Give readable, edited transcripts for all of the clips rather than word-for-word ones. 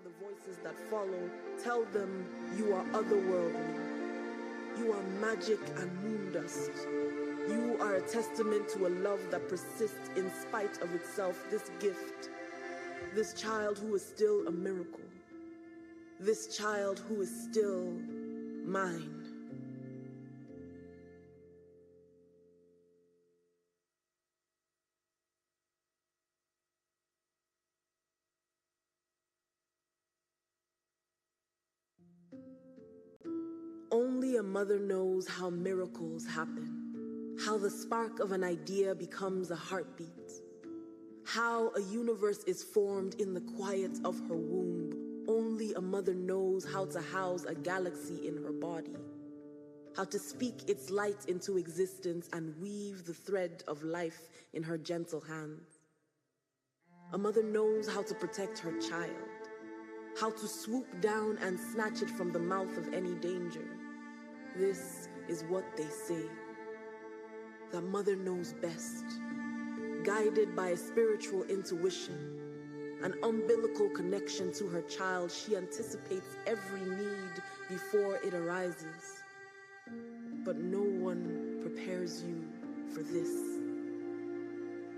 from the voices that follow, tell them you are otherworldly. You are magic and moon dust. You are a testament to a love that persists in spite of itself, this gift. This child who is still a miracle. This child who is still mine. Only a mother knows how miracles happen, how the spark of an idea becomes a heartbeat, how a universe is formed in the quiet of her womb. Only a mother knows how to house a galaxy in her body, how to speak its light into existence and weave the thread of life in her gentle hands. A mother knows how to protect her child, how to swoop down and snatch it from the mouth of any danger. This is what they say. The mother knows best, guided by a spiritual intuition, an umbilical connection to her child. She anticipates every need before it arises. But no one prepares you for this.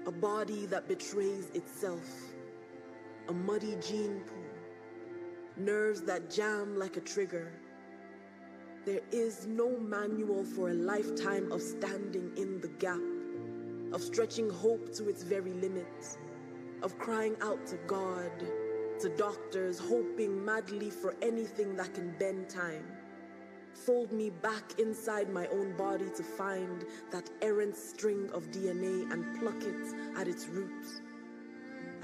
A body that betrays itself, a muddy gene pool, nerves that jam like a trigger. There is no manual for a lifetime of standing in the gap, of stretching hope to its very limits, of crying out to God, to doctors, hoping madly for anything that can bend time. Fold me back inside my own body to find that errant string of DNA and pluck it at its roots.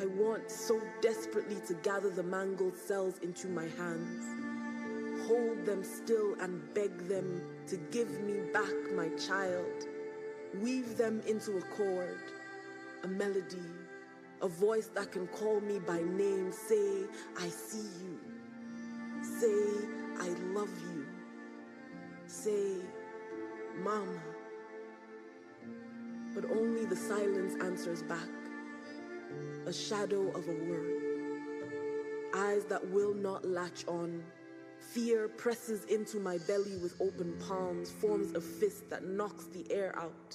I want so desperately to gather the mangled cells into my hands, hold them still and beg them to give me back my child, weave them into a chord, a melody, a voice that can call me by name, say, I see you, say, I love you, say, Mama. But only the silence answers back, a shadow of a word, eyes that will not latch on. Fear presses into my belly with open palms, forms a fist that knocks the air out.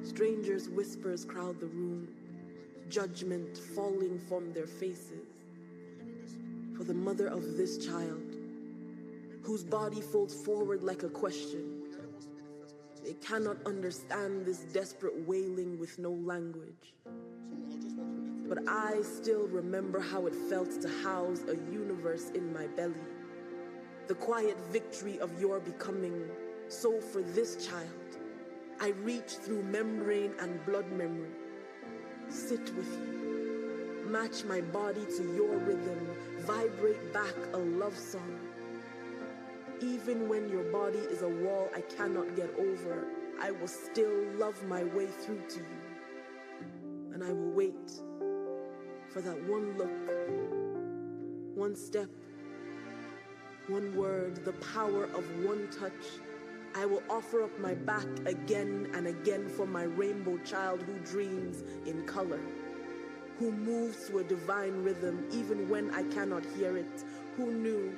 Strangers' whispers crowd the room, judgment falling from their faces. For the mother of this child, whose body folds forward like a question, they cannot understand this desperate wailing with no language. But I still remember how it felt to house a universe in my belly. The quiet victory of your becoming. So for this child, I reach through membrane and blood memory. Sit with you. Match my body to your rhythm. Vibrate back a love song. Even when your body is a wall I cannot get over, I will still love my way through to you. And I will wait for that one look, one step, one word, the power of one touch. I will offer up my back again and again for my rainbow child who dreams in color, who moves to a divine rhythm even when I cannot hear it, who knew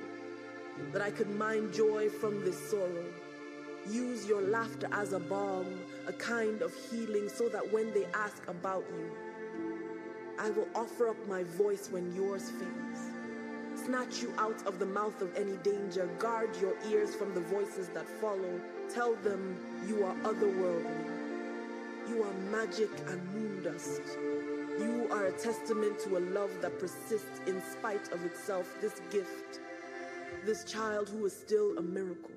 that I could mine joy from this sorrow. Use your laughter as a balm, a kind of healing, so that when they ask about you, I will offer up my voice when yours fails. Snatch you out of the mouth of any danger. Guard your ears from the voices that follow. Tell them you are otherworldly. You are magic and moon dust. You are a testament to a love that persists in spite of itself, this gift. This child who is still a miracle.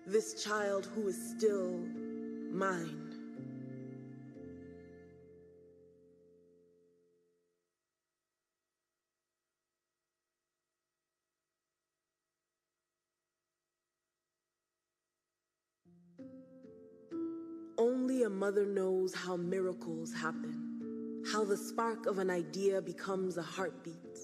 This child who is still mine. Only a mother knows how miracles happen, how the spark of an idea becomes a heartbeat.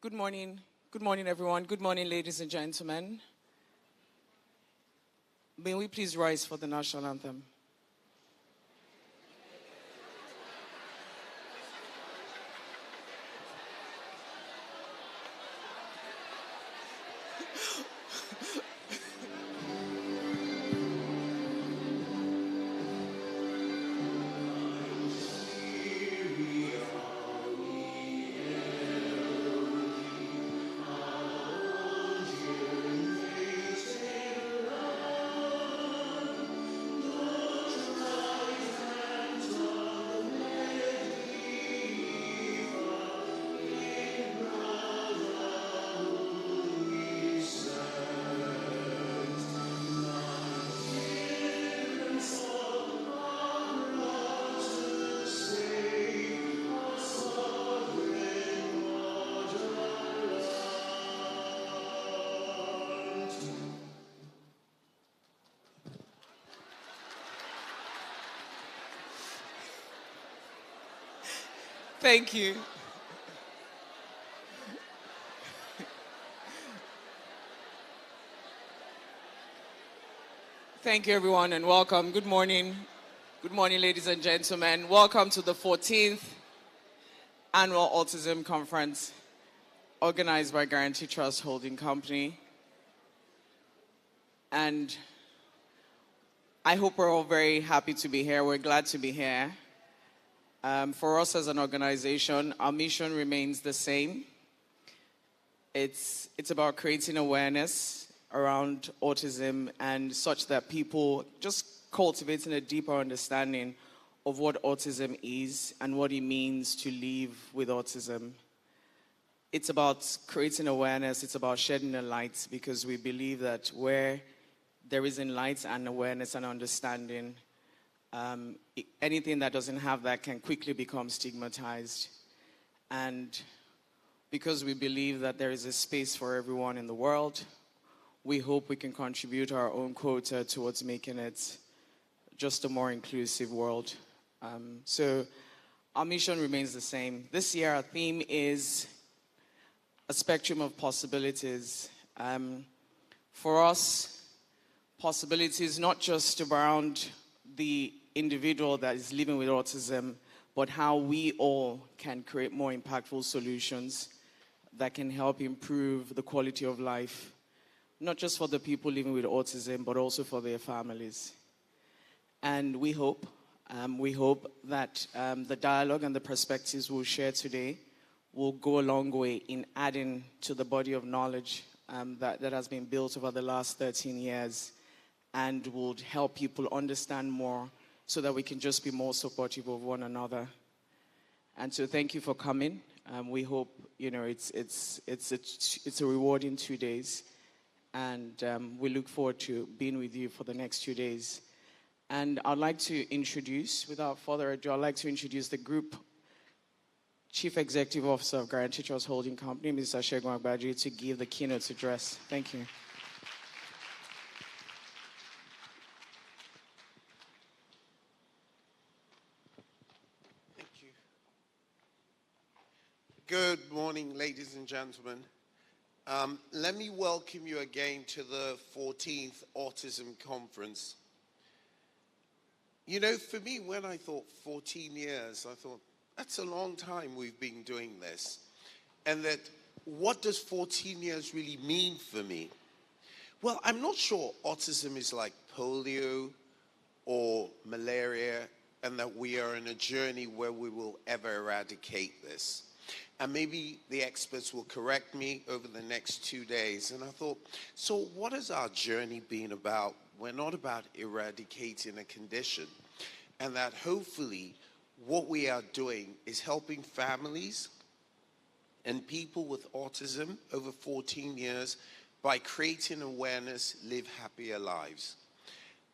Good morning. Good morning, everyone. Good morning, ladies and gentlemen. May we please rise for the national anthem? Thank you. Thank you, everyone, and welcome. Good morning. Good morning, ladies and gentlemen. Welcome to the 14th Annual Autism Conference, organized by Guaranty Trust Holding Company. And I hope we're all very happy to be here. We're glad to be here. For us as an organization, our mission remains the same. It's about creating awareness around autism and such that people just cultivating a deeper understanding of what autism is and what it means to live with autism. It's about creating awareness. It's about shedding a light, because we believe that where there is light and awareness and understanding, anything that doesn't have that can quickly become stigmatized. And because we believe that there is a space for everyone in the world, we hope we can contribute our own quota towards making it just a more inclusive world. So our mission remains the same. This year, our theme is a spectrum of possibilities. For us, possibilities not just around the individual that is living with autism, but how we all can create more impactful solutions that can help improve the quality of life, not just for the people living with autism, but also for their families. And we hope that the dialogue and the perspectives we'll share today will go a long way in adding to the body of knowledge that has been built over the last 13 years, and will help people understand more so that we can just be more supportive of one another. And so thank you for coming. We hope, it's a rewarding 2 days. And we look forward to being with you for the next 2 days. And I'd like to introduce, without further ado, I'd like to introduce the Group Chief Executive Officer of Guaranty Trust Holding Company, Mr. Segun Agbaje, to give the keynote address. Thank you. Good morning, ladies and gentlemen. Let me welcome you again to the 14th Autism Conference. For me, when I thought 14 years, I thought, that's a long time we've been doing this. And that, what does 14 years really mean for me? Well, I'm not sure autism is like polio or malaria, and that we are in a journey where we will ever eradicate this. And maybe the experts will correct me over the next 2 days. And I thought, so what has our journey been about? We're not about eradicating a condition. And that hopefully what we are doing is helping families and people with autism over 14 years by creating awareness, live happier lives.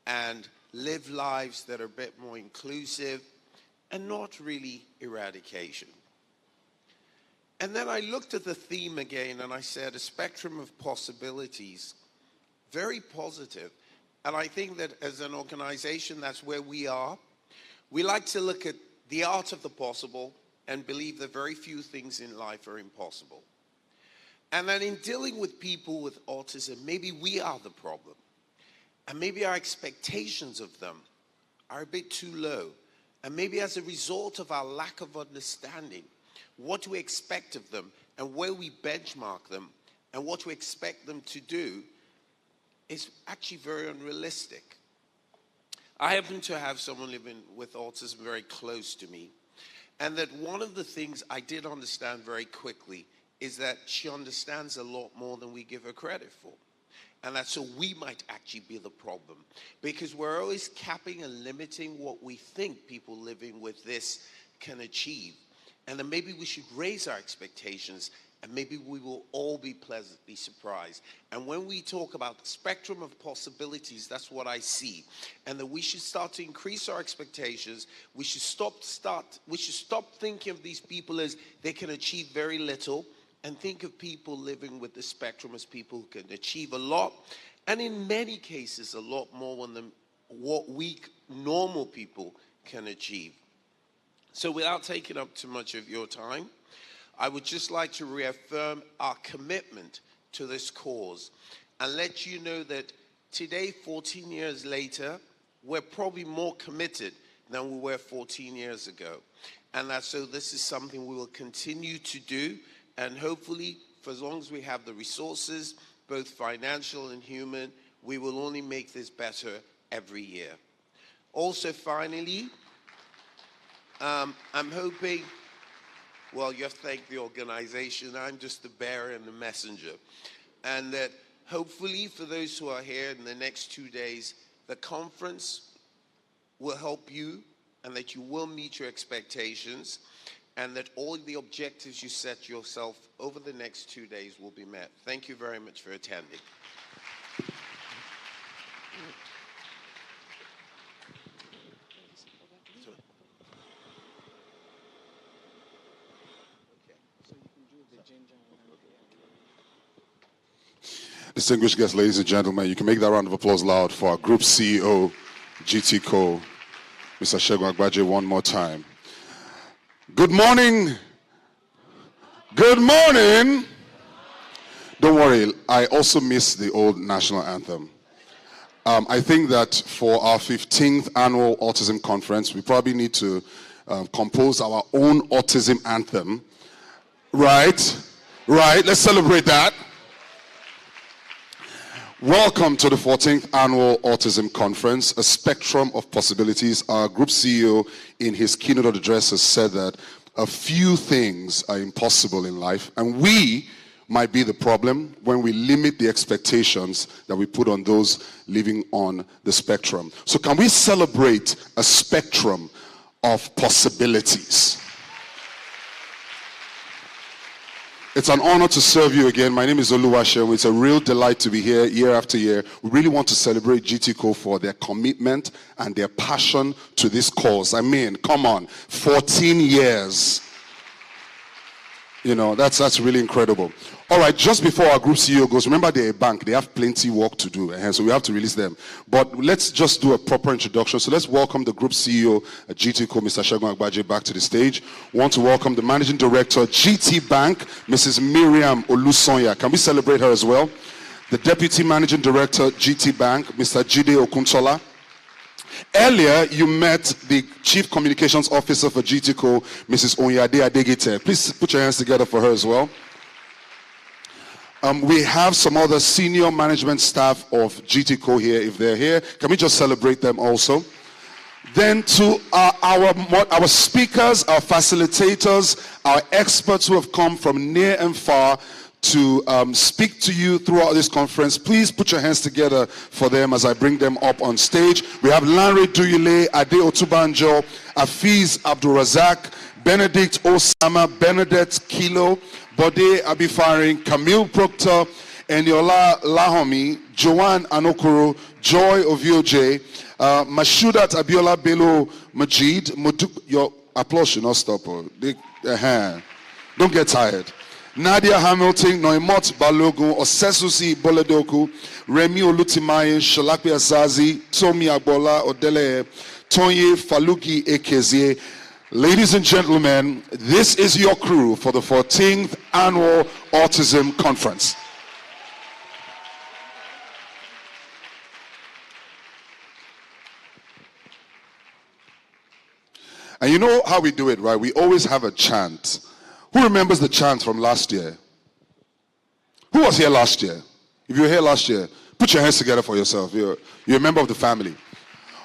And live lives that are a bit more inclusive and not really eradication. And then I looked at the theme again and I said, a spectrum of possibilities, very positive. And I think that as an organization, that's where we are. We like to look at the art of the possible and believe that very few things in life are impossible. And then in dealing with people with autism, maybe we are the problem. And maybe our expectations of them are a bit too low. And maybe as a result of our lack of understanding, what we expect of them and where we benchmark them and what we expect them to do is actually very unrealistic. I happen to have someone living with autism very close to me. And that one of the things I did understand very quickly is that she understands a lot more than we give her credit for. And that so we might actually be the problem, because we're always capping and limiting what we think people living with this can achieve. And then maybe we should raise our expectations, and maybe we will all be pleasantly surprised. And when we talk about the spectrum of possibilities, that's what I see. And that we should start to increase our expectations. We should stop thinking of these people as they can achieve very little, and think of people living with the spectrum as people who can achieve a lot, and in many cases a lot more than what we normal people can achieve. So without taking up too much of your time, I would just like to reaffirm our commitment to this cause and let you know that today, 14 years later, we're probably more committed than we were 14 years ago. And that so this is something we will continue to do. And hopefully, for as long as we have the resources, both financial and human, we will only make this better every year. Also, finally, I'm hoping, well, you have to thank the organization. I'm just the bearer and the messenger. And that hopefully, for those who are here in the next 2 days, the conference will help you and that you will meet your expectations, and that all the objectives you set yourself over the next 2 days will be met. Thank you very much for attending. Distinguished guests, ladies and gentlemen, you can make that round of applause loud for our Group CEO, GTCO, Mr. Segun Agbaje, one more time. Good morning. Good morning. Don't worry, I also miss the old national anthem. I think that for our 15th Annual Autism Conference, we probably need to compose our own autism anthem. Right? Let's celebrate that. Welcome to the 14th Annual Autism Conference, a spectrum of possibilities. Our group CEO in his keynote address has said that a few things are impossible in life, and we might be the problem when we limit the expectations that we put on those living on the spectrum. So can we celebrate a spectrum of possibilities? It's an honor to serve you again. My name is Oluwaseun. It's a real delight to be here year after year. We really want to celebrate GTCO for their commitment and their passion to this cause. I mean, come on, 14 years. You know, that's really incredible. All right, just before our group CEO goes, remember they're a bank. They have plenty of work to do, so we have to release them. But let's just do a proper introduction. So let's welcome the group CEO at GTCO, Mr. Segun Agbaje, back to the stage. We want to welcome the Managing Director, GT Bank, Mrs. Miriam Olusonya. Can we celebrate her as well? The Deputy Managing Director, GT Bank, Mr. Jide Okuntola. Earlier, you met the Chief Communications Officer for GTCO, Mrs. Onyade Adegite. Please put your hands together for her as well. We have some other senior management staff of GTCO here, if they're here. Can we just celebrate them also? Then to our speakers, our facilitators, our experts who have come from near and far to speak to you throughout this conference. Please put your hands together for them as I bring them up on stage. We have Lanre Duyile, Ade Otubanjo, Afiz Abdulrazak, Benedict Osama, Benedette Kilo, Bode Abifarin, Camille Proctor, Eniola Lahomi, Joanne Anokoro, Joy Ovioje, Mashudat Abiola Bello Majid. Your applause should not stop. Don't get tired. Nadia Hamilton, Noimot Balogun, Osesusi Boledoku, Remi Olutimaye, Solape Azazi, Tomi Agbola Odele, Tonye Faluki Ekezie, Ladies and gentlemen, this is your crew for the 14th Annual Autism Conference. And you know how we do it, right? We always have a chant. Who remembers the chant from last year? Who was here last year? If you were here last year, put your hands together for yourself. You're a member of the family.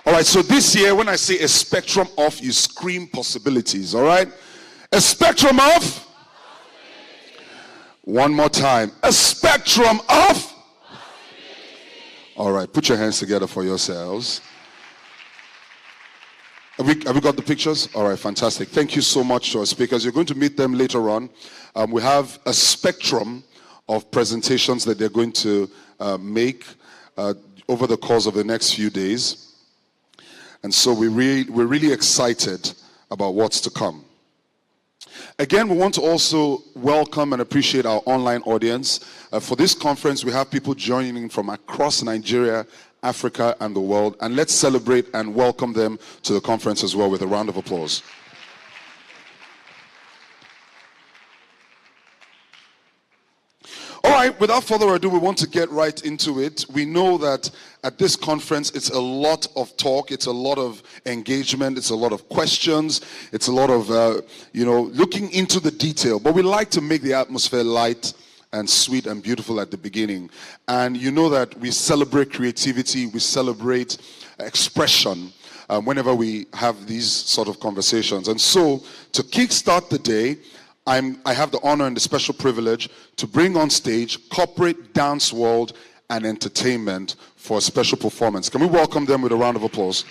All right, so this year, when I say a spectrum of, you scream possibilities, all right? A spectrum of? One more time. A spectrum of? All right, put your hands together for yourselves. Have we got the pictures? All right, fantastic. Thank you so much to our speakers. You're going to meet them later on. We have a spectrum of presentations that they're going to make over the course of the next few days. And so we're really excited about what's to come. Again, we want to also welcome and appreciate our online audience. For this conference, we have people joining from across Nigeria, Africa, and the world. And let's celebrate and welcome them to the conference as well with a round of applause. All right, without further ado, we want to get right into it. We know that at this conference, it's a lot of talk, it's a lot of engagement, it's a lot of questions, it's a lot of, looking into the detail. But we like to make the atmosphere light and sweet and beautiful at the beginning. And you know that we celebrate creativity, we celebrate expression whenever we have these sort of conversations. And so, to kickstart the day, I have the honor and the special privilege to bring on stage corporate, dance world, and entertainment for a special performance. Can we welcome them with a round of applause?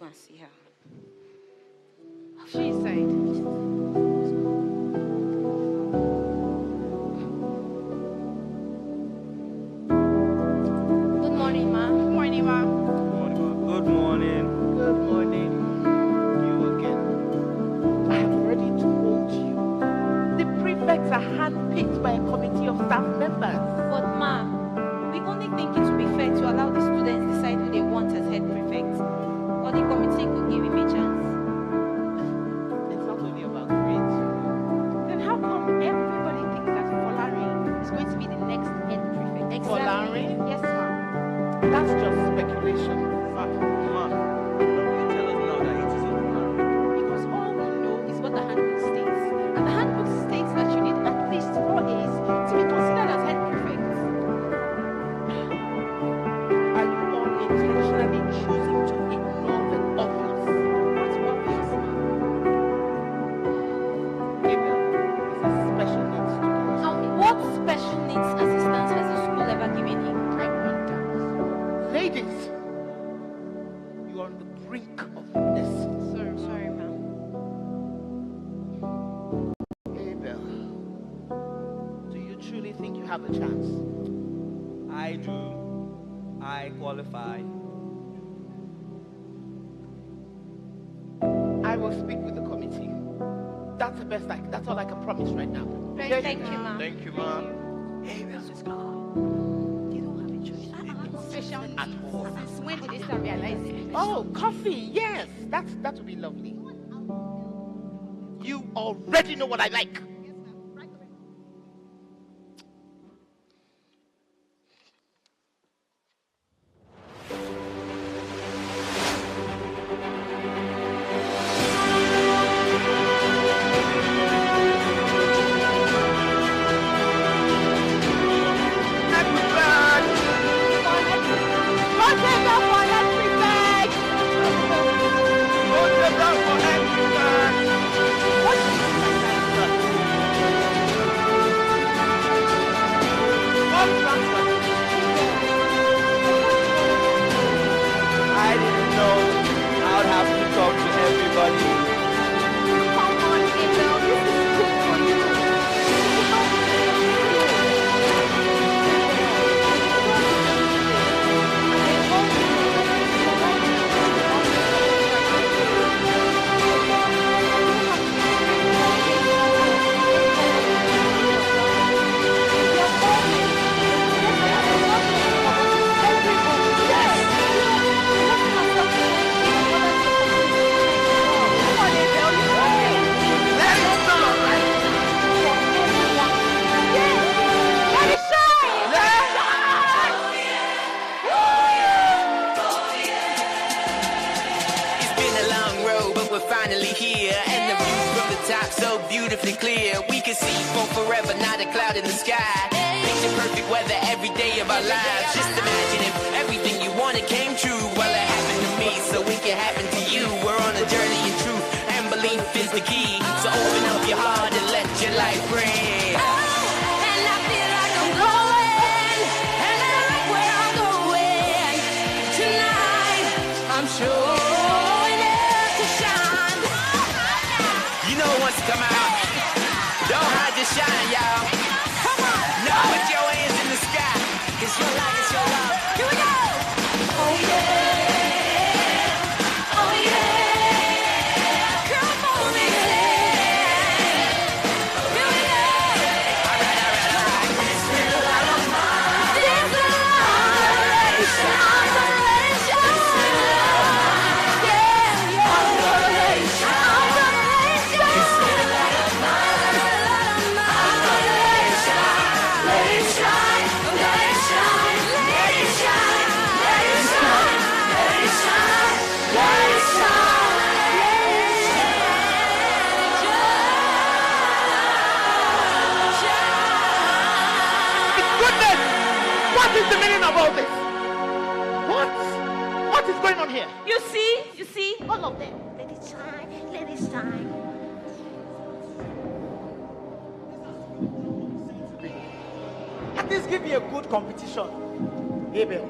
go and see her. She inside. Good morning, ma. Good morning, ma. Good morning. Good morning. You again. I have already told you. The prefects are handpicked by a committee of staff members. But ma, we only think it would be fair to allow the students decide who they want as head prefect. Or the committee could give him a chance. It's not only about grades. Then how come everybody thinks that Lanre is going to be the next head prefect? Exactly. Lanre? Yes, ma. That's just speculation. Mom, you tell us now that it is not Lanre. Because all we know is what the handbook states. And the handbook states that you need at least 4 A's to be considered as head prefect. Are you all intentionally choosing to ignore the obvious? What's obvious, ma'am? Gabriel is a special needs student. And what special needs assistance has the school ever given him? I wonder. Ladies, you are on the brink of this. Sorry, ma'am. Abel, do you truly think you have a chance? I do. I qualify. I will speak with the committee. That's the best that's all I can promise right now. Thank you, ma'am. Thank you, Mom. Abel, They don't have a choice. special at all. Since when did they start realizing? Oh, coffee, yes. That would be lovely. You already know what I like. I didn't know I'd have to talk to everybody. Come on, Gabriel. This is good for you. It's been a long road, but we're finally here. And the view from the top so beautifully clear. We can see for forever, not a cloud in the sky. Picture perfect weather every day of our lives. Just imagine if everything you wanted came true. Well, it happened to me, so it can happen to you. We're on a journey in truth, and belief is the key. So open up your heart and let your light breathe. And I feel like I'm glowing, and I like where I'm going. Tonight, I'm showing up to shine. You know what's to come out. Don't hide your shine, y'all. Come on. Now put your hands in the sky. It's your life, it's your love. Here we go. Oh yeah, oh yeah. Come on and here we go. All right. This is What is the meaning of all this? What is going on here? You see? All of them. Let it shine, let it shine. At least give me a good competition. Abel.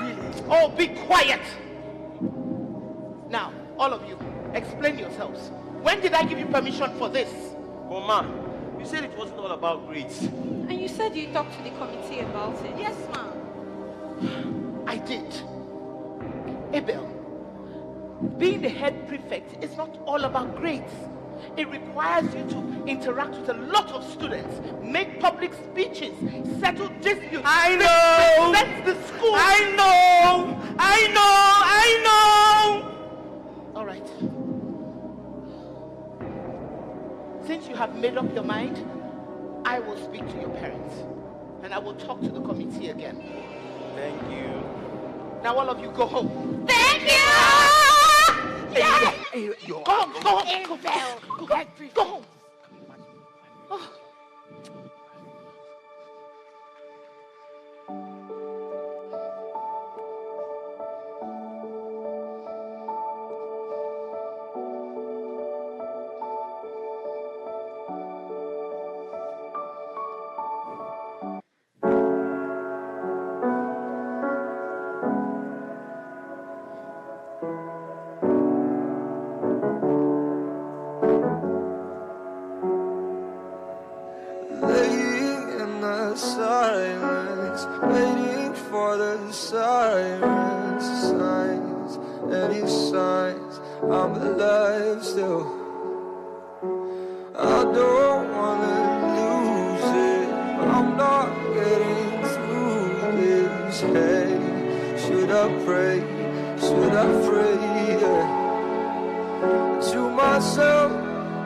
Really? Oh, be quiet. all of you, explain yourselves. When did I give you permission for this? But ma, you said it wasn't all about grades. And you said you talked to the committee about it. Yes, ma'am. I did. Abel, being the head prefect is not all about grades. It requires you to interact with a lot of students, make public speeches, settle disputes. I know! Represent the school. I know! All right. Since you have made up your mind, I will speak to your parents and I will talk to the committee again. Thank you. Now all of you go home. Thank you! Yes! Go home, go home. Go home. Go home. Oh. Laying in the silence, waiting for the sirens, signs, any signs I'm alive still. I don't wanna lose it, I'm not getting through this. Hey, should I pray, should I pray, yeah. To myself,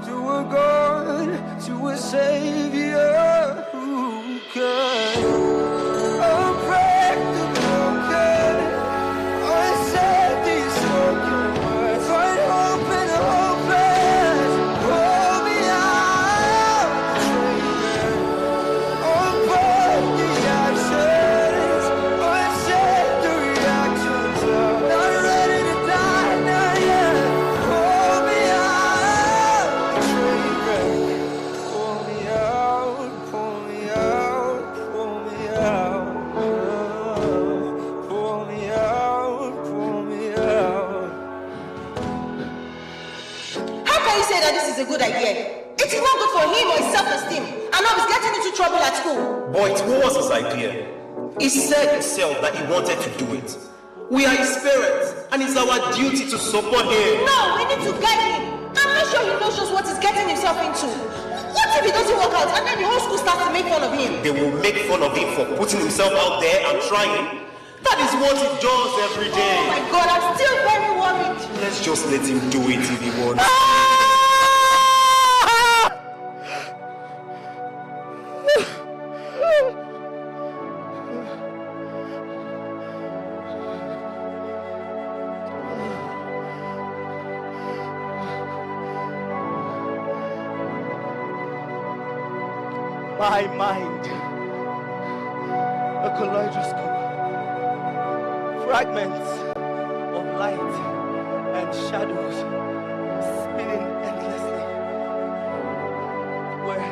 to a God, to a Savior who can. Unpractical can unsaid these spoken words. Find hope in the hopeless. Pull me out, dreaming. Unput the actions, unsaid the reactions. I'm not ready to die, not yet. Pull me out, dreaming. Pull me out, pull me out, pull me out. Pull me out, pull me out. How can you say that this is a good idea? It is not good for him or his self-esteem. And now he's getting into trouble at school. But it was his idea. He said himself that he wanted to do it. We are his parents, and it's our duty to support him. No, we need to guide him. I'm not sure he knows just what he's getting himself into. What if he doesn't work out and then the whole school starts to make fun of him? They will make fun of him for putting himself out there and trying. That is what he does every Oh day. my God, I'm still very worried. Let's just let him do it if he wants. My mind, a kaleidoscope, fragments of light and shadows spinning endlessly, where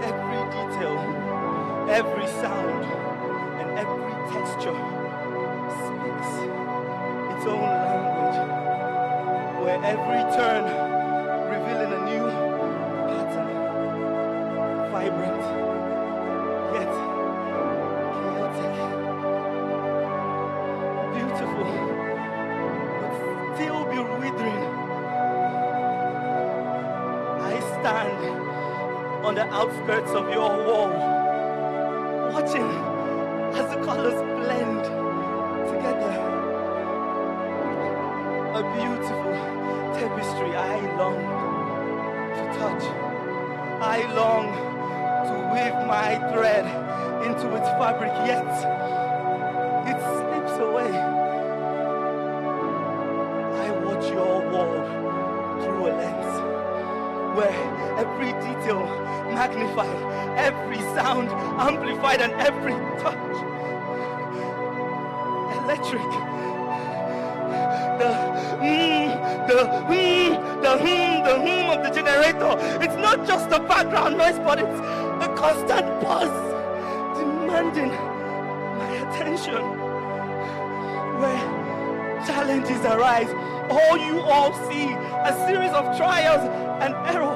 every detail, every sound, and every texture speaks its own language, where every turn revealing a new pattern, vibrant, yet chaotic, beautiful, but still bewildering. I stand on the outskirts of your wall, watching as the colors blend together. A beautiful tapestry I long to touch. I long to weave my thread into its fabric, yet it slips away. I watch your wall through a lens where every detail magnified, every sound amplified, and every touch electric. The hum of the generator. It's not just a background noise, but it's a constant buzz demanding my attention. Where challenges arise, all you all see a series of trials and error,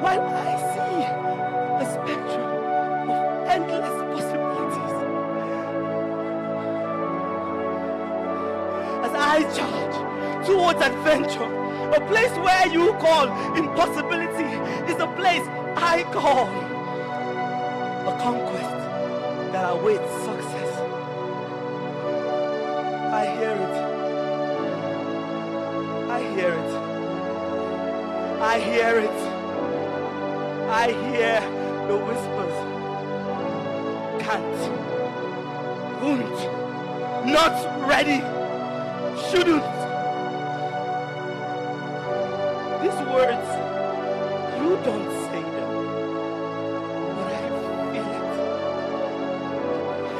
while I see a spectrum of endless possibilities. As I charge towards adventure, a place where you call impossibility is a place I call a conquest that awaits success. I hear it. I hear it. I hear it. I hear the whispers. Can't. Won't. Not ready. Shouldn't. These words, you don't say them, but I feel it.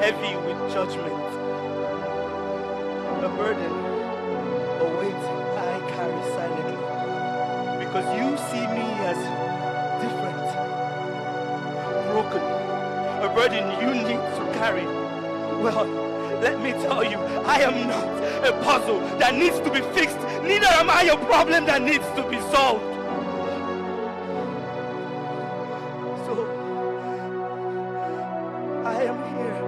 Heavy with judgment. A burden, a weight I carry silently. Because you see me as different, broken, a burden you need to carry. Well, let me tell you, I am not a puzzle that needs to be fixed. Neither am I a problem that needs to be solved. So, I am here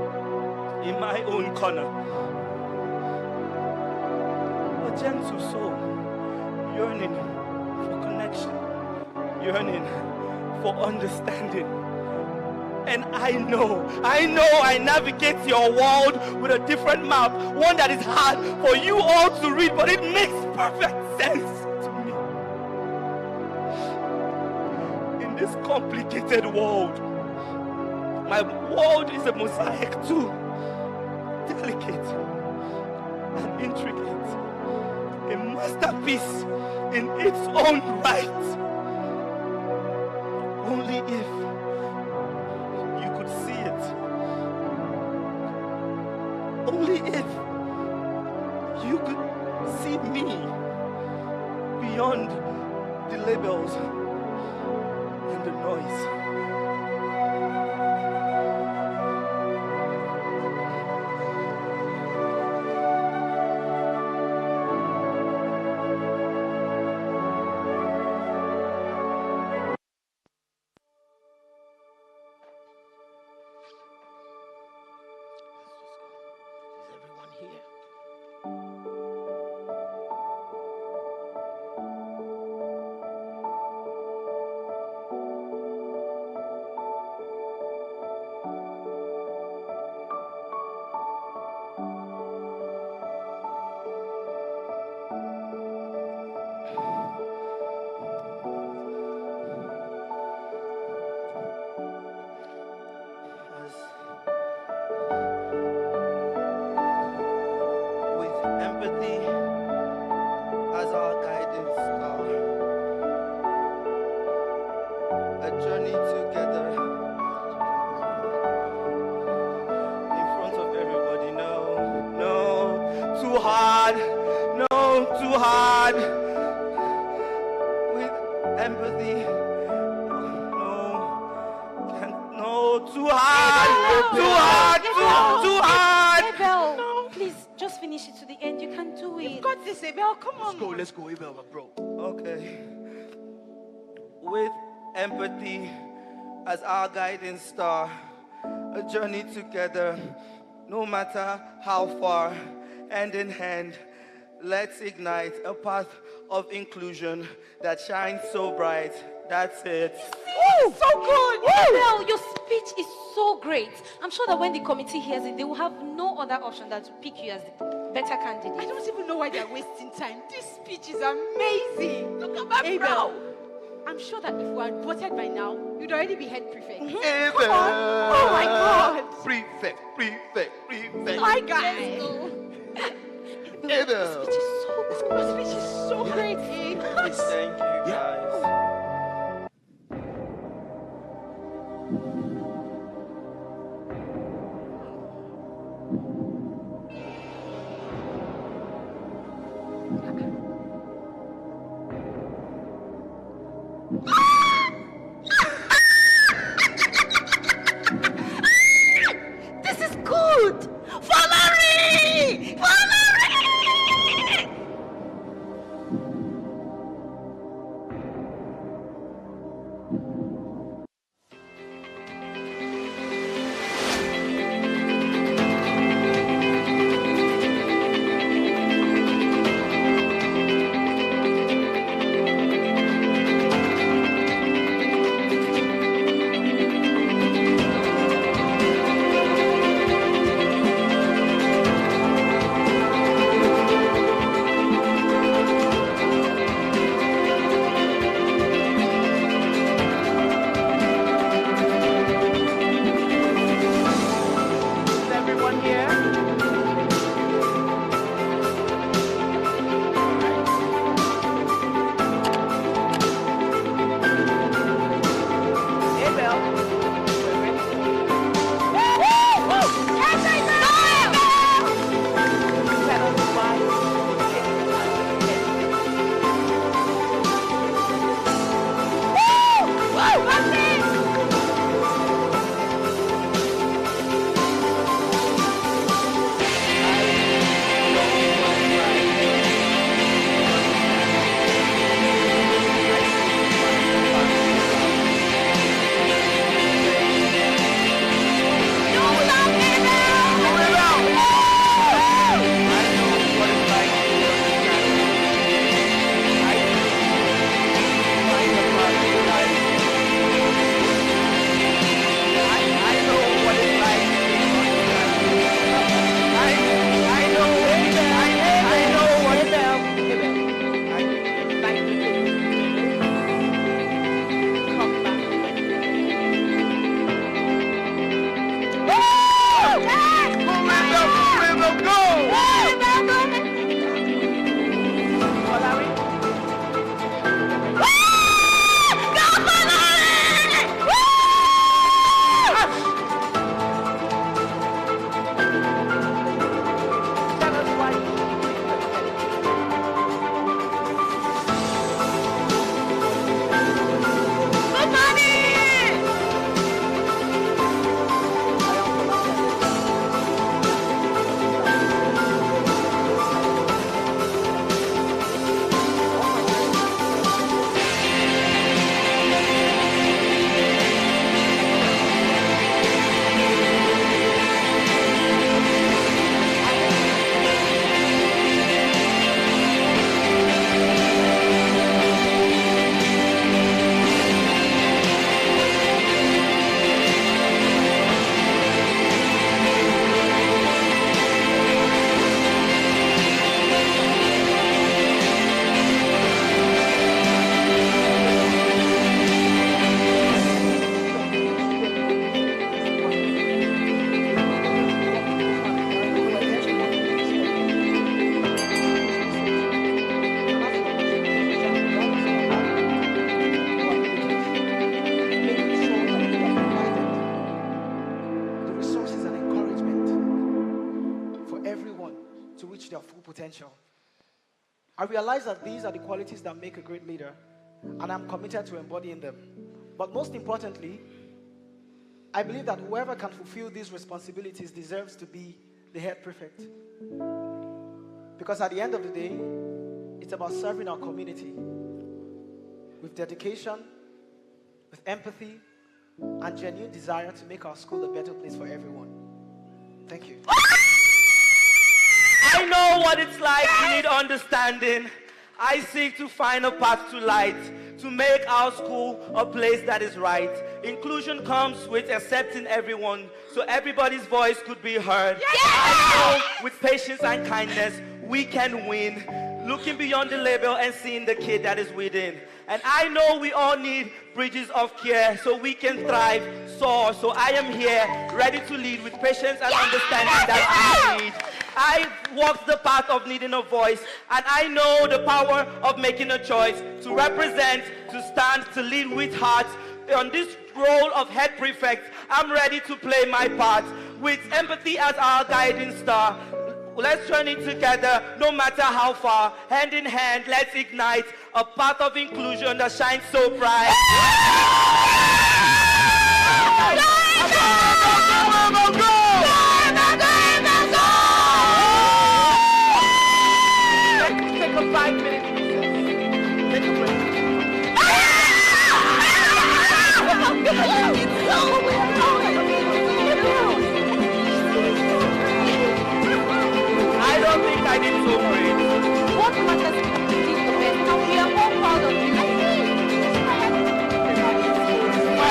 in my own corner. A gentle soul, yearning for connection, yearning for understanding. And I know I navigate your world with a different map, one that is hard for you all to read, but it makes perfect sense to me. In this complicated world, my world is a mosaic too, delicate and intricate, a masterpiece in its own right. Only if only if you could see me beyond the labels and the noise. Let's go, bro. Okay. With empathy as our guiding star, a journey together, no matter how far, hand in hand, let's ignite a path of inclusion that shines so bright. That's it. Woo! So good! Well, your speech is so great. I'm sure that when the committee hears it, they will have no other option than to pick you as the better candidate. I don't even know why they're wasting time. This speech is amazing. Look at my brow. I'm sure that if we had voted by now, you'd already be head prefect. Mm-hmm. Come on. Oh my God. Prefect. My guy. Your speech is so great. Thank you, guys. This is good. Valerie! resources and encouragement for everyone to reach their full potential. I realize that these are the qualities that make a great leader, and I'm committed to embodying them. But most importantly, I believe that whoever can fulfill these responsibilities deserves to be the head prefect. Because at the end of the day, it's about serving our community with dedication, with empathy, and genuine desire to make our school a better place for everyone. Thank you. I know what it's like to need understanding. I seek to find a path to light, to make our school a place that is right. Inclusion comes with accepting everyone, so everybody's voice could be heard. I know with patience and kindness, we can win. Looking beyond the label and seeing the kid that is within. And I know we all need bridges of care so we can thrive, soar. So I am here, ready to lead with patience and understanding that we need. I walked the path of needing a voice, and I know the power of making a choice to represent, to stand, to lead with heart. On this role of head prefect, I'm ready to play my part with empathy as our guiding star. Let's journey together, no matter how far. Hand in hand, let's ignite a path of inclusion that shines so bright. Take a 5-minute recess. Take a break. I don't think I did so great. What matters is you did the best, and we are all proud of you. I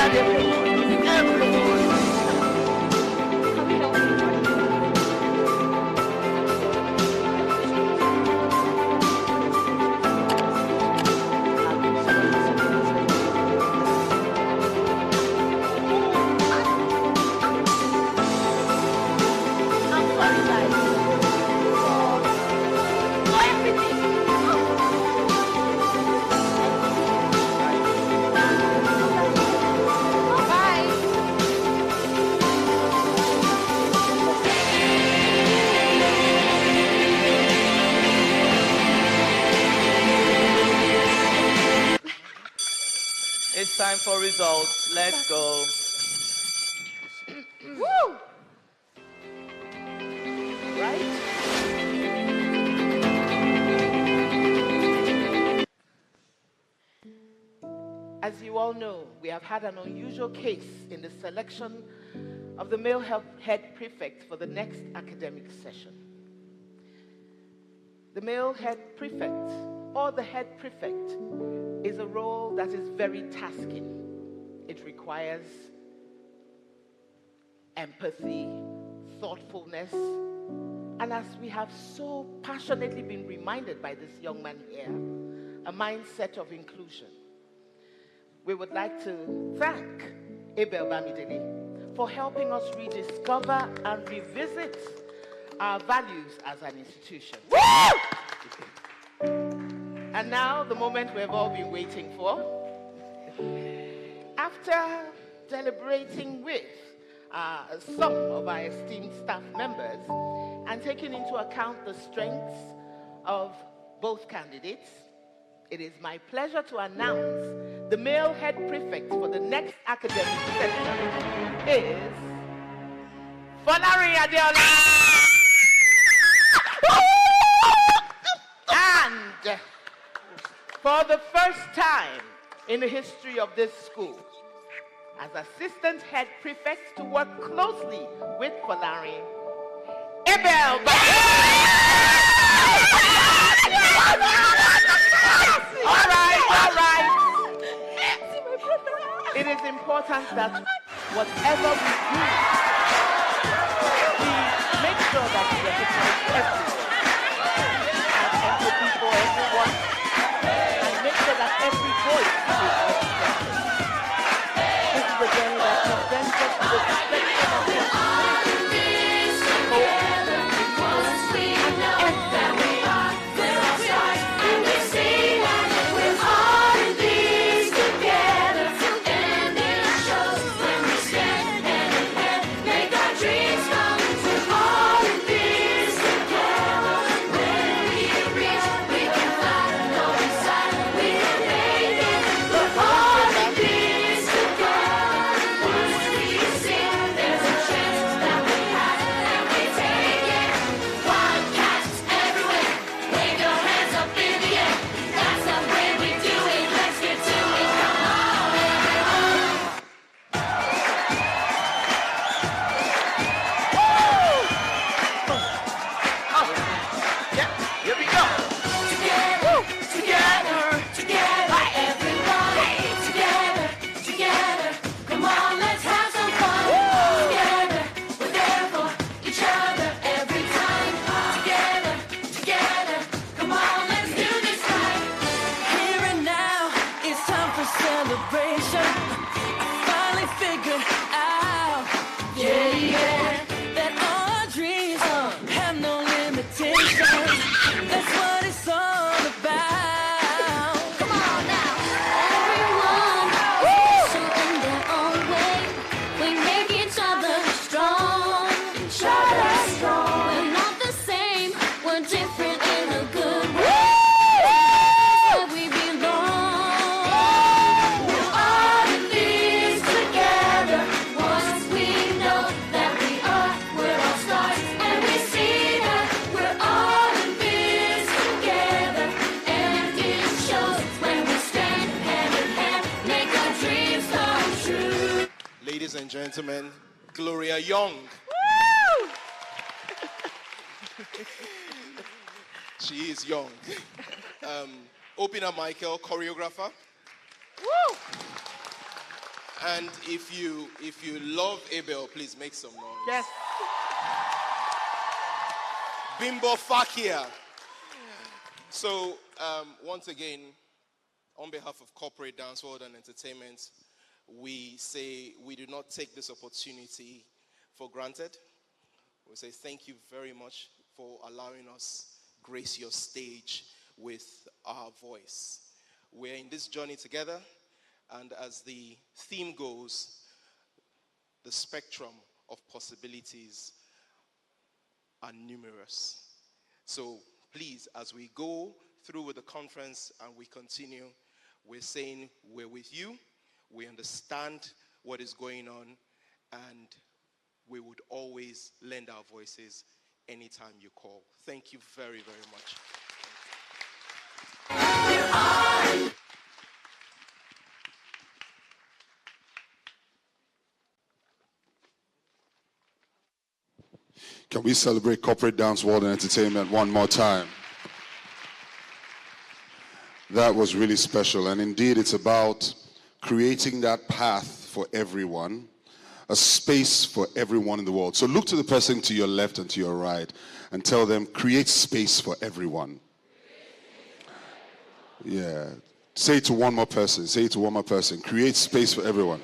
It's time for results. Let's go. Woo! Right? As you all know, we have had an unusual case in the selection of the male head prefect for the next academic session. The male head prefect, or the head prefect, is a role that is very tasking. It requires empathy, thoughtfulness, and as we have so passionately been reminded by this young man here, a mindset of inclusion. We would like to thank Abel Bamidele for helping us rediscover and revisit our values as an institution. And now, the moment we've all been waiting for. After deliberating with some of our esteemed staff members and taking into account the strengths of both candidates, it is my pleasure to announce the male head prefect for the next academic session is Lanre Adeola. And for the first time in the history of this school, as assistant head prefect to work closely with Lanre, Abel. All right. It is important that whatever we do, we make sure that we recognize everyone, have empathy for everyone, and make sure that every voice is represented. This is a journey that presents us with the perspective of the gentlemen, Gloria Young. She is young. Opener Michael, choreographer. Woo! And if you love Abel, please make some noise. Yes. Bimbo Fakia. So once again, on behalf of Corporate Dance World and Entertainment, we say we do not take this opportunity for granted. We say thank you very much for allowing us grace your stage with our voice. We're in this journey together, and as the theme goes, the spectrum of possibilities are numerous. So please, as we go through with the conference and we continue, we're saying we're with you, we understand what is going on, and we would always lend our voices anytime you call. Thank you very, very much. Can we celebrate Corporate Dance World and Entertainment one more time? That was really special, and indeed it's about creating that path for everyone, a space for everyone in the world. So look to the person to your left and to your right and tell them, create space for everyone. Yeah. Say it to one more person. Say it to one more person. Create space for everyone.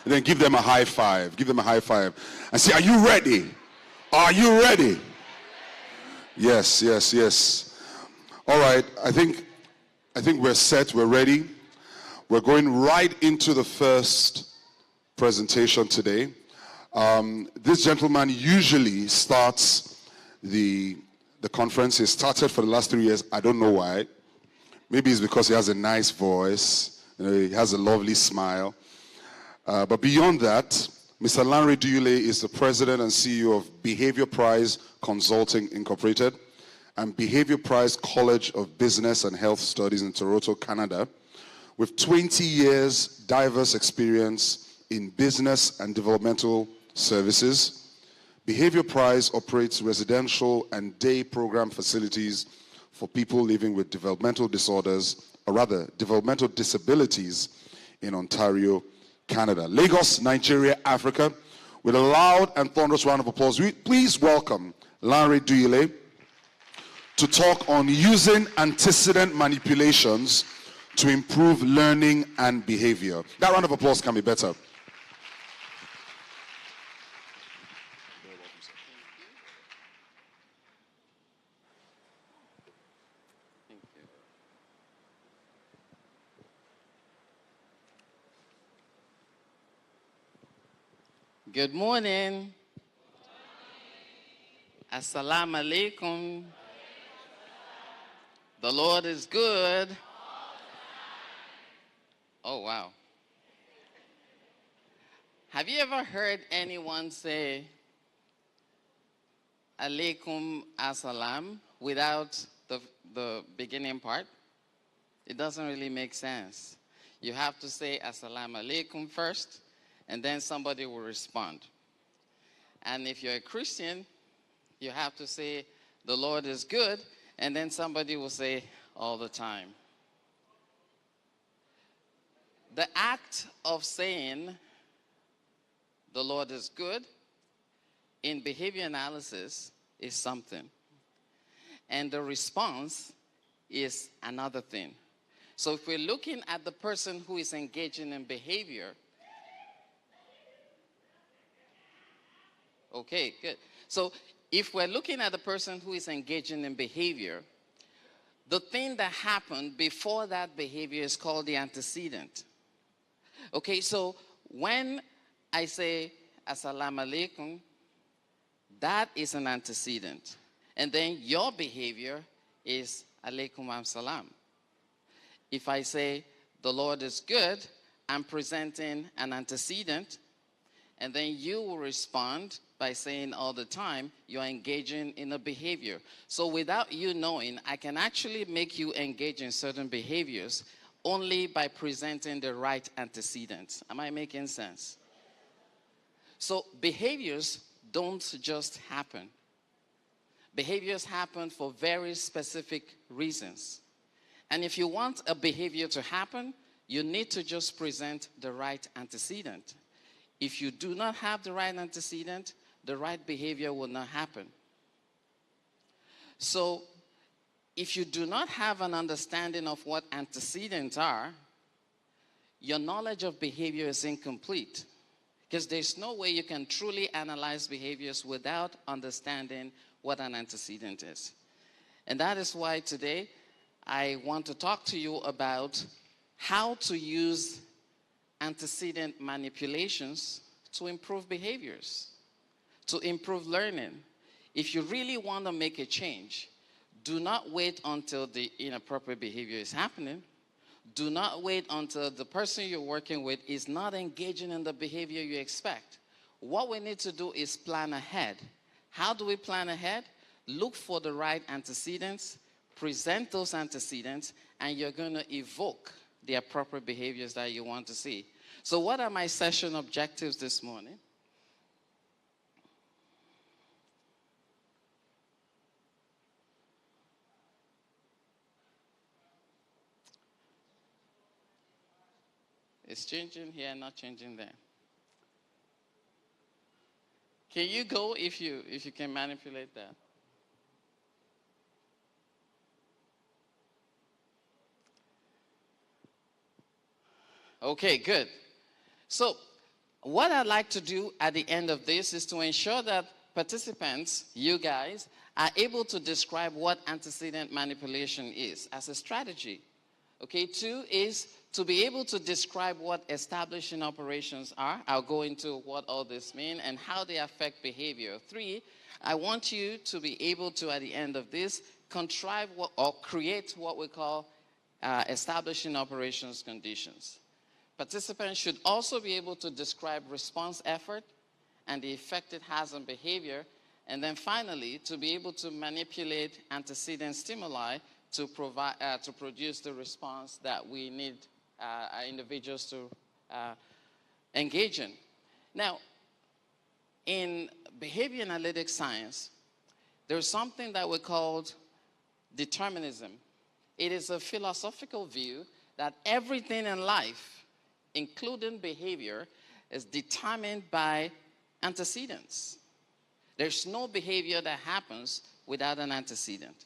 And then give them a high five. Give them a high five. And say, are you ready? Are you ready? Yes, yes, yes. All right. I think we're set. We're ready. We're going right into the first presentation today. This gentleman usually starts the conference. He started for the last 3 years. I don't know why. Maybe it's because he has a nice voice. He has a lovely smile. But beyond that, Mr. Lanre Duyile is the president and CEO of Behaviorprise Consulting Incorporated and Behaviorprise College of Business and Health Studies in Toronto, Canada, with 20 years diverse experience in business and developmental services. Behaviorprise operates residential and day program facilities for people living with developmental disorders, or rather, developmental disabilities in Ontario, Canada. Lagos, Nigeria, Africa. With a loud and thunderous round of applause, please welcome Lanre Duyile to talk on using antecedent manipulations to improve learning and behavior. That round of applause can be better. Good morning. Assalamu alaikum. The Lord is good. Oh, wow. Have you ever heard anyone say alaikum assalam without the beginning part? It doesn't really make sense. You have to say assalamu alaikum first, and then somebody will respond. And if you're a Christian, you have to say, the Lord is good, and then somebody will say, all the time. The act of saying, the Lord is good, in behavior analysis is something. And the response is another thing. So if we're looking at the person who is engaging in behavior, okay, good. So if we're looking at the person who is engaging in behavior, the thing that happened before that behavior is called the antecedent. Okay, so when I say assalamu alaikum, that is an antecedent. And then your behavior is alaikum assalam. If I say the Lord is good, I'm presenting an antecedent, and then you will respond by saying all the time, you're engaging in a behavior. So without you knowing, I can actually make you engage in certain behaviors only by presenting the right antecedents. Am I making sense? So behaviors don't just happen. Behaviors happen for very specific reasons. And if you want a behavior to happen, you need to just present the right antecedent. If you do not have the right antecedent, the right behavior will not happen. So if you do not have an understanding of what antecedents are, your knowledge of behavior is incomplete, because there's no way you can truly analyze behaviors without understanding what an antecedent is. And that is why today I want to talk to you about how to use antecedent manipulations to improve behaviors, to improve learning. If you really want to make a change, do not wait until the inappropriate behavior is happening. Do not wait until the person you're working with is not engaging in the behavior you expect. What we need to do is plan ahead. How do we plan ahead? Look for the right antecedents, present those antecedents, and you're going to evoke the appropriate behaviors that you want to see. So what are my session objectives this morning? It's changing here, not changing there. Can you go if you can manipulate that? Okay, good. So what I'd like to do at the end of this is to ensure that participants, you guys, are able to describe what antecedent manipulation is as a strategy. Okay, 2 is to be able to describe what establishing operations are. I'll go into what all this means and how they affect behavior. 3, I want you to be able to, at the end of this, contrive or create what we call establishing operations conditions. Participants should also be able to describe response effort and the effect it has on behavior. And then finally, to be able to manipulate antecedent stimuli to produce the response that we need our individuals to engage in. Now, in behavior analytic science, there's something that we call determinism. It is a philosophical view that everything in life, including behavior, is determined by antecedents. There's no behavior that happens without an antecedent.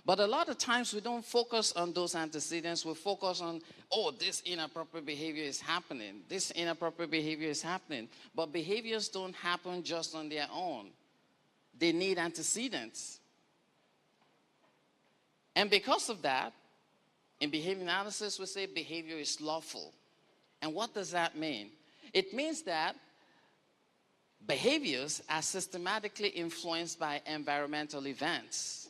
But a lot of times we don't focus on those antecedents. We focus on, oh, this inappropriate behavior is happening. This inappropriate behavior is happening. But behaviors don't happen just on their own. They need antecedents. And because of that, in behavior analysis, we say behavior is lawful. And what does that mean? It means that behaviors are systematically influenced by environmental events,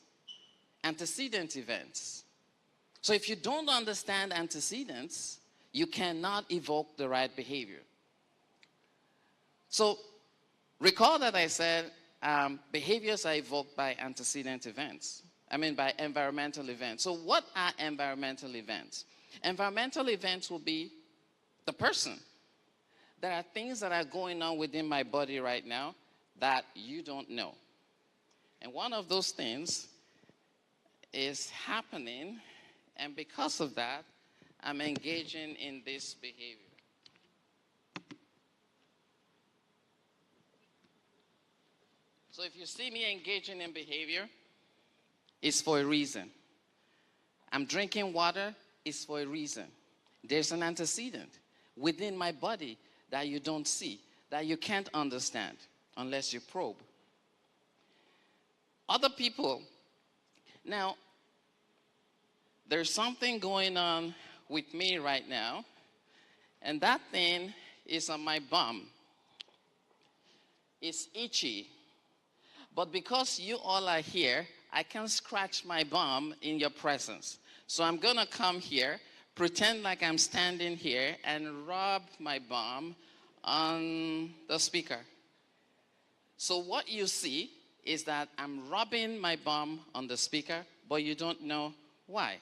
antecedent events. So if you don't understand antecedents, you cannot evoke the right behavior. So recall that I said behaviors are evoked by antecedent events. By environmental events. So what are environmental events? Environmental events will be the person. There are things that are going on within my body right now that you don't know. And one of those things is happening, and because of that, I'm engaging in this behavior. So if you see me engaging in behavior, it's for a reason. I'm drinking water, it's for a reason. There's an antecedent within my body that you don't see, that you can't understand unless you probe. Other people, now, there's something going on with me right now, and that thing is on my bum. It's itchy. But because you all are here, I can scratch my bum in your presence. So I'm going to come here, pretend like I'm standing here, and rub my bum on the speaker. So what you see is that I'm rubbing my bum on the speaker, but you don't know why.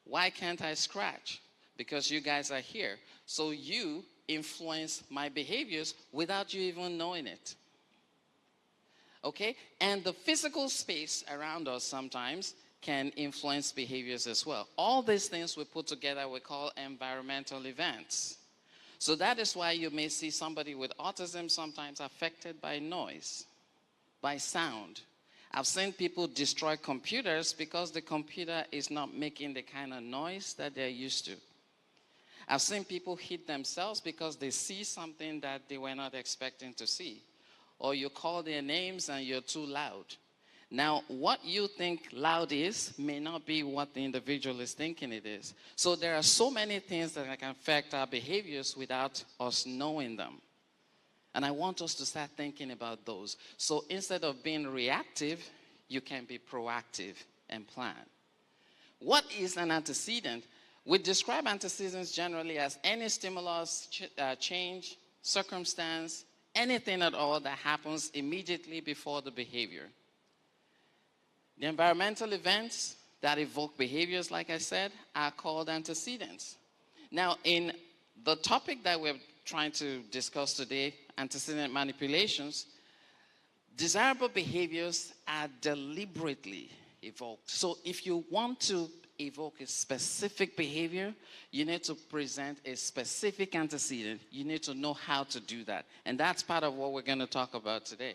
Why can't I scratch? Because you guys are here. So you influence my behaviors without you even knowing it. Okay? And the physical space around us sometimes can influence behaviors as well. All these things we put together we call environmental events. So that is why you may see somebody with autism sometimes affected by noise, by sound. I've seen people destroy computers because the computer is not making the kind of noise that they're used to. I've seen people hit themselves because they see something that they were not expecting to see. Or you call their names and you're too loud. Now, what you think loud is may not be what the individual is thinking it is. So there are so many things that can affect our behaviors without us knowing them. And I want us to start thinking about those. So instead of being reactive, you can be proactive and plan. What is an antecedent? We describe antecedents generally as any stimulus, change, circumstance, anything at all that happens immediately before the behavior. The environmental events that evoke behaviors, like I said, are called antecedents. Now, in the topic that we're trying to discuss today, antecedent manipulations, desirable behaviors are deliberately evoked. So if you want to evoke a specific behavior, you need to present a specific antecedent. You need to know how to do that. And that's part of what we're going to talk about today.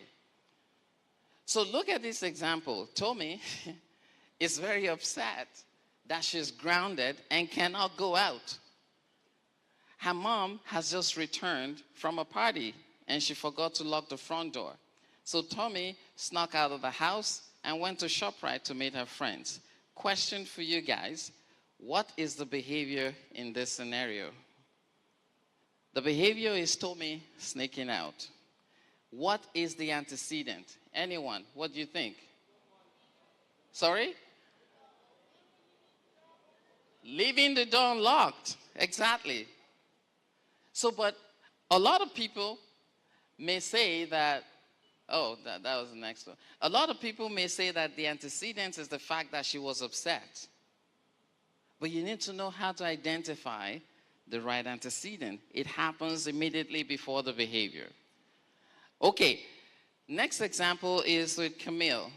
So look at this example. Tommy is very upset that she's grounded and cannot go out. Her mom has just returned from a party and she forgot to lock the front door. So Tommy snuck out of the house and went to ShopRite to meet her friends. Question for you guys, what is the behavior in this scenario? The behavior is Tommy sneaking out. What is the antecedent? Anyone, what do you think? Sorry? Leaving the door unlocked, exactly. So, but a lot of people may say that, oh, that was the next one. A lot of people may say that the antecedent is the fact that she was upset. But you need to know how to identify the right antecedent. It happens immediately before the behavior. Okay, next example is with Camille.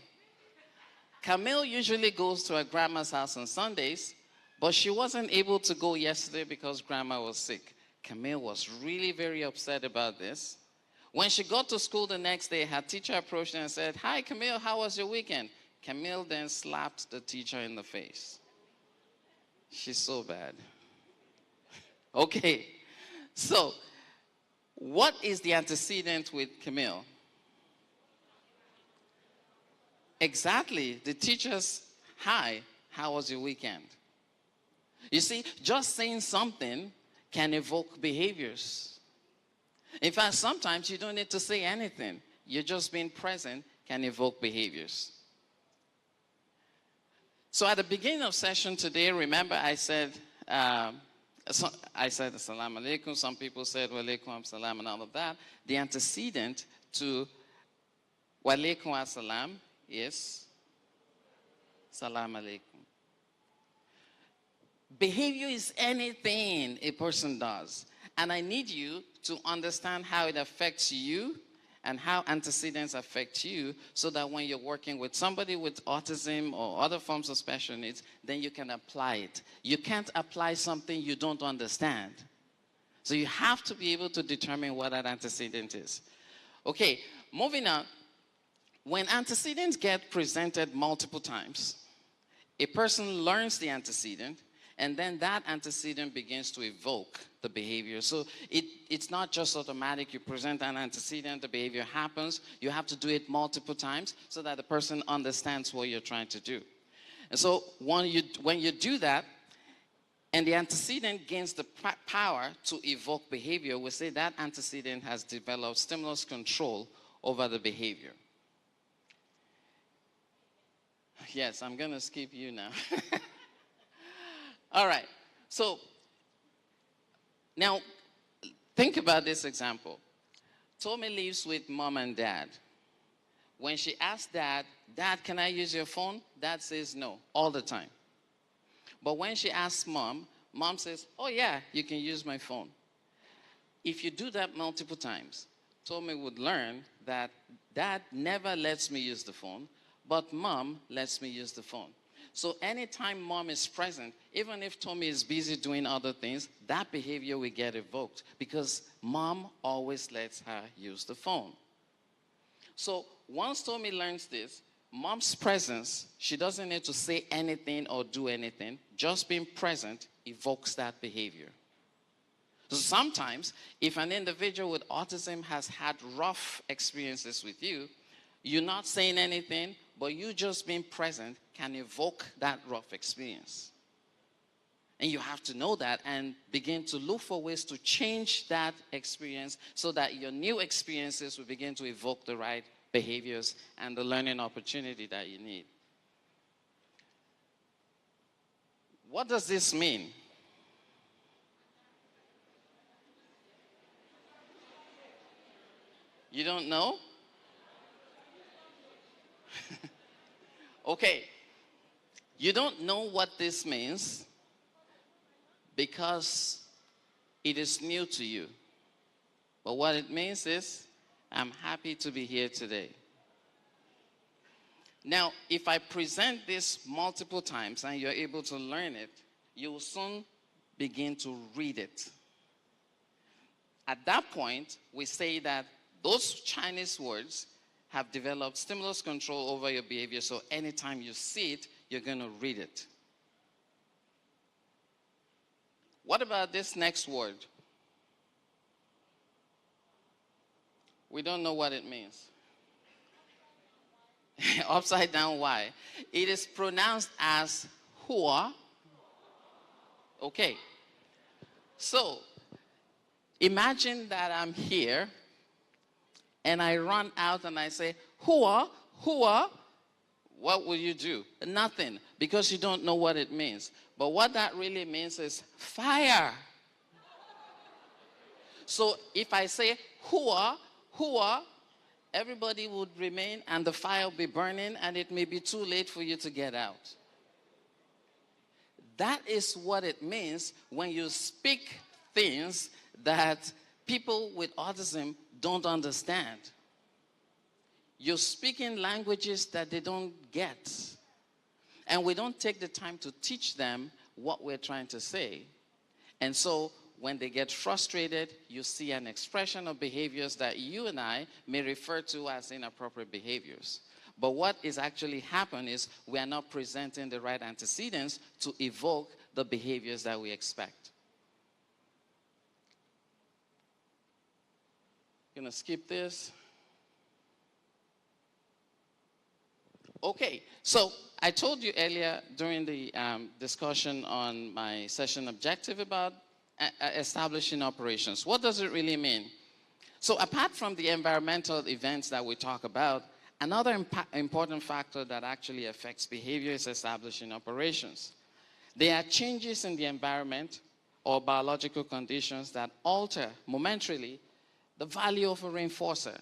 Camille usually goes to her grandma's house on Sundays, but she wasn't able to go yesterday because grandma was sick. Camille was really very upset about this. When she got to school the next day, her teacher approached her and said, "Hi, Camille, how was your weekend?" Camille then slapped the teacher in the face. She's so bad. Okay, so what is the antecedent with Camille? Exactly, the teacher's, "Hi, how was your weekend?" You see, just saying something can evoke behaviors. In fact, sometimes you don't need to say anything. You're just being present can evoke behaviors. So at the beginning of session today, remember I said Assalamu alaikum. Some people said wa alaikum assalam and all of that. The antecedent to wa alaikum assalam is salam alaikum. Behavior is anything a person does. And I need you to understand how it affects you and how antecedents affect you so that when you're working with somebody with autism or other forms of special needs, then you can apply it. You can't apply something you don't understand. So you have to be able to determine what that antecedent is. Okay, moving on. When antecedents get presented multiple times, a person learns the antecedent, and then that antecedent begins to evoke the behavior. So it's not just automatic. You present an antecedent, the behavior happens. You have to do it multiple times so that the person understands what you're trying to do. And so when you do that, and the antecedent gains the power to evoke behavior, we say that antecedent has developed stimulus control over the behavior. Yes, I'm going to skip you now. All right, so now think about this example. Tommy lives with mom and dad. When she asks dad, "Dad, can I use your phone?" Dad says no, all the time. But when she asks mom, mom says, "Oh yeah, you can use my phone." If you do that multiple times, Tommy would learn that dad never lets me use the phone, but mom lets me use the phone. So anytime mom is present, even if Tommy is busy doing other things, that behavior will get evoked because mom always lets her use the phone. So once Tommy learns this, mom's presence, she doesn't need to say anything or do anything. Just being present evokes that behavior. So sometimes, if an individual with autism has had rough experiences with you, you're not saying anything, but you just being present can evoke that rough experience. And you have to know that and begin to look for ways to change that experience so that your new experiences will begin to evoke the right behaviors and the learning opportunity that you need. What does this mean? You don't know? Okay. You don't know what this means because it is new to you. But what it means is, I'm happy to be here today. Now, if I present this multiple times and you're able to learn it, you will soon begin to read it. At that point, we say that those Chinese words have developed stimulus control over your behavior, so anytime you see it, you're going to read it. What about this next word? We don't know what it means. Upside down Y. It is pronounced as hua. Okay. So, imagine that I'm here and I run out and I say, hua, hua. What will you do? Nothing, because you don't know what it means. But what that really means is fire. So if I say hua, hua, everybody would remain and the fire will be burning and it may be too late for you to get out. That is what it means when you speak things that people with autism don't understand. You're speaking languages that they don't get. And we don't take the time to teach them what we're trying to say. And so when they get frustrated, you see an expression of behaviors that you and I may refer to as inappropriate behaviors. But what is actually happening is we are not presenting the right antecedents to evoke the behaviors that we expect. I'm going to skip this. Okay, so I told you earlier during the discussion on my session objective about establishing operations. What does it really mean? So apart from the environmental events that we talk about, another important factor that actually affects behavior is establishing operations. There are changes in the environment or biological conditions that alter momentarily the value of a reinforcer.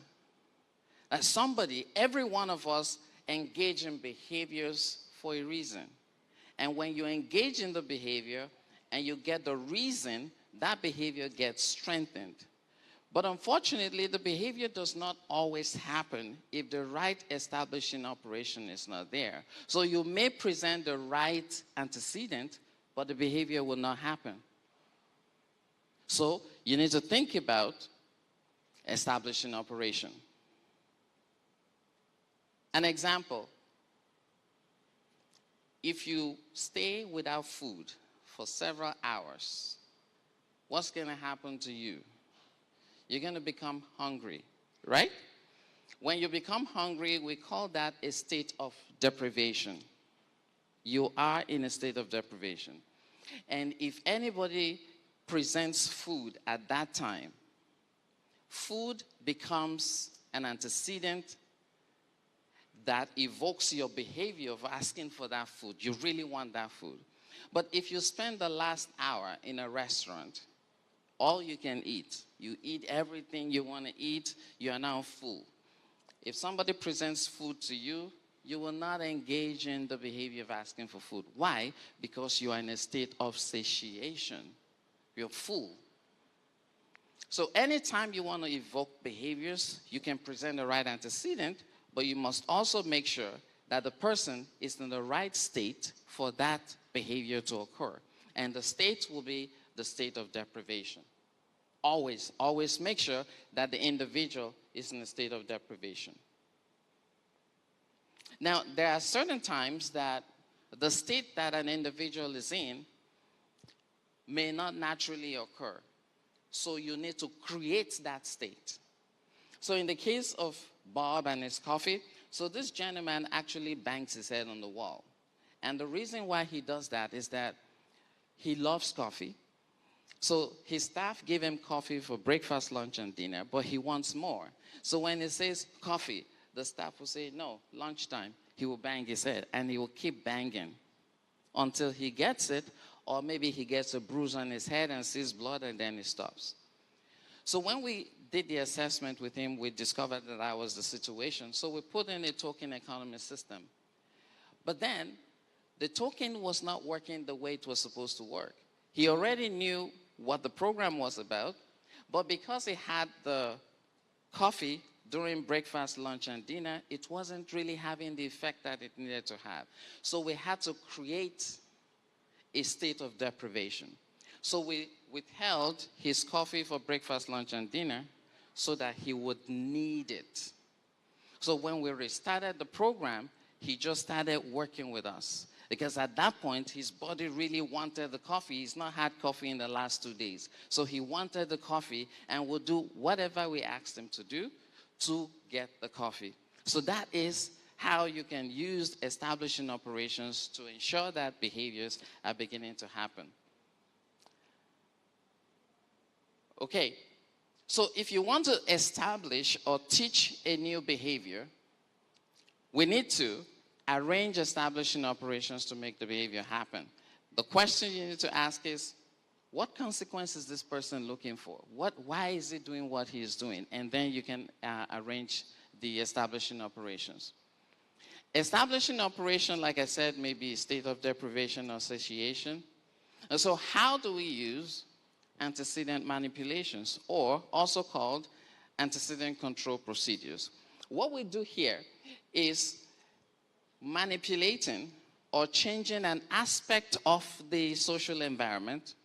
As somebody, every one of us engage in behaviors for a reason. And when you engage in the behavior and you get the reason, that behavior gets strengthened. But unfortunately, the behavior does not always happen if the right establishing operation is not there. So you may present the right antecedent, but the behavior will not happen. So you need to think about establishing operation. An example, if you stay without food for several hours, what's going to happen to you? You're going to become hungry, right? When you become hungry, we call that a state of deprivation. You are in a state of deprivation. And if anybody presents food at that time, food becomes an antecedent that evokes your behavior of asking for that food. You really want that food. But if you spend the last hour in a restaurant, all you can eat, you eat everything you want to eat, you are now full. If somebody presents food to you, you will not engage in the behavior of asking for food. Why? Because you are in a state of satiation. You're full. So anytime you want to evoke behaviors, you can present the right antecedent, but you must also make sure that the person is in the right state for that behavior to occur. And the state will be the state of deprivation. Always, always make sure that the individual is in a state of deprivation. Now, there are certain times that the state that an individual is in may not naturally occur. So you need to create that state. So in the case of Bob and his coffee, so this gentleman actually bangs his head on the wall. And the reason why he does that is that he loves coffee. So his staff give him coffee for breakfast, lunch, and dinner, but he wants more. So when he says coffee, the staff will say, no, lunchtime. He will bang his head, and he will keep banging until he gets it, or maybe he gets a bruise on his head and sees blood, and then he stops. So when we did the assessment with him, we discovered that that was the situation. So we put in a token economy system. But then, the token was not working the way it was supposed to work. He already knew what the program was about, but because he had the coffee during breakfast, lunch, and dinner, it wasn't really having the effect that it needed to have. So we had to create a state of deprivation. So we withheld his coffee for breakfast, lunch, and dinner so that he would need it. So when we restarted the program, he just started working with us. Because at that point, his body really wanted the coffee. He's not had coffee in the last 2 days. So he wanted the coffee and would do whatever we asked him to do to get the coffee. So that is how you can use establishing operations to ensure that behaviors are beginning to happen. Okay, so if you want to establish or teach a new behavior, we need to arrange establishing operations to make the behavior happen. The question you need to ask is, what consequences is this person looking for? Why is he doing what he is doing? And then you can arrange the establishing operations. Establishing operation, like I said, may be state of deprivation or satiation. And so how do we use antecedent manipulations, or also called antecedent control procedures? What we do here is manipulating or changing an aspect of the social environment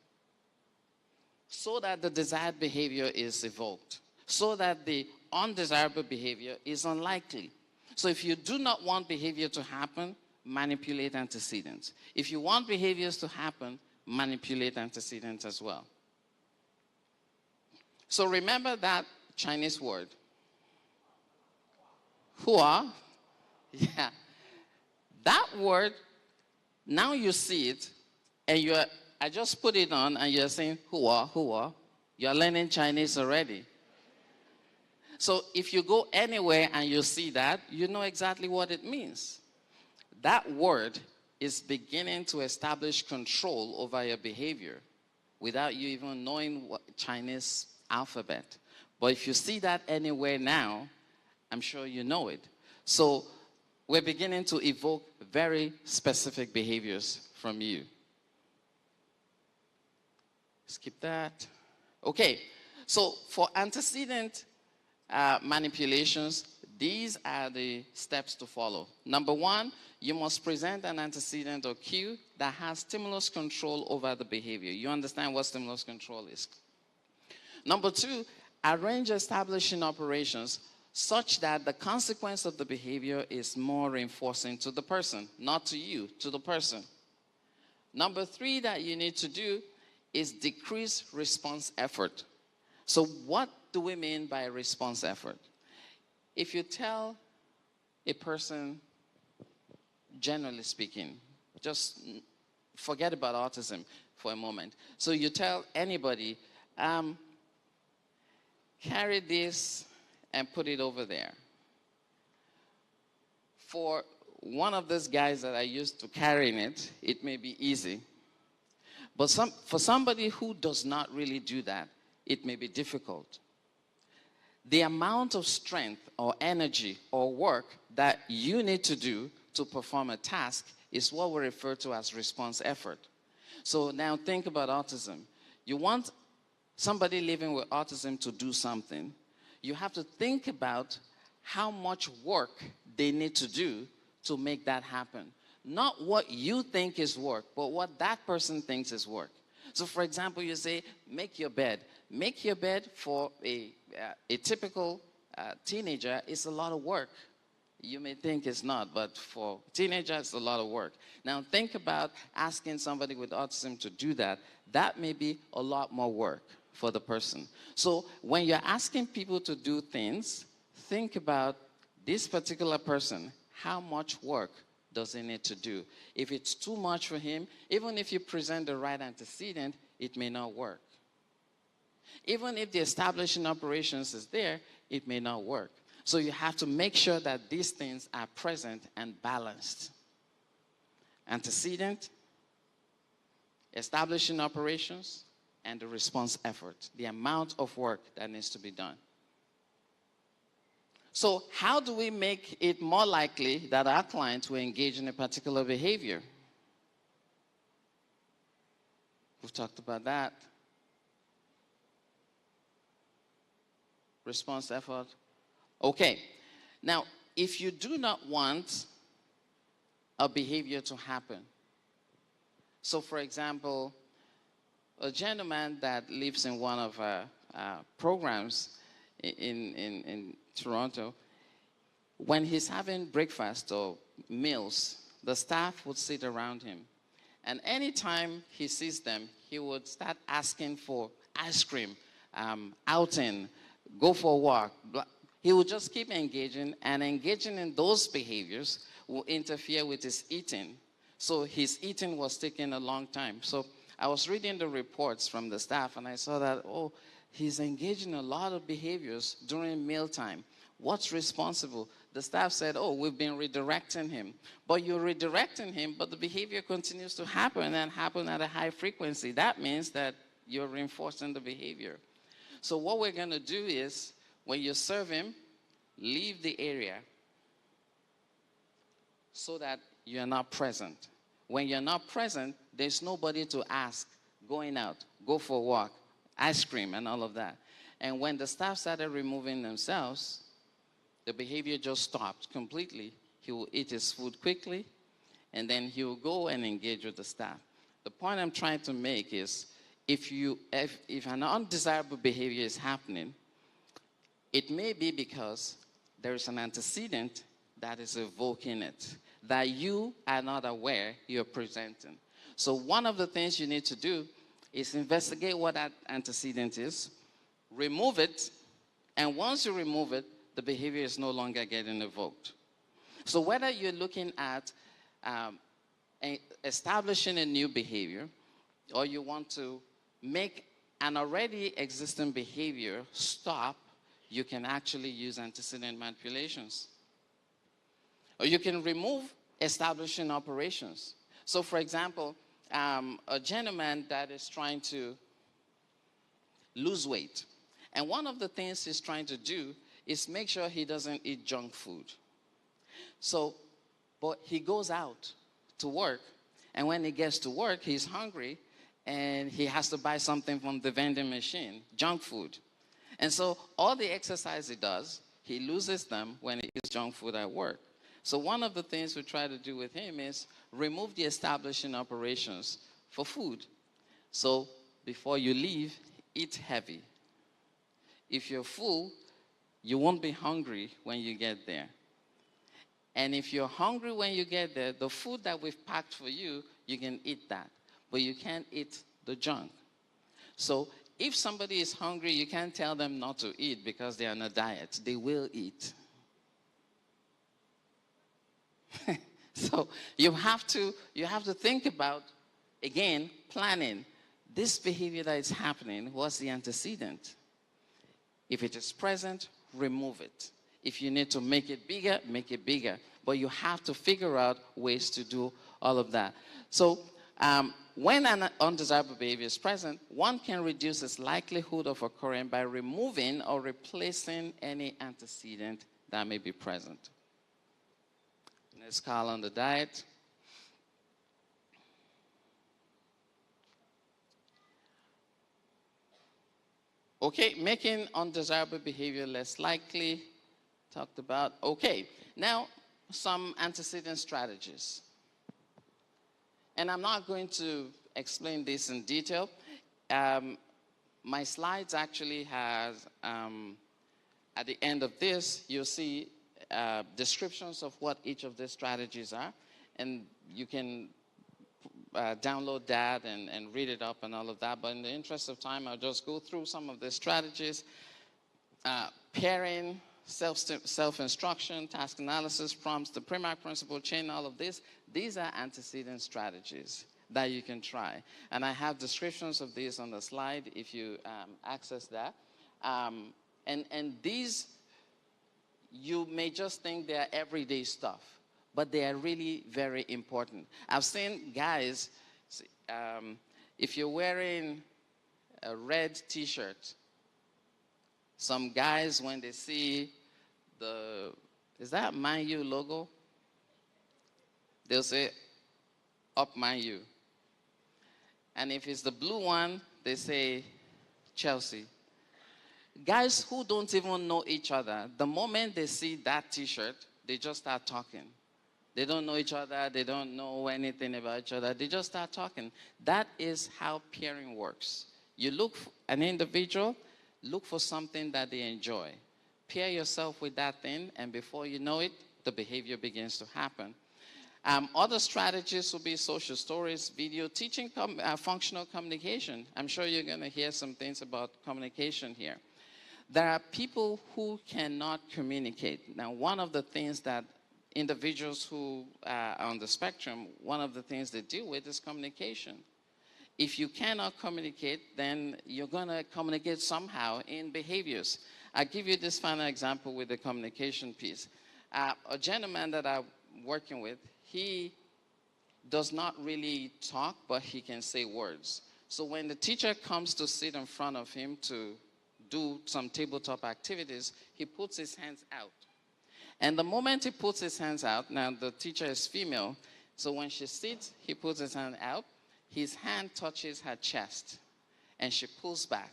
so that the desired behavior is evoked, so that the undesirable behavior is unlikely. So if you do not want behavior to happen, manipulate antecedents. If you want behaviors to happen, manipulate antecedents as well. So remember that Chinese word, hua. Yeah. That word, now you see it, and I just put it on, and you're saying, hua, hua. You're learning Chinese already. So if you go anywhere and you see that, you know exactly what it means. That word is beginning to establish control over your behavior without you even knowing what Chinese alphabet. But if you see that anywhere now, I'm sure you know it. So we're beginning to evoke very specific behaviors from you. Skip that. Okay, so for antecedent manipulations, these are the steps to follow. Number one, you must present an antecedent or cue that has stimulus control over the behavior. You understand what stimulus control is. Number two, arrange establishing operations such that the consequence of the behavior is more reinforcing to the person, not to you, to the person. Number three that you need to do is decrease response effort. So what do we mean by response effort? If you tell a person, generally speaking, just forget about autism for a moment. So you tell anybody, carry this and put it over there. For one of those guys that I used to carrying it, it may be easy. But for somebody who does not really do that, it may be difficult. The amount of strength or energy or work that you need to do to perform a task is what we refer to as response effort. So now think about autism. You want somebody living with autism to do something, you have to think about how much work they need to do to make that happen. Not what you think is work, but what that person thinks is work. So for example, you say, make your bed. Make your bed for a typical teenager is a lot of work. You may think it's not, but for teenagers, it's a lot of work. Now think about asking somebody with autism to do that. That may be a lot more work for the person. So when you're asking people to do things, think about this particular person. How much work does he need to do? If it's too much for him, even if you present the right antecedent, it may not work. Even if the establishing operations is there, it may not work. So you have to make sure that these things are present and balanced. Antecedent, establishing operations, and the response effort, the amount of work that needs to be done. So how do we make it more likely that our clients will engage in a particular behavior? We've talked about that. Response effort. Okay. Now, if you do not want a behavior to happen, so for example, a gentleman that lives in one of our programs in Toronto, when he's having breakfast or meals, the staff would sit around him. And anytime he sees them, he would start asking for ice cream, outing, go for a walk. He would just keep engaging, and engaging in those behaviors will interfere with his eating. So his eating was taking a long time. So I was reading the reports from the staff, and I saw that, oh, he's engaging in a lot of behaviors during mealtime. What's responsible? The staff said, oh, we've been redirecting him. But you're redirecting him, but the behavior continues to happen and happen at a high frequency. That means that you're reinforcing the behavior. So what we're going to do is, when you serve him, leave the area so that you're not present. When you're not present, there's nobody to ask, going out, go for a walk, ice cream, and all of that. And when the staff started removing themselves, the behavior just stopped completely. He will eat his food quickly, and then he will go and engage with the staff. The point I'm trying to make is, if an undesirable behavior is happening, it may be because there is an antecedent that is evoking it, that you are not aware you're presenting. So one of the things you need to do is investigate what that antecedent is, remove it, and once you remove it, the behavior is no longer getting evoked. So whether you're looking at establishing a new behavior, or you want to make an already existing behavior stop, you can actually use antecedent manipulations. Or you can remove establishing operations. So for example, a gentleman that is trying to lose weight. And one of the things he's trying to do is make sure he doesn't eat junk food. So, but he goes out to work, and when he gets to work, he's hungry, and he has to buy something from the vending machine, junk food. And so all the exercise he does, he loses them when he eats junk food at work. So one of the things we try to do with him is remove the establishing operations for food. So before you leave, eat heavy. If you're full, you won't be hungry when you get there. And if you're hungry when you get there, the food that we've packed for you, you can eat that. But you can't eat the junk. So if somebody is hungry, you can't tell them not to eat because they're on a diet. They will eat. So you have to think about, again, planning. This behavior that is happening, what's the antecedent? If it is present, remove it. If you need to make it bigger, make it bigger. But you have to figure out ways to do all of that. So when an undesirable behavior is present, one can reduce its likelihood of occurring by removing or replacing any antecedent that may be present. Let's call on the diet. Okay, making undesirable behavior less likely, talked about. Okay, now some antecedent strategies. And I'm not going to explain this in detail. My slides actually has, at the end of this, you'll see descriptions of what each of these strategies are. And you can download that and read it up and all of that. But in the interest of time, I'll just go through some of the strategies. Pairing, self-instruction, task analysis, prompts, the Primark principle chain, all of this. These are antecedent strategies that you can try. And I have descriptions of these on the slide if you access that. And these, you may just think they're everyday stuff, but they are really very important. I've seen guys, if you're wearing a red t-shirt, some guys, when they see is that Man U logo? They'll say, up Man U. And if it's the blue one, they say, Chelsea. Guys who don't even know each other, the moment they see that t-shirt, they just start talking. They don't know each other. They don't know anything about each other. They just start talking. That is how pairing works. You look for an individual, look for something that they enjoy. Pair yourself with that thing, and before you know it, the behavior begins to happen. Other strategies will be social stories, video, teaching functional communication. I'm sure you're going to hear some things about communication here. There are people who cannot communicate. Now, one of the things that individuals who are on the spectrum, one of the things they deal with is communication. If you cannot communicate, then you're going to communicate somehow in behaviors. I'll give you this final example with the communication piece. A gentleman that I'm working with, he does not really talk, but he can say words. So when the teacher comes to sit in front of him to do some tabletop activities, he puts his hands out. And the moment he puts his hands out, now the teacher is female, so when she sits, he puts his hand out, his hand touches her chest, and she pulls back.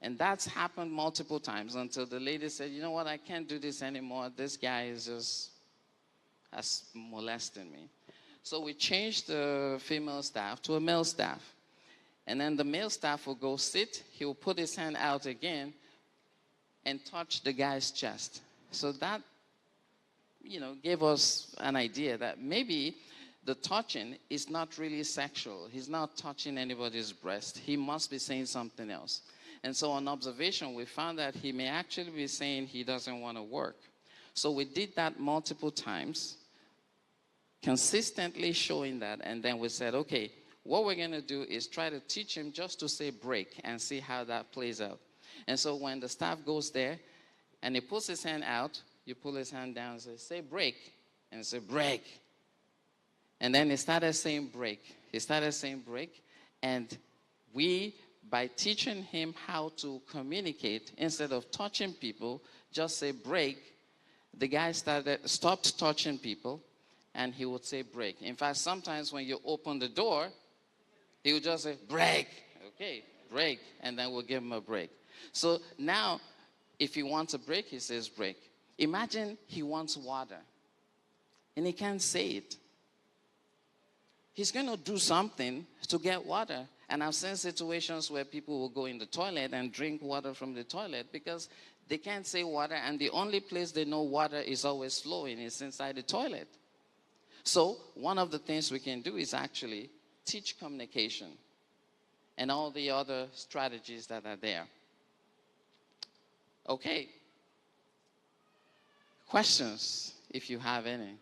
And that's happened multiple times until the lady said, you know what, I can't do this anymore. This guy is just molesting me. So we changed the female staff to a male staff. And then the male staff will go sit, he will put his hand out again and touch the guy's chest. So that, gave us an idea that maybe the touching is not really sexual. He's not touching anybody's breast. He must be saying something else. And so on observation, we found that he may actually be saying he doesn't want to work. So we did that multiple times, consistently showing that, and then we said, okay, what we're going to do is try to teach him just to say break and see how that plays out. And so when the staff goes there and he puts his hand out, you pull his hand down and say break, and say break. And then he started saying break. He started saying break, and we, by teaching him how to communicate, instead of touching people, just say break, the guy stopped touching people, and he would say break. In fact, sometimes when you open the door, he would just say break. Okay, break, and then we'll give him a break. So now, if he wants a break, he says break. Imagine he wants water, and he can't say it. He's going to do something to get water. And I've seen situations where people will go in the toilet and drink water from the toilet because they can't say water, and the only place they know water is always flowing is inside the toilet. So one of the things we can do is actually teach communication and all the other strategies that are there. Okay. Questions, if you have any.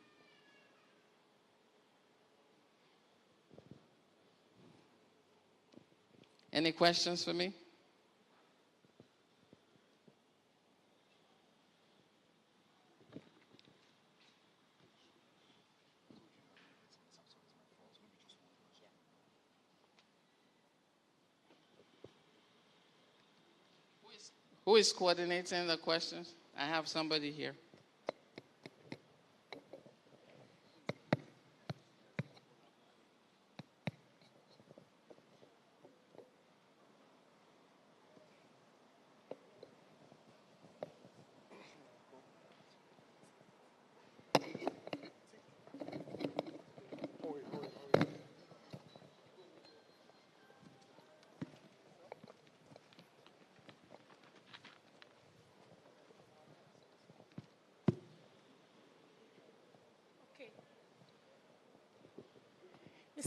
Any questions for me? Who is coordinating the questions? I have somebody here.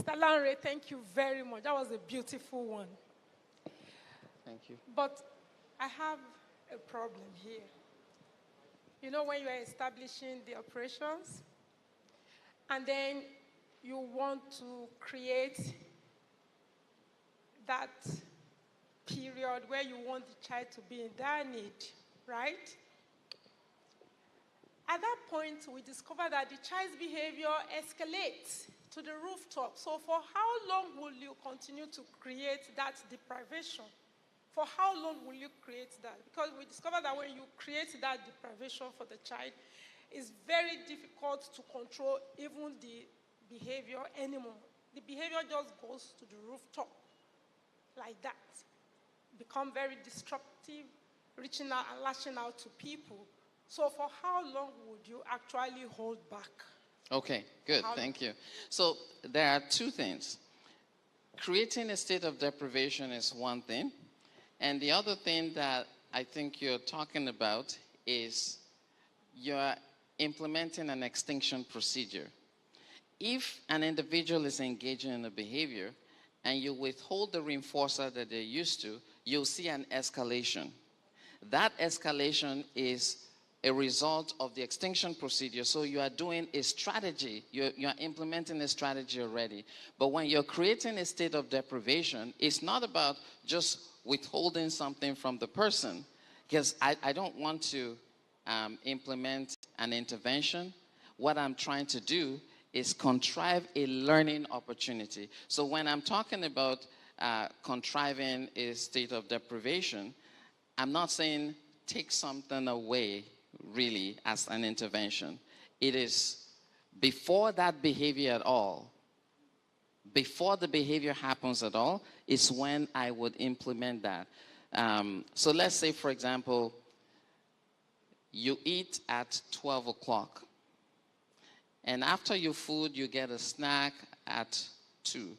Mr. Lanre, thank you very much. That was a beautiful one. Thank you. But I have a problem here. You know, when you are establishing the operations, and then you want to create that period where you want the child to be in dire need, right? At that point, we discover that the child's behavior escalates to the rooftop. So for how long will you continue to create that deprivation? For how long will you create that? Because we discover that when you create that deprivation for the child, it's very difficult to control even the behavior anymore. The behavior just goes to the rooftop like that. Become very destructive, reaching out and lashing out to people. So for how long would you actually hold back? Okay, good, thank you. So there are two things. Creating a state of deprivation is one thing. And the other thing that I think you're talking about is you're implementing an extinction procedure. If an individual is engaging in a behavior and you withhold the reinforcer that they're used to, you'll see an escalation. That escalation is a result of the extinction procedure. So you are doing a strategy. You're implementing a strategy already. But when you're creating a state of deprivation, it's not about just withholding something from the person, because I don't want to implement an intervention. What I'm trying to do is contrive a learning opportunity. So when I'm talking about contriving a state of deprivation, I'm not saying take something away really as an intervention. It is before that behavior at all, before the behavior happens at all, is when I would implement that. So let's say, for example, you eat at 12 o'clock. And after your food, you get a snack at 2.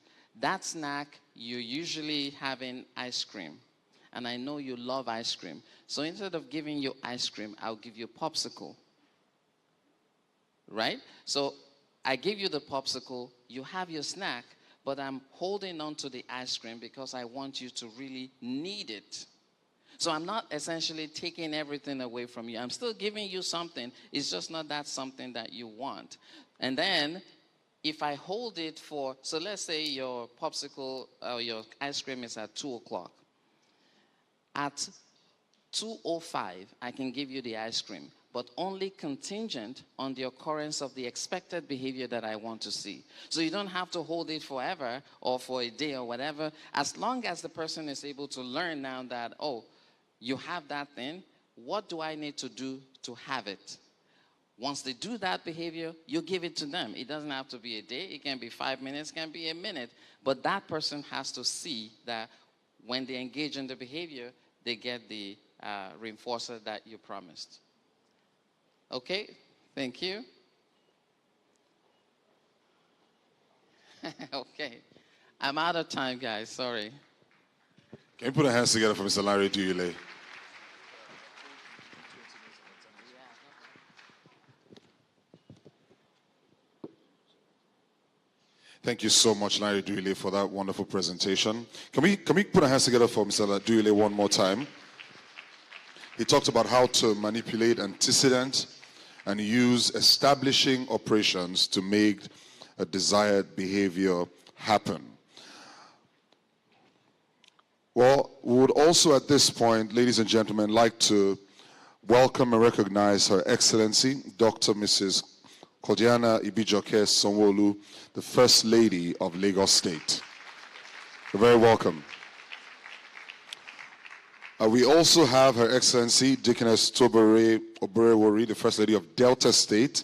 That snack, you're usually having ice cream. And I know you love ice cream. So instead of giving you ice cream, I'll give you a popsicle. Right? So I give you the popsicle, you have your snack, but I'm holding on to the ice cream because I want you to really need it. So I'm not essentially taking everything away from you. I'm still giving you something. It's just not that something that you want. And then if I hold it for, so let's say your popsicle, your ice cream is at 2 o'clock. At 2:05, I can give you the ice cream, but only contingent on the occurrence of the expected behavior that I want to see. So you don't have to hold it forever or for a day or whatever. As long as the person is able to learn now that, oh, you have that thing, what do I need to do to have it? Once they do that behavior, you give it to them. It doesn't have to be a day. It can be 5 minutes, it can be a minute. But that person has to see that when they engage in the behavior, they get the reinforcer that you promised. Okay, thank you. Okay, I'm out of time, guys, sorry. Can you put our hands together for Mr. Lanre Duyile? Thank you so much, Lanre Duyile, for that wonderful presentation. Can we put our hands together for Mr. Duyile one more time? He talked about how to manipulate antecedent and use establishing operations to make a desired behavior happen. Well, we would also at this point, ladies and gentlemen, like to welcome and recognize Her Excellency, Dr. Mrs. Kodiana Ibijoke Sanwo-Olu, the First Lady of Lagos State. You're very welcome. We also have Her Excellency Dickiness Tobere Oberewori, the First Lady of Delta State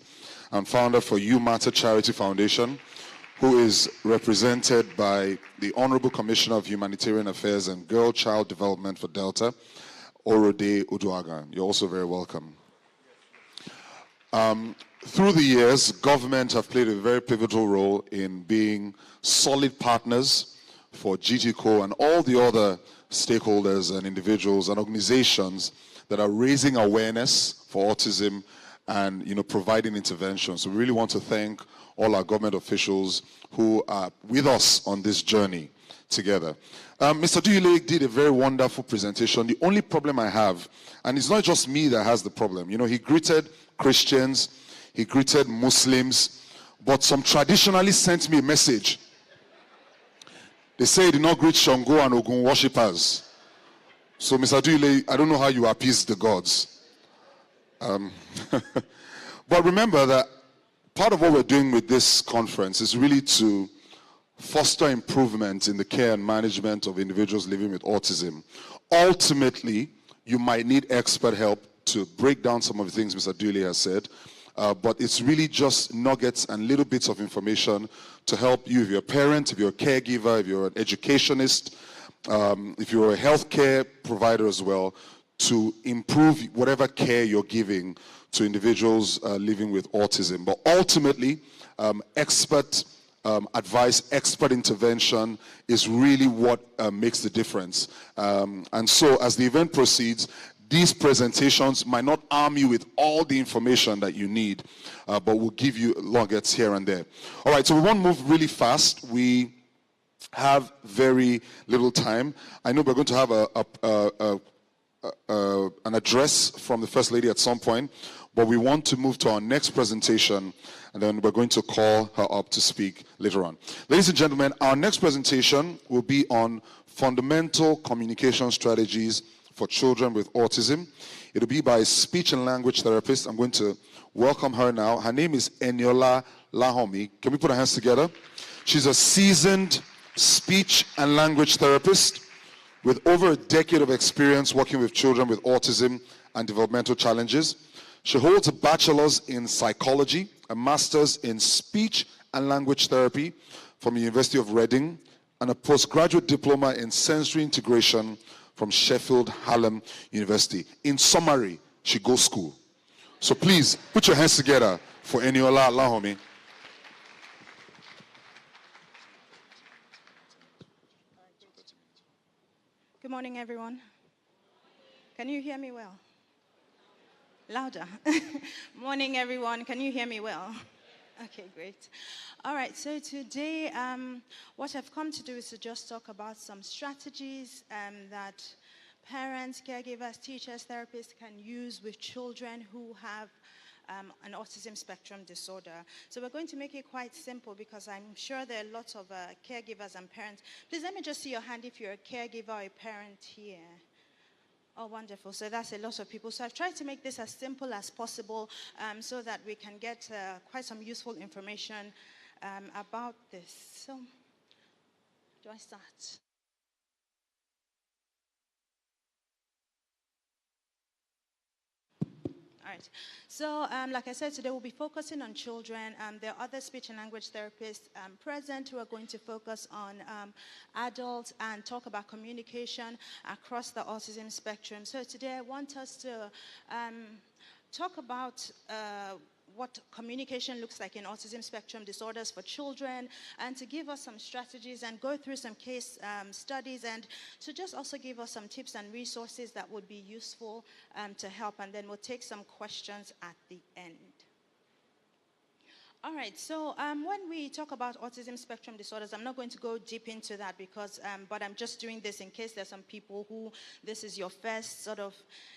and founder for You Matter Charity Foundation, who is represented by the Honorable Commissioner of Humanitarian Affairs and Girl-Child Development for Delta, Orode Uduaga. You're also very welcome. Through the years, government have played a very pivotal role in being solid partners for GTCO and all the other stakeholders and individuals and organizations that are raising awareness for autism and providing interventions. So we really want to thank all our government officials who are with us on this journey together. Mr. Duyile did a very wonderful presentation. The only problem I have, and it's not just me that has the problem, he greeted Christians, he greeted Muslims, but some traditionalists sent me a message. They say he did not greet Shango and Ogun worshippers. So, Mr. Duyile, I don't know how you appease the gods. But remember that part of what we're doing with this conference is really to foster improvement in the care and management of individuals living with autism. Ultimately, you might need expert help to break down some of the things Mr. Duyile has said, but it's really just nuggets and little bits of information to help you if you're a parent, if you're a caregiver, if you're an educationist, if you're a healthcare provider as well, to improve whatever care you're giving to individuals living with autism. But ultimately, expert advice, expert intervention is really what makes the difference. And so as the event proceeds, these presentations might not arm you with all the information that you need, but will give you nuggets here and there. All right, so we want to move really fast. We have very little time. I know we're going to have an address from the First Lady at some point, but we want to move to our next presentation, and then we're going to call her up to speak later on. Ladies and gentlemen, our next presentation will be on fundamental communication strategies for children with autism. It'll be by a speech and language therapist. I'm going to welcome her now. Her name is Eniola Lahomi. Can we put our hands together? She's a seasoned speech and language therapist with over a decade of experience working with children with autism and developmental challenges. She holds a bachelor's in psychology, a master's in speech and language therapy from the University of Reading, and a postgraduate diploma in sensory integration from Sheffield Hallam University. In summary, she goes school. So please, put your hands together for Eniola Lahomi. Good morning, everyone. Can you hear me well? Louder. Morning, everyone. Can you hear me well? Okay, great. All right, so today what I've come to do is to just talk about some strategies that parents, caregivers, teachers, therapists can use with children who have an autism spectrum disorder. So we're going to make it quite simple because I'm sure there are lots of caregivers and parents. Please let me just see your hand if you're a caregiver or a parent here. Oh, wonderful. So that's a lot of people. So I've tried to make this as simple as possible so that we can get quite some useful information about this. So, do I start? All right. So, like I said, today we'll be focusing on children. There are other speech and language therapists present who are going to focus on adults and talk about communication across the autism spectrum. So today I want us to talk about what communication looks like in autism spectrum disorders for children, and to give us some strategies and go through some case studies, and to just also give us some tips and resources that would be useful to help, and then we'll take some questions at the end. All right, so when we talk about autism spectrum disorders, I'm not going to go deep into that because, but I'm just doing this in case there's some people who this is your first sort of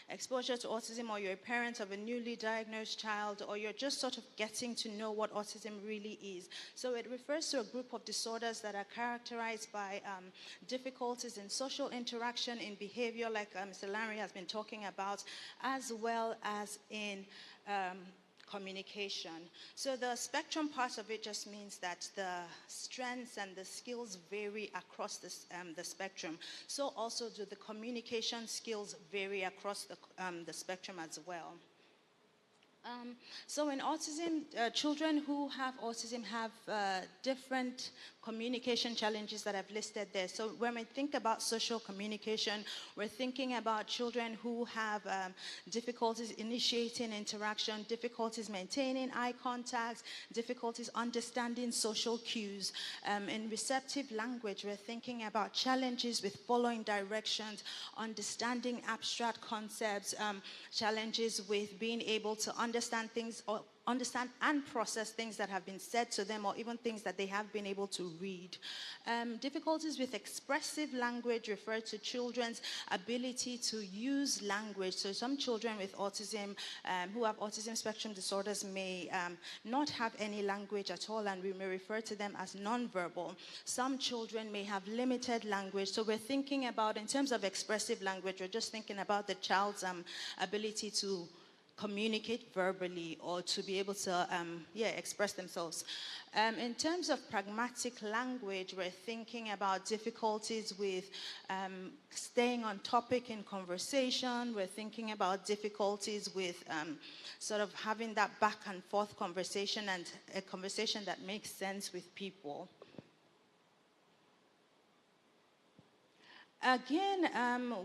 exposure to autism, or you're a parent of a newly diagnosed child, or you're just sort of getting to know what autism really is. So it refers to a group of disorders that are characterized by difficulties in social interaction, in behavior, like Mr. Lanre has been talking about, as well as in communication. So the spectrum part of it just means that the strengths and the skills vary across the spectrum. So also do the communication skills vary across the spectrum as well. So in autism, children who have autism have different communication challenges that I've listed there. So when we think about social communication, we're thinking about children who have difficulties initiating interaction, difficulties maintaining eye contact, difficulties understanding social cues. In receptive language, we're thinking about challenges with following directions, understanding abstract concepts, challenges with being able to understand things or understand and process things that have been said to them or even things that they have been able to read. Difficulties with expressive language refer to children's ability to use language. So some children with autism who have autism spectrum disorders may not have any language at all, and we may refer to them as nonverbal. Some children may have limited language. So we're thinking about, in terms of expressive language, we're just thinking about the child's ability to communicate verbally or to be able to express themselves. In terms of pragmatic language, we're thinking about difficulties with staying on topic in conversation. We're thinking about difficulties with sort of having that back and forth conversation and a conversation that makes sense with people. Again,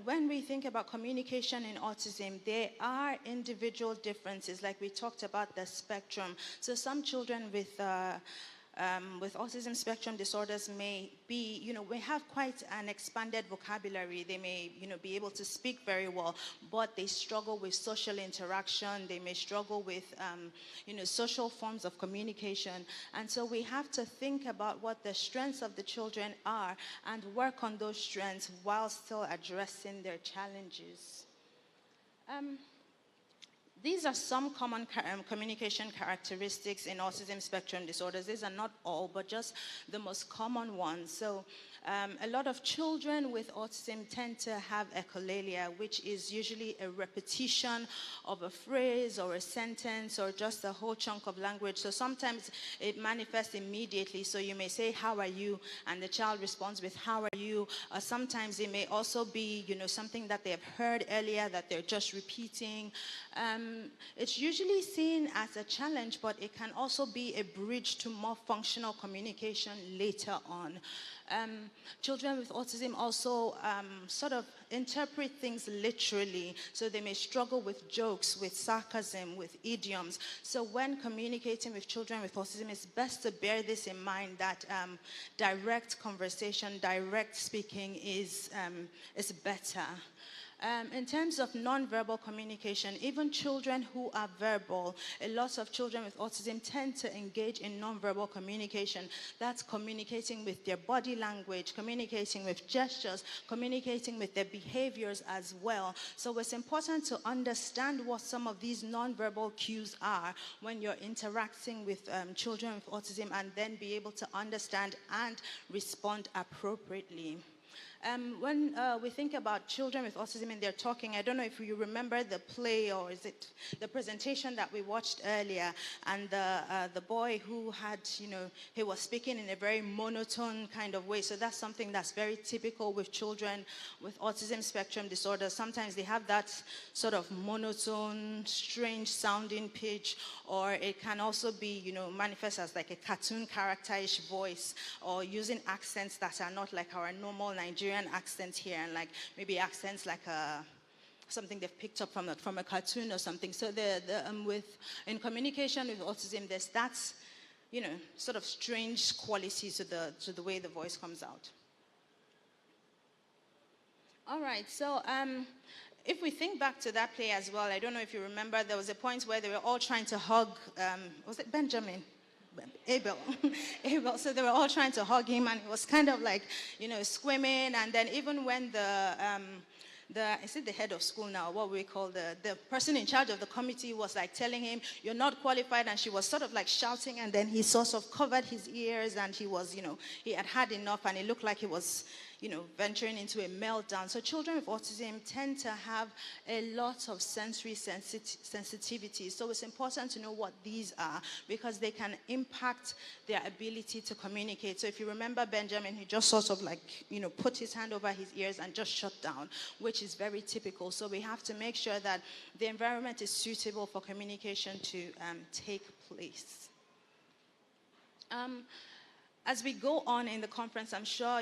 when we think about communication in autism, there are individual differences, like we talked about the spectrum. So some children with autism spectrum disorders may be, may have quite an expanded vocabulary. They may, be able to speak very well, but they struggle with social interaction. They may struggle with, social forms of communication. And so we have to think about what the strengths of the children are and work on those strengths while still addressing their challenges. These are some common communication characteristics in autism spectrum disorders. These are not all, but just the most common ones. So a lot of children with autism tend to have echolalia, which is usually a repetition of a phrase or a sentence or just a whole chunk of language. So sometimes it manifests immediately. So you may say, "How are you?" and the child responds with, "How are you?" Or sometimes it may also be, something that they have heard earlier that they're just repeating. It's usually seen as a challenge, but it can also be a bridge to more functional communication later on. Children with autism also sort of interpret things literally, so they may struggle with jokes, with sarcasm, with idioms. So when communicating with children with autism, it's best to bear this in mind, that direct conversation, direct speaking is better. In terms of nonverbal communication, even children who are verbal, a lot of children with autism tend to engage in nonverbal communication. That's communicating with their body language, communicating with gestures, communicating with their behaviors as well. So it's important to understand what some of these nonverbal cues are when you're interacting with children with autism, and then be able to understand and respond appropriately. When we think about children with autism and they're talking, I don't know if you remember the play, or is it the presentation that we watched earlier, and the boy who had, he was speaking in a very monotone kind of way. So that's something that's very typical with children with autism spectrum disorder. Sometimes they have that sort of monotone, strange sounding pitch, or it can also be, manifest as like a cartoon character-ish voice, or using accents that are not like our normal Nigerian accent here, and like maybe accents like something they've picked up from a cartoon or something. So in communication with autism, there's that, sort of strange quality to the way the voice comes out. All right, so if we think back to that play as well, I don't know if you remember, there was a point where they were all trying to hug, was it Benjamin? Abel. So they were all trying to hug him, and it was kind of like, squirming. And then even when is it the head of school now, what we call the person in charge of the committee was like telling him, "You're not qualified," and she was sort of like shouting, and then he sort of covered his ears, and he was, he had had enough, and it looked like he was, venturing into a meltdown. So children with autism tend to have a lot of sensory sensitivity. So it's important to know what these are, because they can impact their ability to communicate. So if you remember Benjamin, he just sort of like, put his hand over his ears and just shut down, which is very typical. So we have to make sure that the environment is suitable for communication to take place. As we go on in the conference, I'm sure,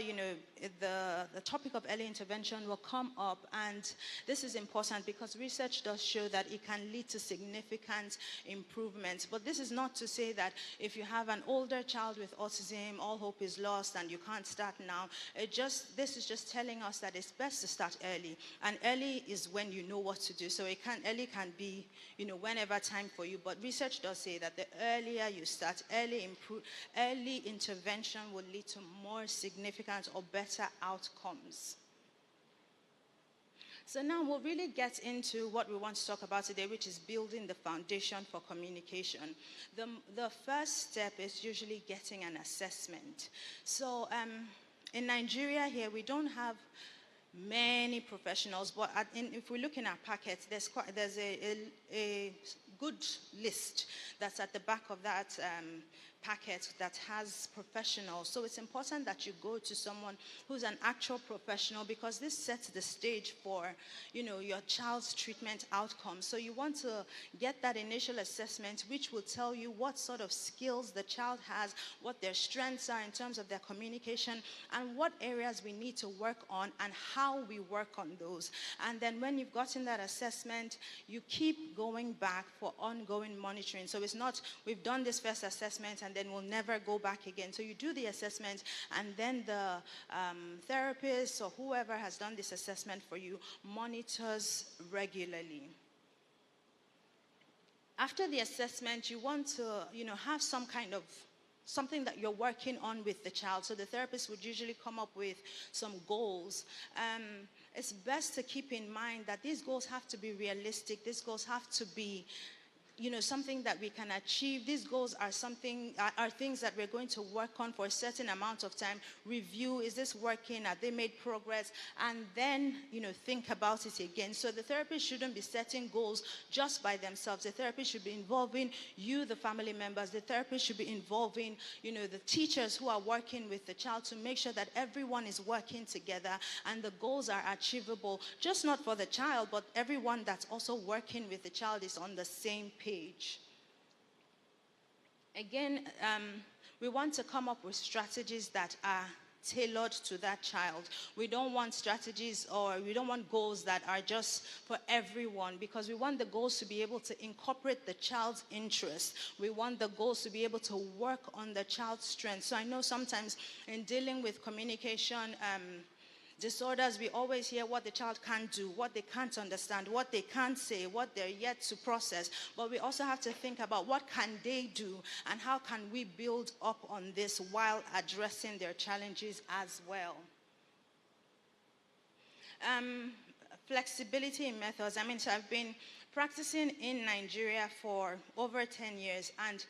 the topic of early intervention will come up, and this is important because research does show that it can lead to significant improvements. But this is not to say that if you have an older child with autism, all hope is lost and you can't start now. This is just telling us that it's best to start early, and early is when you know what to do. So early can be, whenever time for you. But research does say that the earlier you start, early intervention will lead to more significant or better outcomes. So now we'll really get into what we want to talk about today, which is building the foundation for communication. The first step is usually getting an assessment. So in Nigeria here, we don't have many professionals, but if we look in our packets, there's a good list that's at the back of that packet that has professionals. So it's important that you go to someone who's an actual professional, because this sets the stage for, your child's treatment outcome. So you want to get that initial assessment, which will tell you what sort of skills the child has, what their strengths are in terms of their communication, and what areas we need to work on and how we work on those. And then when you've gotten that assessment, you keep going back for ongoing monitoring. So it's not, we've done this first assessment and then we'll never go back again. So you do the assessment, and then the therapist or whoever has done this assessment for you monitors regularly. After the assessment, you want to, have some kind of something that you're working on with the child. So the therapist would usually come up with some goals. It's best to keep in mind that these goals have to be realistic. These goals have to be something that we can achieve. These goals are things that we're going to work on for a certain amount of time. Review, is this working? Have they made progress? And then, think about it again. So the therapist shouldn't be setting goals just by themselves. The therapist should be involving you, the family members. The therapist should be involving, the teachers who are working with the child to make sure that everyone is working together and the goals are achievable, just not for the child, but everyone that's also working with the child is on the same page. Again, we want to come up with strategies that are tailored to that child. We don't want strategies, or we don't want goals that are just for everyone, because we want the goals to be able to incorporate the child's interests. We want the goals to be able to work on the child's strengths. So I know sometimes in dealing with communication disorders, we always hear what the child can't do, what they can't understand, what they can't say, what they're yet to process. But we also have to think about what can they do and how can we build up on this while addressing their challenges as well. Flexibility in methods. So I've been practicing in Nigeria for over 10 years, and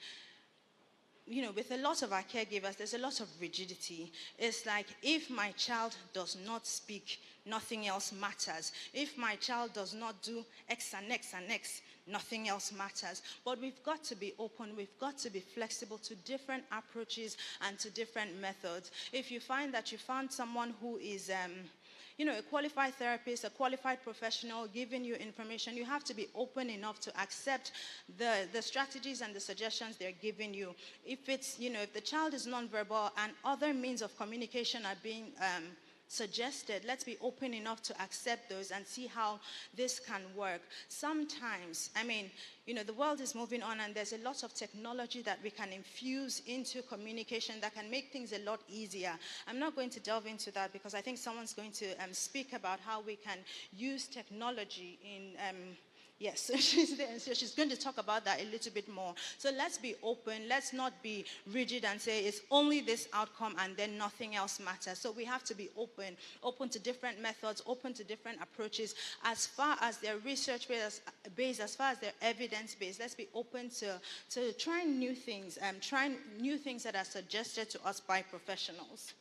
with a lot of our caregivers, there's a lot of rigidity. It's like, if my child does not speak, nothing else matters. If my child does not do X and X and X, nothing else matters. But we've got to be open. We've got to be flexible to different approaches and to different methods. If you find that you found someone who is a qualified therapist, a qualified professional giving you information, you have to be open enough to accept the strategies and the suggestions they're giving you. If it's, if the child is nonverbal and other means of communication are being suggested, let's be open enough to accept those and see how this can work. Sometimes, the world is moving on, and there's a lot of technology that we can infuse into communication that can make things a lot easier. I'm not going to delve into that because I think someone's going to speak about how we can use technology in yes, so she's there, so she's going to talk about that a little bit more. So let's be open. Let's not be rigid and say it's only this outcome and then nothing else matters. So we have to be open to different methods, open to different approaches. As far as they're research-based, as far as they're evidence-based, let's be open to trying new things, trying new things that are suggested to us by professionals.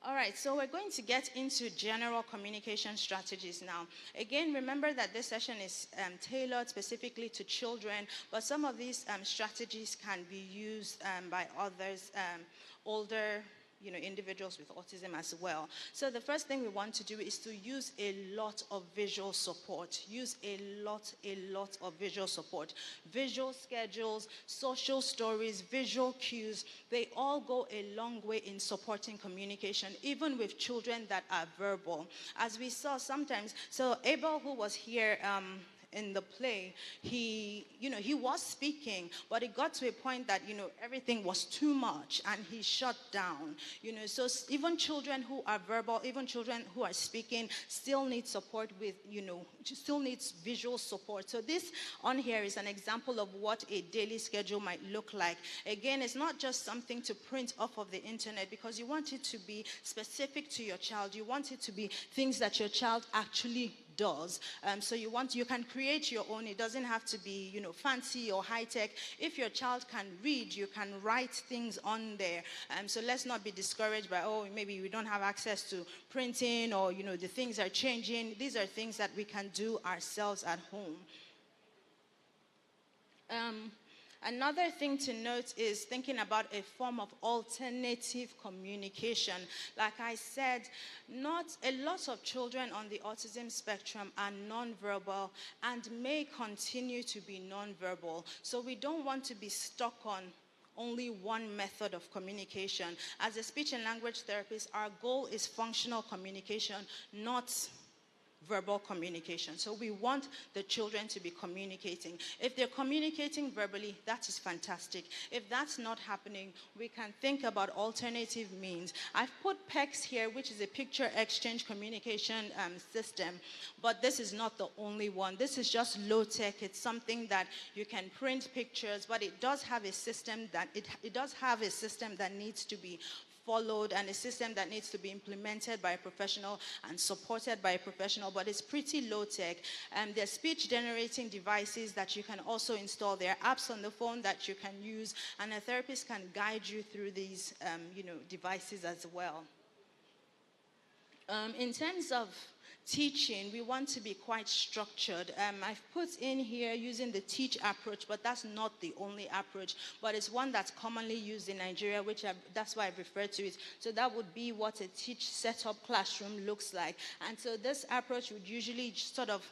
All right, so we're going to get into general communication strategies now. Again, remember that this session is tailored specifically to children, but some of these strategies can be used by others, older individuals with autism as well. So the first thing we want to do is to use a lot of visual support. Use a lot of visual support. Visual schedules, social stories, visual cues, they all go a long way in supporting communication, even with children that are verbal. As we saw sometimes, so Abel, who was here in the play, he was speaking, but it got to a point that, everything was too much and he shut down. So even children who are verbal, even children who are speaking still need support with, still needs visual support. So this on here is an example of what a daily schedule might look like. Again, it's not just something to print off of the internet, because you want it to be specific to your child. You want it to be things that your child actually does. So you can create your own. It doesn't have to be, fancy or high tech. If your child can read, you can write things on there. So let's not be discouraged by, maybe we don't have access to printing, or, the things are changing. These are things that we can do ourselves at home. Another thing to note is thinking about a form of alternative communication. Like I said, not a lot of children on the autism spectrum are nonverbal and may continue to be nonverbal. So we don't want to be stuck on only one method of communication. As a speech and language therapist, our goal is functional communication, not verbal communication. So we want the children to be communicating. If they're communicating verbally, that is fantastic. If that's not happening, we can think about alternative means. I've put PECS here, which is a picture exchange communication system, but this is not the only one. This is just low tech. It's something that you can print pictures, but it does have a system that needs to be followed, and a system that needs to be implemented by a professional and supported by a professional, but it's pretty low tech. There are speech generating devices that you can also install. There are apps on the phone that you can use, and a therapist can guide you through these devices as well. In terms of teaching, we want to be quite structured. I've put in here using the teach approach, but that's not the only approach, but it's one that's commonly used in Nigeria, that's why I've referred to it. So that would be what a teach setup classroom looks like. And so this approach would usually sort of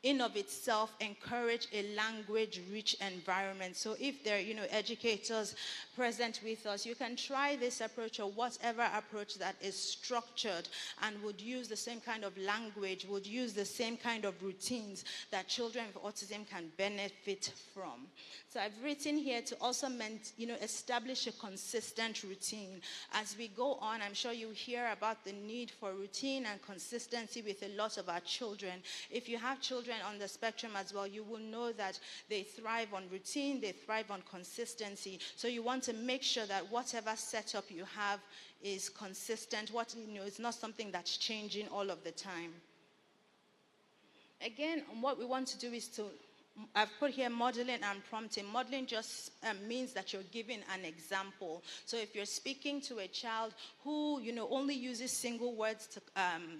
in of itself encourage a language-rich environment. So if there are, educators present with us, you can try this approach or whatever approach that is structured and would use the same kind of language, would use the same kind of routines that children with autism can benefit from. So I've written here to also establish a consistent routine. As we go on, I'm sure you hear about the need for routine and consistency with a lot of our children. If you have children on the spectrum as well, you will know that they thrive on routine, they thrive on consistency. So you want to make sure that whatever setup you have is consistent. It's not something that's changing all of the time. Again, what we want to do is I've put here modeling and prompting. Modeling just means that you're giving an example. So if you're speaking to a child who, only uses single words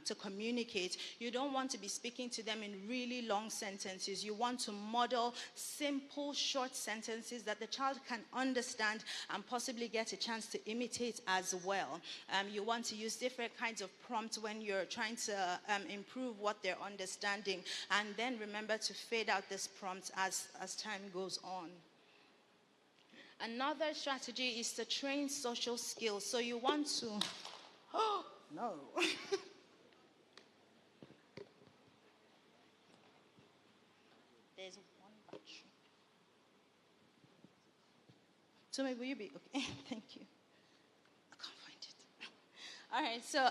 to communicate, you don't want to be speaking to them in really long sentences. You want to model simple, short sentences that the child can understand and possibly get a chance to imitate as well. You want to use different kinds of prompts when you're trying to improve what they're understanding. And then remember to fade out this prompt as time goes on. Another strategy is to train social skills. So you want to, no. There's one battery. So maybe will you be, okay, thank you. All right, so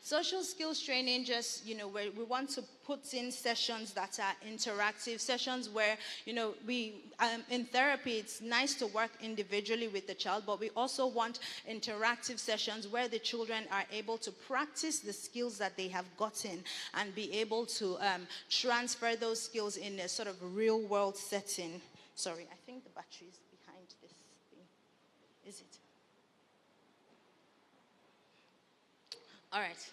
social skills training, just, where we want to put in sessions that are interactive, sessions where, in therapy, it's nice to work individually with the child, but we also want interactive sessions where the children are able to practice the skills that they have gotten and be able to transfer those skills in a sort of real world setting. Sorry, I think the battery is behind this thing. Is it? All right.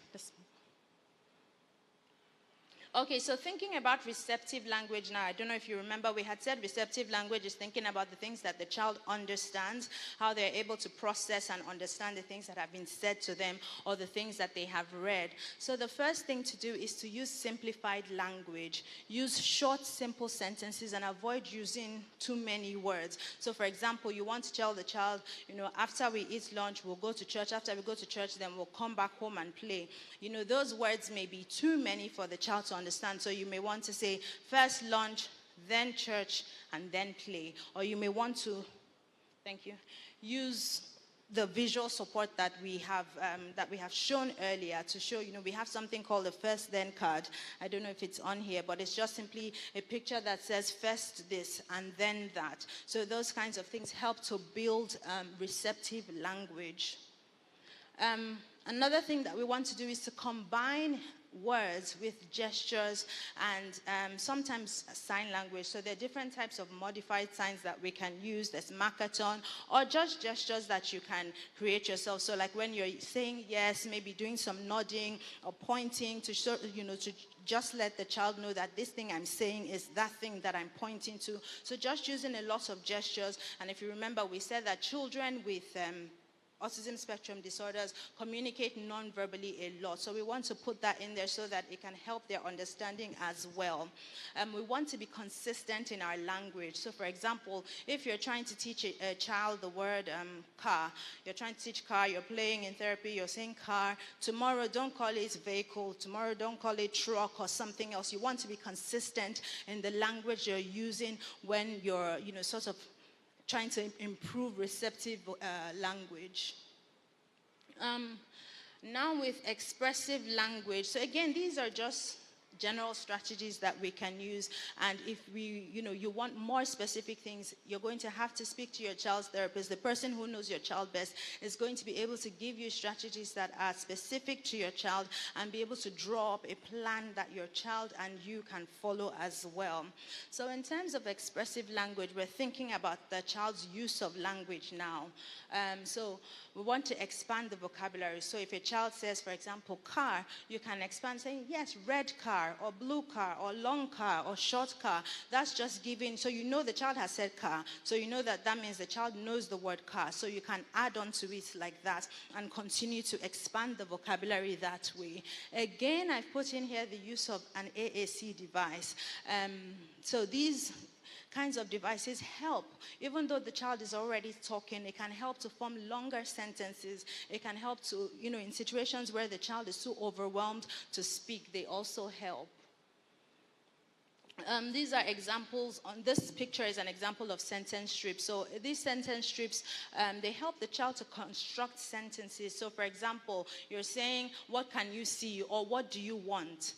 Okay, so thinking about receptive language now, I don't know if you remember, we had said receptive language is thinking about the things that the child understands, how they're able to process and understand the things that have been said to them or the things that they have read. So the first thing to do is to use simplified language. Use short, simple sentences and avoid using too many words. So for example, you want to tell the child, after we eat lunch, we'll go to church. After we go to church, then we'll come back home and play. Those words may be too many for the child to understand. So you may want to say first lunch, then church, and then play. Or you may want to, use the visual support that we have shown earlier to show, we have something called the first then card. I don't know if it's on here, but it's just simply a picture that says first this and then that. So those kinds of things help to build receptive language. Another thing that we want to do is to combine words with gestures and sometimes sign language. So there are different types of modified signs that we can use. There's markaton or just gestures that you can create yourself. So like when you're saying yes, maybe doing some nodding or pointing to show, to just let the child know that this thing I'm saying is that thing that I'm pointing to. So just using a lot of gestures. And if you remember, we said that children with autism spectrum disorders communicate non-verbally a lot. So we want to put that in there so that it can help their understanding as well. We want to be consistent in our language. So for example, if you're trying to teach a child the word car, you're trying to teach car, you're playing in therapy, you're saying car. Tomorrow, don't call it vehicle. Tomorrow, don't call it truck or something else. You want to be consistent in the language you're using when you're, sort of trying to improve receptive language. Now with expressive language, so again, these are just general strategies that we can use, and if you want more specific things, you're going to have to speak to your child's therapist. The person who knows your child best is going to be able to give you strategies that are specific to your child and be able to draw up a plan that your child and you can follow as well. So in terms of expressive language, we're thinking about the child's use of language now. So we want to expand the vocabulary. So if a child says, for example, car, you can expand saying, yes, red car, or blue car, or long car, or short car. That's just giving, so the child has said car, so that means the child knows the word car. So you can add on to it like that and continue to expand the vocabulary that way. Again, I've put in here the use of an AAC device. So these kinds of devices help. Even though the child is already talking, it can help to form longer sentences. It can help to, in situations where the child is too overwhelmed to speak, they also help. These are examples. On this picture is an example of sentence strips. So these sentence strips, they help the child to construct sentences. So for example, you're saying, what can you see? Or what do you want?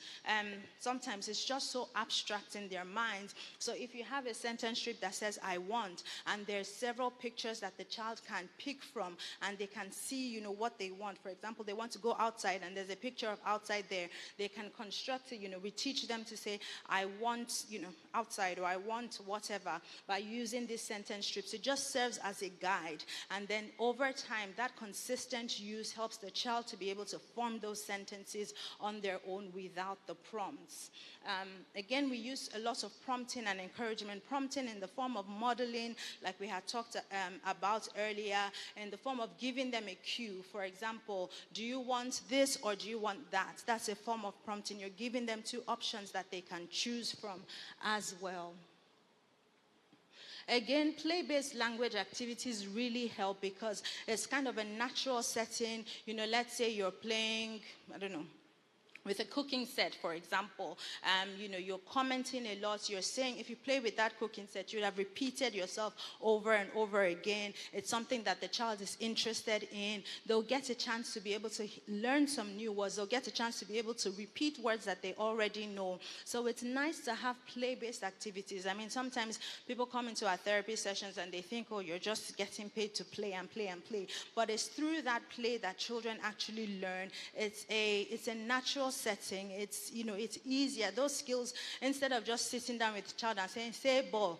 Sometimes it's just so abstract in their minds. So if you have a sentence strip that says, I want, and there's several pictures that the child can pick from, and they can see, what they want. For example, they want to go outside, and there's a picture of outside there. They can construct it, we teach them to say, I want, outside, or I want whatever, by using these sentence strips. It just serves as a guide. And then over time, that consistent use helps the child to be able to form those sentences on their own without the prompts. Again, we use a lot of prompting and encouragement. Prompting in the form of modeling, like we had talked about earlier, in the form of giving them a cue. For example, do you want this or do you want that? That's a form of prompting. You're giving them two options that they can choose from as well. Again, play-based language activities really help because it's kind of a natural setting. Let's say you're playing, with a cooking set, for example, you're commenting a lot. You're saying, if you play with that cooking set, you'd have repeated yourself over and over again. It's something that the child is interested in. They'll get a chance to be able to learn some new words. They'll get a chance to be able to repeat words that they already know. So it's nice to have play-based activities. Sometimes people come into our therapy sessions and they think, oh, you're just getting paid to play and play and play. But it's through that play that children actually learn. It's a natural setting, it's, you know, it's easier. Those skills, instead of just sitting down with the child and saying, say ball,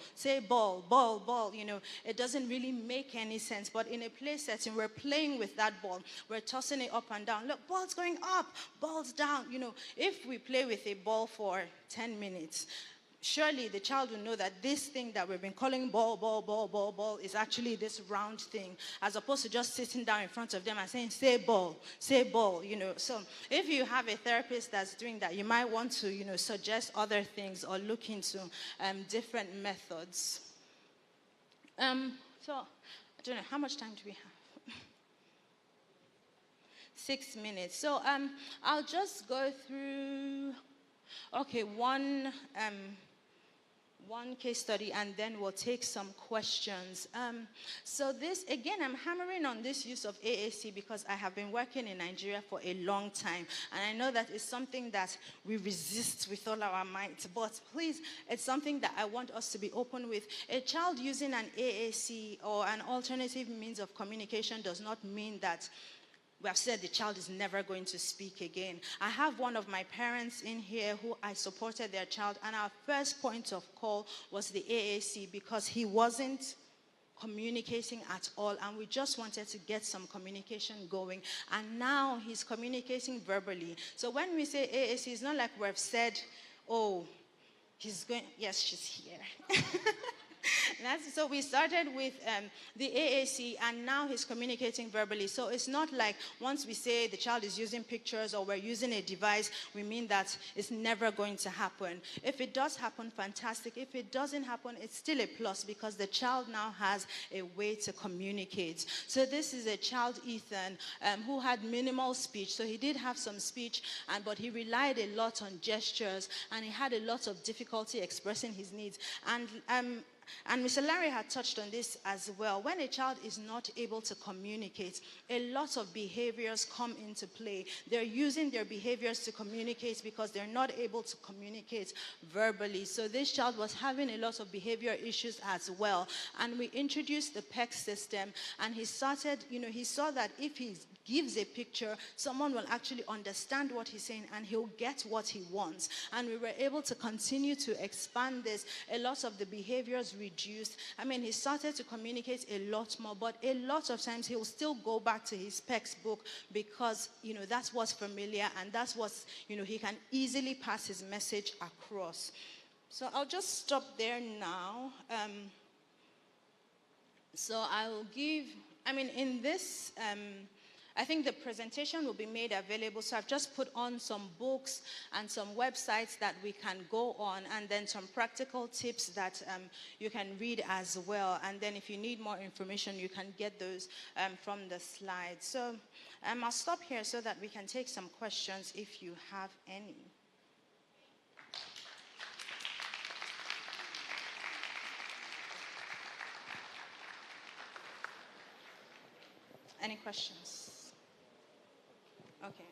ball, ball, you know, it doesn't really make any sense. But in a play setting, we're playing with that ball. We're tossing it up and down. Look, ball's going up, ball's down. You know, if we play with a ball for 10 minutes, surely the child will know that this thing that we've been calling ball is actually this round thing, as opposed to just sitting down in front of them and saying, say ball, you know. So if you have a therapist that's doing that, you might want to, you know, suggest other things or look into different methods. So I don't know, how much time do we have? 6 minutes. So I'll just go through, okay, one case study, and then we'll take some questions. So this, again, I'm hammering on this use of AAC because I have been working in Nigeria for a long time, and I know that it's something that we resist with all our might, but please, it's something that I want us to be open with. A child using an AAC or an alternative means of communication does not mean that we have said the child is never going to speak again. I have one of my parents in here who I supported their child, and our first point of call was the AAC because he wasn't communicating at all, and we just wanted to get some communication going, and now he's communicating verbally. So when we say AAC, it's not like we've said, oh, he's going, yes, she's here. So we started with the AAC, and now he's communicating verbally. So it's not like once we say the child is using pictures or we're using a device, we mean that it's never going to happen. If it does happen, fantastic. If it doesn't happen, it's still a plus because the child now has a way to communicate. So this is a child, Ethan, who had minimal speech. So he did have some speech, but he relied a lot on gestures, and he had a lot of difficulty expressing his needs. And Mr. Lanre had touched on this as well. When a child is not able to communicate, a lot of behaviors come into play. They're using their behaviors to communicate because they're not able to communicate verbally. So this child was having a lot of behavior issues as well. And we introduced the PEC system, and he started, you know, he saw that if he gives a picture, someone will actually understand what he's saying and he'll get what he wants. And we were able to continue to expand this. A lot of the behaviors reduced. I mean, he started to communicate a lot more, but a lot of times he'll still go back to his PEC's book because, you know, that's what's familiar and that's what's, you know, he can easily pass his message across. So I'll just stop there now. So I will give, I mean, in this, I think the presentation will be made available. So I've just put on some books and some websites that we can go on, and then some practical tips that you can read as well. And then if you need more information, you can get those from the slides. So I'll stop here so that we can take some questions if you have any. Any questions? Okay.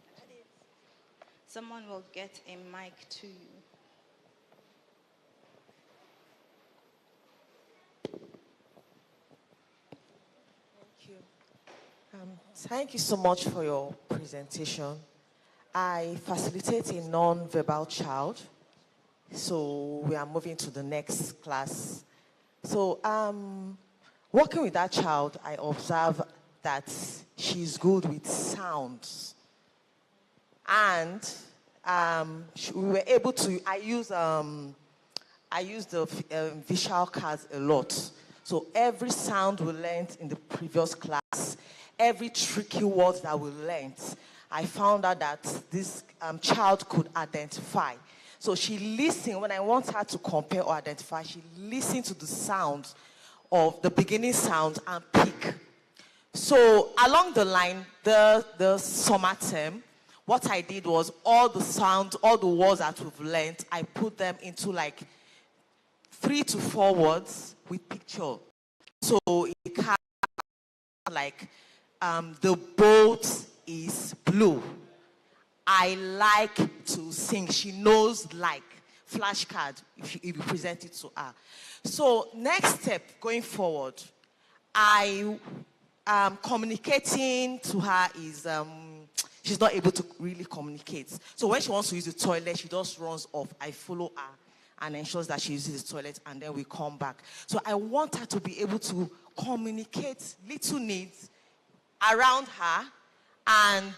Someone will get a mic to you. Thank you so much for your presentation. I facilitate a non-verbal child. So we are moving to the next class. So working with that child, I observe that she's good with sounds. And we were able to, I use the visual cards a lot. So every sound we learned in the previous class, every tricky word that we learned, I found out that this child could identify. So she listened, when I want her to compare or identify, she listened to the sounds of the beginning sound and pick. So along the line, the summer term, what I did was all the sounds, all the words that we've learned, I put them into like 3 to 4 words with picture. So it can like the boat is blue. I like to sing. She knows like flashcard if you present it to her. So next step going forward, I communicating to her is she's not able to really communicate. So when she wants to use the toilet, she just runs off. I follow her and ensures that she uses the toilet, and then we come back. So I want her to be able to communicate little needs around her and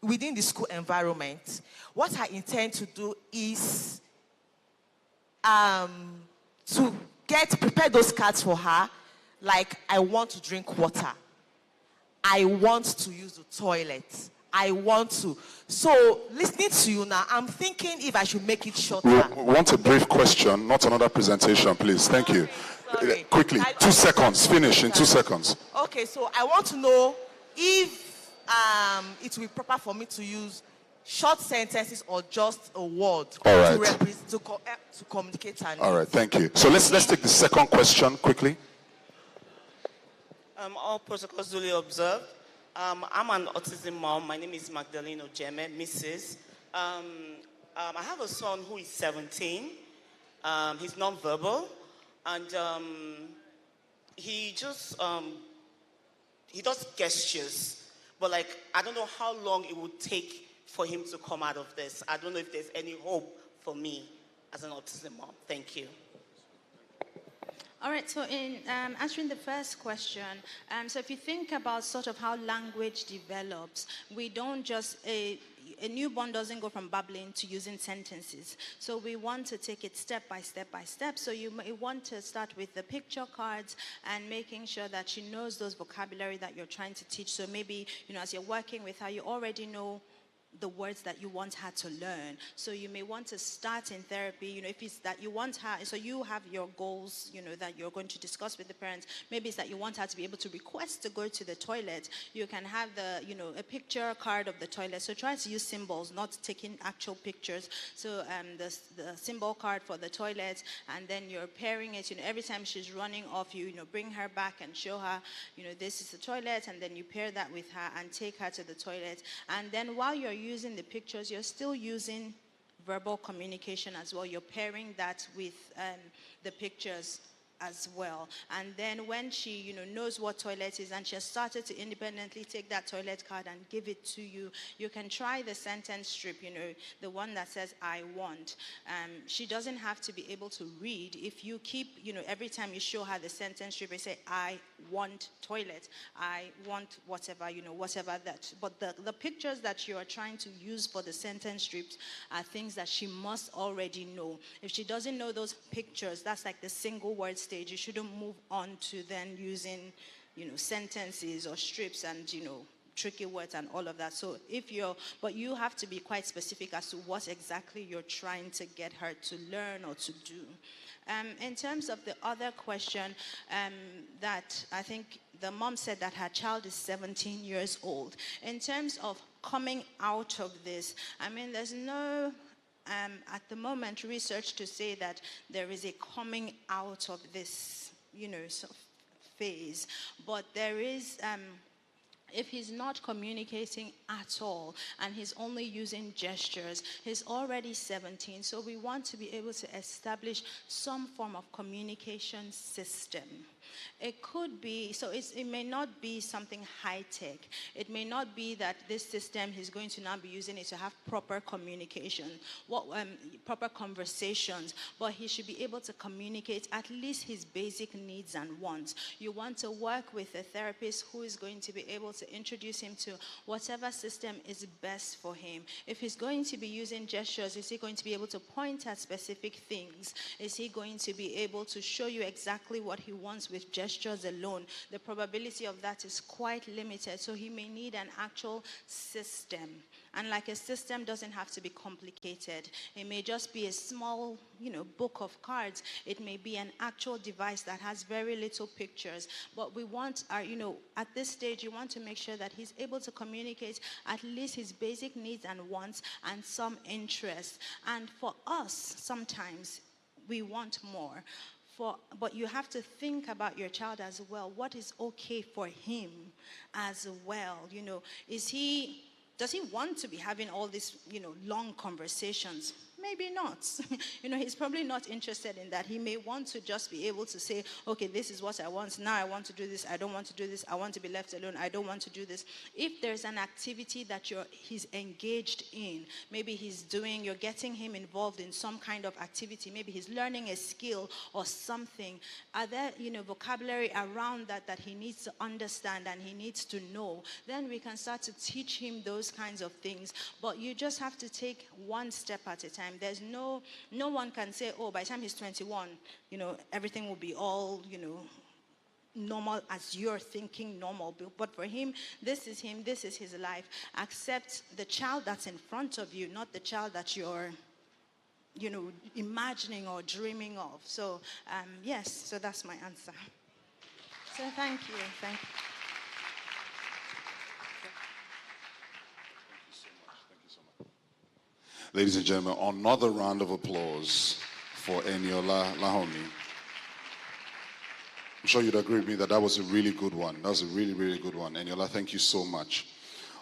within the school environment. What I intend to do is to prepare those cards for her, like I want to drink water. I want to use the toilet. I want to. So, listening to you now, I'm thinking if I should make it shorter. We want a brief question, not another presentation, please. Thank you. Sorry. Quickly, 2 seconds. Finish in 2 seconds. Okay, so I want to know if it will be proper for me to use short sentences or just a word All right. to communicate her needs. All right, thank you. So let's take the second question quickly. All protocols duly observed. I'm an autism mom. My name is Magdalene Ojeme, Mrs. I have a son who is 17. He's nonverbal, and he does gestures. But I don't know how long it would take for him to come out of this. I don't know if there's any hope for me as an autism mom. Thank you. All right, so in answering the first question, so if you think about sort of how language develops, we don't just, a newborn doesn't go from babbling to using sentences. So we want to take it step by step by step. So you may want to start with the picture cards and making sure that she knows those vocabulary that you're trying to teach. So maybe, as you're working with her, you already know the words that you want her to learn. So you may want to start in therapy, if it's that you want her, so you have your goals, that you're going to discuss with the parents. Maybe it's that you want her to be able to request to go to the toilet. You can have a picture card of the toilet. So try to use symbols, not taking actual pictures. So the symbol card for the toilet, and then you're pairing it, every time she's running off, you bring her back and show her, this is the toilet, and then you pair that with her and take her to the toilet. And then while you're using the pictures, you're still using verbal communication as well. You're pairing that with the pictures as well. And then when she, knows what toilet is and she has started to independently take that toilet card and give it to you, you can try the sentence strip, the one that says, I want. She doesn't have to be able to read. If you keep, every time you show her the sentence strip, you say, I want toilet, I want whatever, whatever that. But the pictures that you are trying to use for the sentence strips are things that she must already know. If she doesn't know those pictures, that's like the single word stage. You shouldn't move on to then using, sentences or strips and, tricky words and all of that. So but you have to be quite specific as to what exactly you're trying to get her to learn or to do. In terms of the other question, that I think the mom said that her child is 17 years old. In terms of coming out of this, there's no at the moment research to say that there is a coming out of this, sort of phase, but there is. If he's not communicating at all and he's only using gestures, he's already 17. So we want to be able to establish some form of communication system. It could be, so it may not be something high-tech. It may not be that this system, he's going to now be using it to have proper communication, proper conversations, but he should be able to communicate at least his basic needs and wants. You want to work with a therapist who is going to be able to introduce him to whatever system is best for him. If he's going to be using gestures, is he going to be able to point at specific things? Is he going to be able to show you exactly what he wants with gestures alone? The probability of that is quite limited, so he may need an actual system. And like a system doesn't have to be complicated. It may just be a small, book of cards. It may be an actual device that has very little pictures. But we want at this stage, you want to make sure that he's able to communicate at least his basic needs and wants and some interests. And for us, sometimes we want more. But you have to think about your child as well. What is okay for him as well? Does he want to be having all these, long conversations? Maybe not. He's probably not interested in that. He may want to just be able to say, okay, this is what I want. Now I want to do this. I don't want to do this. I want to be left alone. I don't want to do this. If there's an activity that he's engaged in, maybe you're getting him involved in some kind of activity. Maybe he's learning a skill or something. Are there, vocabulary around that he needs to understand and he needs to know? Then we can start to teach him those kinds of things. But you just have to take one step at a time. There's no one can say, oh, by the time he's 21, everything will be all, normal as you're thinking normal. But for him, this is his life. Accept the child that's in front of you, not the child that you're imagining or dreaming of. So yes, so that's my answer. So thank you. Ladies and gentlemen, another round of applause for Eniola Lahomi. I'm sure you'd agree with me that was a really good one. That was a really, really good one. Eniola, thank you so much.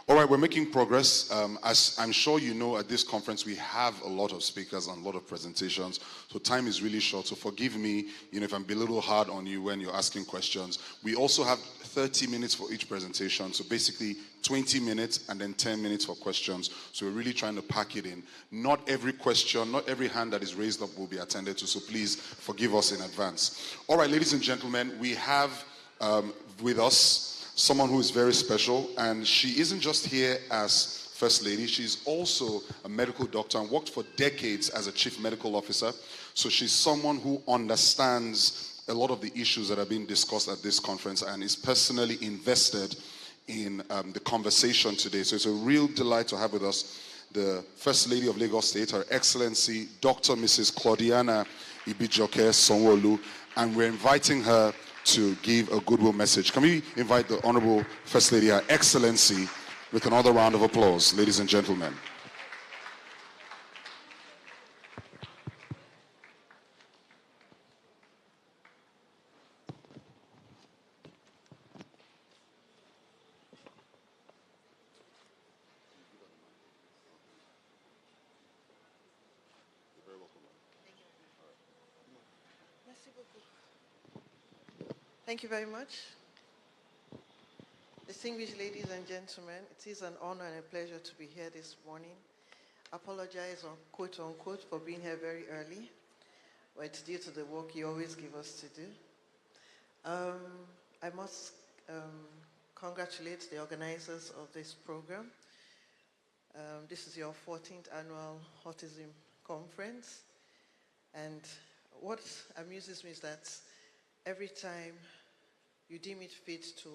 All right, we're making progress. As I'm sure you know, at this conference, we have a lot of speakers and a lot of presentations. So time is really short. So forgive me, if I'm a little hard on you when you're asking questions. We also have 30 minutes for each presentation. So basically 20 minutes and then 10 minutes for questions. So we're really trying to pack it in. Not every question, not every hand that is raised up will be attended to. So please forgive us in advance. All right, ladies and gentlemen, we have with us someone who is very special, and she isn't just here as First Lady, she's also a medical doctor and worked for decades as a Chief Medical Officer. So she's someone who understands a lot of the issues that are being discussed at this conference and is personally invested in the conversation today. So it's a real delight to have with us the First Lady of Lagos State, Her Excellency Dr. Mrs. Claudiana Ibijoke Sonwo-Olu, and we're inviting her to give a goodwill message. Can we invite the Honorable First Lady, Her Excellency, with another round of applause, ladies and gentlemen. Thank you very much. Distinguished ladies and gentlemen, it is an honor and a pleasure to be here this morning. I apologize, quote unquote, for being here very early, but it's due to the work you always give us to do. I must congratulate the organizers of this program. This is your 14th Annual Autism Conference, and what amuses me is that every time you deem it fit to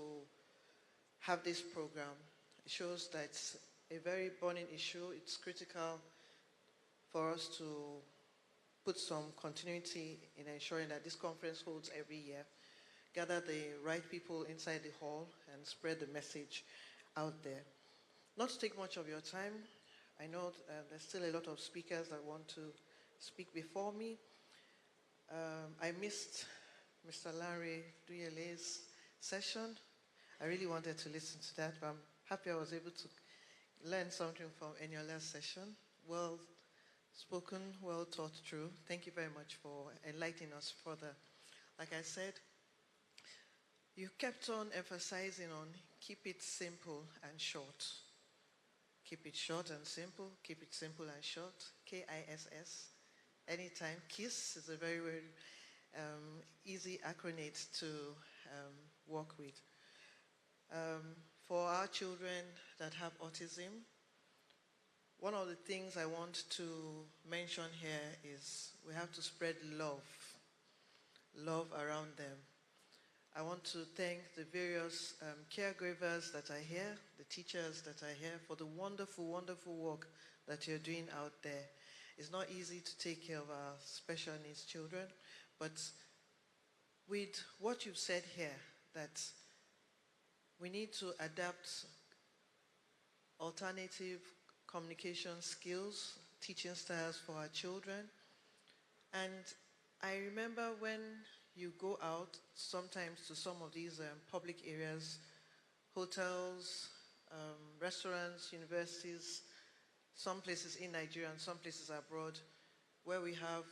have this program, it shows that it's a very burning issue. It's critical for us to put some continuity in ensuring that this conference holds every year, gather the right people inside the hall, and spread the message out there. Not to take much of your time, I know there's still a lot of speakers that want to speak before me. I missed Mr. Lanre Duyile's session. I really wanted to listen to that, but I'm happy I was able to learn something from Eniola's session. Well spoken, well thought through. Thank you very much for enlightening us further. Like I said, you kept on emphasizing on keep it simple and short. Keep it short and simple, keep it simple and short, KISS. Anytime. KISS is a very, very easy acronym to work with. For our children that have autism, one of the things I want to mention here is we have to spread love around them. I want to thank the various caregivers that are here, the teachers that are here, for the wonderful, wonderful work that you're doing out there. It's not easy to take care of our special needs children, but with what you've said here, that we need to adapt alternative communication skills, teaching styles for our children. And I remember when you go out sometimes to some of these public areas, hotels, restaurants, universities, some places in Nigeria and some places abroad, where we have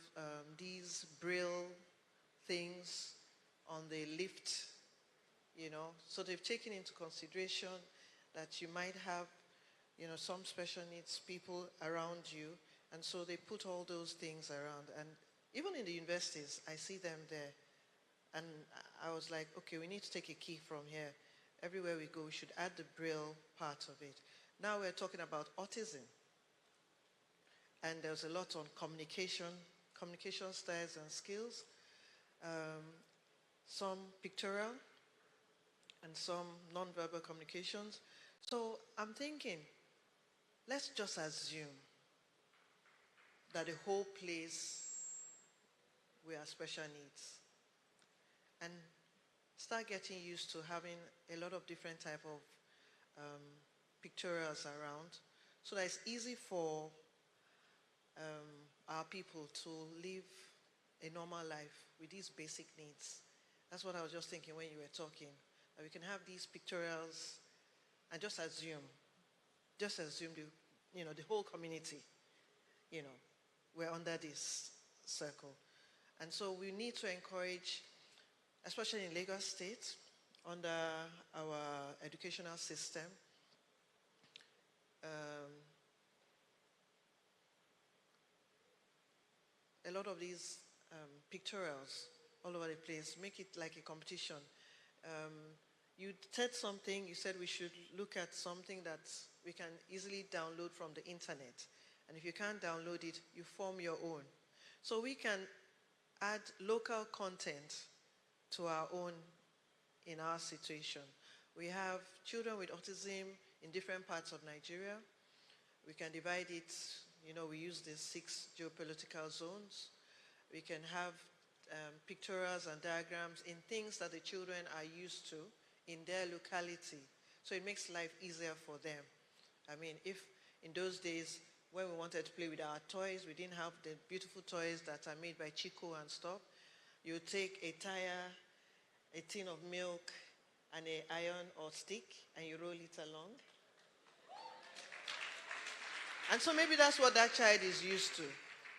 these braille things on the lift, you know. So they've taken into consideration that you might have, you know, some special needs people around you, and so they put all those things around. And even in the universities, I see them there. And I was like, okay, we need to take a key from here. Everywhere we go, we should add the braille part of it. Now we're talking about autism. And there's a lot on communication styles and skills, some pictorial, and some nonverbal communications. So I'm thinking, let's just assume that the whole place we are special needs, and start getting used to having a lot of different type of pictorials around, so that it's easy for our people to live a normal life with these basic needs. That's what I was just thinking when you were talking, that we can have these pictorials and just assume the, you know, the whole community, you know, we're under this circle. And so we need to encourage, especially in Lagos State, under our educational system, a lot of these pictorials all over the place, make it like a competition. You said something, you said we should look at something that we can easily download from the internet. And if you can't download it, you form your own. So we can add local content to our own in our situation. We have children with autism in different parts of Nigeria. We can divide it, you know, we use the 6 geopolitical zones. We can have pictorials and diagrams in things that the children are used to in their locality. So it makes life easier for them. I mean, if in those days when we wanted to play with our toys, we didn't have the beautiful toys that are made by Chico and stuff, you take a tire, a tin of milk, and an iron or stick, and you roll it along. And so maybe that's what that child is used to.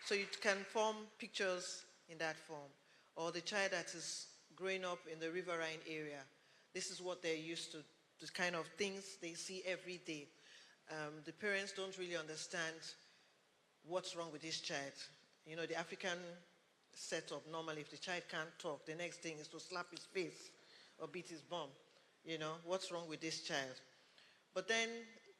So you can form pictures in that form. Or the child that is growing up in the riverine area, this is what they're used to, the kind of things they see every day. The parents don't really understand what's wrong with this child. You know, the African setup, normally if the child can't talk, the next thing is to slap his face or beat his bum. You know, what's wrong with this child? But then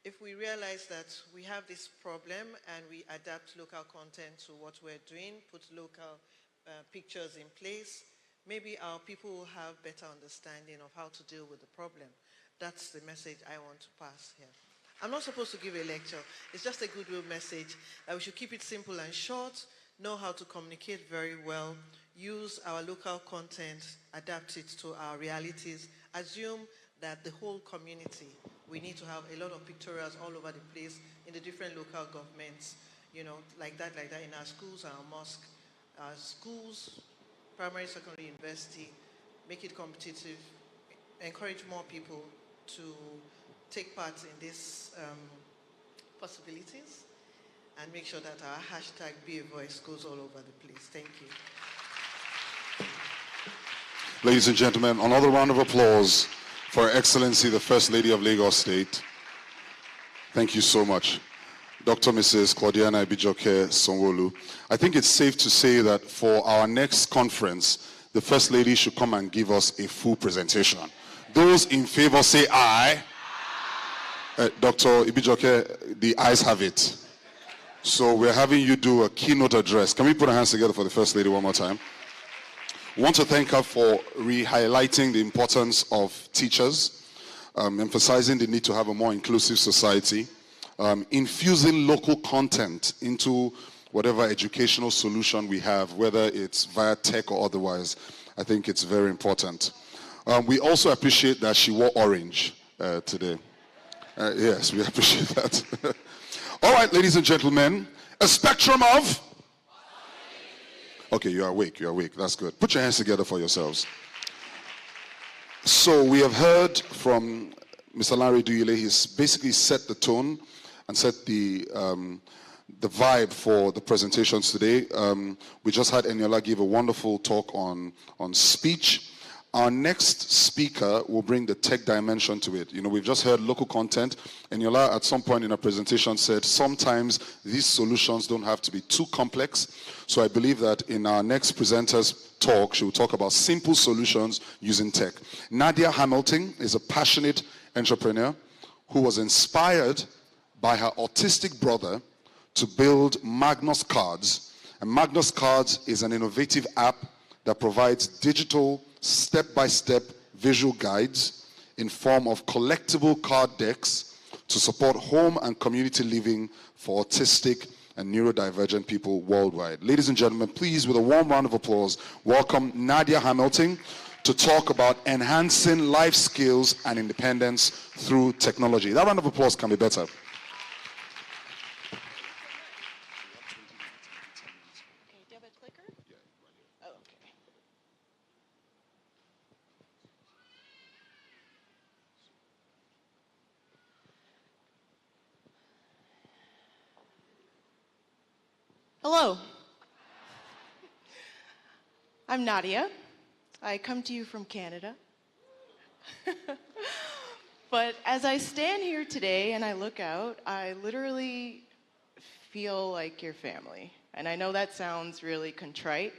if we realize that we have this problem and we adapt local content to what we're doing, put local pictures in place, maybe our people will have better understanding of how to deal with the problem. That's the message I want to pass here. I'm not supposed to give a lecture. It's just a goodwill message that we should keep it simple and short, know how to communicate very well, use our local content, adapt it to our realities, assume that the whole community, we need to have a lot of pictorials all over the place in the different local governments, you know, like that in our schools and our mosque. Our schools, primary, secondary, university, make it competitive, encourage more people to take part in these possibilities, and make sure that our hashtag Be a Voice goes all over the place. Thank you. Ladies and gentlemen, another round of applause for Her Excellency, the First Lady of Lagos State. Thank you so much. Dr. Mrs. Claudiana Ibijoke Sonwolu. I think it's safe to say that for our next conference, the First Lady should come and give us a full presentation. Those in favor say aye. Dr. Ibijoke, the ayes have it. So we're having you do a keynote address. Can we put our hands together for the First Lady one more time? We want to thank her for re-highlighting the importance of teachers, emphasizing the need to have a more inclusive society, infusing local content into whatever educational solution we have, whether it's via tech or otherwise. I think it's very important. We also appreciate that she wore orange today. Yes, we appreciate that. All right, ladies and gentlemen, a spectrum of... Okay, you're awake, that's good. Put your hands together for yourselves. So we have heard from Mr. Lanre Duyile. He's basically set the tone and set the the vibe for the presentations today. We just had Eniola give a wonderful talk on speech. Our next speaker will bring the tech dimension to it. You know, we've just heard local content. Eniola at some point in her presentation said sometimes these solutions don't have to be too complex. So I believe that in our next presenter's talk, she will talk about simple solutions using tech. Nadia Hamilton is a passionate entrepreneur who was inspired by her autistic brother to build Magnus Cards. And Magnus Cards is an innovative app that provides digital step-by-step visual guides in form of collectible card decks to support home and community living for autistic and neurodivergent people worldwide. Ladies and gentlemen, please, with a warm round of applause, welcome Nadia Hamilton to talk about enhancing life skills and independence through technology. That round of applause can be better. Hello. I'm Nadia. I come to you from Canada. But as I stand here today and I look out, I literally feel like your family. And I know that sounds really contrite,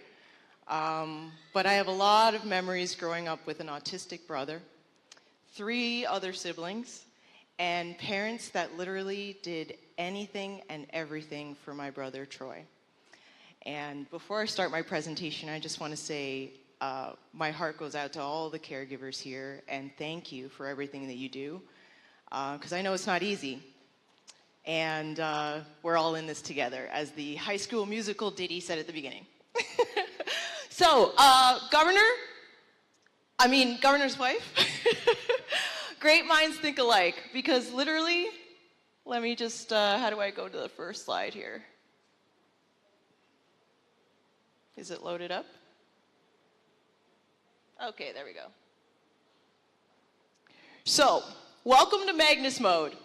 but I have a lot of memories growing up with an autistic brother, 3 other siblings, and parents that literally did anything and everything for my brother Troy. And before I start my presentation, I just want to say my heart goes out to all the caregivers here, and thank you for everything that you do, because I know it's not easy. And we're all in this together, as the High School Musical ditty said at the beginning. So, Governor's wife, great minds think alike, because literally, let me just, how do I go to the first slide here? Is it loaded up? Okay, there we go. So, welcome to Magnus mode.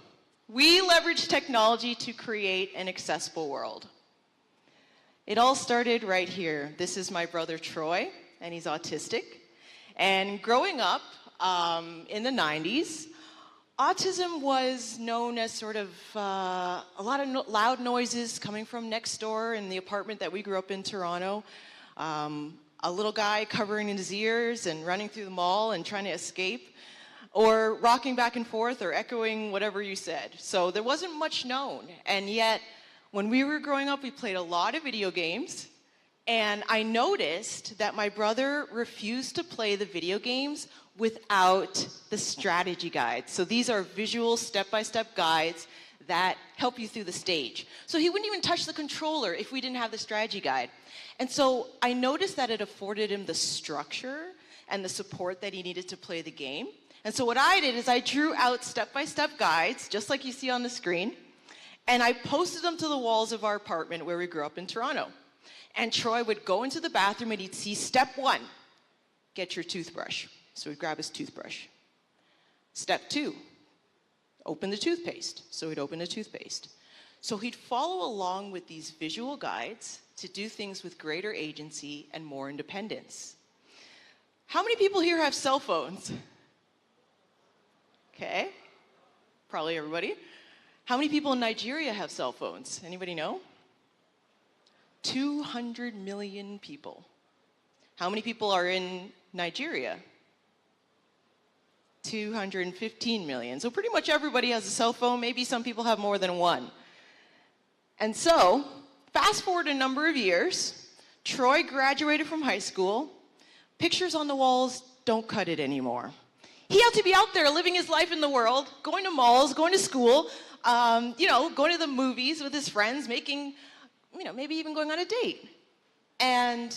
We leverage technology to create an accessible world. It all started right here. This is my brother Troy, and he's autistic. And growing up in the 90s, autism was known as sort of a lot of loud noises coming from next door in the apartment that we grew up in Toronto. A little guy covering his ears and running through the mall and trying to escape, or rocking back and forth or echoing whatever you said. So there wasn't much known. And yet, when we were growing up, we played a lot of video games. And I noticed that my brother refused to play the video games without the strategy guides. So these are visual step-by-step guides that help you through the stage. So he wouldn't even touch the controller if we didn't have the strategy guide. And so I noticed that it afforded him the structure and the support that he needed to play the game. And so what I did is I drew out step-by-step guides, just like you see on the screen, and I posted them to the walls of our apartment where we grew up in Toronto. And Troy would go into the bathroom and he'd see step 1, get your toothbrush. So he'd grab his toothbrush. Step 2, open the toothpaste. So he'd open the toothpaste. So he'd follow along with these visual guides to do things with greater agency and more independence. How many people here have cell phones? Okay, probably everybody. How many people in Nigeria have cell phones? Anybody know? 200 million people. How many people are in Nigeria? 215 million. So pretty much everybody has a cell phone. Maybe some people have more than one. And so, fast forward a number of years, Troy graduated from high school. Pictures on the walls don't cut it anymore. He had to be out there living his life in the world, going to malls, going to school, going to the movies with his friends, making, maybe even going on a date. And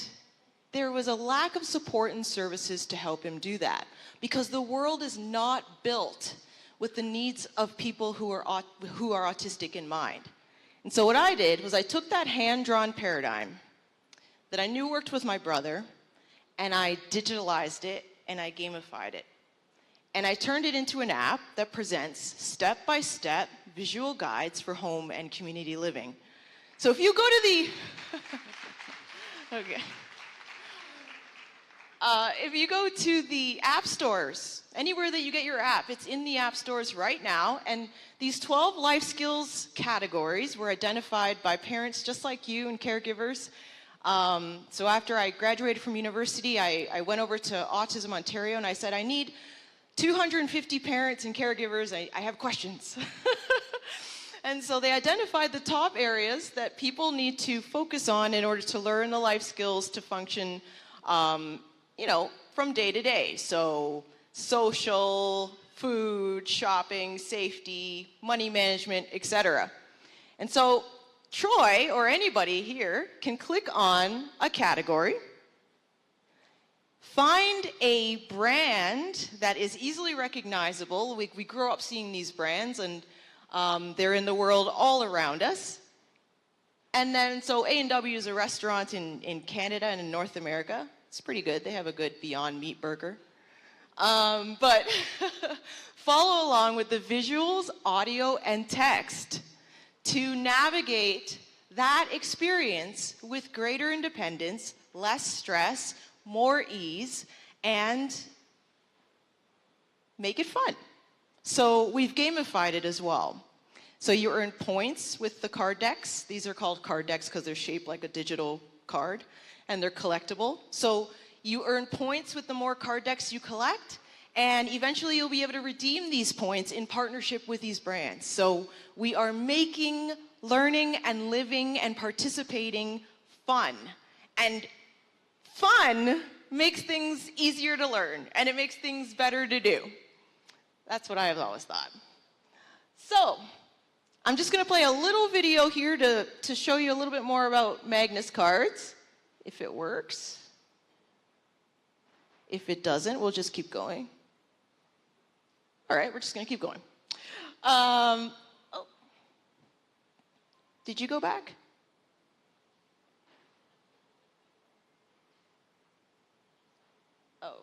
there was a lack of support and services to help him do that, because the world is not built with the needs of people who are autistic in mind. And so what I did was I took that hand-drawn paradigm that I knew worked with my brother, and I digitalized it, and I gamified it. And I turned it into an app that presents step-by-step visual guides for home and community living. So if you go to the, okay. If you go to the app stores, anywhere that you get your app, it's in the app stores right now. And these 12 life skills categories were identified by parents just like you and caregivers. So after I graduated from university, I went over to Autism Ontario and I said, I need 250 parents and caregivers. I have questions. And so they identified the top areas that people need to focus on in order to learn the life skills to function, you know, from day to day. So social, food, shopping, safety, money management, etc. And so Troy, or anybody here, can click on a category, find a brand that is easily recognizable. We grow up seeing these brands, and they're in the world all around us. And then, so A&W is a restaurant in Canada and in North America. It's pretty good. They have a good Beyond Meat burger. But follow along with the visuals, audio, and text to navigate that experience with greater independence, less stress, more ease, and make it fun. So we've gamified it as well. So you earn points with the card decks. These are called card decks because they're shaped like a digital card, and they're collectible. So you earn points with the more card decks you collect, and eventually you'll be able to redeem these points in partnership with these brands. So we are making learning and living and participating fun. And fun makes things easier to learn, and it makes things better to do. That's what I have always thought. So I'm just going to play a little video here to show you a little bit more about Magnus cards, if it works. If it doesn't, we'll just keep going. All right, we're just going to keep going. Oh. Did you go back? Oh.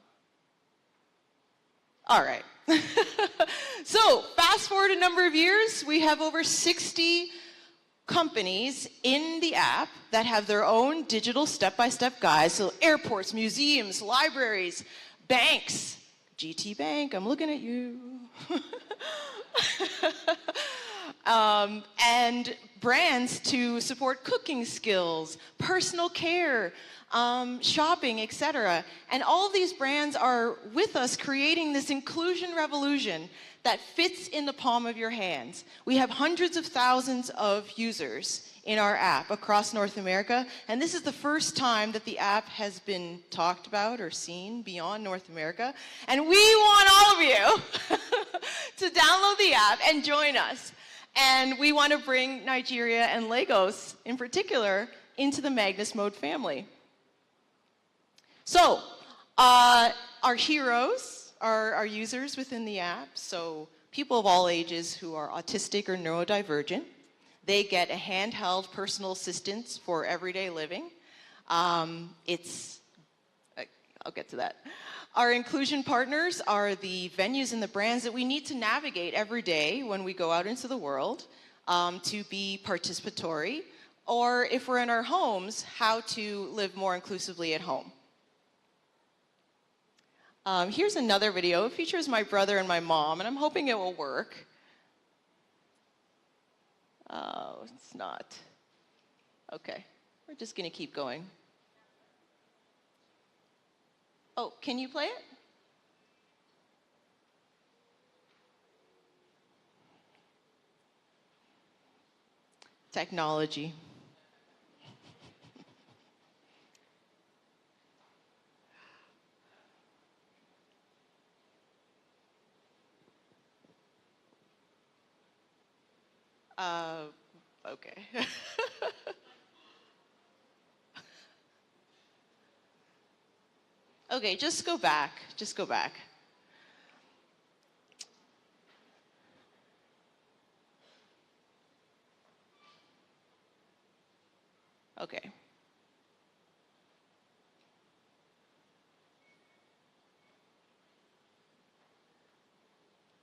All right. So, fast forward a number of years, we have over 60 companies in the app that have their own digital step-by-step guides. So airports, museums, libraries, banks, GT Bank, I'm looking at you. And brands to support cooking skills, personal care, shopping, etc. And all of these brands are with us creating this inclusion revolution that fits in the palm of your hands. We have hundreds of thousands of users in our app across North America, and this is the first time that the app has been talked about or seen beyond North America. And we want all of you to download the app and join us. And we want to bring Nigeria and Lagos, in particular, into the Magnus Mode family. So, our heroes are our users within the app, so people of all ages who are autistic or neurodivergent. They get a handheld personal assistance for everyday living. I'll get to that. Our inclusion partners are the venues and the brands that we need to navigate every day when we go out into the world to be participatory, or if we're in our homes, how to live more inclusively at home. Here's another video. It features my brother and my mom, and I'm hoping it will work. Oh, it's not. Okay, we're just going to keep going. Oh, can you play it? Technology. Okay. Okay, just go back. Just go back. Okay.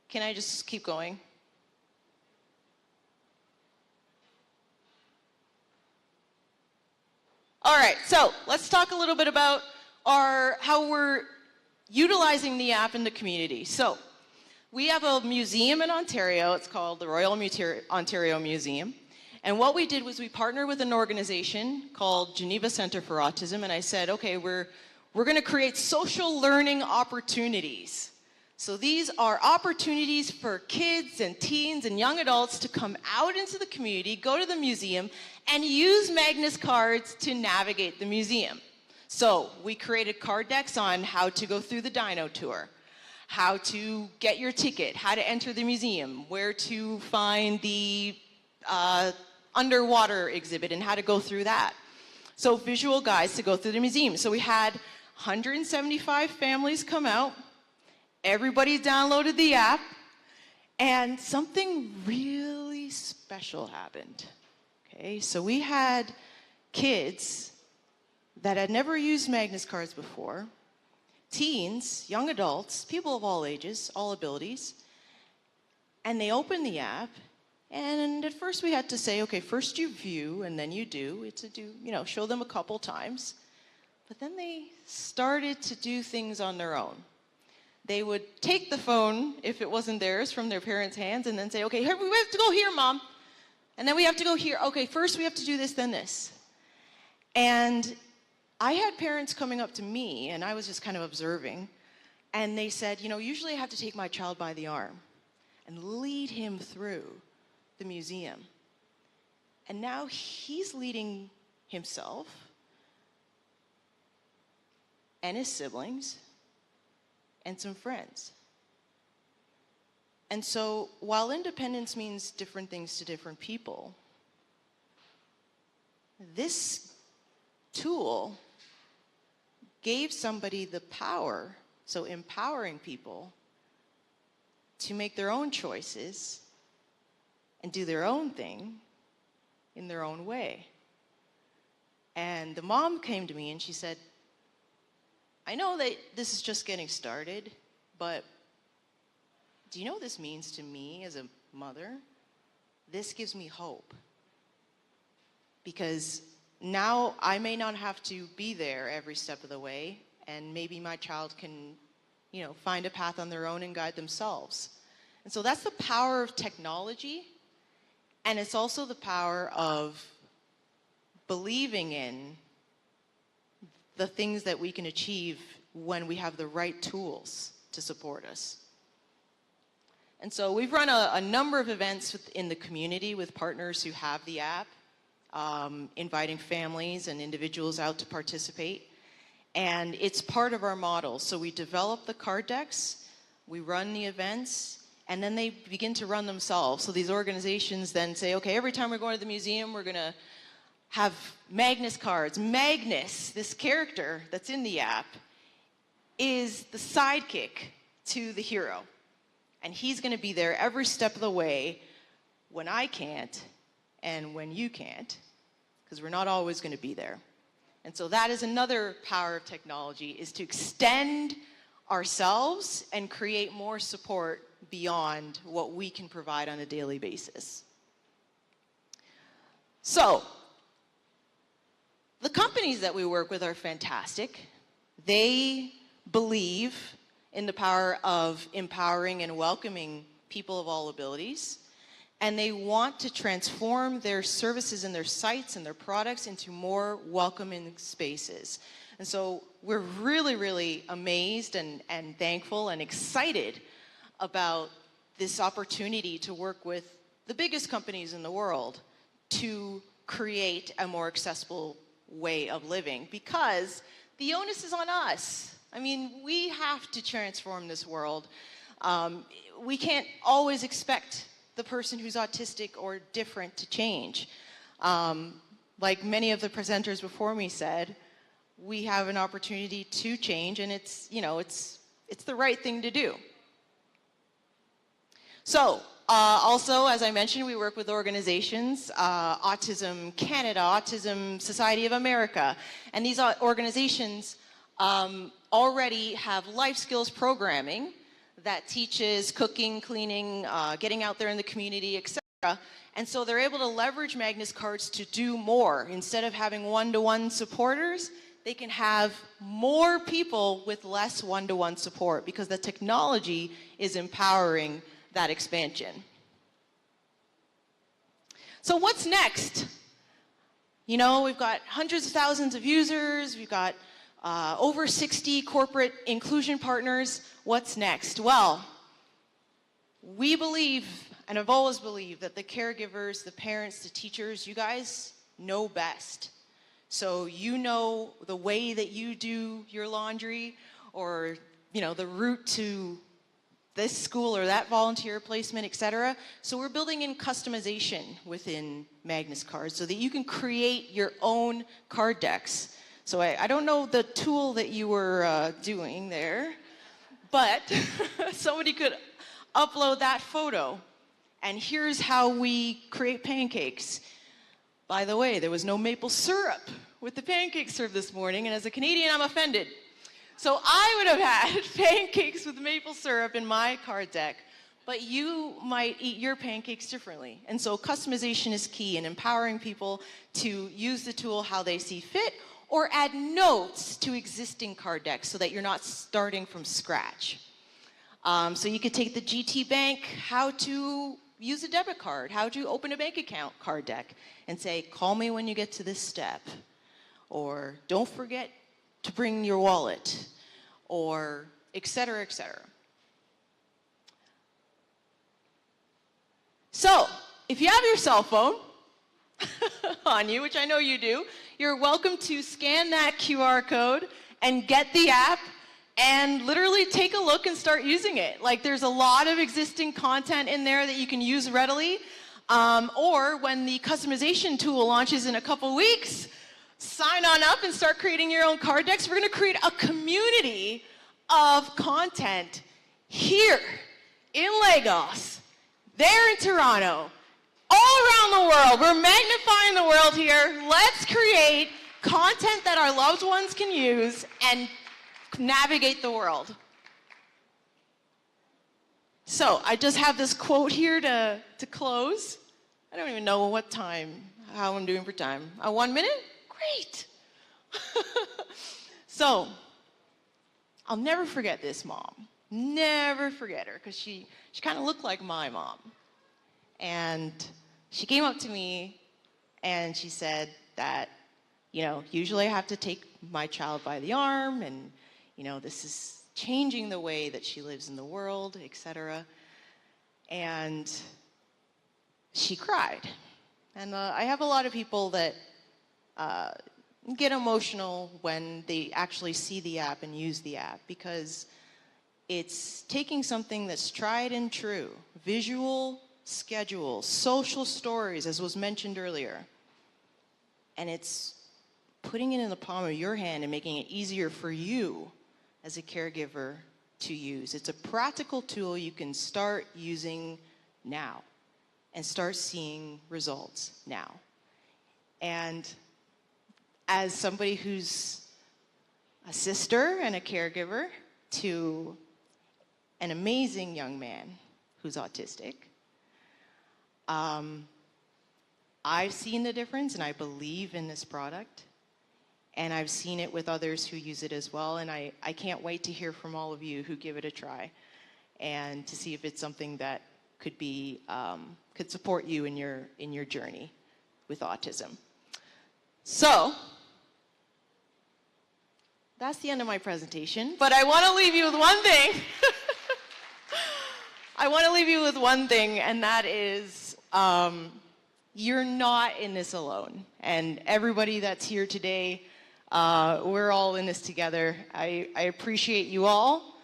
Can I just keep going? All right, so let's talk a little bit about how we're utilizing the app in the community. So we have a museum in Ontario. It's called the Royal Ontario Museum. And what we did was we partnered with an organization called Geneva Center for Autism, and I said, okay, we're going to create social learning opportunities. So these are opportunities for kids and teens and young adults to come out into the community, go to the museum, and use Magnus cards to navigate the museum. So we created card decks on how to go through the dino tour, how to get your ticket, how to enter the museum, where to find the underwater exhibit and how to go through that. So visual guides to go through the museum. So we had 175 families come out. Everybody downloaded the app, and something really special happened. Okay, so we had kids that had never used Magnus cards before, teens, young adults, people of all ages, all abilities, and they opened the app, and at first we had to say, okay, first you view, and then you do. It's a do, you know, show them a couple times. But then they started to do things on their own. They would take the phone, if it wasn't theirs, from their parents' hands, and then say, okay, here, we have to go here, Mom. And then we have to go here. Okay, first we have to do this, then this. And I had parents coming up to me, and I was just kind of observing, and they said, you know, usually I have to take my child by the arm and lead him through the museum. And now he's leading himself and his siblings and some friends. And so while independence means different things to different people, this tool gave somebody the power, so empowering people, to make their own choices and do their own thing in their own way. And the mom came to me and she said, I know that this is just getting started, but do you know what this means to me as a mother? This gives me hope. Because now I may not have to be there every step of the way, and maybe my child can, you know, find a path on their own and guide themselves. And so that's the power of technology, and it's also the power of believing in the things that we can achieve when we have the right tools to support us. And so we've run a number of events in the community with partners who have the app, inviting families and individuals out to participate. And it's part of our model. So we develop the card decks, we run the events, and then they begin to run themselves. So these organizations then say, okay, every time we're going to the museum, we're going to have Magnus cards. Magnus, this character that's in the app, is the sidekick to the hero. And he's going to be there every step of the way when I can't and when you can't, because we're not always going to be there. And so that is another power of technology, is to extend ourselves and create more support beyond what we can provide on a daily basis. So, the companies that we work with are fantastic. They believe in the power of empowering and welcoming people of all abilities, and they want to transform their services and their sites and their products into more welcoming spaces. And so we're really, really amazed and thankful and excited about this opportunity to work with the biggest companies in the world to create a more accessible way of living, because the onus is on us. I mean, we have to transform this world. We can't always expect the person who's autistic or different to change. Like many of the presenters before me said, we have an opportunity to change, and it's, you know, it's the right thing to do. So, also, as I mentioned, we work with organizations, Autism Canada, Autism Society of America, and these organizations already have life skills programming that teaches cooking, cleaning, getting out there in the community, etc. And so they're able to leverage Magnus cards to do more. Instead of having one-to-one supporters, they can have more people with less one-to-one support because the technology is empowering that expansion. So what's next? You know, we've got hundreds of thousands of users, we've got over 60 corporate inclusion partners. What's next? Well, we believe, and I've always believed, that the caregivers, the parents, the teachers, you guys know best. So you know the way that you do your laundry, or you know the route to this school or that volunteer placement, etc. So we're building in customization within Magnus cards so that you can create your own card decks. So I don't know the tool that you were doing there, but somebody could upload that photo. And here's how we create pancakes. By the way, there was no maple syrup with the pancakes served this morning, and as a Canadian, I'm offended. So I would have had pancakes with maple syrup in my card deck, but you might eat your pancakes differently. And so customization is key in empowering people to use the tool how they see fit, or add notes to existing card decks so that you're not starting from scratch. So you could take the GT Bank, how to use a debit card, how to open a bank account card deck, and say, call me when you get to this step, or don't forget to bring your wallet, or et cetera, et cetera. So, if you have your cell phone on you, which I know you do, you're welcome to scan that QR code and get the app and literally take a look and start using it. Like, there's a lot of existing content in there that you can use readily. Or when the customization tool launches in a couple weeks, sign on up and start creating your own card decks. We're going to create a community of content here in Lagos, there in Toronto, all around the world. We're magnifying the world here. Let's create content that our loved ones can use and navigate the world. So I just have this quote here to close. I don't even know what time, how I'm doing for time. 1 minute? Great. So I'll never forget this mom. Never forget her, because she kind of looked like my mom. And she came up to me and she said that, you know, usually I have to take my child by the arm, and, you know, this is changing the way that she lives in the world, etc. And she cried. And I have a lot of people that get emotional when they actually see the app and use the app, because it's taking something that's tried and true, visual schedules, social stories, as was mentioned earlier, and it's putting it in the palm of your hand and making it easier for you as a caregiver to use. It's a practical tool you can start using now and start seeing results now. And as somebody who's a sister and a caregiver to an amazing young man who's autistic, I've seen the difference, and I believe in this product. And I've seen it with others who use it as well, and I can't wait to hear from all of you who give it a try and to see if it's something that could be could support you in your journey with autism. So that's the end of my presentation, but I want to leave you with one thing. I want to leave you with one thing, and that is you're not in this alone. And everybody that's here today, we're all in this together. I appreciate you all,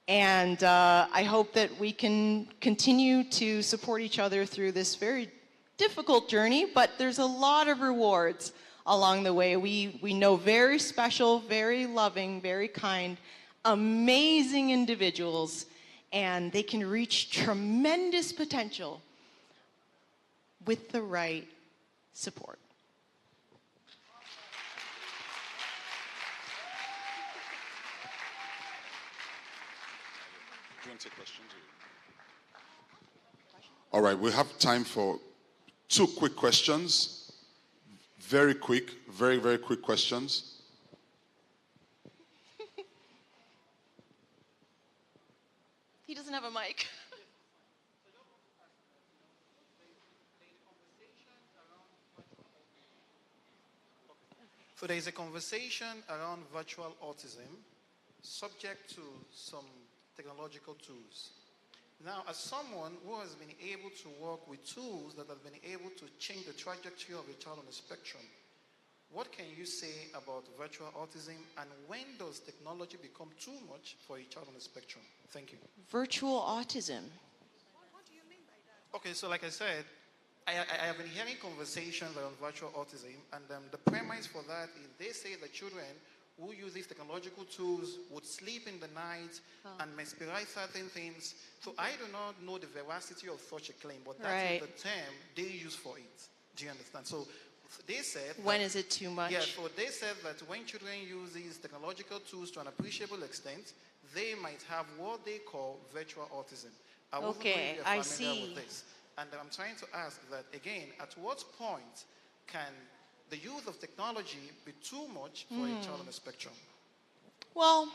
and I hope that we can continue to support each other through this very difficult journey, but there's a lot of rewards along the way. We know very special, very loving, very kind, amazing individuals, and they can reach tremendous potential with the right support. Do you want to take questions? All right, we have time for 2 quick questions. Very quick, very, very quick questions. He doesn't have a mic. So there is a conversation around virtual autism, subject to some technological tools. Now, as someone who has been able to work with tools that have been able to change the trajectory of a child on the spectrum, what can you say about virtual autism, and when does technology become too much for a child on the spectrum? Thank you. Virtual autism. Okay, so like I said, I have been hearing conversations around virtual autism, and the premise for that is they say that children who use these technological tools would sleep in the night and mesmerize certain things. So I do not know the veracity of such a claim, but that is the term they use for it. Do you understand? So they said... When is it too much? Yeah, so they said that when children use these technological tools to an appreciable extent, they might have what they call virtual autism. I wasn't really familiar with this. And I'm trying to ask that, again, at what point can the use of technology be too much for a child on the spectrum? Well,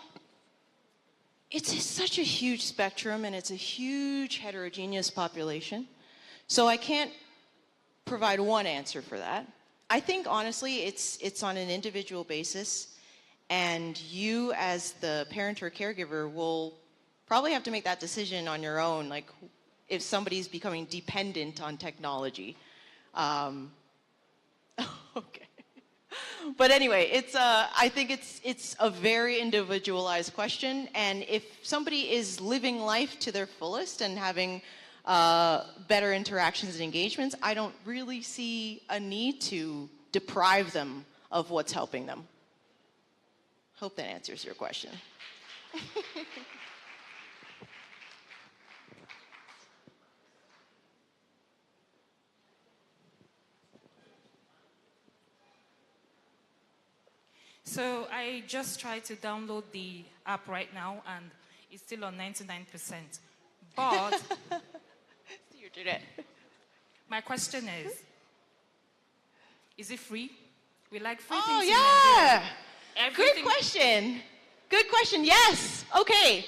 it's such a huge spectrum, and it's a huge heterogeneous population. So I can't provide one answer for that. I think, honestly, it's on an individual basis, and you as the parent or caregiver will probably have to make that decision on your own, like if somebody's becoming dependent on technology. Okay. But anyway, I think it's a very individualized question, and if somebody is living life to their fullest and having better interactions and engagements, I don't really see a need to deprive them of what's helping them. Hope that answers your question. So I just tried to download the app right now, and it's still on 99%. But my question is it free? We like free things. Oh, yeah. Everything. Good question. Good question. Yes. Okay.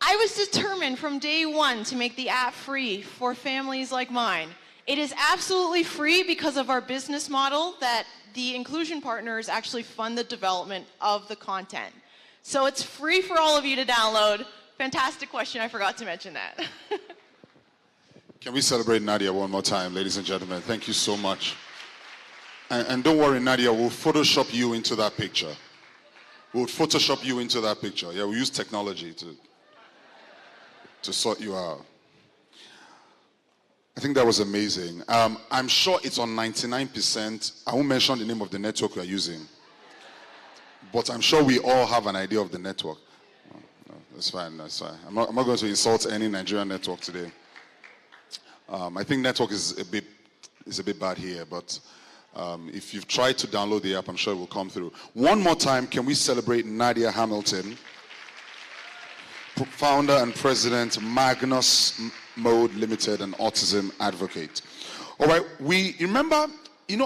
I was determined from day one to make the app free for families like mine. It is absolutely free because of our business model that the inclusion partners actually fund the development of the content. So it's free for all of you to download. Fantastic question. I forgot to mention that. Can we celebrate Nadia one more time, ladies and gentlemen? Thank you so much. And don't worry, Nadia, we'll Photoshop you into that picture. We'll Photoshop you into that picture. Yeah, we'll use technology to sort you out. I think that was amazing. I'm sure it's on 99%. I won't mention the name of the network we are using. But I'm sure we all have an idea of the network. No, that's fine, that's fine. I'm not going to insult any Nigerian network today. I think network is a bit bad here, but if you've tried to download the app, I'm sure it will come through. One more time, can we celebrate Nadia Hamilton, founder and president, Magnus Mode Limited, and autism advocate. All right, remember,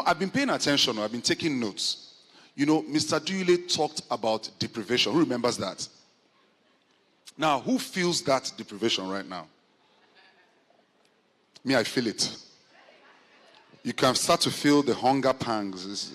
I've been paying attention, I've been taking notes. Mr. Duyile talked about deprivation. Who remembers that? Now, who feels that deprivation right now? Me, I feel it. You can start to feel the hunger pangs.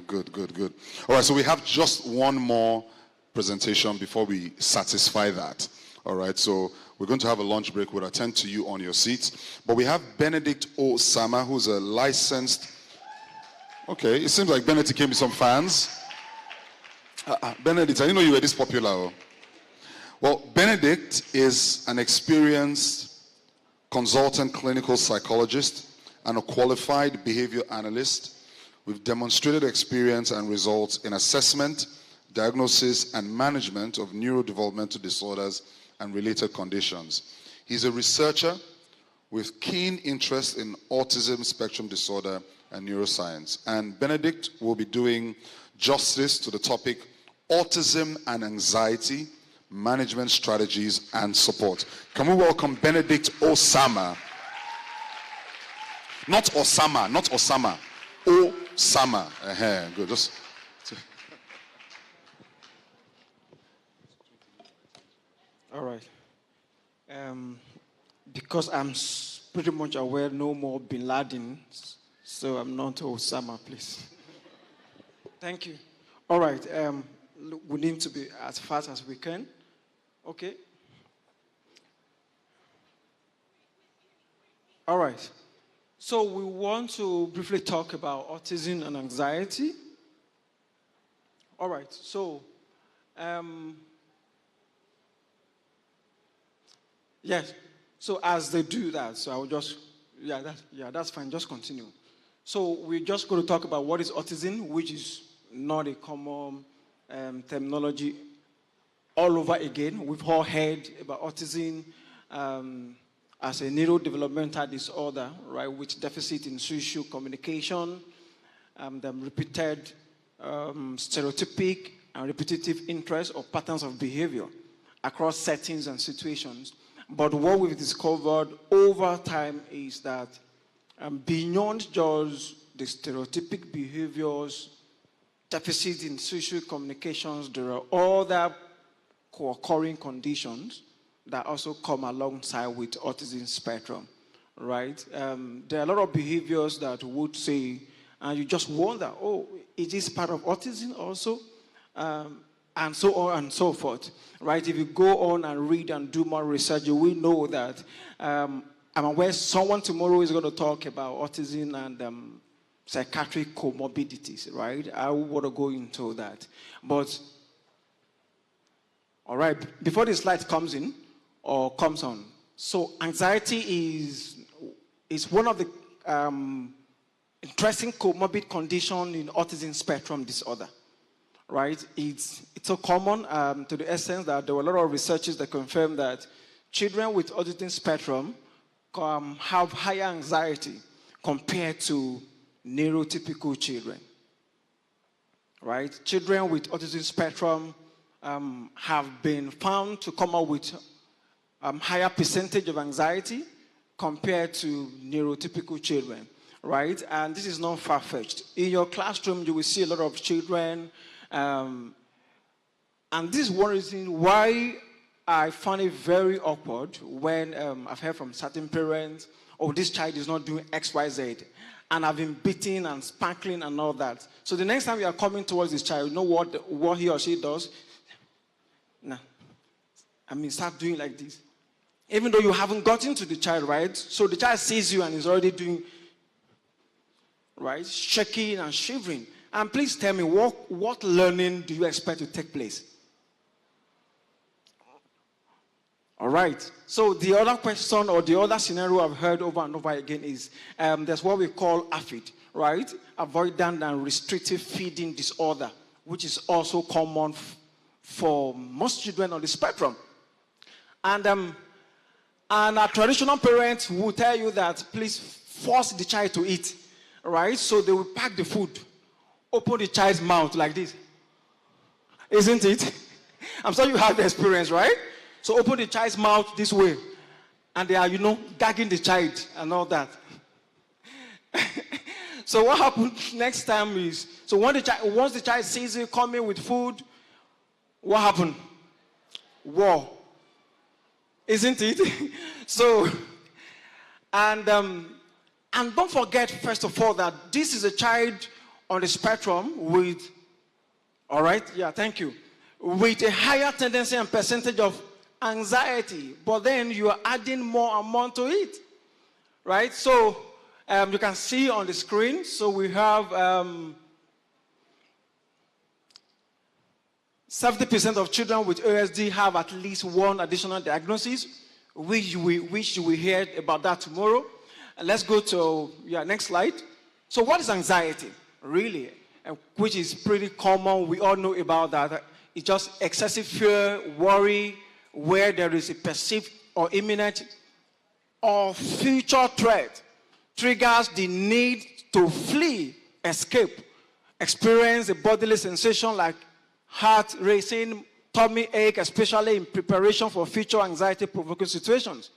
Good. All right, so we have just one more presentation before we satisfy that. All right, so we're going to have a lunch break. We'll attend to you on your seats. But we have Benedict Osama, who's a licensed... Okay, it seems like Benedict came with some fans. Benedict, I didn't know you were this popular. Well, Benedict is an experienced consultant clinical psychologist and a qualified behavior analyst with demonstrated experience and results in assessment, diagnosis, and management of neurodevelopmental disorders and related conditions. He's a researcher with keen interest in autism spectrum disorder and neuroscience. And Benedict will be doing justice to the topic autism and anxiety, management strategies and support. Can we welcome Benedict Osama? Not Osama, not Osama. Osama. Good. Just. All right. Because I'm pretty much aware no more Bin Laden, so I'm not Osama, please. Thank you. All right. We need to be as fast as we can. Okay. All right. So we want to briefly talk about autism and anxiety. All right. So, yes. So as they do that, so I will just, that's fine. Just continue. So we're just going to talk about what is autism, which is not a common terminology all over again. We've all heard about autism as a neurodevelopmental disorder, right, with deficit in social communication, the repeated stereotypic and repetitive interests or patterns of behavior across settings and situations. But what we've discovered over time is that beyond just the stereotypic behaviors, deficit in social communications, there are other co-occurring conditions that also come alongside with autism spectrum, right? There are a lot of behaviors that would say, and you just wonder, oh, is this part of autism also? And so on and so forth, right? If you go on and read and do more research, you will know that I'm aware someone tomorrow is going to talk about autism and psychiatric comorbidities, right? I want to go into that. But, all right, before the slide comes in or comes on, so anxiety is one of the interesting comorbid conditions in autism spectrum disorder. Right? It's so common to the essence that there were a lot of researches that confirm that children with autism spectrum have higher anxiety compared to neurotypical children. Right? Children with autism spectrum have been found to come up with higher percentage of anxiety compared to neurotypical children. Right? And this is not far-fetched. In your classroom, you will see a lot of children. And this is one reason why I find it very awkward when I've heard from certain parents, oh, this child is not doing X, Y, Z. And I've been beating and spanking and all that. So the next time you are coming towards this child, you know what he or she does? Nah. Start doing like this. Even though you haven't gotten to the child, right? So the child sees you and is already doing, right? Shaking and shivering. And please tell me, what learning do you expect to take place? All right. So the other question or the other scenario I've heard over and over again is there's what we call AFID, right? Avoidant and restrictive feeding disorder, which is also common for most children on the spectrum. And our traditional parents will tell you that please force the child to eat, right? So they will pack the food. Open the child's mouth like this. Isn't it? I'm sure you have the experience, right? So open the child's mouth this way. And they are, gagging the child and all that. So what happens next time is, so once the child sees you coming with food, what happened? War. Isn't it? So, and don't forget, first of all, that this is a child on the spectrum with, all right, thank you, with a higher tendency and percentage of anxiety, but then you are adding more and more to it, right? So you can see on the screen, so we have 70% of children with ASD have at least one additional diagnosis, which we hear about that tomorrow. And let's go to, next slide. So what is anxiety? Really, which is pretty common. We all know about that. It's just excessive fear, worry, where there is a perceived or imminent or future threat, triggers the need to flee, escape, experience a bodily sensation like heart racing, tummy ache, especially in preparation for future anxiety-provoking situations.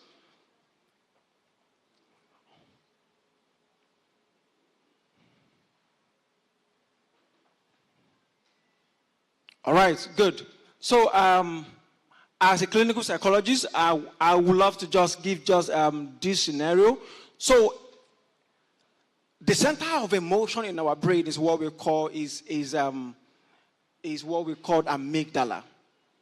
All right, good. So as a clinical psychologist, I would love to just give this scenario. So the center of emotion in our brain is what we call what we call amygdala,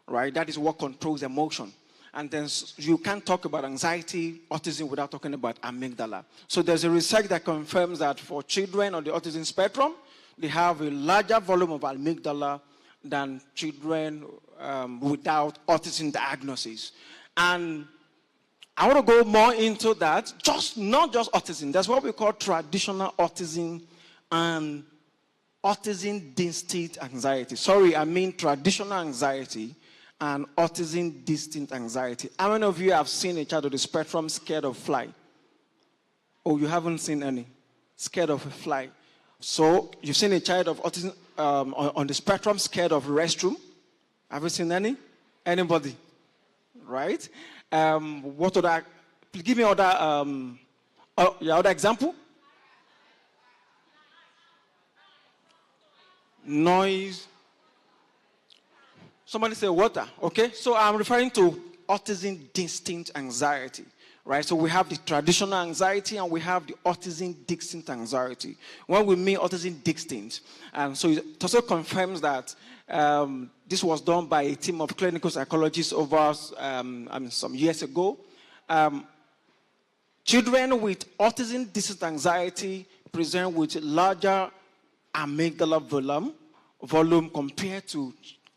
right? That is what controls emotion. And then you can't talk about anxiety, autism without talking about amygdala. So there's a research that confirms that for children on the autism spectrum, they have a larger volume of amygdala than children without autism diagnosis. And I want to go more into that, not just autism. That's what we call traditional autism and autism distinct anxiety. Sorry, I mean traditional anxiety and autism distinct anxiety. How many of you have seen a child on the spectrum scared of fly? Oh, you haven't seen any? Scared of a fly. So you've seen a child of autism on the spectrum scared of restroom? Have you seen any? Anybody? Right? What other? Give me other. Other example. Noise. Somebody say water. Okay, so I'm referring to autism distinct anxiety, right? So we have the traditional anxiety and we have the autism distinct anxiety. When we mean autism distinct, so it also confirms that this was done by a team of clinical psychologists over some years ago. Children with autism distinct anxiety present with larger amygdala volume compared to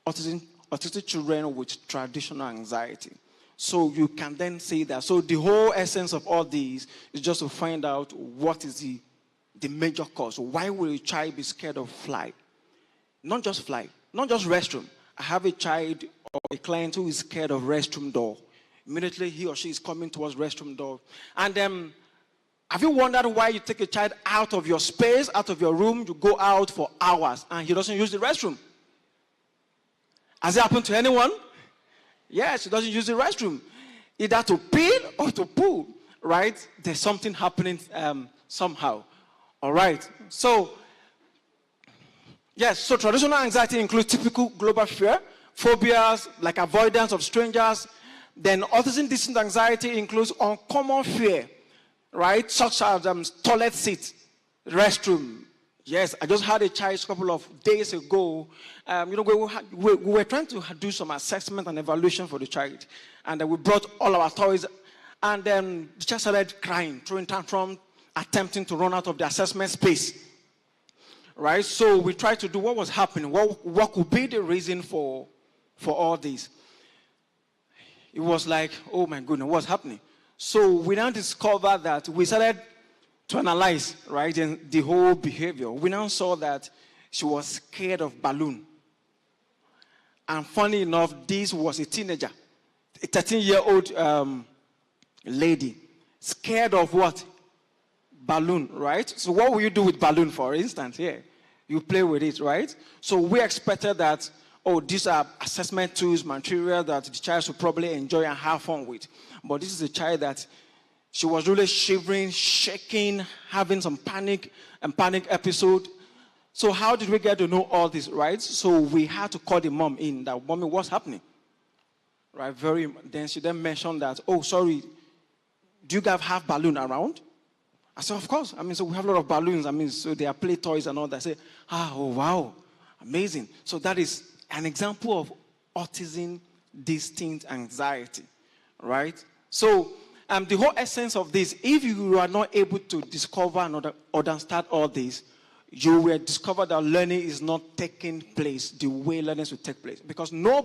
autistic children with traditional anxiety. So you can then say that. So the whole essence of all these is just to find out what is the major cause. Why will a child be scared of fly? Not just fly, not just restroom. I have a child or a client who is scared of restroom door. Immediately he or she is coming towards restroom door. And have you wondered why you take a child out of your space, out of your room, you go out for hours and he doesn't use the restroom? Has it happened to anyone? Yes, he doesn't use the restroom. Either to pee or to poo, right? There's something happening somehow. All right. So, yes, so traditional anxiety includes typical global fear, phobias like avoidance of strangers. Then autism distinct anxiety includes uncommon fear, right? Such as toilet seat, restroom. Yes, I just had a child a couple of days ago. We were trying to do some assessment and evaluation for the child. And we brought all our toys. And then the child started crying, throwing tantrum, attempting to run out of the assessment space. Right? So we tried to do what was happening. What could be the reason for all this? It was like, oh my goodness, what's happening? So we now discovered that we started to analyze, right, the whole behavior. We now saw that she was scared of balloon. And funny enough, this was a teenager, a 13-year-old lady, scared of what? Balloon, right? So what will you do with balloon, for instance, here? You play with it, right? So we expected that, these are assessment tools, material that the child should probably enjoy and have fun with. But this is a child that she was really shivering, shaking, having some panic episode. So how did we get to know all this, right? So we had to call the mom in. That, mommy, what's happening? Right, then she then mentioned that, sorry, do you guys have balloon around? I said, of course. So we have a lot of balloons. So they are play toys and all that. I said, wow, amazing. So that is an example of autism distinct anxiety, right? So the whole essence of this, if you are not able to discover and understand all this, you will discover that learning is not taking place the way learning should take place. Because no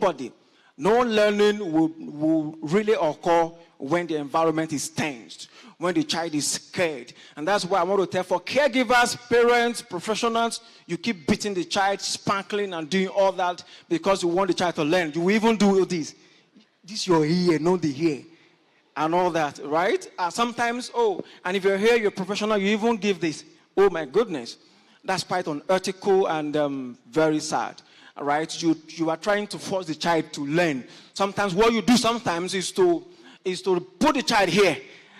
learning will really occur when the environment is tensed, when the child is scared. And that's why I want to tell for caregivers, parents, professionals, you keep beating the child, spanking and doing all that because you want the child to learn. You will even do this. This your ear, not the ear. And all that, right? Sometimes, and if you're here, you're a professional, you even give this. Oh my goodness. That's quite unethical and very sad. Right? You are trying to force the child to learn. Sometimes what you do sometimes is to put the child here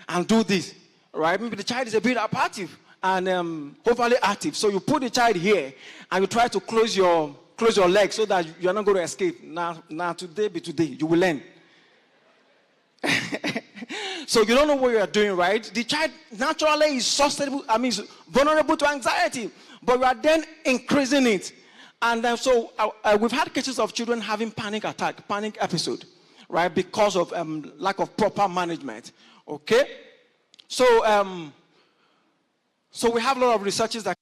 and do this. Right? Maybe the child is a bit apathic and overly active. So you put the child here and you try to close your close your legs so that you're not going to escape. Now today be today. You will learn. So you don't know what you are doing, right? The child naturally is susceptible, is vulnerable to anxiety, but we are then increasing it. And then so we've had cases of children having panic episode, right? Because of lack of proper management. Okay? So we have a lot of researches that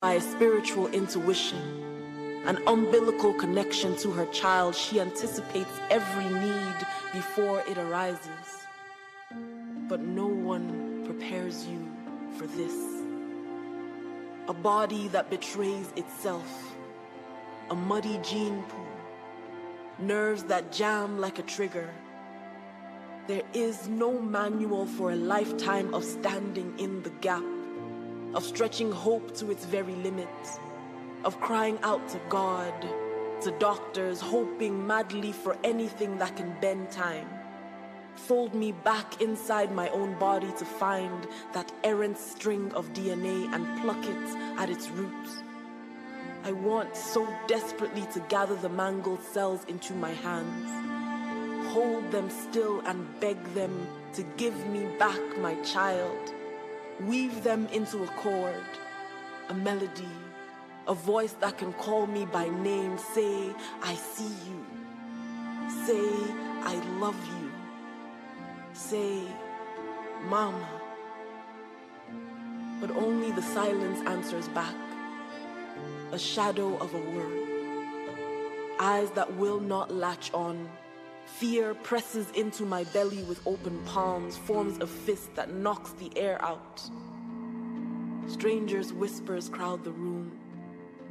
by a spiritual intuition, an umbilical connection to her child. She anticipates every need before it arises. But no one prepares you for this. A body that betrays itself, a muddy gene pool, nerves that jam like a trigger. There is no manual for a lifetime of standing in the gap, of stretching hope to its very limits, of crying out to God, to doctors, hoping madly for anything that can bend time. Fold me back inside my own body to find that errant string of DNA and pluck it at its roots. I want so desperately to gather the mangled cells into my hands, hold them still and beg them to give me back my child, weave them into a chord, a melody, a voice that can call me by name, say, I see you, say, I love you, say, Mama. But only the silence answers back, a shadow of a word, eyes that will not latch on. Fear presses into my belly with open palms, forms a fist that knocks the air out. Strangers' whispers crowd the room,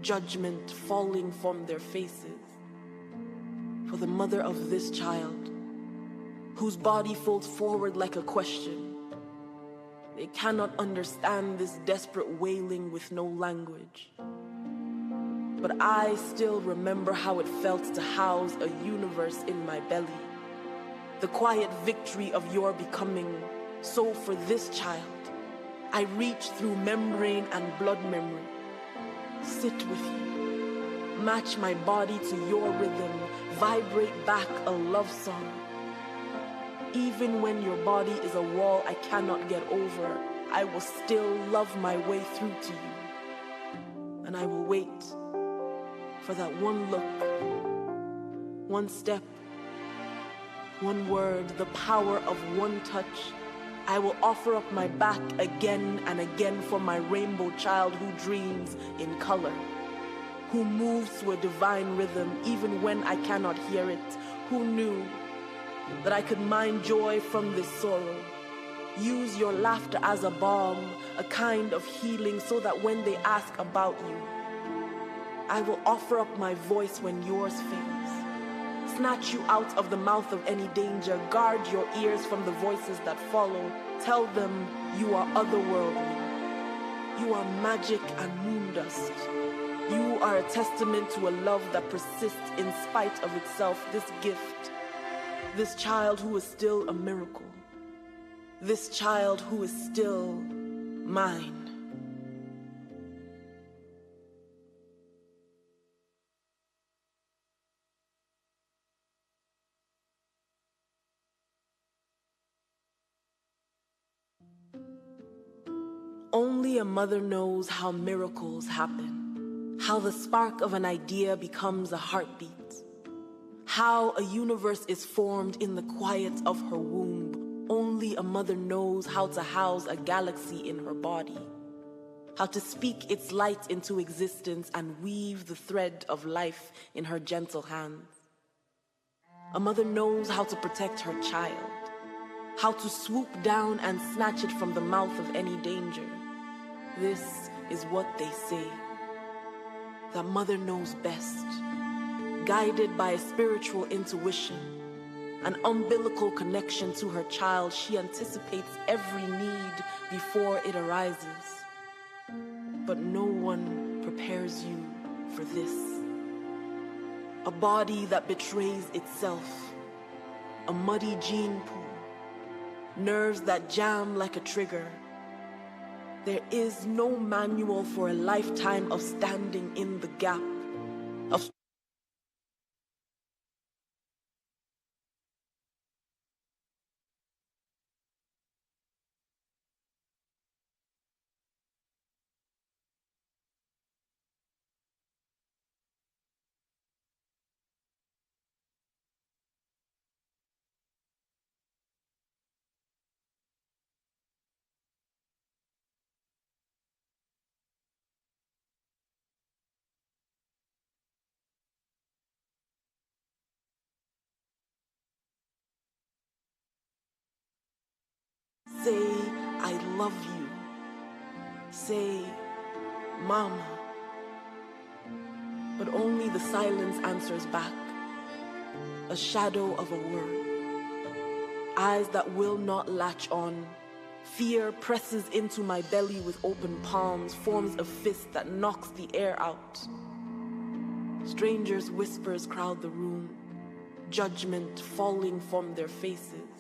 judgment falling from their faces. For the mother of this child, whose body folds forward like a question, they cannot understand this desperate wailing with no language. But I still remember how it felt to house a universe in my belly. The quiet victory of your becoming. So for this child, I reach through membrane and blood memory. Sit with you. Match my body to your rhythm. Vibrate back a love song. Even when your body is a wall I cannot get over, I will still love my way through to you. And I will wait for that one look, one step, one word, the power of one touch. I will offer up my back again and again for my rainbow child who dreams in color, who moves to a divine rhythm even when I cannot hear it, who knew that I could mine joy from this sorrow. Use your laughter as a balm, a kind of healing, so that when they ask about you, I will offer up my voice when yours fails. Snatch you out of the mouth of any danger. Guard your ears from the voices that follow. Tell them you are otherworldly. You are magic and moon dust. You are a testament to a love that persists in spite of itself. This gift, this child who is still a miracle. This child who is still mine. Only a mother knows how miracles happen, how the spark of an idea becomes a heartbeat, how a universe is formed in the quiet of her womb. Only a mother knows how to house a galaxy in her body, how to speak its light into existence and weave the thread of life in her gentle hands. A mother knows how to protect her child, how to swoop down and snatch it from the mouth of any danger. This is what they say, that mother knows best, guided by a spiritual intuition, an umbilical connection to her child. She anticipates every need before it arises. But no one prepares you for this. A body that betrays itself, a muddy gene pool, nerves that jam like a trigger. There is no manual for a lifetime of standing in the gap, of Say, I love you. Say, Mama. But only the silence answers back, a shadow of a word. Eyes that will not latch on. Fear presses into my belly with open palms, forms a fist that knocks the air out. Strangers' whispers crowd the room, judgment falling from their faces.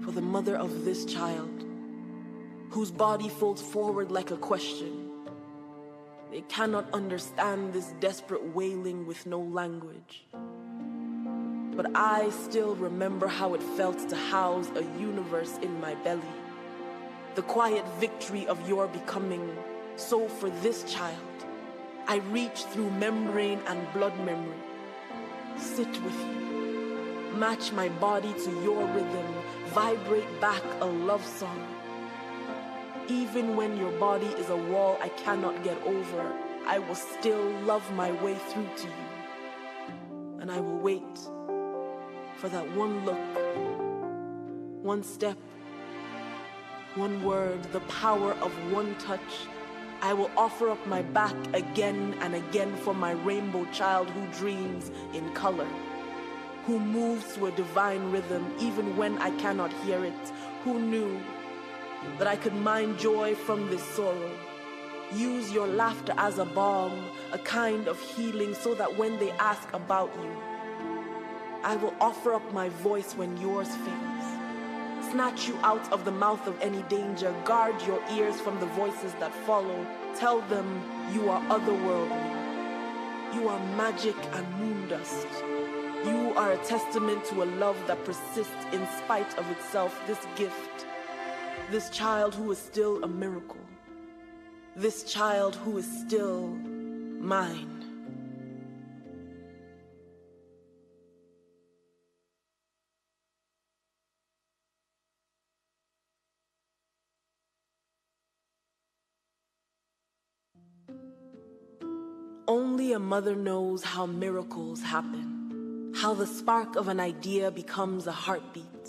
For the mother of this child, whose body folds forward like a question, they cannot understand this desperate wailing with no language. But I still remember how it felt to house a universe in my belly. The quiet victory of your becoming. So for this child, I reach through membrane and blood memory. Sit with you. Match my body to your rhythm. Vibrate back a love song. Even when your body is a wall I cannot get over, I will still love my way through to you. And I will wait for that one look, one step, one word, the power of one touch. I will offer up my back again and again for my rainbow child who dreams in color, who moves to a divine rhythm even when I cannot hear it, who knew that I could mine joy from this sorrow. Use your laughter as a balm, a kind of healing, so that when they ask about you, I will offer up my voice when yours fails. Snatch you out of the mouth of any danger. Guard your ears from the voices that follow. Tell them you are otherworldly. You are magic and moon dust. You are a testament to a love that persists in spite of itself. This gift, this child who is still a miracle. This child who is still mine. Only a mother knows how miracles happen, how the spark of an idea becomes a heartbeat,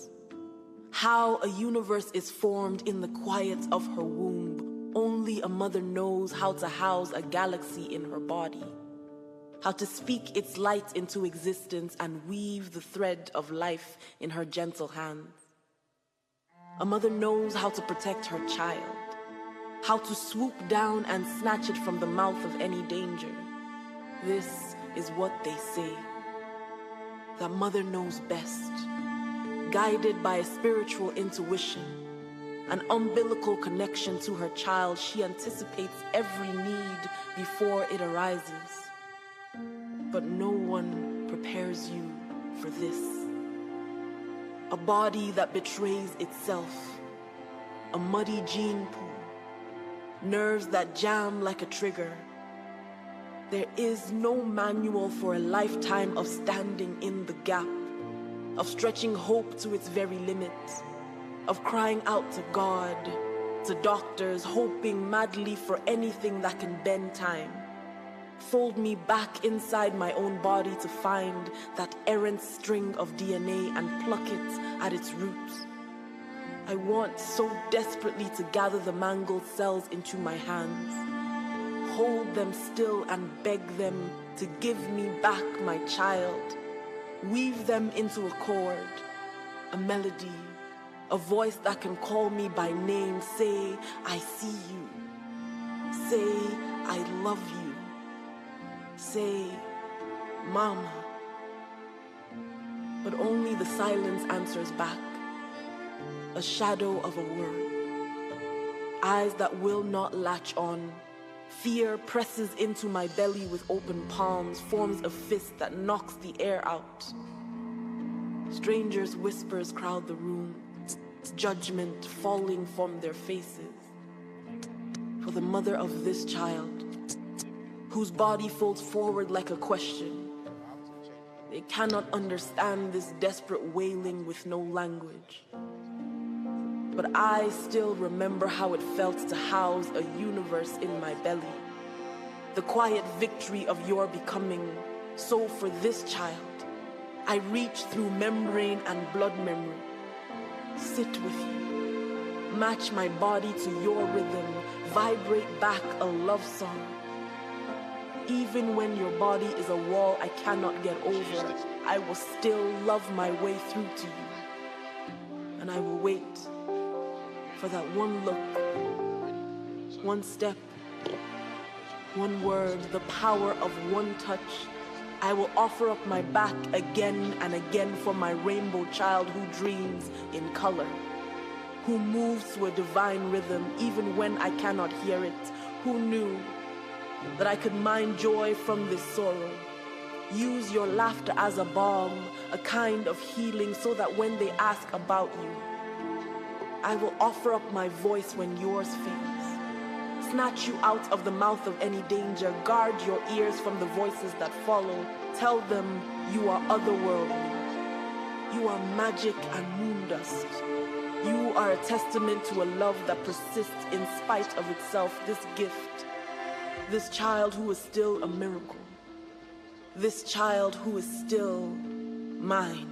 how a universe is formed in the quiet of her womb. Only a mother knows how to house a galaxy in her body, how to speak its light into existence and weave the thread of life in her gentle hands. A mother knows how to protect her child, how to swoop down and snatch it from the mouth of any danger. This is what they say. The mother knows best, guided by a spiritual intuition, an umbilical connection to her child. She anticipates every need before it arises. But no one prepares you for this. A body that betrays itself, a muddy gene pool, nerves that jam like a trigger. There is no manual for a lifetime of standing in the gap, of stretching hope to its very limits, of crying out to God, to doctors, hoping madly for anything that can bend time. Fold me back inside my own body to find that errant string of DNA and pluck it at its roots. I want so desperately to gather the mangled cells into my hands, hold them still and beg them to give me back my child, weave them into a chord, a melody, a voice that can call me by name, say, I see you, say, I love you, say, Mama. But only the silence answers back, a shadow of a word. Eyes that will not latch on. Fear presses into my belly with open palms, forms a fist that knocks the air out. Strangers' whispers crowd the room, judgment falling from their faces. For the mother of this child, whose body folds forward like a question, they cannot understand this desperate wailing with no language. But I still remember how it felt to house a universe in my belly. The quiet victory of your becoming. So for this child, I reach through membrane and blood memory. Sit with you. Match my body to your rhythm, vibrate back a love song. Even when your body is a wall I cannot get over, I will still love my way through to you. And I will wait for that one look, one step, one word, the power of one touch. I will offer up my back again and again for my rainbow child who dreams in color, who moves to a divine rhythm even when I cannot hear it, who knew that I could mine joy from this sorrow. Use your laughter as a balm, a kind of healing, so that when they ask about you, I will offer up my voice when yours fails. Snatch you out of the mouth of any danger. Guard your ears from the voices that follow. Tell them you are otherworldly. You are magic and moon dust. You are a testament to a love that persists in spite of itself. This gift, this child who is still a miracle. This child who is still mine.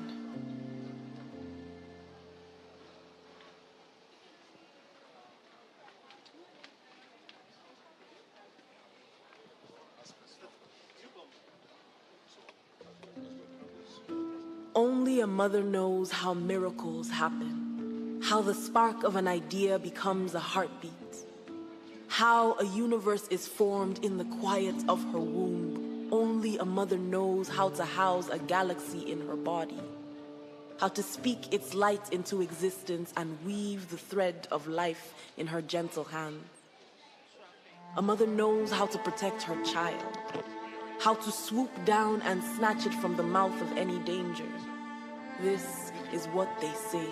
Only a mother knows how miracles happen, how the spark of an idea becomes a heartbeat, how a universe is formed in the quiet of her womb. Only a mother knows how to house a galaxy in her body, how to speak its light into existence and weave the thread of life in her gentle hand. A mother knows how to protect her child, how to swoop down and snatch it from the mouth of any danger. This is what they say.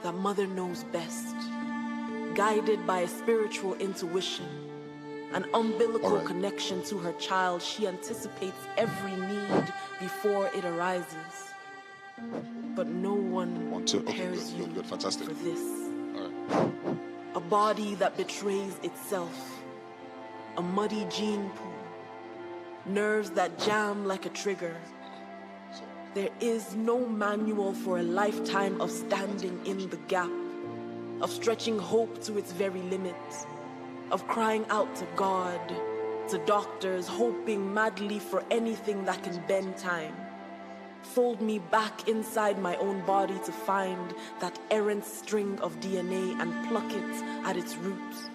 The mother knows best, guided by a spiritual intuition, an umbilical connection to her child. She anticipates every need before it arises. But no one prepares you for this. A body that betrays itself, a muddy gene pool, nerves that jam like a trigger. There is no manual for a lifetime of standing in the gap, of stretching hope to its very limits, of crying out to God, to doctors, hoping madly for anything that can bend time. Fold me back inside my own body to find that errant string of DNA and pluck it at its roots.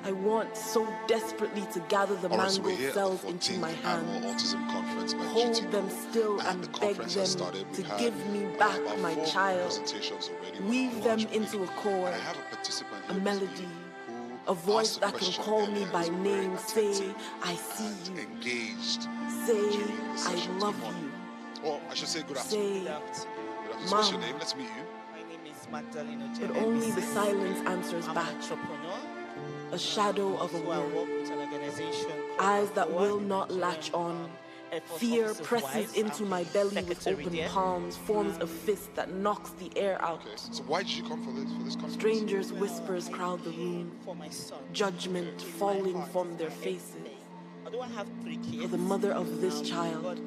I want so desperately to gather the mangled cells into my hands, Annual Autism Conference by hold GT them still and beg them to give me back my child, weave them into a chord, a melody, a voice that can call me by name, say, I see you, say, I love you, Or I should say good say, afternoon. What's Mom. your name? Let's meet you. My name is Magdalene But only the silence answers back. A shadow of a word. Eyes that will not latch on. Fear presses into my belly with open palms, forms a fist that knocks the air out. Okay, so why did you come for this conference? Strangers' whispers crowd the room. Judgment falling from their faces. For the mother of this child,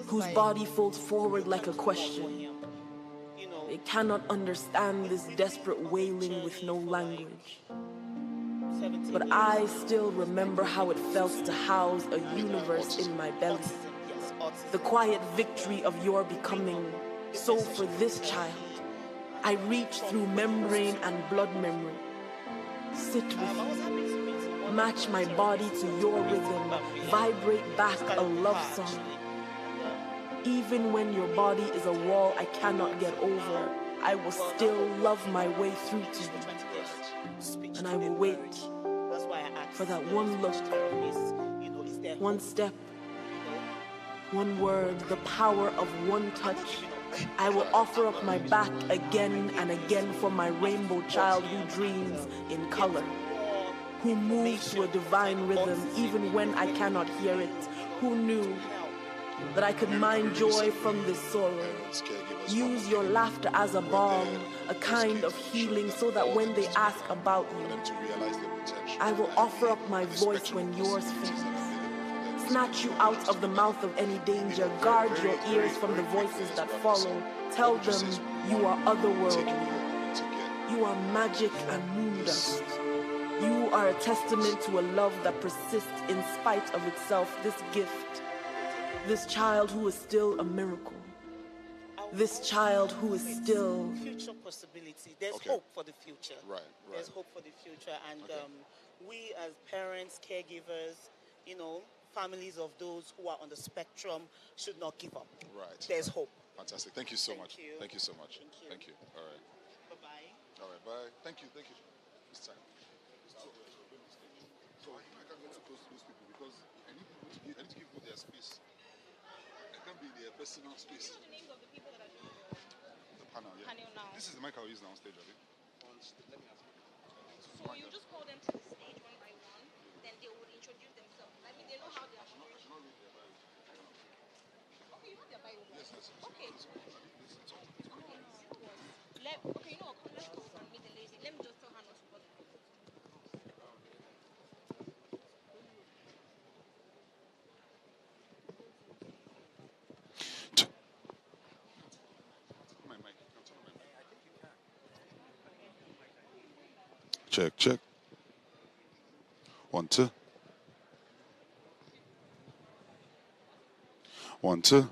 whose body folds forward like a question. They cannot understand this desperate wailing with no language. But I still remember how it felt to house a universe in my belly. The quiet victory of your becoming. So for this child, I reach through membrane and blood memory. Sit with you. Match my body to your rhythm. Vibrate back a love song. Even when your body is a wall I cannot get over, I will still love my way through to you. And I will wait for that one look, one step, one word, the power of one touch. I will offer up my back again and again for my rainbow child who dreams in color, who moves to a divine rhythm even when I cannot hear it, who knew that I could mine joy from this sorrow. Use your laughter as a balm, a kind of healing, so that when they ask about you, I will offer up my voice when yours fails. Snatch you out of the mouth of any danger. Guard your ears from the voices that follow. Tell them you are otherworldly. You are magic and moon dust. You are a testament to a love that persists in spite of itself. This gift, this child who is still a miracle. This child who is still... Future possibility. There's hope for the future. Right. There's hope for the future. And we as parents, caregivers, you know, families of those who are on the spectrum should not give up. Right. There's hope. Fantastic. Thank you so much. You. Thank you so much. Thank you. All right. Bye-bye. All right, bye. Thank you. This time. So I can't get too close to those people because I need to give people their space. I can't be in their personal space. The names of the people that are doing the panel, yeah. Panel now. This is the mic I'll use now on stage, Abby. Let me ask you. So you just call them to the stage one by one, then they will introduce themselves. I mean, they know how they are. Okay, you have their bio. Yes. Okay. Okay, you know what? Let's go and meet the lady. Let me just tell her not to bother. Check. 1, 2. 1, 2.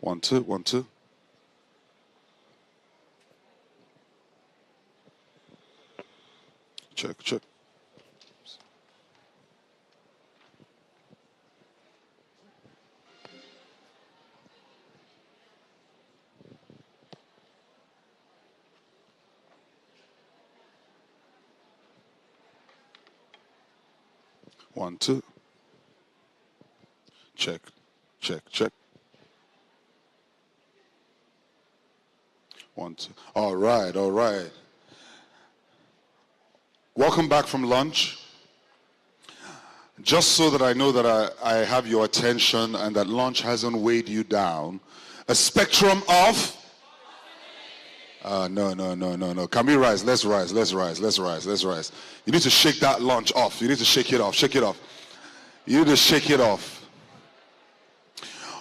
One, two. Check. One, two. Check. 1, 2. All right. Welcome back from lunch. Just so that I know that I have your attention and that lunch hasn't weighed you down, a spectrum of... No. Can we rise? Let's rise. You need to shake that lunch off. You need to shake it off. You need to shake it off.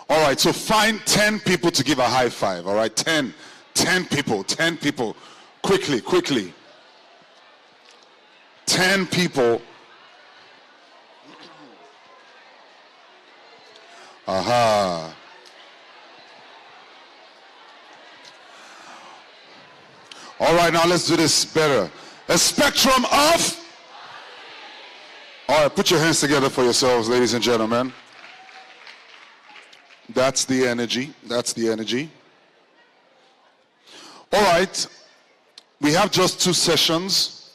All right, so find 10 people to give a high five. All right, 10 people. Quickly. 10 people. Aha. All right, now let's do this better. A spectrum of... All right, put your hands together for yourselves, ladies and gentlemen. That's the energy. All right, we have just 2 sessions.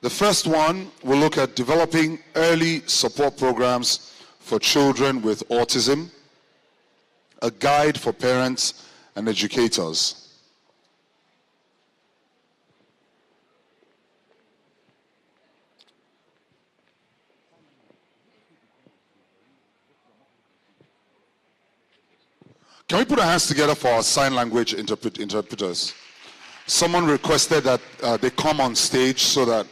The first one will look at developing early support programs for children with autism, a guide for parents and educators. Can we put our hands together for our sign language interpreters? Someone requested that they come on stage so that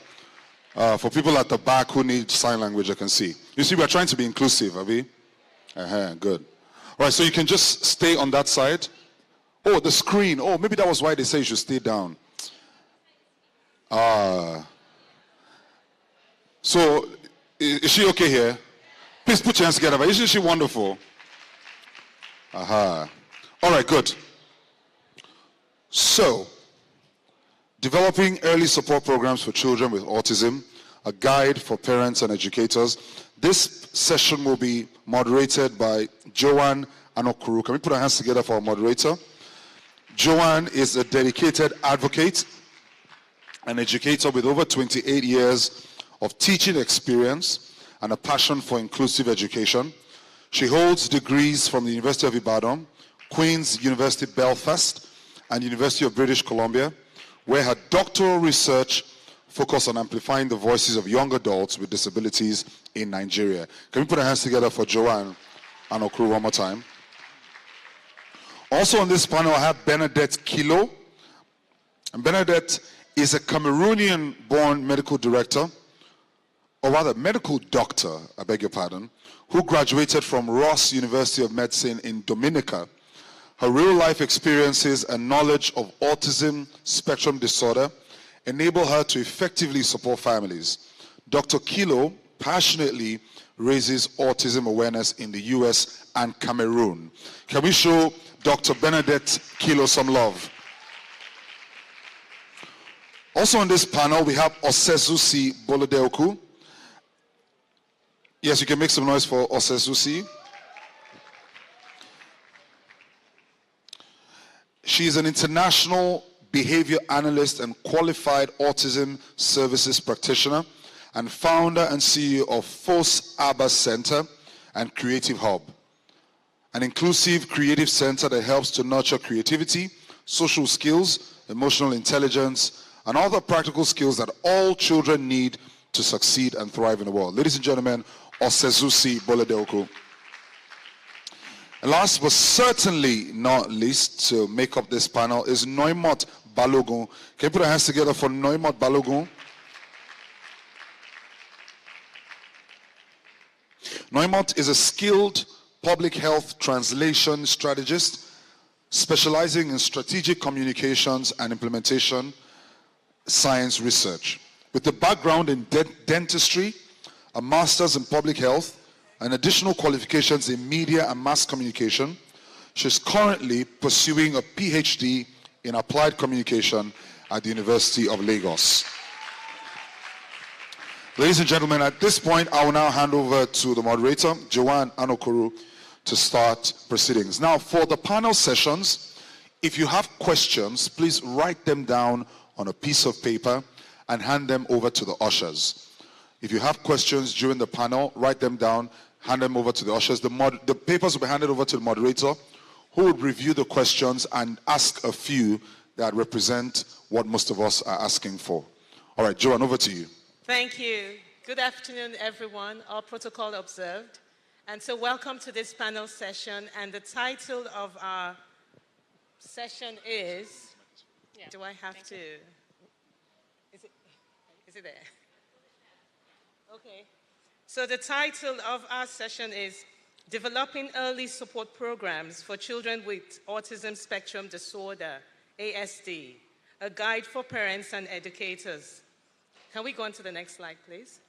for people at the back who need sign language, I can see. You see, we're trying to be inclusive, Abby. Good. All right, so you can just stay on that side. Oh, the screen. Oh, maybe that was why they say you should stay down. So, is she okay here? Please put your hands together. Isn't she wonderful? Aha. All right, good. So, developing early support programs for children with autism, a guide for parents and educators. This session will be moderated by Joanne Anokuru. Can we put our hands together for our moderator? Joanne is a dedicated advocate and educator with over 28 years of teaching experience and a passion for inclusive education. She holds degrees from the University of Ibadan, Queen's University Belfast, and University of British Columbia, where her doctoral research focused on amplifying the voices of young adults with disabilities in Nigeria. Can we put our hands together for Joanne Anokuru one more time? Also on this panel, I have Bernadette Kilo. And Bernadette is a Cameroonian-born medical director, or rather medical doctor, I beg your pardon, who graduated from Ross University of Medicine in Dominica. Her real-life experiences and knowledge of autism spectrum disorder enable her to effectively support families. Dr. Kilo passionately raises autism awareness in the US and Cameroon. Can we show Dr. Bernadette Kilo some love? Also on this panel, we have Osezusi Bolodeoku. Yes, you can make some noise for Osezusi. She is an international behavior analyst and qualified autism services practitioner and founder and CEO of FOS ABBA Center and Creative Hub, an inclusive creative center that helps to nurture creativity, social skills, emotional intelligence, and other practical skills that all children need to succeed and thrive in the world. Ladies and gentlemen, Osezusi Bolodeoku. And last but certainly not least, to make up this panel is Noimot Balogun. Can you put our hands together for Noimot Balogun? Noimot is a skilled public health translation strategist specializing in strategic communications and implementation science research. With a background in dentistry, a master's in public health, and additional qualifications in media and mass communication, she's currently pursuing a PhD in applied communication at the University of Lagos. Ladies and gentlemen, at this point, I will now hand over to the moderator, Joanne Anokoro, to start proceedings. Now, for the panel sessions, if you have questions, please write them down on a piece of paper and hand them over to the ushers. If you have questions during the panel, write them down, hand them over to the ushers. The papers will be handed over to the moderator, who would review the questions and ask a few that represent what most of us are asking for. All right, Joanne, over to you. Thank you. Good afternoon, everyone. All protocol observed. And so welcome to this panel session. And the title of our session is, do I have to, is it there? Okay. So the title of our session is Developing Early Support Programs for Children with Autism Spectrum Disorder, ASD, a guide for parents and educators. Can we go on to the next slide, please?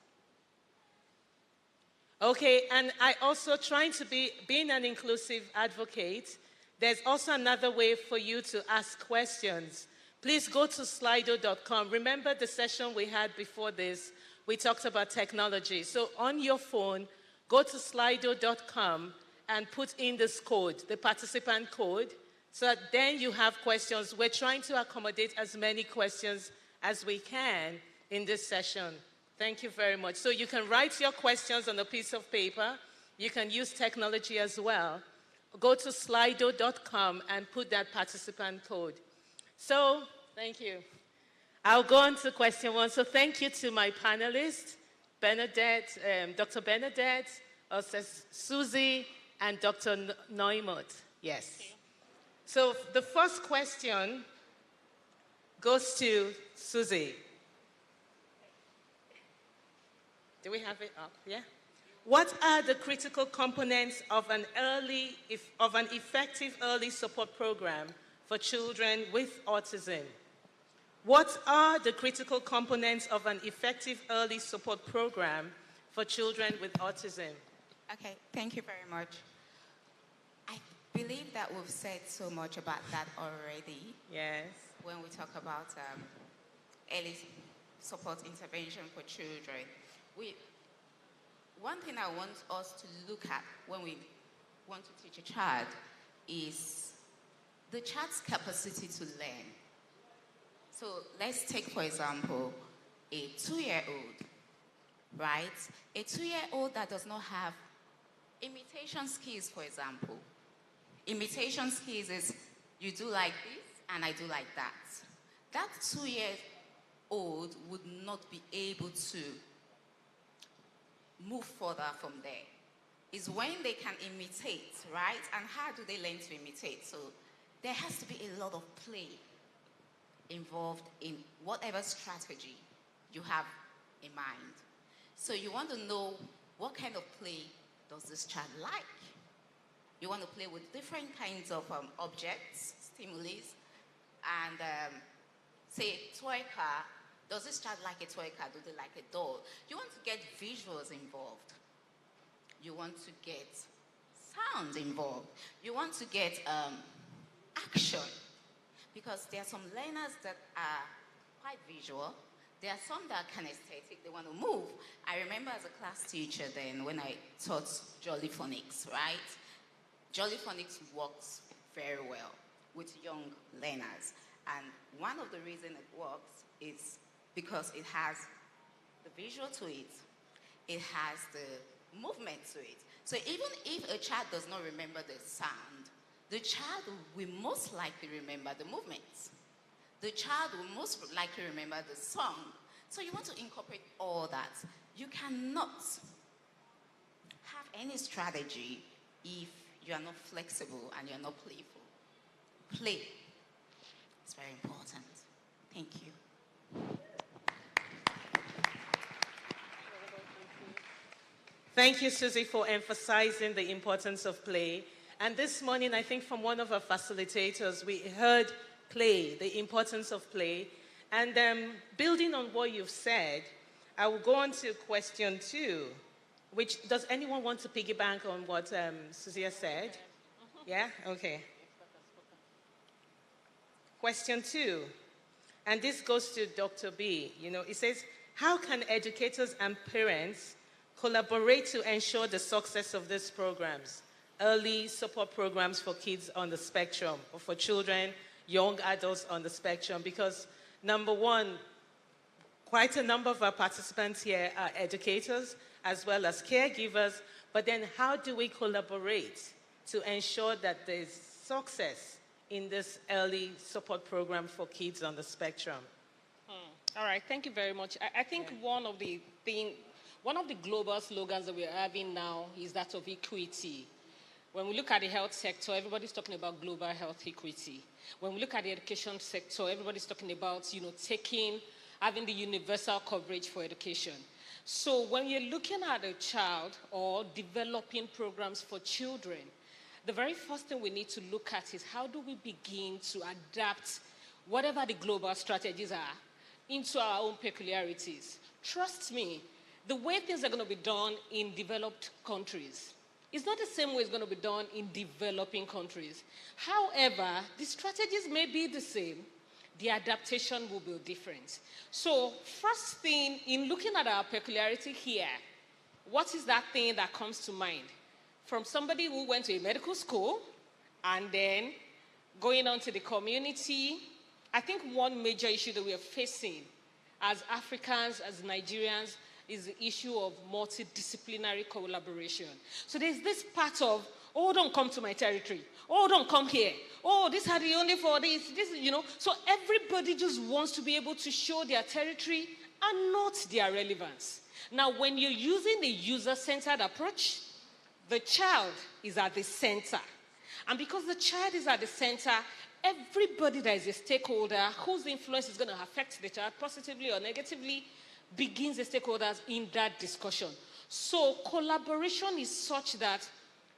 Okay, and I also trying to being an inclusive advocate, there's also another way for you to ask questions. Please go to slido.com. Remember the session we had before this, we talked about technology. So on your phone, go to slido.com and put in this code, the participant code, so that then you have questions. We're trying to accommodate as many questions as we can in this session. Thank you very much. So you can write your questions on a piece of paper. You can use technology as well. Go to slido.com and put that participant code. So, thank you. I'll go on to question one. So thank you to my panelists, Bernadette, Dr. Bernadette, Susie, and Dr. Noimot. Yes. Okay. So the first question goes to Susie. Do we have it up? Yeah. What are the critical components of an effective early support program for children with autism? What are the critical components of an effective early support program for children with autism? Okay, thank you very much. I believe that we've said so much about that already. Yes. When we talk about early support intervention for children. One thing I want us to look at when we want to teach a child is the child's capacity to learn. So let's take, for example, a 2-year-old, right? A 2-year-old that does not have imitation skills, for example. Imitation skills is you do like this and I do like that. That 2-year-old would not be able to move further from there. Is when they can imitate, right? And how do they learn to imitate? So there has to be a lot of play involved in whatever strategy you have in mind. So you want to know what kind of play does this child like? You want to play with different kinds of objects, stimuli, and say toy car. Does this child like a toy car? Do they like a doll? You want to get visuals involved. You want to get sounds involved. You want to get action. Because there are some learners that are quite visual. There are some that are kinesthetic. They want to move. I remember as a class teacher then when I taught Jolly Phonics, right? Jolly Phonics works very well with young learners. And one of the reasons it works is because it has the visual to it. It has the movement to it. So even if a child does not remember the sound, the child will most likely remember the movements. The child will most likely remember the song. So you want to incorporate all that. You cannot have any strategy if you are not flexible and you're not playful. Play. It's very important. Thank you. Thank you, Susie, for emphasizing the importance of play. And this morning, I think from one of our facilitators, we heard play, the importance of play. And building on what you've said, I will go on to question 2, which, does anyone want to piggyback on what Susie has said? Yeah? Okay. Question 2, and this goes to Dr. B. It says, how can educators and parents collaborate to ensure the success of these programs? Early support programs for kids on the spectrum, or for children, young adults on the spectrum, because number one, quite a number of our participants here are educators as well as caregivers, but then how do we collaborate to ensure that there's success in this early support program for kids on the spectrum? All right, thank you very much. I think one of the global slogans that we're having now is that of equity. When we look at the health sector, everybody's talking about global health equity. When we look at the education sector, everybody's talking about, having the universal coverage for education. So when you're looking at a child or developing programs for children, the very first thing we need to look at is how do we begin to adapt whatever the global strategies are into our own peculiarities. Trust me, the way things are going to be done in developed countries is not the same way it's going to be done in developing countries. However, the strategies may be the same. The adaptation will be different. So first thing, in looking at our peculiarity here, what is that thing that comes to mind? From somebody who went to a medical school and then going on to the community, I think one major issue that we are facing as Africans, as Nigerians, is the issue of multidisciplinary collaboration. So there's this part of, oh, don't come to my territory. Oh, don't come here. Oh, these are the only for this, So everybody just wants to be able to show their territory and not their relevance. Now, when you're using the user-centered approach, the child is at the center. And because the child is at the center, everybody that is a stakeholder whose influence is going to affect the child positively or negatively begins the stakeholders in that discussion. So collaboration is such that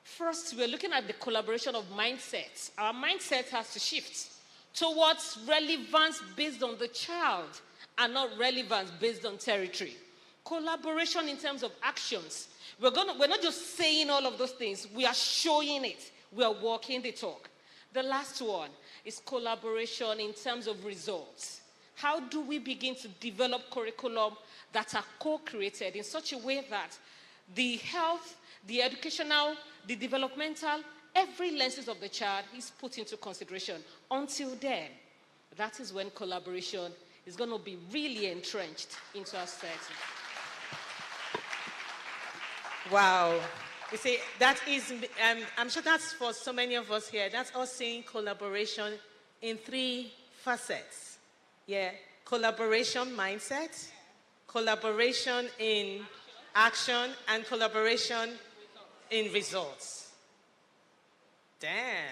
first we're looking at the collaboration of mindsets. Our mindset has to shift towards relevance based on the child and not relevance based on territory. Collaboration in terms of actions. We're not just saying all of those things, we are showing it. We are walking the talk. The last one is collaboration in terms of results. How do we begin to develop curriculum that are co-created in such a way that the health, the educational, the developmental, every lenses of the child is put into consideration? Until then, that is when collaboration is going to be really entrenched into our society. Wow. You see, that is, I'm sure that's for so many of us here, that's us seeing collaboration in 3 facets. Yeah, collaboration mindset, collaboration in action, and collaboration in results. Damn.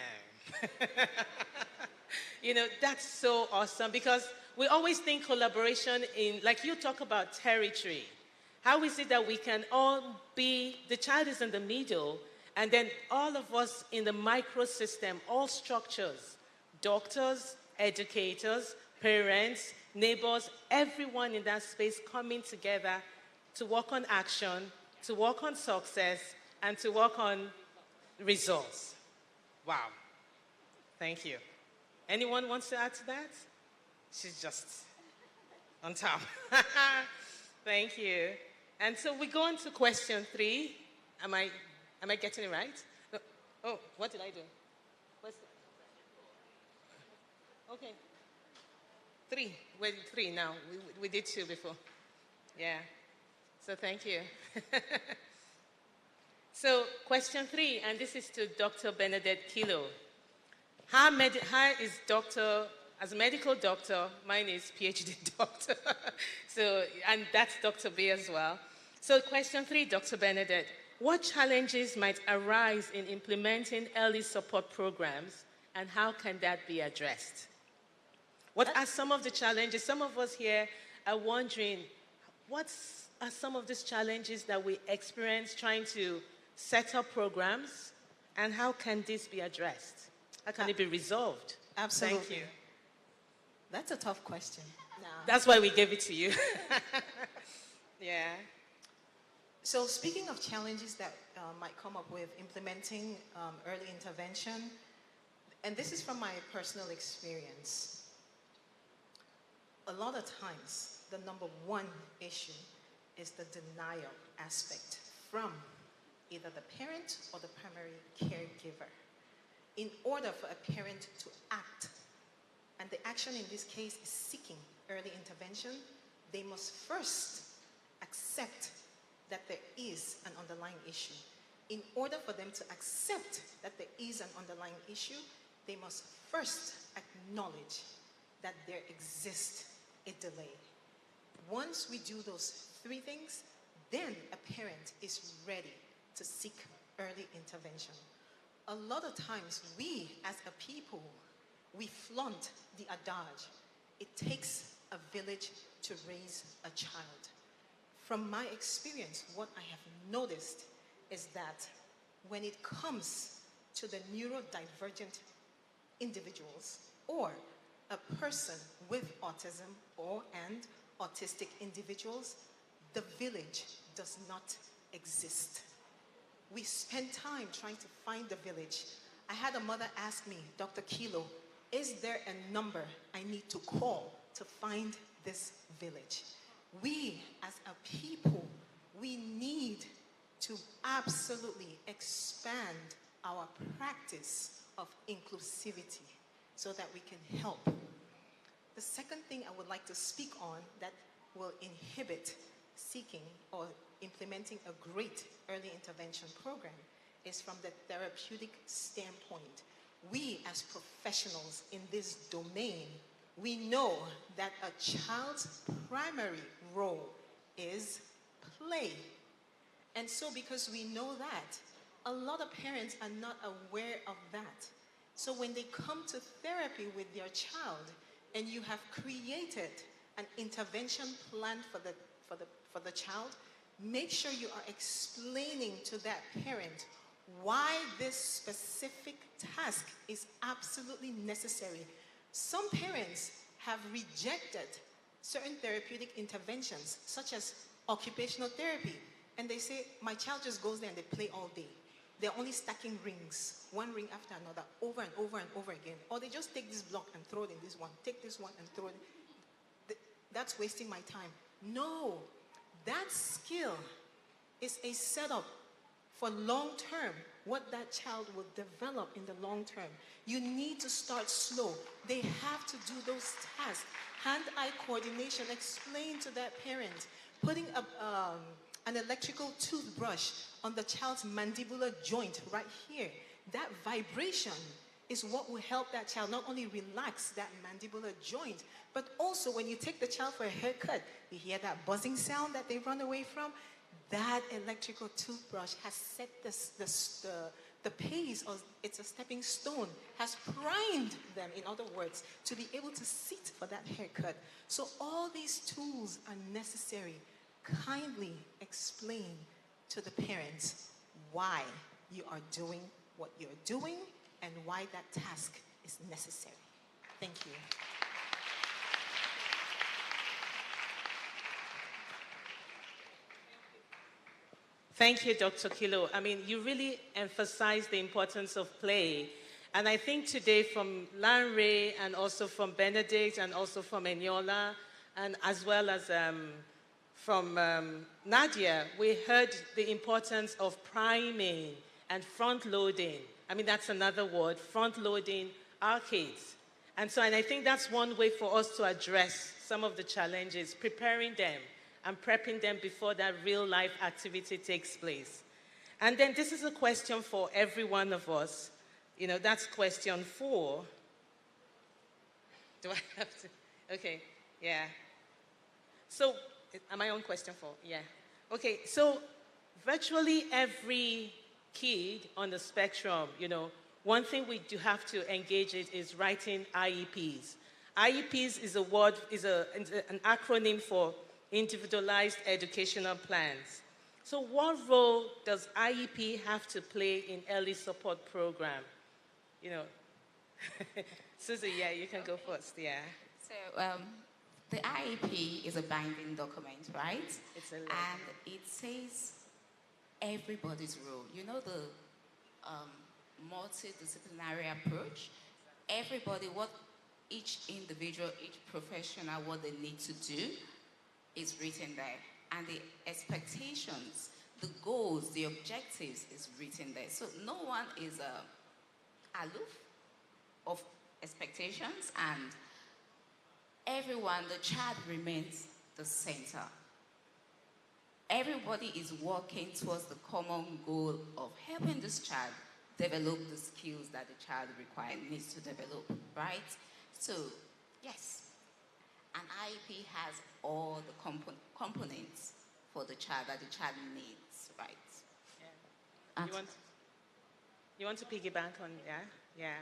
That's so awesome because we always think collaboration in, like you talk about territory. How is it that we can all be, the child is in the middle, And then all of us in the microsystem, all structures, doctors, educators, parents, neighbors, everyone in that space coming together to work on action, to work on success, and to work on results. Wow. Thank you. Anyone wants to add to that? She's just on top. Thank you. And so we go on to question 3. Am I getting it right? No. Oh, what did I do? Okay. 3. We're 3 now. We did 2 before. Yeah. So thank you. So question 3, and this is to Dr. Benedette Kilo. How is doctor, as a medical doctor, mine is PhD doctor. So, and that's Dr. B as well. So question 3, Dr. Benedette, what challenges might arise in implementing early support programs, and how can that be addressed? What are some of the challenges? Some of us here are wondering, what are some of these challenges that we experience trying to set up programs, and how can this be addressed? How can it be resolved? Absolutely. Thank you. That's a tough question. That's why we gave it to you. Yeah. So speaking of challenges that might come up with implementing early intervention, and this is from my personal experience, a lot of times the number one issue is the denial aspect from either the parent or the primary caregiver. In order for a parent to act, and the action in this case is seeking early intervention, they must first accept that there is an underlying issue. In order for them to accept that there is an underlying issue, they must first acknowledge that there exists a delay. Once we do those 3 things, then a parent is ready to seek early intervention. A lot of times, we as a people, we flaunt the adage, it takes a village to raise a child. From my experience, what I have noticed is that when it comes to the neurodivergent individuals or a person with autism and autistic individuals, the village does not exist. We spend time trying to find the village. I had a mother ask me, Dr. Kilo, is there a number I need to call to find this village? We, as a people, we need to absolutely expand our practice of inclusivity so that we can help. The second thing I would like to speak on that will inhibit seeking or implementing a great early intervention program is from the therapeutic standpoint. We as professionals in this domain, we know that a child's primary role is play. And so because we know that, a lot of parents are not aware of that. So when they come to therapy with their child and you have created an intervention plan for the child, make sure you are explaining to that parent why this specific task is absolutely necessary. Some parents have rejected certain therapeutic interventions, such as occupational therapy, and they say, my child just goes there and they play all day. They're only stacking rings, one ring after another, over and over and over again. Or they just take this block and throw it in this one, take this one and throw it. That's wasting my time. No, that skill is a setup for long term, what that child will develop in the long term. You need to start slow. They have to do those tasks. Hand-eye coordination, explain to that parent. Putting an electrical toothbrush on the child's mandibular joint right here. That vibration is what will help that child not only relax that mandibular joint, but also when you take the child for a haircut, you hear that buzzing sound that they run away from? That electrical toothbrush has set the pace, or it's a stepping stone, has primed them, in other words, to be able to sit for that haircut. So all these tools are necessary. Kindly explain to the parents why you are doing what you're doing and why that task is necessary. Thank you. Thank you, Dr. Kilo. I mean, you really emphasize the importance of play. And I think today from Lanre and also from Benedict and also from Eniola and as well as from Nadia, we heard the importance of priming and front-loading. I mean, that's another word, front-loading our kids. And I think that's one way for us to address some of the challenges, preparing them and prepping them before that real-life activity takes place. And then this is a question for every one of us. You know, that's question 4. Do I have to? Okay, yeah. So, am I on question 4? Yeah. Okay, so virtually every kid on the spectrum, you know, one thing we do have to engage in is writing IEPs. IEPs is a word, an acronym for Individualized Educational Plans. So what role does IEP have to play in early support program? You know, Susie, yeah, you can go first, yeah. So the IEP is a binding document, right? It's a and it says everybody's role. You know the multidisciplinary approach? Everybody, what each individual, each professional, what they need to do is written there. And the expectations, the goals, the objectives is written there. So no one is aloof of expectations, and everyone, the child remains the center. Everybody is working towards the common goal of helping this child develop the skills that the child needs to develop, right? So, yes, an IEP has all the components for the child that the child needs, right? Yeah. You want to piggyback on, yeah? Yeah.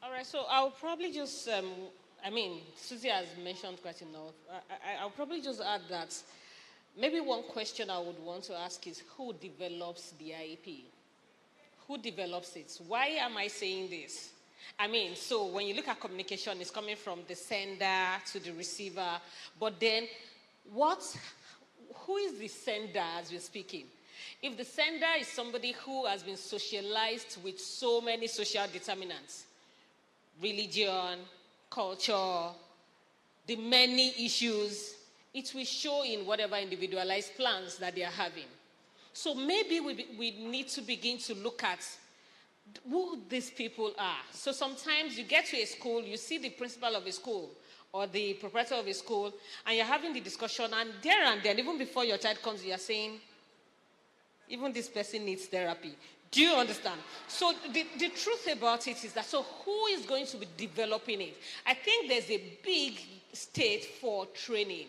All right, so I'll probably just, I mean, Susie has mentioned quite enough. I'll probably just add that maybe one question I would want to ask is who develops the IEP? Who develops it? Why am I saying this? I mean, so when you look at communication, it's coming from the sender to the receiver, but then who is the sender as we're speaking? If the sender is somebody who has been socialized with so many social determinants, religion, culture, the many issues, it will show in whatever individualized plans that they are having. So maybe we need to begin to look at who these people are. So sometimes you get to a school, you see the principal of a school or the proprietor of a school, and you're having the discussion, and then, even before your child comes, you're saying, even this person needs therapy. Do you understand? So the truth about it is that, so who is going to be developing it? I think there's a big state for training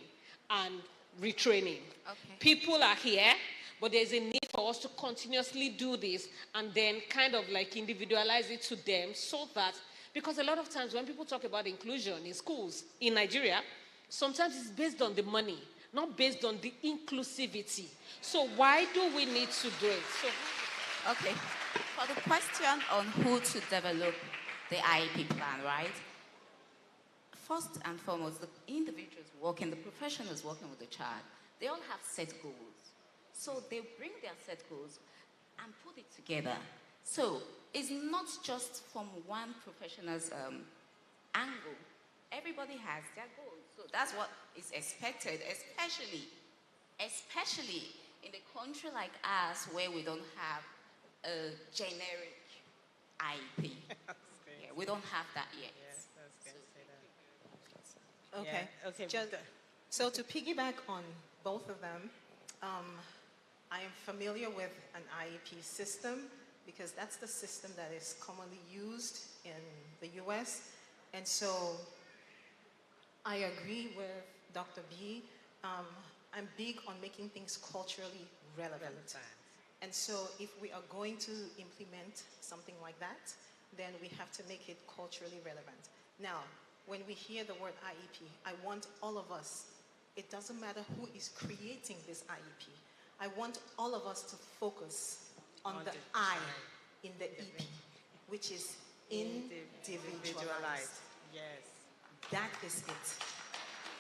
and retraining. Okay. People are here, but there's a need for us to continuously do this and then kind of like individualize it to them so that, because a lot of times when people talk about inclusion in schools in Nigeria, sometimes it's based on the money, not based on the inclusivity. So why do we need to do it? So, okay, for the question on who to develop the IEP plan, right? First and foremost, the individuals working, the professionals working with the child, they all have set goals. So they bring their set goals and put it together. So it's not just from one professional's angle. Everybody has their goals. So that's what is expected, especially in a country like ours where we don't have a generic IEP. Yeah, we don't have that yet. Yes, I was going to say that. Okay. Yeah, okay. So to piggyback on both of them, I am familiar with an IEP system because that's the system that is commonly used in the US. And so I agree with Dr. B. I'm big on making things culturally relevant. And so if we are going to implement something like that, then we have to make it culturally relevant. Now, when we hear the word IEP, I want all of us, it doesn't matter who is creating this IEP, I want all of us to focus on the I in the EP, which is individualized. Yes. That is it.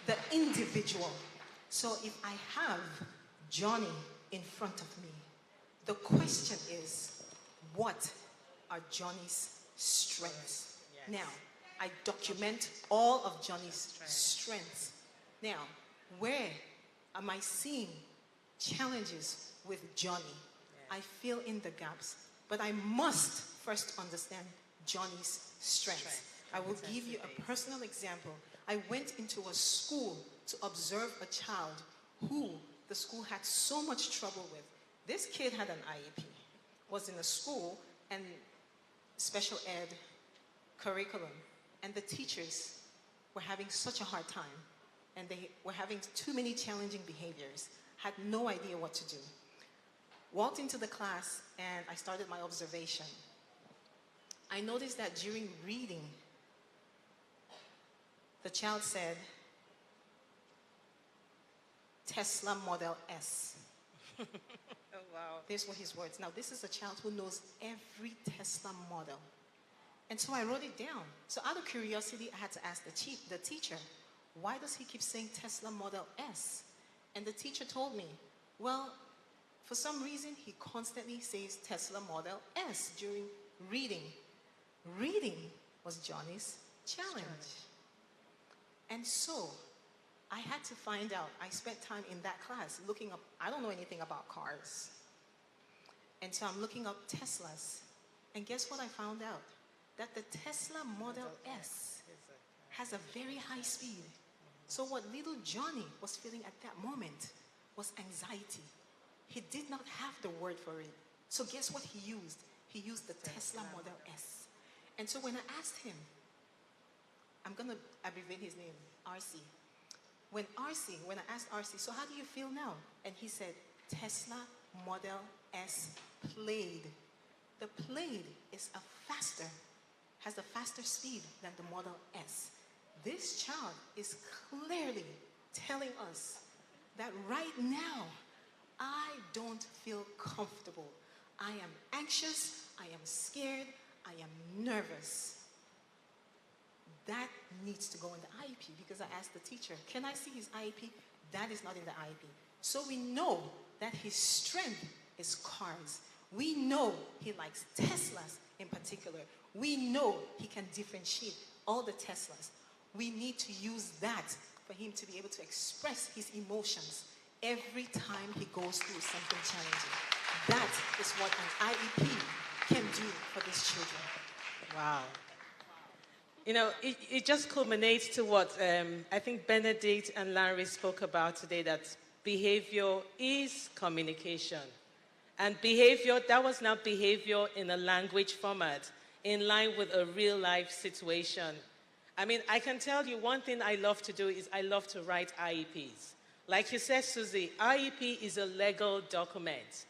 The individual. So if I have Johnny in front of me, the question is, what are Johnny's strengths? Yes. Now, I document all of Johnny's strengths. Now, where am I seeing challenges with Johnny? I fill in the gaps, but I must first understand Johnny's strengths. I will give you a personal example. I went into a school to observe a child who the school had so much trouble with. This kid had an IEP, was in a school and special ed curriculum, and the teachers were having such a hard time, and they were having too many challenging behaviors, had no idea what to do. Walked into the class and I started my observation. I noticed that during reading, the child said, Tesla Model S. Oh, wow. These were his words. Now, this is a child who knows every Tesla model. And so I wrote it down. So out of curiosity, I had to ask the teacher, why does he keep saying Tesla Model S? And the teacher told me, well, for some reason, he constantly says Tesla Model S during reading. Reading was Johnny's challenge. And so I had to find out. I spent time in that class looking up. I don't know anything about cars. And so I'm looking up Teslas. And guess what I found out? That the Tesla Model S has a very high speed. So what little Johnny was feeling at that moment was anxiety. He did not have the word for it. So guess what he used? He used the Tesla Model S. And so when I asked him, I'm going to abbreviate his name, RC. When I asked RC, so how do you feel now? And he said, Tesla Model S Plaid. The Plaid is has a faster speed than the Model S. This child is clearly telling us that right now, I don't feel comfortable. I am anxious, I am scared, I am nervous. That needs to go in the IEP because I asked the teacher, can I see his IEP? That is not in the IEP. So we know that his strength is cars. We know he likes Teslas in particular. We know he can differentiate all the Teslas. We need to use that for him to be able to express his emotions every time he goes through something challenging. That is what an IEP can do for these children. Wow. You know, it just culminates to what I think Benedict and Lanre spoke about today, that behavior is communication. And behavior, that was now behavior in a language format, in line with a real life situation. I mean, I can tell you one thing I love to do is I love to write IEPs. Like you said, Susie, IEP is a legal document.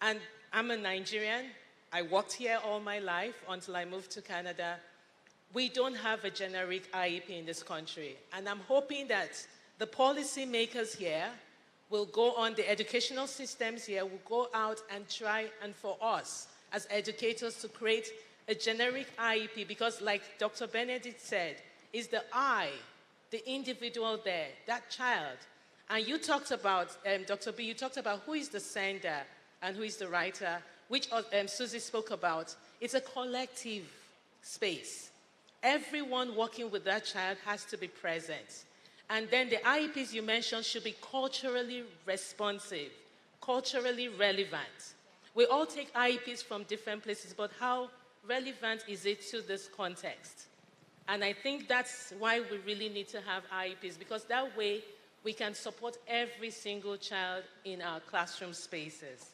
And I'm a Nigerian. I worked here all my life until I moved to Canada. We don't have a generic IEP in this country. And I'm hoping that the policy makers here will go on, the educational systems here will go out and try, and for us as educators to create a generic IEP, because like Dr. Benedict said, is the I, the individual there, that child. And you talked about, Dr. B, you talked about who is the sender and who is the writer, which Susie spoke about. It's a collective space. Everyone working with that child has to be present. And then the IEPs you mentioned should be culturally responsive, culturally relevant. We all take IEPs from different places, but how relevant is it to this context? And I think that's why we really need to have IEPs, because that way we can support every single child in our classroom spaces.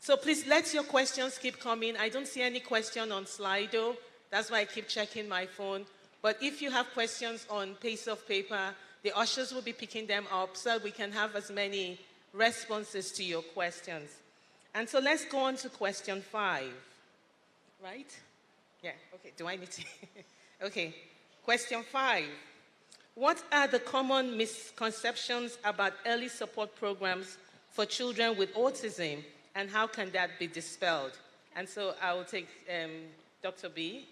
So please let your questions keep coming. I don't see any question on Slido. That's why I keep checking my phone. But if you have questions on piece of paper, the ushers will be picking them up so we can have as many responses to your questions. And so let's go on to question 5. Right? Yeah, okay, do I need to? Okay, question 5. What are the common misconceptions about early support programs for children with autism, and how can that be dispelled? And so I will take Dr. B.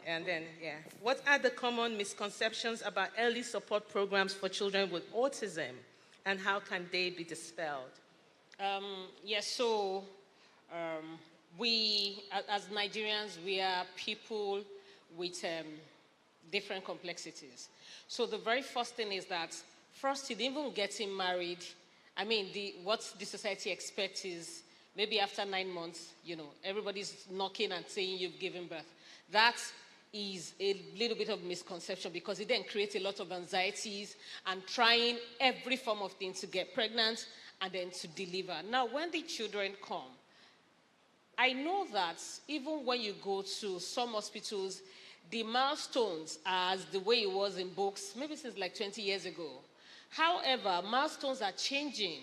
And then, yeah. What are the common misconceptions about early support programs for children with autism, and how can they be dispelled? Yes, so we, as Nigerians, we are people with different complexities. So the very first thing is that, first, even getting married, I mean, what the society expects is maybe after 9 months, everybody's knocking and saying you've given birth. That is a little bit of misconception, because it then creates a lot of anxieties and trying every form of thing to get pregnant and then to deliver. Now, when the children come, I know that even when you go to some hospitals, the milestones are as the way it was in books, maybe since like 20 years ago. However, milestones are changing.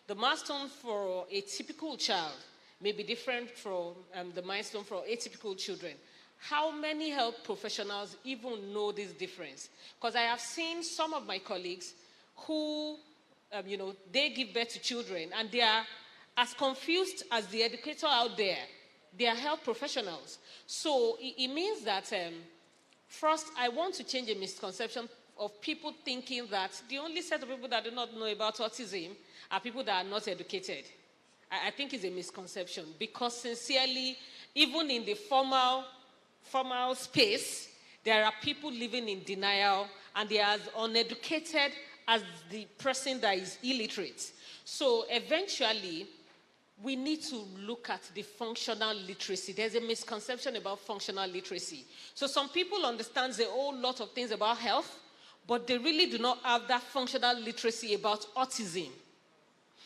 The milestone for a typical child may be different from the milestone for atypical children. How many health professionals even know this difference? Because I have seen some of my colleagues who, they give birth to children, and they are as confused as the educator out there. They are health professionals. So it means that, first, I want to change a misconception of people thinking that the only set of people that do not know about autism are people that are not educated. I think it's a misconception, because sincerely, even in the formal space, there are people living in denial, and they are as uneducated as the person that is illiterate. So eventually, we need to look at the functional literacy. There's a misconception about functional literacy. So some people understand a whole lot of things about health, but they really do not have that functional literacy about autism.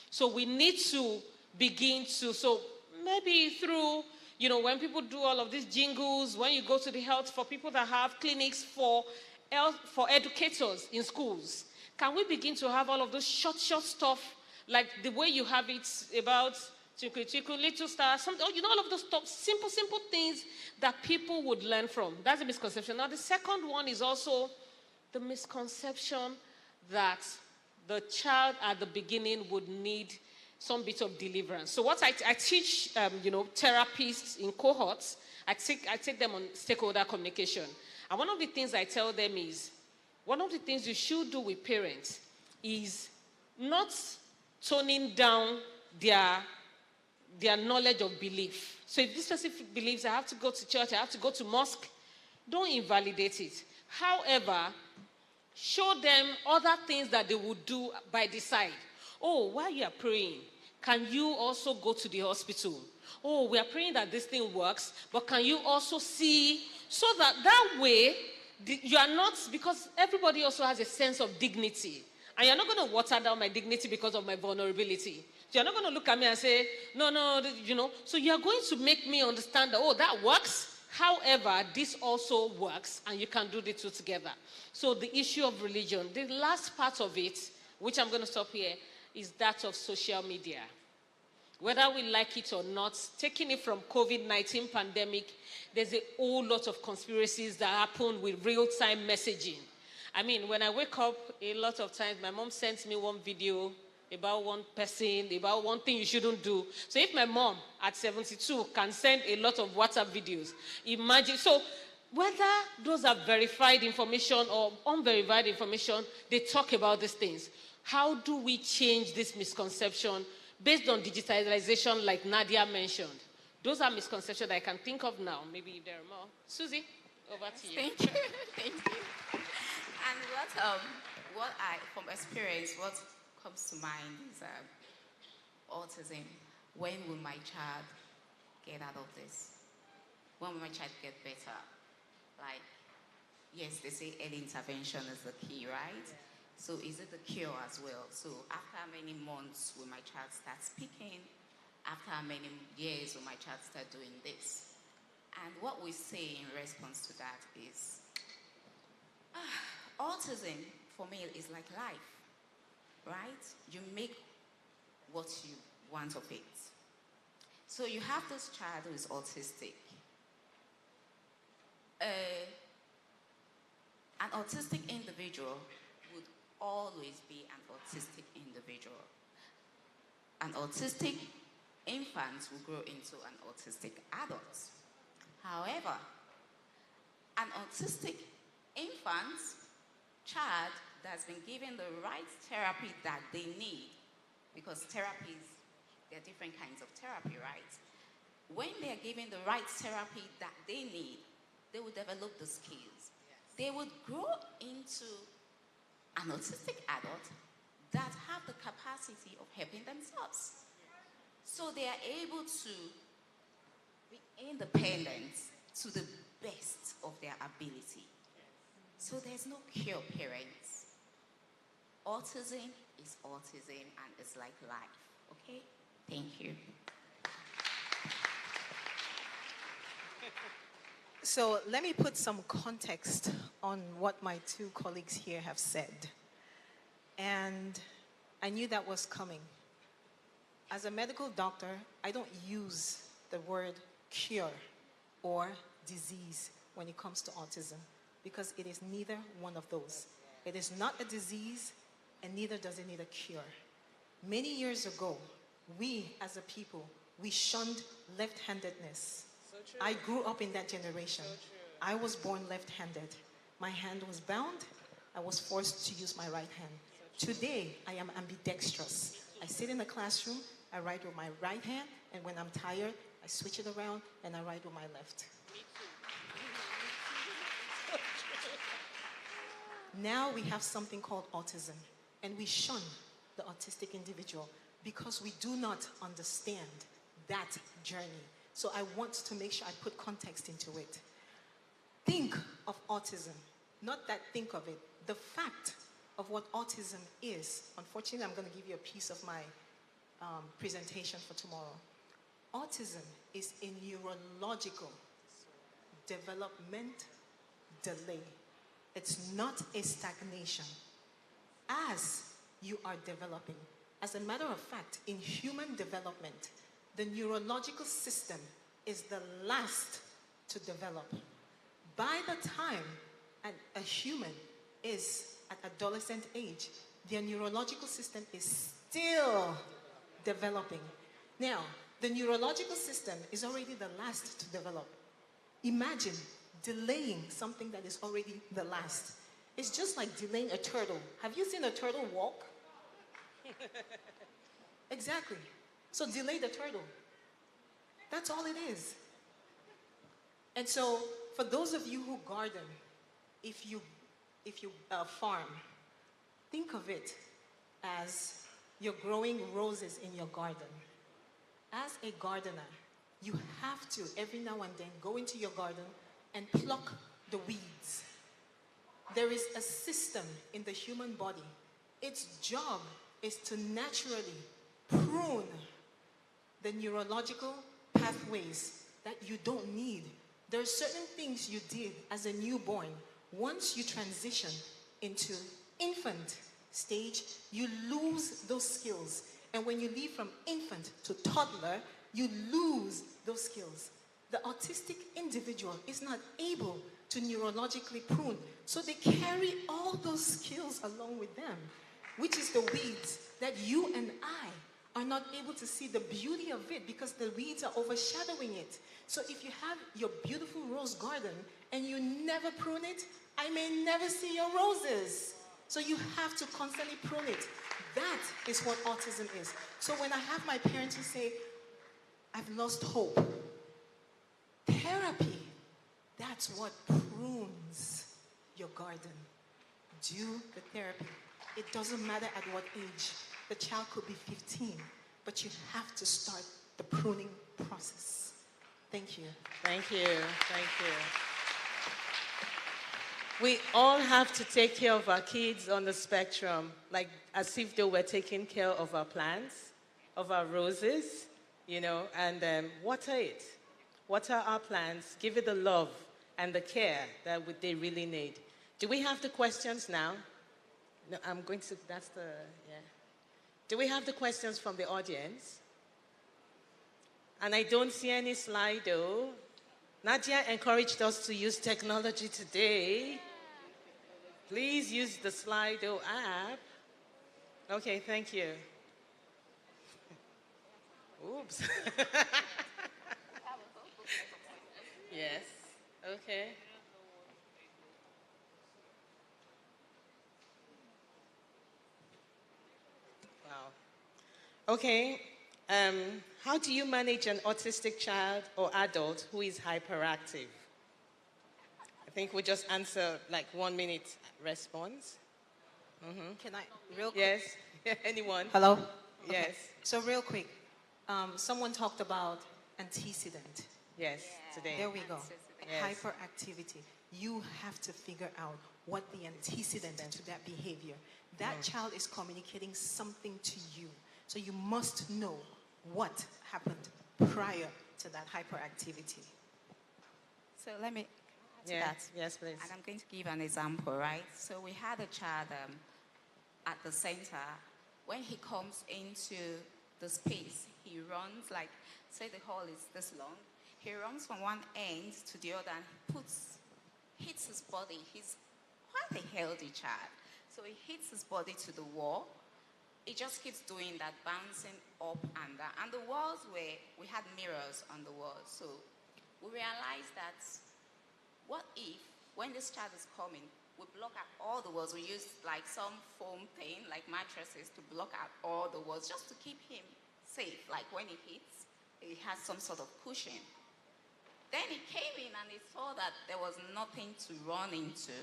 So we need to begin to, so maybe through, when people do all of these jingles, when you go to the health, for people that have clinics for educators in schools, can we begin to have all of those short stuff, like the way you have it about Chiku, Little Star, all of those stuff, simple things that people would learn from. That's a misconception. Now, the second one is also the misconception that the child at the beginning would need some bit of deliverance. So what I teach, therapists in cohorts, I take them on stakeholder communication. And one of the things I tell them is, one of the things you should do with parents is not toning down their knowledge of belief. So if this specific believes I have to go to church, I have to go to mosque, don't invalidate it. However, show them other things that they would do by the side. Oh, while you are praying, can you also go to the hospital? Oh, we are praying that this thing works, but can you also see, so that way, you are not, because everybody also has a sense of dignity. And you're not going to water down my dignity because of my vulnerability. You're not going to look at me and say, no, So you're going to make me understand that, that works. However, this also works, and you can do the two together. So the issue of religion, the last part of it, which I'm going to stop here, is that of social media. Whether we like it or not, taking it from COVID-19 pandemic, there's a whole lot of conspiracies that happen with real-time messaging. I mean, when I wake up, a lot of times, my mom sends me one video about one person, about one thing you shouldn't do. So if my mom at 72 can send a lot of WhatsApp videos, imagine. So whether those are verified information or unverified information, they talk about these things. How do we change this misconception based on digitalization like Nadia mentioned? Those are misconceptions I can think of now. Maybe if there are more. Susie, over to you. Thank you. Thank you. And what from experience, what comes to mind is autism. When will my child get out of this? When will my child get better? Like, yes, they say early intervention is the key, right? So is it the cure as well? So after how many months will my child start speaking? After how many years will my child start doing this? And what we say in response to that is, autism for me is like life, right? You make what you want of it. So you have this child who is autistic. An autistic individual would always be an autistic individual. An autistic infant will grow into an autistic adult. However, an autistic infant child that's been given the right therapy that they need, because therapies, there are different kinds of therapy, right? When they're given the right therapy that they need, they will develop the skills. They would grow into an autistic adult that have the capacity of helping themselves. So they are able to be independent to the best of their ability. So there's no cure, parents. Autism is autism, and it's like life, okay? Thank you. So let me put some context on what my two colleagues here have said. And I knew that was coming. As a medical doctor, I don't use the word cure or disease when it comes to autism, because it is neither one of those. It is not a disease, and neither does it need a cure. Many years ago, we as a people, we shunned left-handedness. I grew up in that generation. I was born left-handed. My hand was bound. I was forced to use my right hand. Today, I am ambidextrous. I sit in a classroom, I write with my right hand, and when I'm tired, I switch it around and I write with my left. Now we have something called autism, and we shun the autistic individual because we do not understand that journey. So I want to make sure I put context into it. Think of autism, not that think of it, the fact of what autism is. Unfortunately, I'm going to give you a piece of my presentation for tomorrow. Autism is a neurological development delay. It's not a stagnation. As you are developing, as a matter of fact, in human development, the neurological system is the last to develop. By the time a human is at adolescent age, their neurological system is still developing. Now, the neurological system is already the last to develop. Imagine delaying something that is already the last. It's just like delaying a turtle. Have you seen a turtle walk? Exactly. So delay the turtle. That's all it is. And so for those of you who garden, if you farm, think of it as you're growing roses in your garden. As a gardener, you have to every now and then go into your garden and pluck the weeds. There is a system in the human body. Its job is to naturally prune the neurological pathways that you don't need. There are certain things you did as a newborn. Once you transition into infant stage, you lose those skills. And when you leave from infant to toddler, you lose those skills. The autistic individual is not able to neurologically prune. So they carry all those skills along with them, which is the weeds that you and I are not able to see the beauty of it because the weeds are overshadowing it. So if you have your beautiful rose garden and you never prune it, I may never see your roses. So you have to constantly prune it. That is what autism is. So when I have my parents who say, I've lost hope, therapy, that's what prunes your garden. Do the therapy. It doesn't matter at what age. The child could be 15, but you have to start the pruning process. Thank you. Thank you. Thank you. We all have to take care of our kids on the spectrum, like as if they were taking care of our plants, of our roses, you know, and water it. Water our plants, give it the love and the care that they really need. Do we have the questions now? No, I'm going to, that's the, yeah. Do we have the questions from the audience? And I don't see any Slido. Nadia encouraged us to use technology today. Please use the Slido app. Okay, thank you. Ooh. Oops. Yes. Okay. Wow. Okay. How do you manage an autistic child or adult who is hyperactive? I think we just answer like 1 minute response. Mm-hmm. Can I, real quick? Yes. Anyone? Hello? Yes. Okay. So real quick, someone talked about antecedent. Yes, today. There we go. Yes. Hyperactivity. You have to figure out what the antecedent to that behavior. That child is communicating something to you. So you must know what happened prior to that hyperactivity. So let me add to Yeah. that. Yes, please. And I'm going to give an example, right? So we had a child at the center. When he comes into the space, he runs like, say the hall is this long. He runs from one end to the other and hits his body. He's quite a healthy child. So he hits his body to the wall. He just keeps doing that, bouncing up and down. And the walls we had mirrors on the walls. So we realized that what if, when this child is coming, we block out all the walls. We use like some foam thing, like mattresses, to block out all the walls just to keep him safe. Like when he hits, he has some sort of cushion. Then he came in and he saw that there was nothing to run into.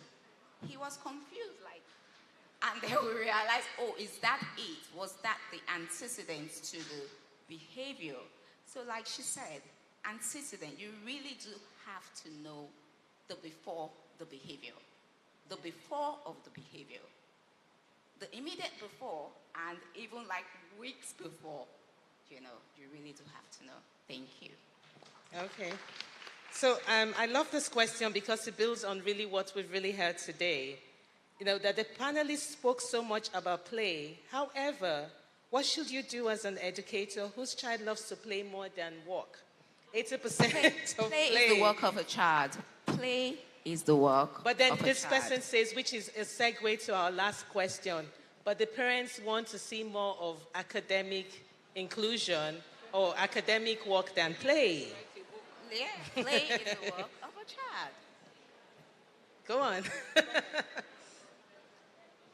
He was confused, like, and then we realized, oh, is that it? Was that the antecedent to the behavior? So like she said, antecedent, you really do have to know the before the behavior. The before of the behavior. The immediate before and even like weeks before, you really do have to know. Thank you. Okay. So I love this question because it builds on really what we've really heard today. That the panelists spoke so much about play. However, what should you do as an educator whose child loves to play more than work? 80% of play is the work of a child. Play is the work But then of this a child. person says, which is a segue to our last question, but the parents want to see more of academic inclusion or academic work than play. Yeah, play is the work of a child. Go on.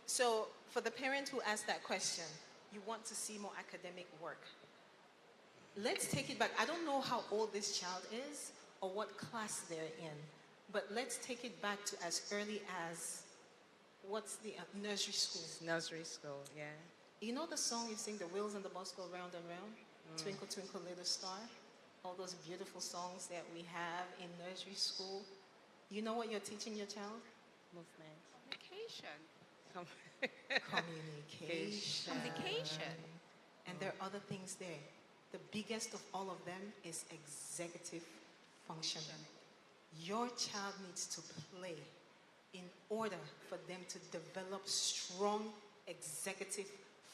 So for the parent who asked that question, you want to see more academic work. Let's take it back. I don't know how old this child is or what class they're in, but let's take it back to as early as, what's the nursery school? Nursery school, yeah. You know the song you sing, the wheels on the bus go round and round? Twinkle, twinkle, little star? All those beautiful songs that we have in nursery school. You know what you're teaching your child? Movement. Communication. Communication. Communication. And there are other things there. The biggest of all of them is executive functioning. Your child needs to play in order for them to develop strong executive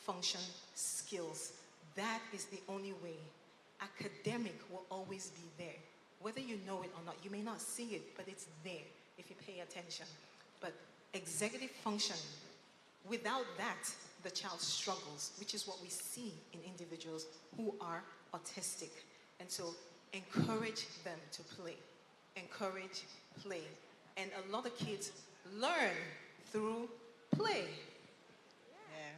function skills. That is the only way. Academic will always be there. Whether you know it or not, you may not see it, but it's there if you pay attention. But executive function, without that, the child struggles, which is what we see in individuals who are autistic. And so encourage them to play. Encourage play. And a lot of kids learn through play. Yeah.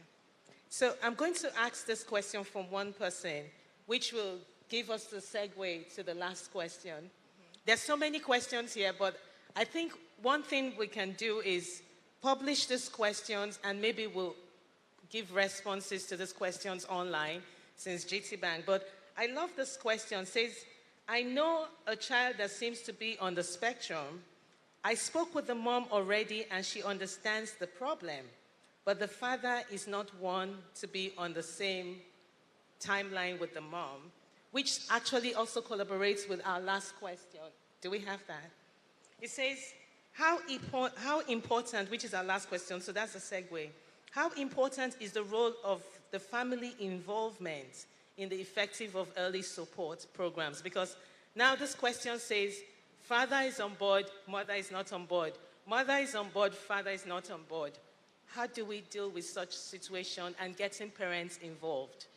So I'm going to ask this question from one person, which will give us the segue to the last question. There's so many questions here, but I think one thing we can do is publish these questions and maybe we'll give responses to these questions online since GT Bank. But I love this question. It says, I know a child that seems to be on the spectrum. I spoke with the mom already and she understands the problem, but the father is not one to be on the same timeline with the mom, which actually also collaborates with our last question. Do we have that? It says, how important, which is our last question, so that's a segue. How important is the role of the family involvement in the effective of early support programs? Because now this question says, father is on board, mother is not on board. Mother is on board, father is not on board. How do we deal with such situation and getting parents involved?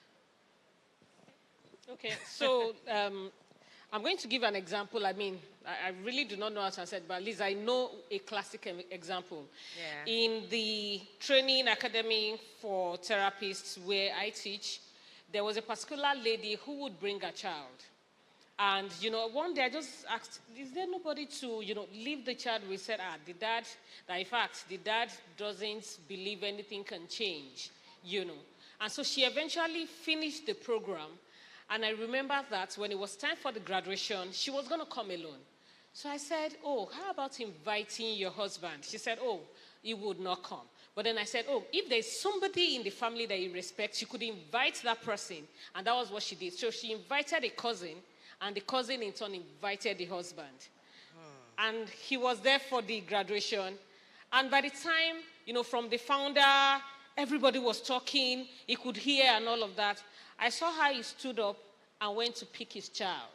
Okay, so I'm going to give an example. I mean, I really do not know how to answer it, but at least I know a classic example. Yeah. In the training academy for therapists where I teach, there was a particular lady who would bring a child. And, one day I just asked, is there nobody to, leave the child? We said, that in fact, the dad doesn't believe anything can change, And so she eventually finished the program. And I remember that when it was time for the graduation, she was going to come alone. So I said, how about inviting your husband? She said, he would not come. But then I said, if there's somebody in the family that you respect, you could invite that person. And that was what she did. So she invited a cousin, and the cousin in turn invited the husband. And he was there for the graduation. And by the time, from the founder, everybody was talking, he could hear and all of that. I saw how he stood up and went to pick his child.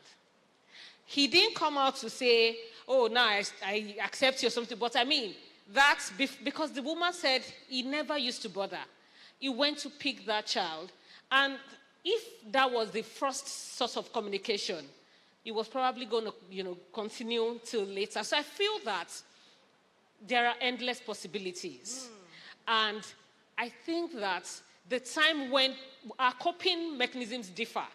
He didn't come out to say, now I accept you or something. But I mean, that's because the woman said he never used to bother. He went to pick that child. And if that was the first source of communication, he was probably going to, continue till later. So I feel that there are endless possibilities. And I think that the time when our coping mechanisms differ,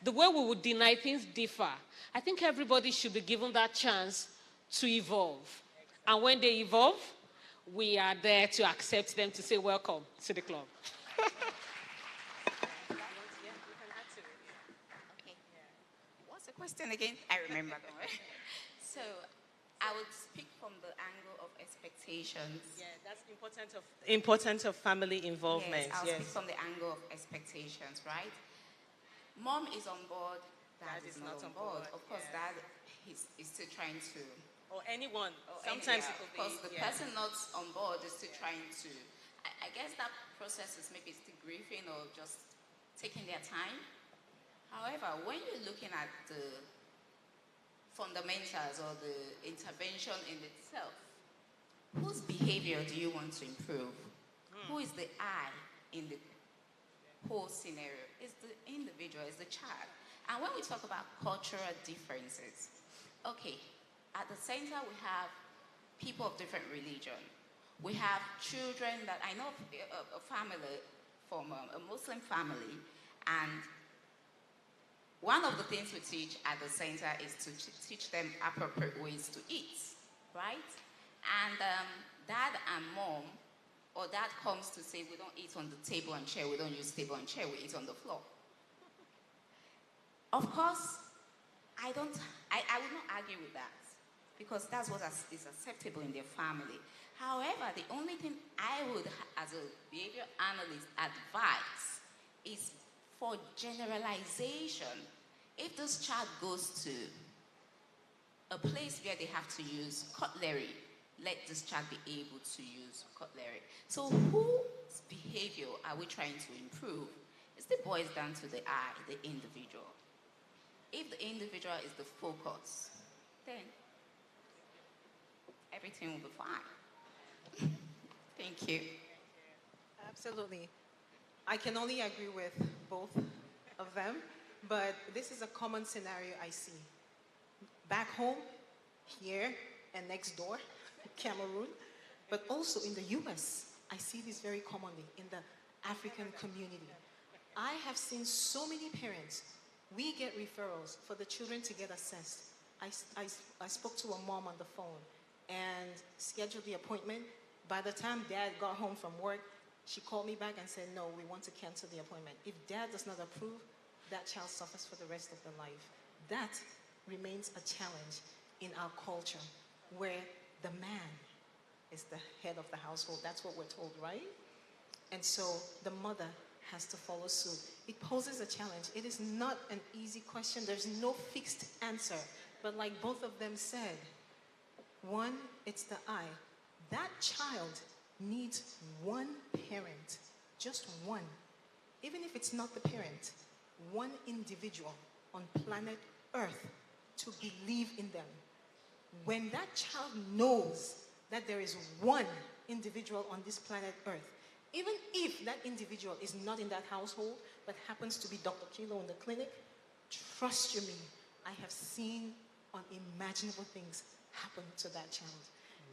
the way we would deny things differ, I think everybody should be given that chance to evolve. And when they evolve, we are there to accept them, to say, welcome to the club. What's the question again? I remember. So, I would speak from the angle of expectations. Yeah, that's importance of family involvement. Yes, I'll speak from the angle of expectations, right? Mom is on board, dad is not on board. Of course, dad is still trying to... Or anyone. Sometimes it could be... Because the person not on board is still trying to... I guess that process is maybe still grieving or just taking their time. However, when you're looking at the fundamentals or the intervention in itself, whose behavior do you want to improve? Who is the I in the whole scenario? It's the individual, it's the child. And when we talk about cultural differences, okay, at the center we have people of different religion. We have children that I know a family from a Muslim family, and one of the things we teach at the center is to teach them appropriate ways to eat, right? And dad and mom, or dad comes to say, we don't eat on the table and chair, we don't use table and chair, we eat on the floor. Of course, I would not argue with that, because that's what is acceptable in their family. However, the only thing I would, as a behavior analyst, advise is for generalization. If this child goes to a place where they have to use cutlery, let this child be able to use cutlery. So whose behavior are we trying to improve? It still boils down to the I, the individual. If the individual is the focus, then everything will be fine. Thank you. Absolutely. I can only agree with both of them, but this is a common scenario I see. Back home, here, and next door, Cameroon, but also in the US, I see this very commonly in the African community. I have seen so many parents, we get referrals for the children to get assessed. I spoke to a mom on the phone and scheduled the appointment. By the time dad got home from work, she called me back and said, no, we want to cancel the appointment. If dad does not approve, that child suffers for the rest of their life. That remains a challenge in our culture, where the man is the head of the household. That's what we're told, right? And so the mother has to follow suit. It poses a challenge. It is not an easy question. There's no fixed answer. But like both of them said, one, it's the I. That child needs one parent, just one. Even if it's not the parent, one individual on planet Earth to believe in them. When that child knows that there is one individual on this planet Earth, even if that individual is not in that household, but happens to be Dr. Kilo in the clinic, trust you me, I have seen unimaginable things happen to that child.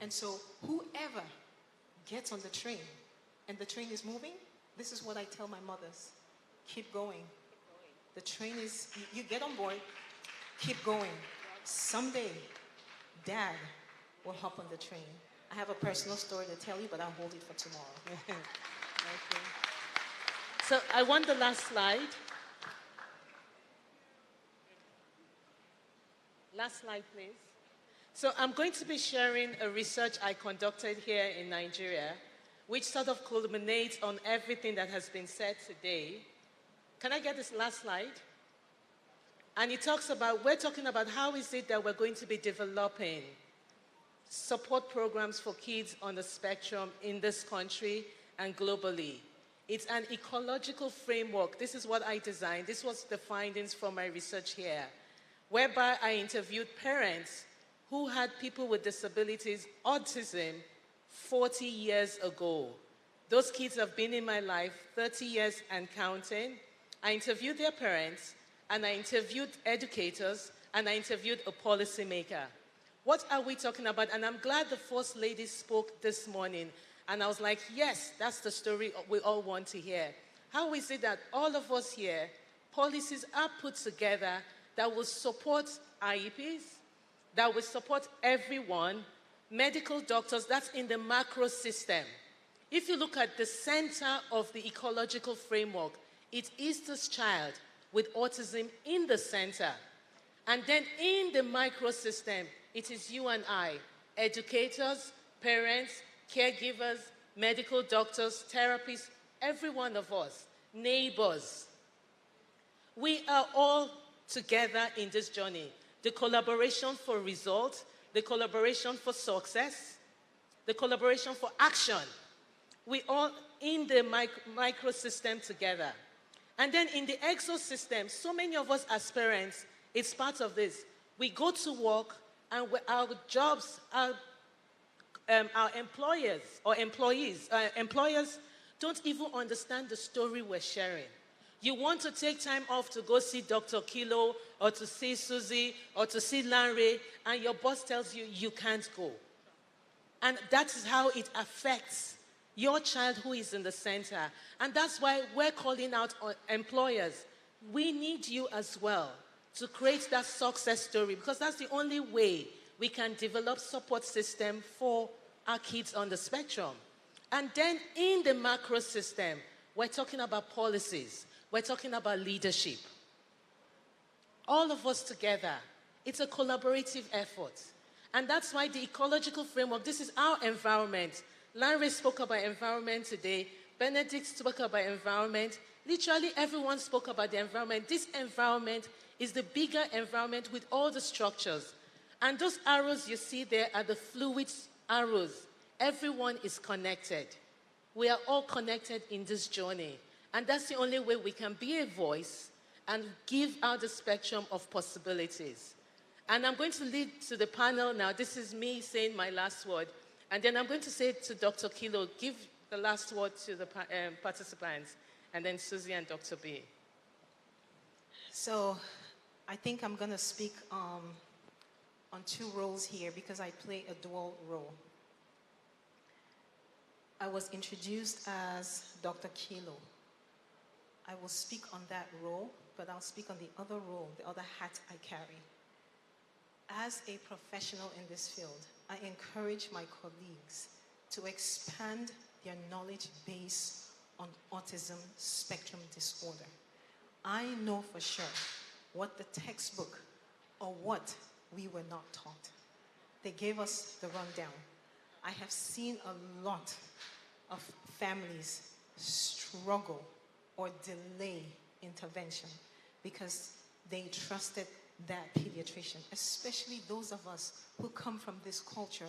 And so whoever gets on the train and the train is moving, this is what I tell my mothers. Keep going. The train is, you get on board, keep going. Someday, Dad will hop on the train. I have a personal story to tell you, but I'll hold it for tomorrow. Okay. So I want the last slide. Last slide, please. So I'm going to be sharing a research I conducted here in Nigeria, which sort of culminates on everything that has been said today. Can I get this last slide? And it talks about, we're talking about how is it that we're going to be developing support programs for kids on the spectrum in this country and globally. It's an ecological framework. This is what I designed. This was the findings from my research here, whereby I interviewed parents who had people with disabilities, autism, 40 years ago. Those kids have been in my life 30 years and counting. I interviewed their parents, and I interviewed educators, and I interviewed a policymaker. What are we talking about? And I'm glad the First Lady spoke this morning. And I was like, yes, that's the story we all want to hear. How is it that all of us here, policies are put together that will support IEPs, that will support everyone, medical doctors, that's in the macro system. If you look at the center of the ecological framework, it is this child with autism in the center. And then in the micro system, it is you and I, educators, parents, caregivers, medical doctors, therapists, every one of us, neighbors. We are all together in this journey. The collaboration for results, the collaboration for success, the collaboration for action. We all in the micro system together. And then in the exosystem, so many of us as parents, it's part of this. We go to work and our jobs, our employers or employees don't even understand the story we're sharing. You want to take time off to go see Dr. Kilo or to see Susie or to see Lanre, and your boss tells you you can't go. And that is how it affects your child who is in the center. And that's why we're calling out on employers. We need you as well to create that success story, because that's the only way we can develop support system for our kids on the spectrum. And then in the macro system, we're talking about policies. We're talking about leadership. All of us together. It's a collaborative effort. And that's why the ecological framework, this is our environment. Lanre spoke about environment today. Benedict spoke about environment. Literally everyone spoke about the environment. This environment is the bigger environment with all the structures. And those arrows you see there are the fluid arrows. Everyone is connected. We are all connected in this journey. And that's the only way we can be a voice and give out the spectrum of possibilities. And I'm going to lead to the panel now. This is me saying my last word. And then I'm going to say to Dr. Kilo, give the last word to the participants, and then Susie and Dr. B. So I think I'm going to speak on two roles here because I play a dual role. I was introduced as Dr. Kilo. I will speak on that role, but I'll speak on the other role, the other hat I carry. As a professional in this field, I encourage my colleagues to expand their knowledge base on autism spectrum disorder. I know for sure what the textbook or what we were not taught. They gave us the rundown. I have seen a lot of families struggle or delay intervention because they trusted that pediatrician, especially those of us who come from this culture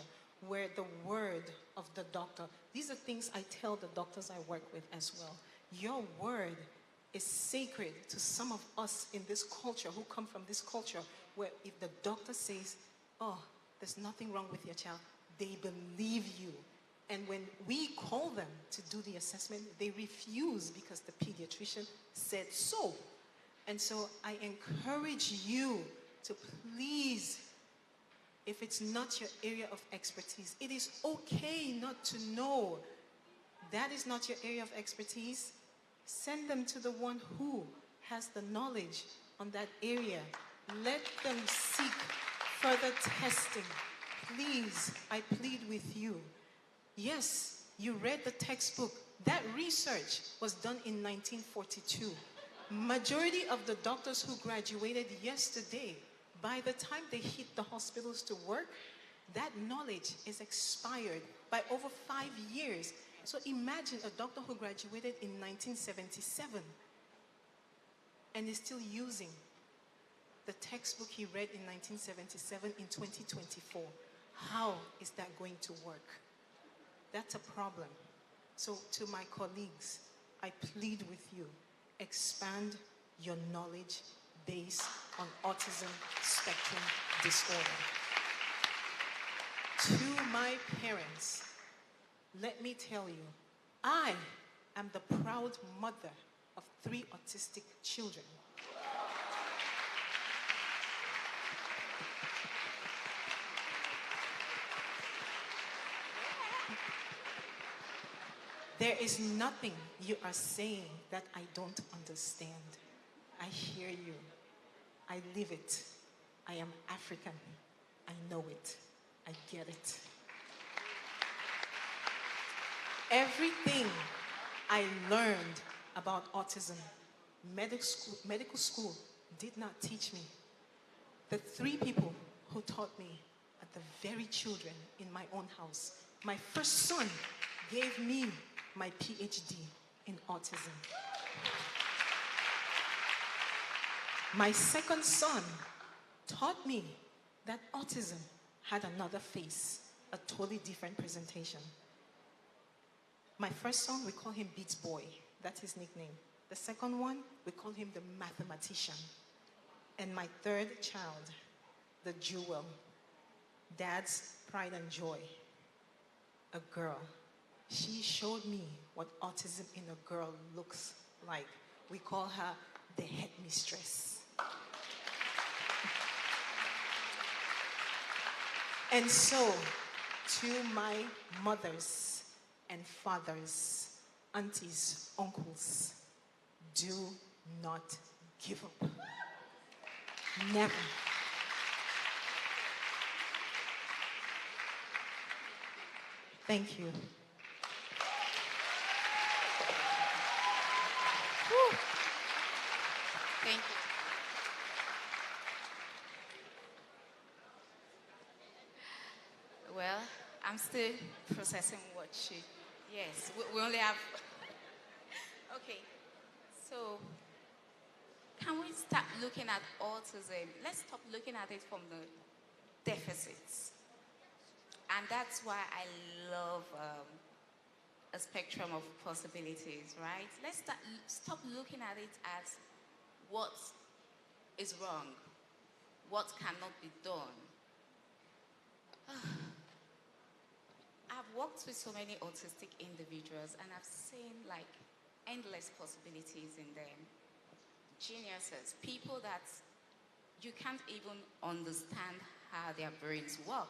where the word of the doctor, these are things I tell the doctors I work with as well. Your word is sacred to some of us in this culture who come from this culture where if the doctor says, oh, there's nothing wrong with your child, they believe you. And when we call them to do the assessment, they refuse because the pediatrician said so. And so I encourage you to please, if it's not your area of expertise, it is okay not to know. That is not your area of expertise. Send them to the one who has the knowledge on that area. Let them seek further testing. Please, I plead with you. Yes, you read the textbook. That research was done in 1942. Majority of the doctors who graduated yesterday, by the time they hit the hospitals to work, that knowledge is expired by over 5 years. So imagine a doctor who graduated in 1977 and is still using the textbook he read in 1977 in 2024. How is that going to work? That's a problem. So to my colleagues, I plead with you, expand your knowledge based on autism spectrum disorder. To my parents, let me tell you, I am the proud mother of 3 autistic children. There is nothing you are saying that I don't understand. I hear you. I live it. I am African. I know it. I get it. Everything I learned about autism, medical school did not teach me. The 3 people who taught me are the very children in my own house. My first son gave me my PhD in autism. My second son taught me that autism had another face, a totally different presentation. My first son, we call him Beats Boy. That's his nickname. The second one, we call him the mathematician. And my third child, the jewel, Dad's pride and joy, a girl. She showed me what autism in a girl looks like. We call her the headmistress. And so, to my mothers and fathers, aunties, uncles, do not give up. Never. Thank you. Whew. Thank you. Well, I'm still processing what she... Yes, we only have... Okay, so can we start looking at autism? Let's stop looking at it from the deficits. And that's why I love a spectrum of possibilities, right? Let's stop looking at it as what is wrong, what cannot be done. I've worked with so many autistic individuals and I've seen like endless possibilities in them. Geniuses, people that you can't even understand how their brains work.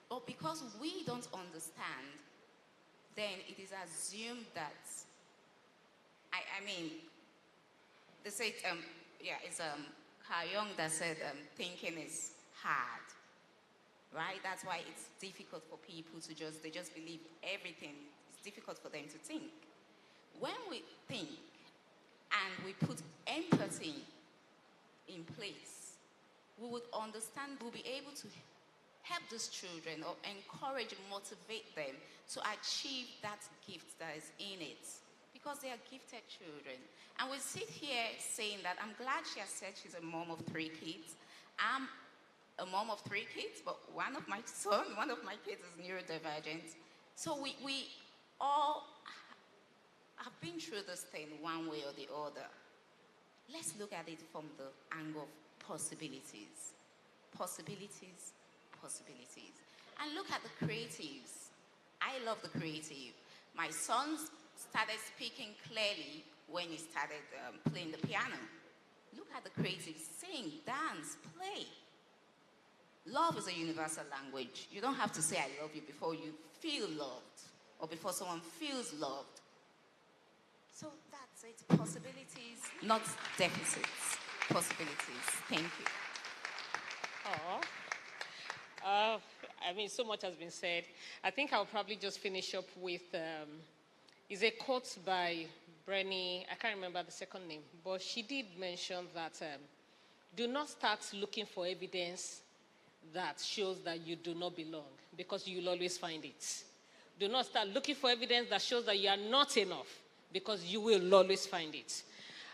But because we don't understand, then it is assumed that, I mean, they say, it's Carl Jung that said thinking is hard, right? That's why it's difficult for people to they just believe everything. It's difficult for them to think. When we think and we put empathy in place, we would understand, we'll be able to help these children or encourage, motivate them to achieve that gift that is in it. Because they are gifted children. And we sit here saying that I'm glad she has said she's a mom of 3 kids. I'm a mom of 3 kids, but one of my kids is neurodivergent. So we all have been through this thing one way or the other. Let's look at it from the angle of possibilities. Possibilities. Possibilities. And look at the creatives. I love the creative. My son started speaking clearly when he started playing the piano. Look at the crazies. Sing, dance, play. Love is a universal language. You don't have to say I love you before you feel loved or before someone feels loved. So that's it. Possibilities, not deficits. Possibilities. Thank you. I mean, so much has been said. I think I'll probably just finish up with, is a quote by Brenny, I can't remember the second name, but she did mention that do not start looking for evidence that shows that you do not belong, because you will always find it. Do not start looking for evidence that shows that you are not enough, because you will always find it.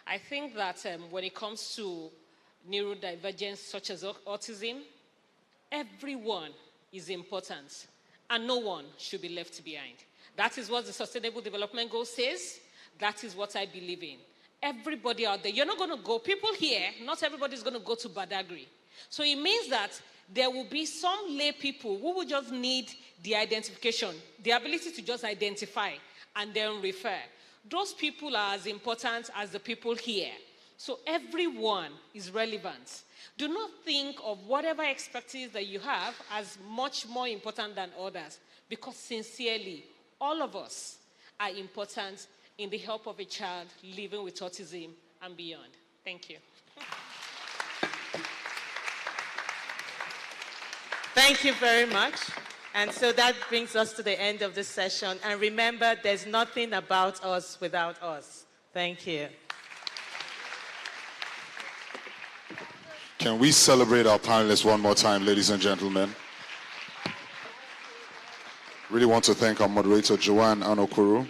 I think that when it comes to neurodivergence such as autism, everyone is important and no one should be left behind. That is what the Sustainable Development Goal says. That is what I believe in. Everybody out there, you're not going to go, people here, not everybody is going to go to Badagry. So it means that there will be some lay people who will just need the identification, the ability to just identify and then refer. Those people are as important as the people here. So everyone is relevant. Do not think of whatever expertise that you have as much more important than others, because sincerely, all of us are important in the help of a child living with autism and beyond. Thank you. Thank you very much. And so that brings us to the end of this session. And remember, there's nothing about us without us. Thank you. Can we celebrate our panelists one more time, ladies and gentlemen? Really want to thank our moderator, Joanne Anokuru,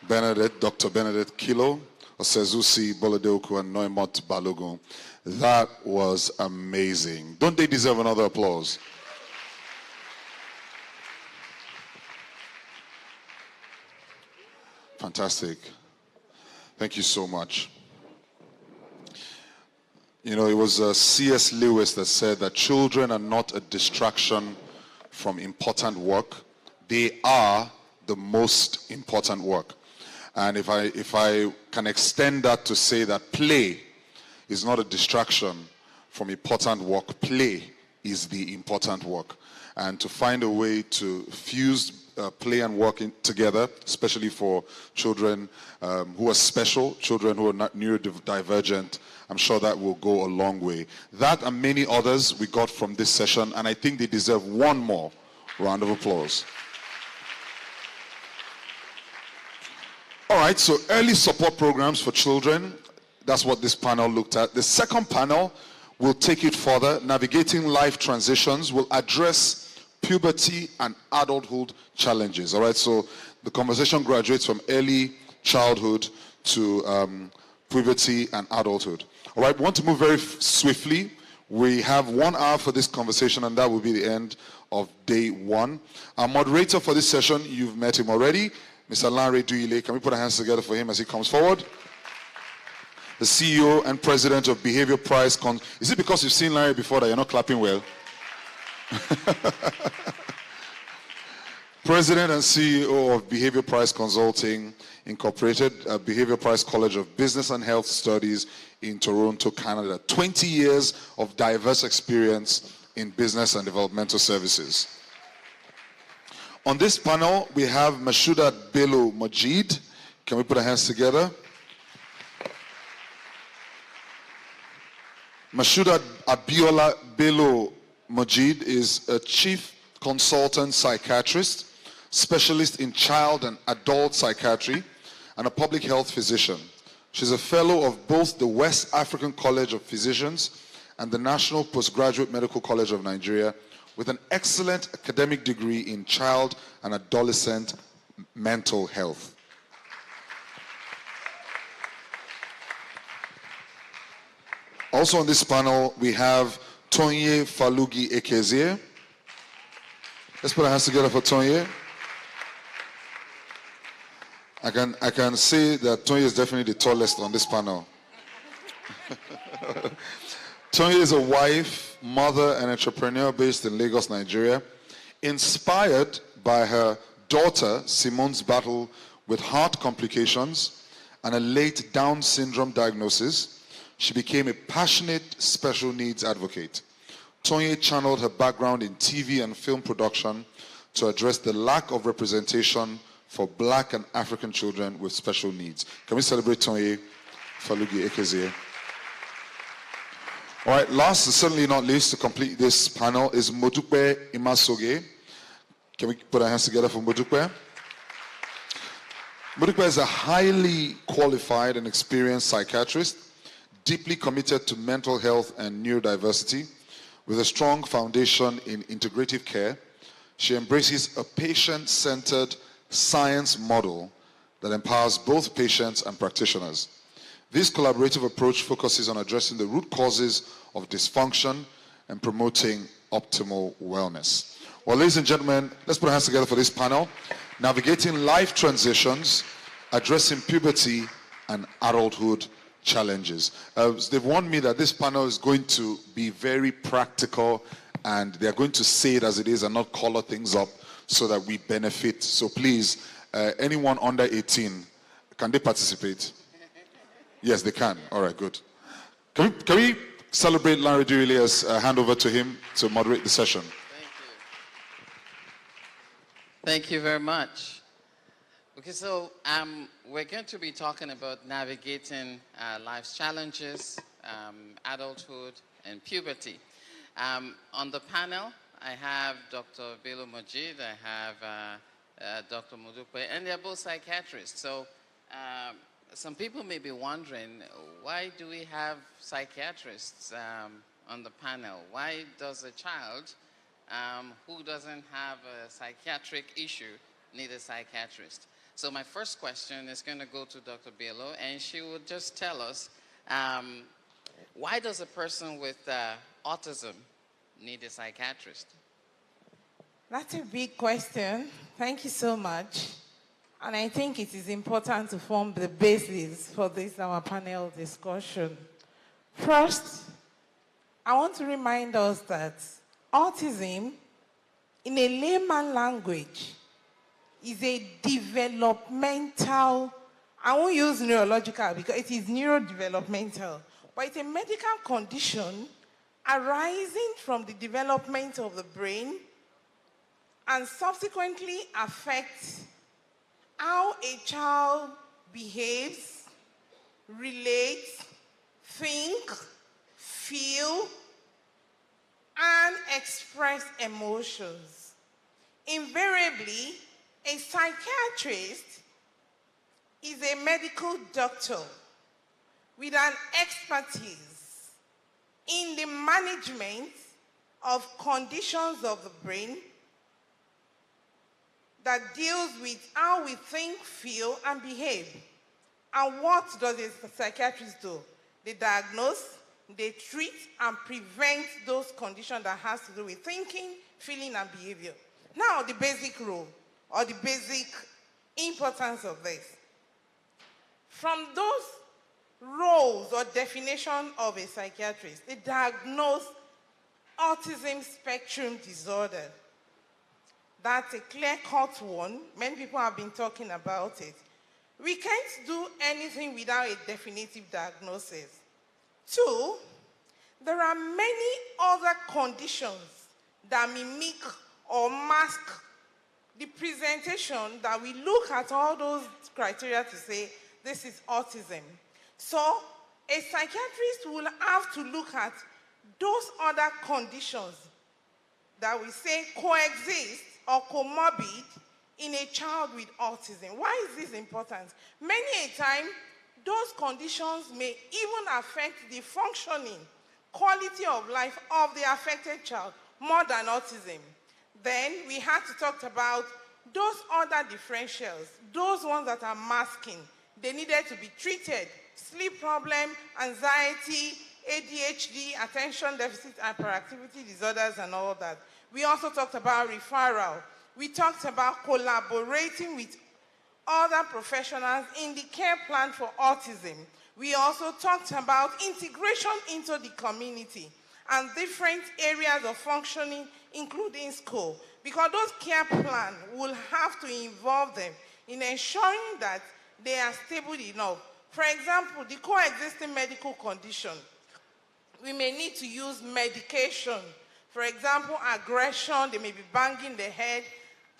Benedict, Dr. Benedict Kilo, Osezusi Boladeoku, and Noimot Balogun. That was amazing. Don't they deserve another applause? Fantastic. Thank you so much. You know, it was C.S. Lewis that said that children are not a distraction from important work. They are the most important work. And if I can extend that to say that play is not a distraction from important work, play is the important work. And to find a way to fuse play and work together, especially for children who are special, children who are not neurodivergent, I'm sure that will go a long way. That and many others we got from this session, and I think they deserve one more round of applause. All right, so early support programs for children, that's what this panel looked at. The second panel will take it further. Navigating life transitions will address puberty and adulthood challenges. All right, so the conversation graduates from early childhood to puberty and adulthood. All right, we want to move very swiftly. We have 1 hour for this conversation, and that will be the end of day one. Our moderator for this session, you've met him already, Mr. Lanre Duyile. Can we put our hands together for him as he comes forward? The CEO and president of Behaviorprise. Is it because you've seen Lanre before that you're not clapping well? President and CEO of Behaviorprise Consulting Incorporated, Behaviorprise College of Business and Health Studies in Toronto, Canada. 20 years of diverse experience in business and developmental services. On this panel, we have Mashuda Bello Majid. Can we put our hands together? Mashuda Abiola Bello Majid is a chief consultant psychiatrist, specialist in child and adult psychiatry, and a public health physician. She's a fellow of both the West African College of Physicians and the National Postgraduate Medical College of Nigeria, with an excellent academic degree in child and adolescent mental health. Also on this panel, we have Tonye Falugi Ekezie. Let's put our hands together for Tonye. I can say that Tonye is definitely the tallest on this panel. Tonye is a wife, mother, and entrepreneur based in Lagos, Nigeria. Inspired by her daughter, Simone's battle with heart complications and a late Down syndrome diagnosis, she became a passionate special needs advocate. Tonye channeled her background in TV and film production to address the lack of representation for Black and African children with special needs. Can we celebrate Tonye Falugi Ekezie? All right, last and certainly not least, to complete this panel is Modukpe Imasoge. Can we put our hands together for Modukpe? Modukpe is a highly qualified and experienced psychiatrist, deeply committed to mental health and neurodiversity, with a strong foundation in integrative care. She embraces a patient-centered science model that empowers both patients and practitioners. This collaborative approach focuses on addressing the root causes of dysfunction and promoting optimal wellness. Well, ladies and gentlemen, let's put our hands together for this panel. Navigating life transitions, addressing puberty and adulthood challenges. They've warned me that this panel is going to be very practical, and they're going to say it as it is and not color things up so that we benefit. So please, anyone under 18, can they participate? Yes, they can. All right, good. Can we celebrate Lanre Duyile as hand over to him to moderate the session? Thank you very much. Okay, so we're going to be talking about navigating life's challenges, adulthood, and puberty. On the panel, I have Dr. Bello Majid, I have Dr. Modukpe, and they're both psychiatrists. So some people may be wondering, why do we have psychiatrists on the panel? Why does a child who doesn't have a psychiatric issue need a psychiatrist? So my first question is going to go to Dr. Bello, and she will just tell us, why does a person with autism need a psychiatrist? That's a big question. Thank you so much. And I think it is important to form the basis for this, our panel discussion. First, I want to remind us that autism, in a layman language, is a developmental, I won't use neurological because it is neurodevelopmental, but it's a medical condition arising from the development of the brain and subsequently affects how a child behaves, relates, think, feel, and express emotions. Invariably, a psychiatrist is a medical doctor with an expertise in the management of conditions of the brain that deals with how we think, feel, and behave. And what does a psychiatrist do? They diagnose, they treat, and prevent those conditions that has to do with thinking, feeling, and behavior. Now, the basic rule, or the basic importance of this. From those roles or definition of a psychiatrist, they diagnose autism spectrum disorder. That's a clear-cut one. Many people have been talking about it. We can't do anything without a definitive diagnosis. Two, there are many other conditions that mimic or mask the presentation that we look at all those criteria to say this is autism. So a psychiatrist will have to look at those other conditions that we say coexist or comorbid in a child with autism. Why is this important? Many a time, those conditions may even affect the functioning, quality of life of the affected child more than autism. Then we had to talk about those other differentials, those ones that are masking. They needed to be treated. Sleep problem, anxiety, ADHD, attention deficit hyperactivity disorders, and all that. We also talked about referral. We talked about collaborating with other professionals in the care plan for autism. We also talked about integration into the community and different areas of functioning, including school, because those care plans will have to involve them in ensuring that they are stable enough For example, the coexisting medical condition. We may need to use medication. For example, aggression, they may be banging the head,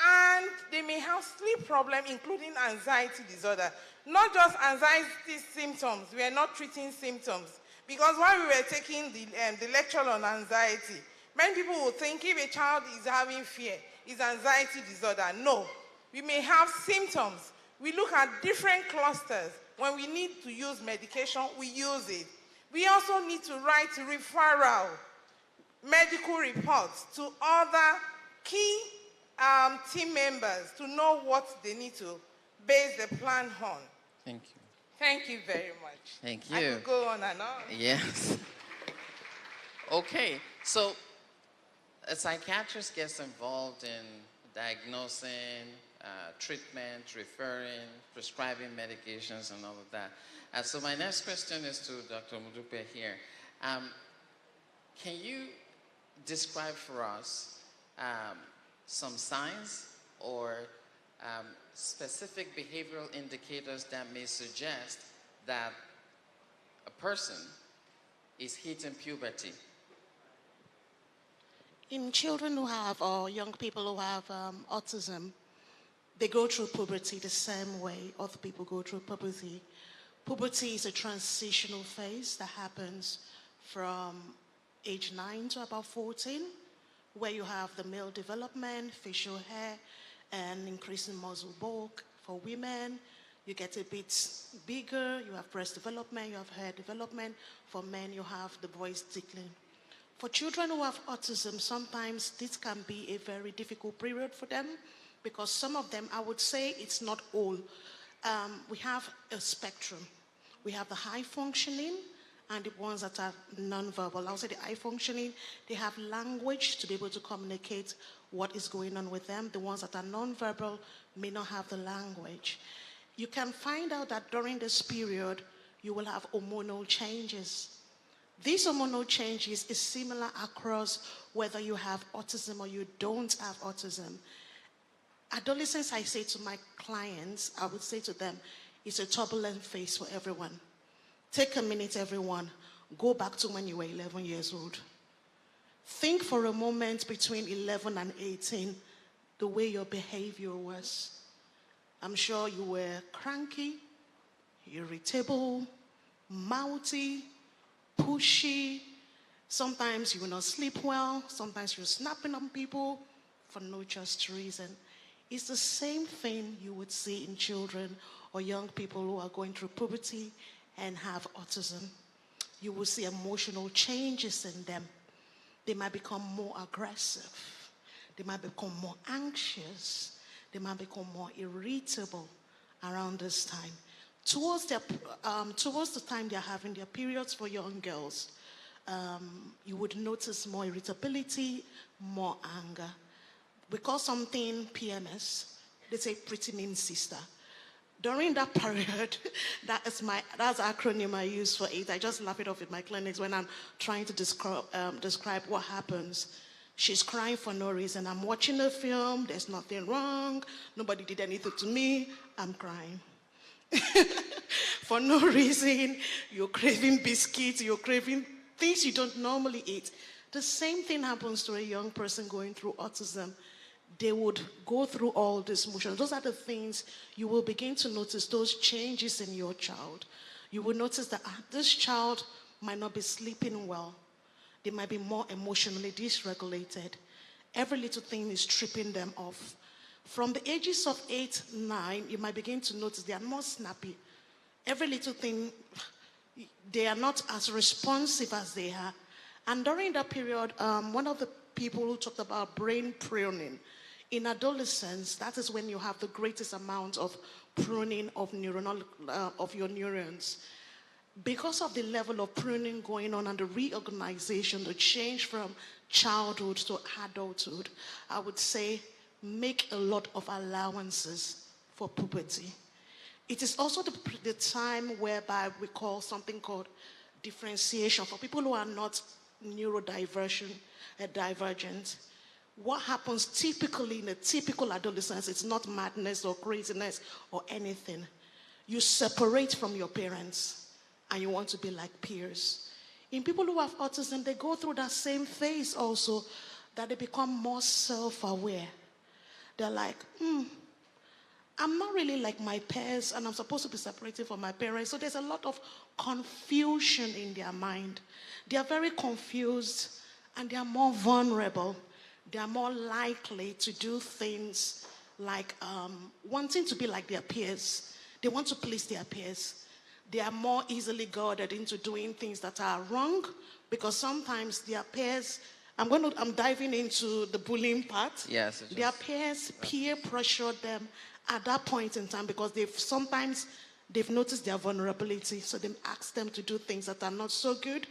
and they may have sleep problems, including anxiety disorder. Not just anxiety symptoms, we are not treating symptoms. Because while we were taking the lecture on anxiety, many people will think if a child is having fear, it's anxiety disorder. No, we may have symptoms. We look at different clusters. When we need to use medication, we use it. We also need to write referral medical reports to other key team members to know what they need to base the plan on. Thank you. Thank you very much. Thank you. I could go on and on. Yes. Okay, so a psychiatrist gets involved in diagnosing, treatment, referring, prescribing medications, and all of that. So my next question is to Dr. Mudupe here. Can you describe for us some signs or specific behavioral indicators that may suggest that a person is hitting puberty? In children who have, or young people who have autism, they go through puberty the same way other people go through puberty. Puberty is a transitional phase that happens from age 9 to about 14, where you have the male development, facial hair, and increasing muscle bulk. For women, you get a bit bigger, you have breast development, you have hair development. For men, you have the voice tickling. For children who have autism, sometimes this can be a very difficult period for them because some of them, I would say it's not all. We have a spectrum. We have the high functioning and the ones that are nonverbal. I would say the high functioning, they have language to be able to communicate what is going on with them. The ones that are nonverbal may not have the language. You can find out that during this period, you will have hormonal changes. These hormonal changes is similar across whether you have autism or you don't have autism. Adolescents, I say to my clients, I would say to them, it's a turbulent phase for everyone. Take a minute, everyone. Go back to when you were 11 years old. Think for a moment between 11 and 18, the way your behavior was. I'm sure you were cranky, irritable, mouthy, pushy. Sometimes you will not sleep well. Sometimes you're snapping on people for no just reason. It's the same thing you would see in children or young people who are going through puberty and have autism. You will see emotional changes in them. They might become more aggressive. They might become more anxious. They might become more irritable around this time. Towards the time they're having their periods for young girls, you would notice more irritability, more anger. We call something PMS. They say pretty mean sister. During that period, that's the acronym I use for it. I just laugh it off at my clinics when I'm trying to describe what happens. She's crying for no reason. I'm watching a film, there's nothing wrong, nobody did anything to me, I'm crying. For no reason, you're craving biscuits, you're craving things you don't normally eat. The same thing happens to a young person going through autism. They would go through all these motions. Those are the things you will begin to notice, those changes in your child. You will notice that this child might not be sleeping well. They might be more emotionally dysregulated. Every little thing is tripping them off. From the ages of 8, 9, you might begin to notice they are more snappy. Every little thing, they are not as responsive as they are. And during that period, one of the people who talked about brain pruning, in adolescence, that is when you have the greatest amount of pruning of your neurons. Because of the level of pruning going on and the reorganization, the change from childhood to adulthood, I would say make a lot of allowances for puberty. It is also the time whereby we call something called differentiation for people who are not neurodivergent. What happens typically in a typical adolescence, it's not madness or craziness or anything. You separate from your parents and you want to be like peers. In people who have autism, they go through that same phase also, that they become more self-aware. They're like, I'm not really like my peers, and I'm supposed to be separated from my parents. So there's a lot of confusion in their mind. They are very confused, and they are more vulnerable. They are more likely to do things like wanting to be like their peers. They want to please their peers. They are more easily goaded into doing things that are wrong, because sometimes their peers, I'm diving into the bullying part. Yes. Their peers peer pressure them at that point in time, because they've noticed their vulnerability. So they ask them to do things that are not so good,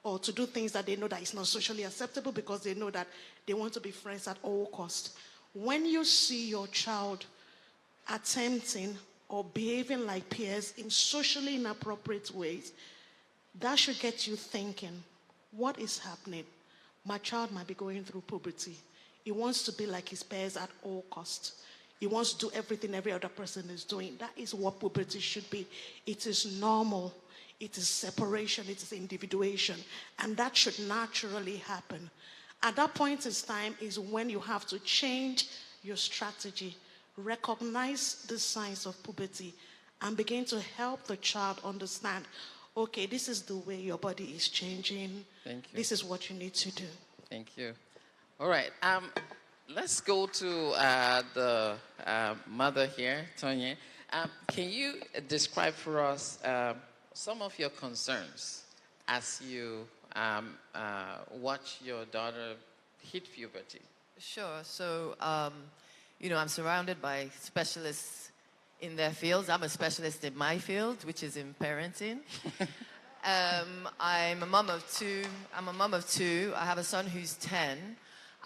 or to do things that they know that is not socially acceptable, because they know that they want to be friends at all costs. When you see your child attempting or behaving like peers in socially inappropriate ways, that should get you thinking, what is happening? My child might be going through puberty. He wants to be like his peers at all costs. He wants to do everything every other person is doing. That is what puberty should be. It is normal. It is separation. It is individuation. And that should naturally happen. At that point in time is when you have to change your strategy, recognize the signs of puberty, and begin to help the child understand, okay, this is the way your body is changing. Thank you. This is what you need to do. Thank you. All right. Let's go to the mother here, Tonya. Can you describe for us some of your concerns as you watch your daughter hit puberty? Sure. So, I'm surrounded by specialists in their fields. I'm a specialist in my field, which is in parenting. I'm a mom of two. I have a son who's 10.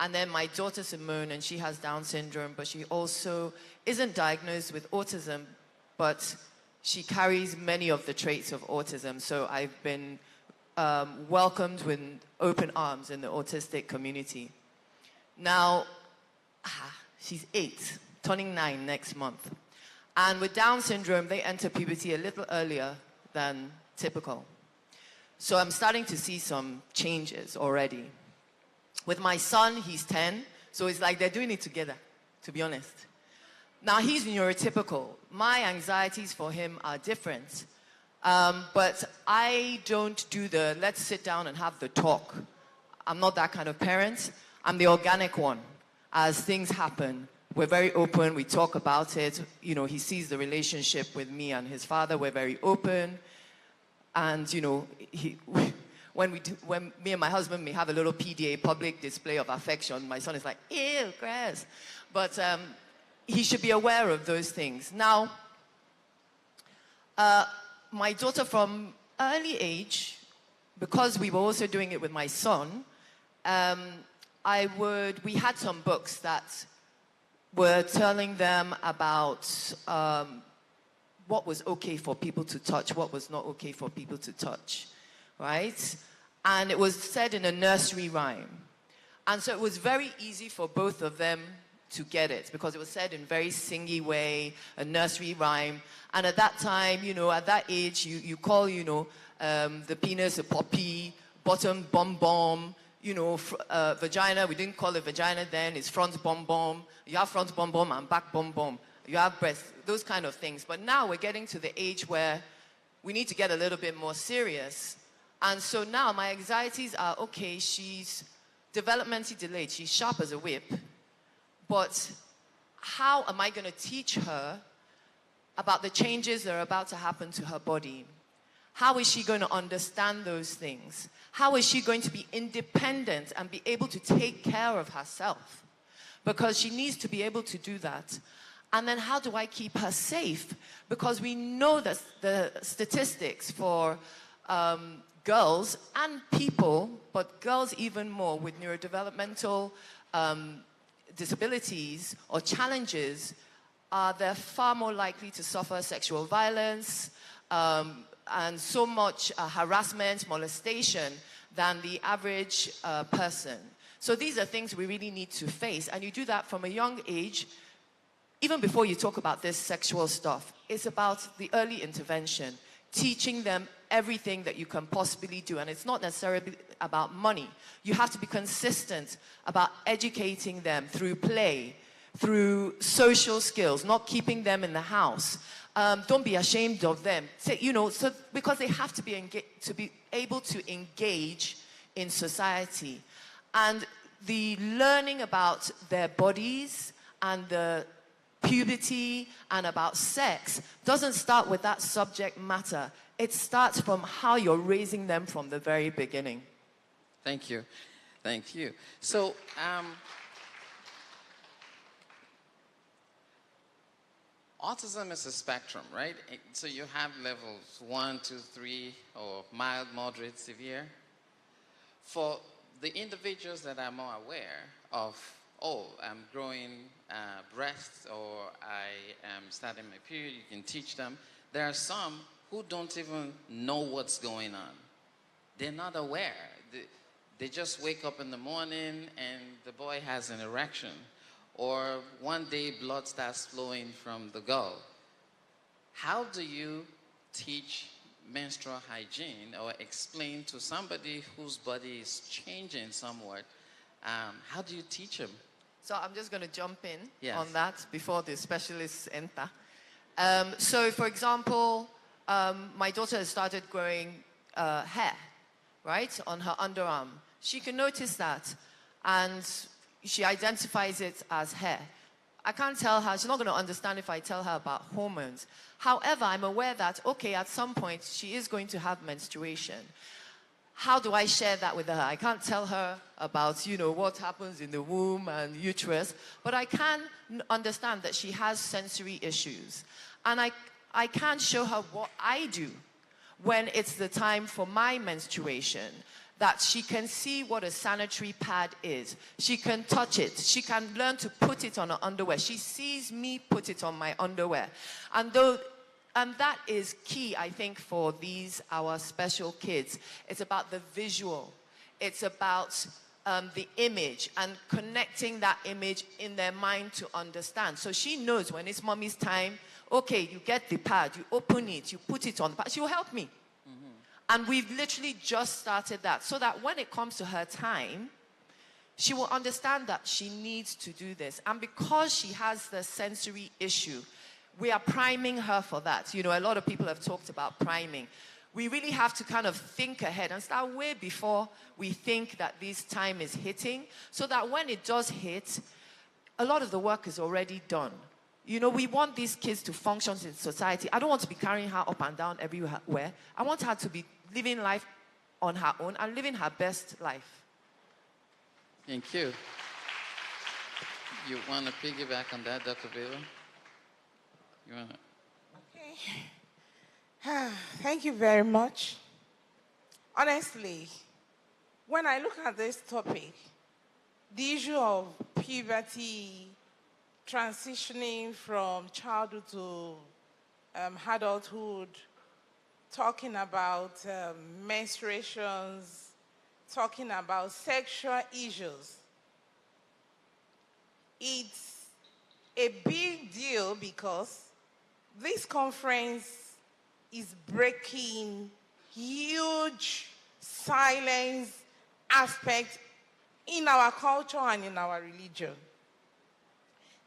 And then my daughter Simone, and she has Down syndrome, but she also isn't diagnosed with autism, but she carries many of the traits of autism. So I've been welcomed with open arms in the autistic community. Now, she's 8, turning 9 next month. And with Down syndrome, they enter puberty a little earlier than typical. So I'm starting to see some changes already. With my son, he's 10, so it's like they're doing it together, to be honest. Now, he's neurotypical. My anxieties for him are different. But I don't do the let's sit down and have the talk. I'm not that kind of parent. I'm the organic one. As things happen, we're very open, we talk about it. He sees the relationship with me and his father, we're very open. And, when me and my husband may have a little PDA, public display of affection, my son is like, ew, grass. But he should be aware of those things. Now, my daughter from early age, because we were also doing it with my son, we had some books that were telling them about what was okay for people to touch, what was not okay for people to touch, right? And it was said in a nursery rhyme. And so it was very easy for both of them to get it, because it was said in a very singy way, a nursery rhyme. And at that time, at that age, you call, the penis a poppy, bottom bom-bom, vagina, we didn't call it vagina then, it's front bom-bom. You have front bom-bom and back bom-bom. You have breasts, those kind of things. But now we're getting to the age where we need to get a little bit more serious. And so now my anxieties are, okay, she's developmentally delayed, she's sharp as a whip, but how am I going to teach her about the changes that are about to happen to her body? How is she going to understand those things? How is she going to be independent and be able to take care of herself? Because she needs to be able to do that. And then how do I keep her safe? Because we know that the statistics for girls and people, but girls even more with neurodevelopmental disabilities or challenges, they're far more likely to suffer sexual violence and so much harassment, molestation than the average person. So these are things we really need to face. And you do that from a young age. even before you talk about this sexual stuff, it's about the early intervention, teaching them everything that you can possibly do. And it's not necessarily about money. You have to be consistent about educating them through play, through social skills, not keeping them in the house. Don't be ashamed of them. Because they have to be able to engage in society. And the learning about their bodies and the puberty and about sex doesn't start with that subject matter. It starts from how you're raising them from the very beginning. Thank you. Thank you. So, autism is a spectrum, right? So you have levels 1, 2, 3, or mild, moderate, severe. For the individuals that are more aware of, oh, I'm growing breasts, or I am starting my period, you can teach them. There are some who don't even know what's going on. They're not aware. They just wake up in the morning and the boy has an erection. Or one day blood starts flowing from the gall. How do you teach menstrual hygiene or explain to somebody whose body is changing somewhat? How do you teach them? So I'm just going to jump in Yes. on that before the specialists enter. So for example, my daughter has started growing hair, right, on her underarm. She can notice that, and she identifies it as hair. I can't tell her, she's not going to understand if I tell her about hormones. However, I'm aware that, okay, at some point, she is going to have menstruation. How do I share that with her? I can't tell her about, what happens in the womb and uterus, but I can understand that she has sensory issues. And I can show her what I do when it's the time for my menstruation, that she can see what a sanitary pad is. She can touch it. She can learn to put it on her underwear. She sees me put it on my underwear. And that is key, I think, for our special kids. It's about the visual. It's about the image and connecting that image in their mind to understand. So she knows when it's mommy's time, okay, you get the pad, you open it, you put it on the pad. She will help me. And we've literally just started that, so that when it comes to her time, she will understand that she needs to do this. And because she has the sensory issue, we are priming her for that. A lot of people have talked about priming. We really have to kind of think ahead and start way before we think that this time is hitting, so that when it does hit, a lot of the work is already done. We want these kids to function in society. I don't want to be carrying her up and down everywhere. I want her to be living life on her own and living her best life. Thank you. You want to piggyback on that, Dr. Baylor? You want to? Okay. Thank you very much. Honestly, when I look at this topic, the issue of puberty, transitioning from childhood to adulthood, talking about menstruations, talking about sexual issues. It's a big deal because this conference is breaking huge silence aspects in our culture and in our religion.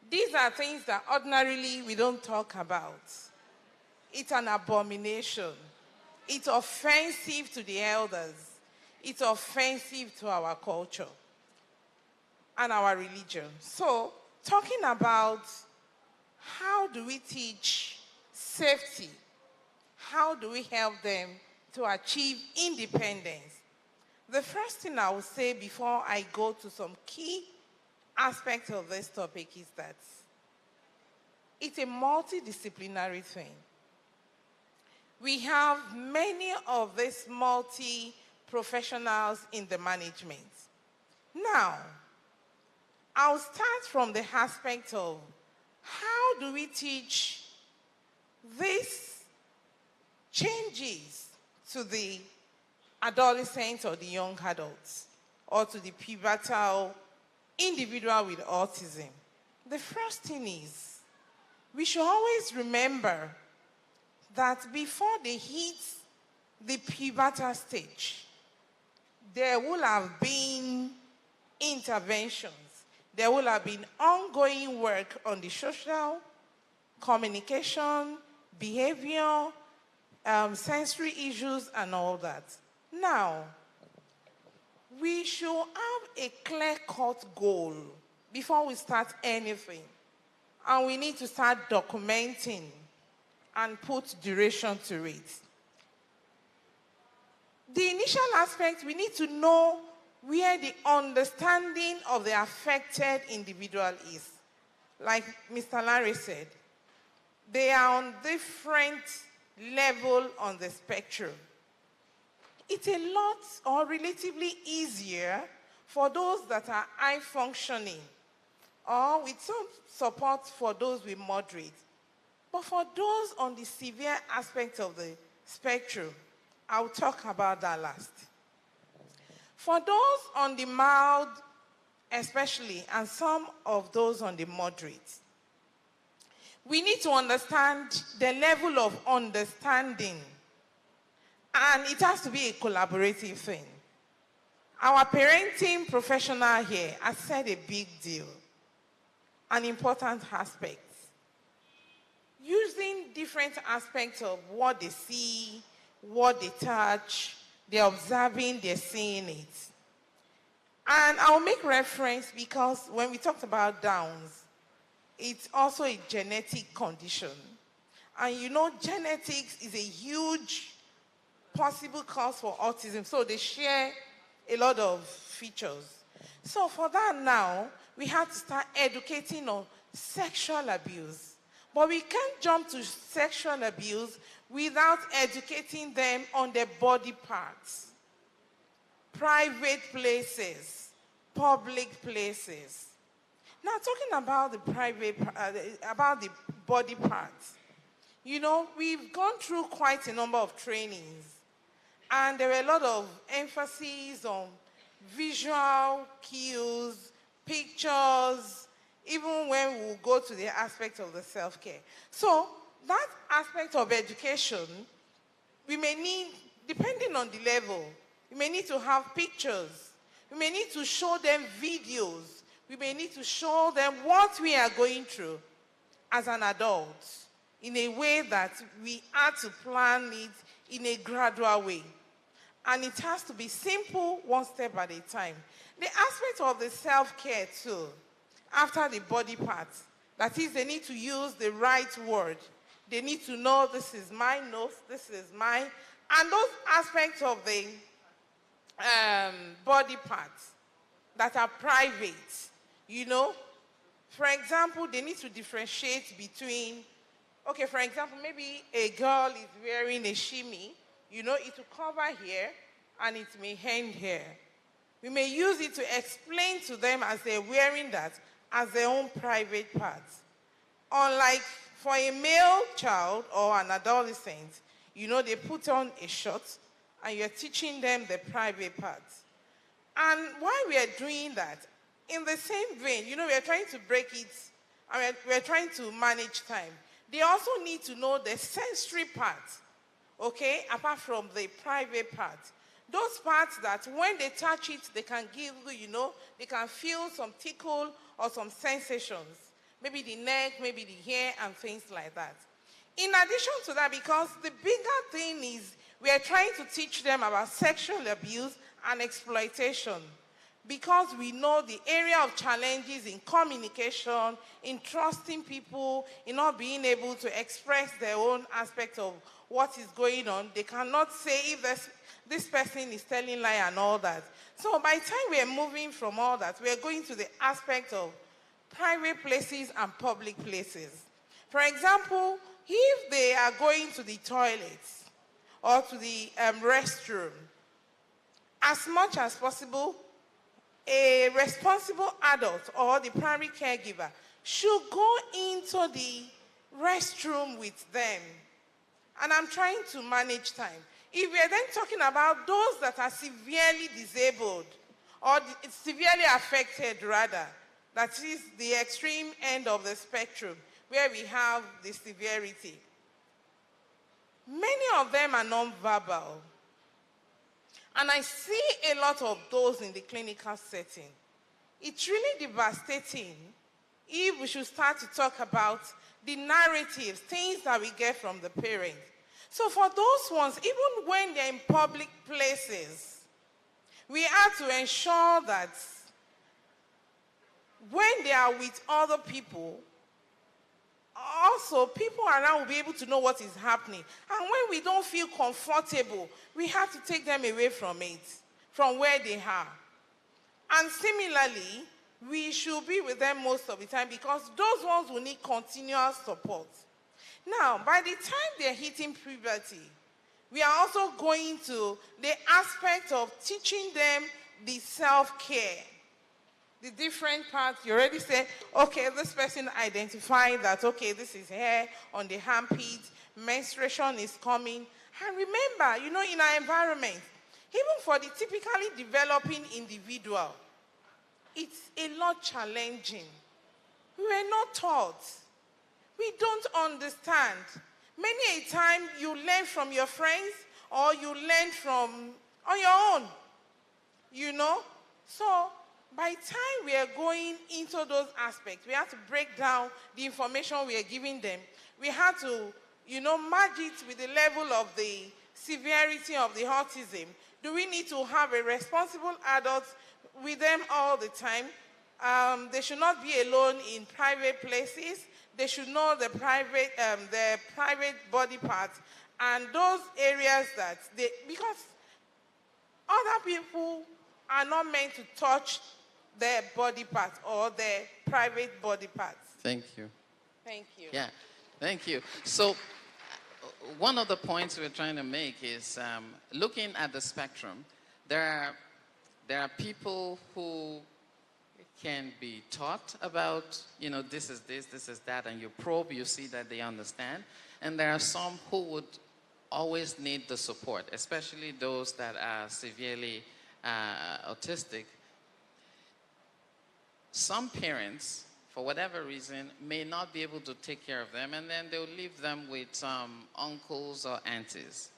These are things that ordinarily we don't talk about. It's an abomination. It's offensive to the elders. It's offensive to our culture and our religion. So, talking about how do we teach safety? How do we help them to achieve independence? The first thing I will say before I go to some key aspects of this topic is that it's a multidisciplinary thing. We have many of these multi-professionals in the management. Now, I'll start from the aspect of how do we teach these changes to the adolescent or the young adults or to the pubertal individual with autism. The first thing is we should always remember that before they hit the pubertal stage, there will have been interventions. There will have been ongoing work on the social, communication, behavior, sensory issues, and all that. Now, we should have a clear-cut goal before we start anything. And we need to start documenting and put duration to it. The initial aspect, we need to know where the understanding of the affected individual is. Like Mr. Lanre said, they are on different levels on the spectrum. It's a lot or relatively easier for those that are high functioning or with some support for those with moderate. But for those on the severe aspect of the spectrum, I'll talk about that last. For those on the mild, especially, and some of those on the moderate, we need to understand the level of understanding, and it has to be a collaborative thing. Our parenting professional here has said a big deal, an important aspect. Using different aspects of what they see, what they touch, they're observing, they're seeing it. And I'll make reference because when we talked about Downs, it's also a genetic condition. And you know, genetics is a huge possible cause for autism. So they share a lot of features. So for that now, we have to start educating on sexual abuse. But we can't jump to sexual abuse without educating them on their body parts. Private places, public places. Now talking about about the body parts, you know, we've gone through quite a number of trainings, and there are a lot of emphasis on visual cues, pictures, even when we go to the aspect of the self-care. So that aspect of education, we may need, depending on the level, we may need to have pictures. We may need to show them videos. We may need to show them what we are going through as an adult in a way that we had to plan it in a gradual way. And it has to be simple, one step at a time. The aspect of the self-care too, after the body parts, that is, they need to use the right word. They need to know this is my nose, this is mine, and those aspects of the body parts that are private, you know. For example, they need to differentiate between, okay, for example, maybe a girl is wearing a shimmy, you know, it will cover here and it may hang here. We may use it to explain to them as they're wearing that as their own private parts. Unlike for a male child or an adolescent, you know, they put on a shirt and you're teaching them the private parts. And while we are doing that, in the same vein, you know, we are trying to break it, and we're trying to manage time. They also need to know the sensory parts, okay, apart from the private parts. Those parts that when they touch it, they can give, you know, they can feel some tickle or some sensations. Maybe the neck, maybe the hair, and things like that. In addition to that, because the bigger thing is we are trying to teach them about sexual abuse and exploitation, because we know the area of challenges in communication, in trusting people, in not being able to express their own aspect of what is going on. They cannot say if this person is telling lie and all that. So by the time we are moving from all that, we are going to the aspect of private places and public places. For example, if they are going to the toilets or to the restroom, as much as possible, a responsible adult or the primary caregiver should go into the restroom with them. And I'm trying to manage time. If we are then talking about those that are severely disabled or severely affected rather, that is the extreme end of the spectrum, where we have the severity. Many of them are non-verbal. And I see a lot of those in the clinical setting. It's really devastating if we should start to talk about the narratives, things that we get from the parents. So for those ones, even when they're in public places, we have to ensure that when they are with other people, also people around will be able to know what is happening. And when we don't feel comfortable, we have to take them away from it, from where they are. And similarly, we should be with them most of the time because those ones will need continuous support. Now, by the time they're hitting puberty, we are also going to the aspect of teaching them the self-care. The different parts, you already said, okay, this person identified that, okay, this is hair on the armpit, menstruation is coming. And remember, you know, in our environment, even for the typically developing individual, it's a lot challenging. We were not taught. We don't understand. Many a time you learn from your friends or you learn from on your own, you know. So by the time we are going into those aspects, we have to break down the information we are giving them. We have to, you know, merge it with the level of the severity of the autism. Do we need to have a responsible adult with them all the time? They should not be alone in private places. They should know the private body parts and those areas that they, because other people are not meant to touch their body parts or their private body parts. Thank you. Thank you. Yeah, thank you. So one of the points we're trying to make is looking at the spectrum, there are people who can be taught about, you know, this is this, this is that, and you probe, you see that they understand. And there are some who would always need the support, especially those that are severely autistic. Some parents, for whatever reason, may not be able to take care of them, and then they'll leave them with uncles or aunties.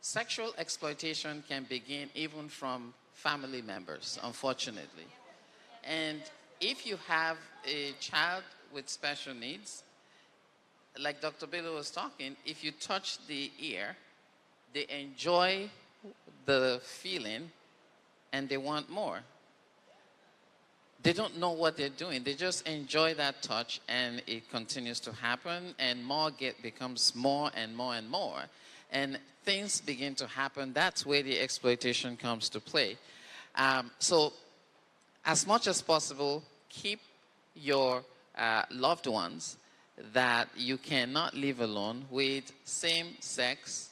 Sexual exploitation can begin even from family members, unfortunately. And if you have a child with special needs, like Dr. Billy was talking, if you touch the ear, they enjoy the feeling and they want more. They don't know what they're doing. They just enjoy that touch and it continues to happen and more becomes more and more and more. And things begin to happen. That's where the exploitation comes to play. So as much as possible, keep your loved ones that you cannot live alone with same-sex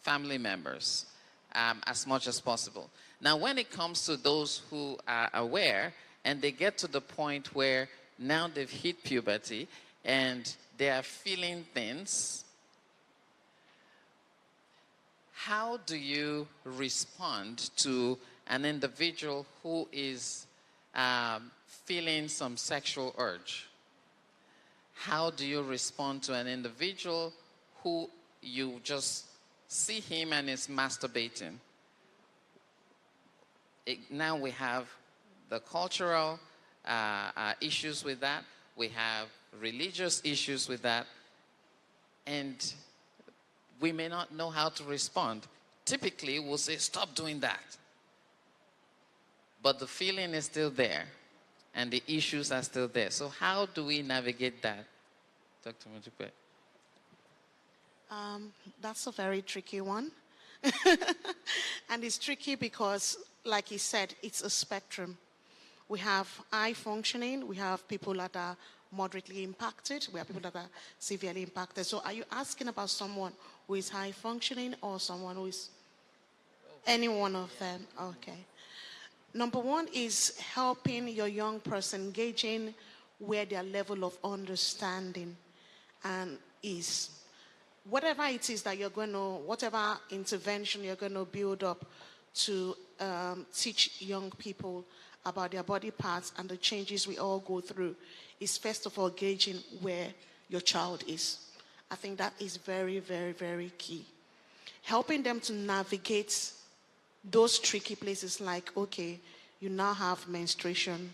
family members as much as possible. Now, when it comes to those who are aware and they get to the point where now they've hit puberty and they are feeling things, how do you respond to an individual who is feeling some sexual urge? How do you respond to an individual who you just see him and is masturbating? Now we have the cultural issues with that. We have religious issues with that. And we may not know how to respond. Typically, we'll say, stop doing that. But the feeling is still there, and the issues are still there. So how do we navigate that, Dr. Mutukwe? That's a very tricky one. And it's tricky because, like he said, it's a spectrum. We have high functioning, we have people that are moderately impacted, we have people that are severely impacted. So are you asking about someone who is high functioning or someone who is any one of them? Okay. Number one is helping your young person gauging where their level of understanding and is. Whatever it is that you're going to, whatever intervention you're going to build up to teach young people about their body parts and the changes we all go through is first of all gauging where your child is. I think that is very, very, very key. Helping them to navigate those tricky places like, okay, you now have menstruation.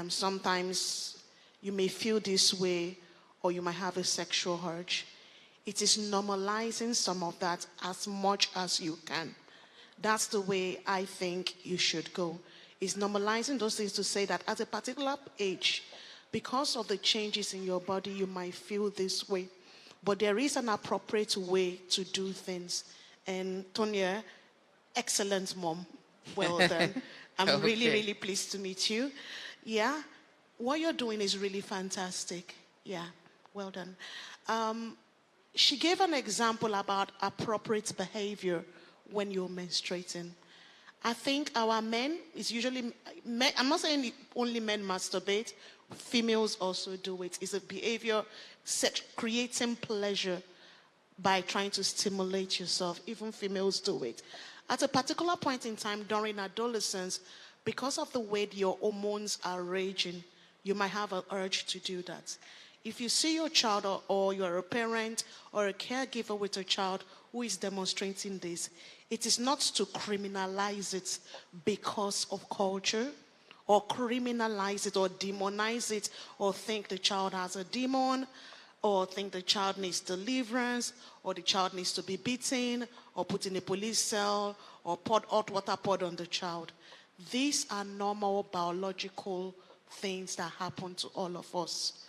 Sometimes you may feel this way or you might have a sexual urge. It is normalizing some of that as much as you can. That's the way I think you should go. Is normalizing those things to say that at a particular age, because of the changes in your body, you might feel this way. But there is an appropriate way to do things. And Tonya, excellent mom. Well done. I'm Okay. really, really pleased to meet you. Yeah, what you're doing is really fantastic. Yeah, well done. She gave an example about appropriate behavior when you're menstruating. I think our men, is usually, men, I'm not saying only men masturbate, females also do it. It's a behavior creating pleasure by trying to stimulate yourself. Even females do it. At a particular point in time during adolescence, because of the way your hormones are raging, you might have an urge to do that. If you see your child or you're a parent or a caregiver with a child who is demonstrating this, it is not to criminalize it because of culture or criminalize it or demonize it or think the child has a demon or think the child needs deliverance or the child needs to be beaten or put in a police cell or pour hot water poured on the child. These are normal biological things that happen to all of us.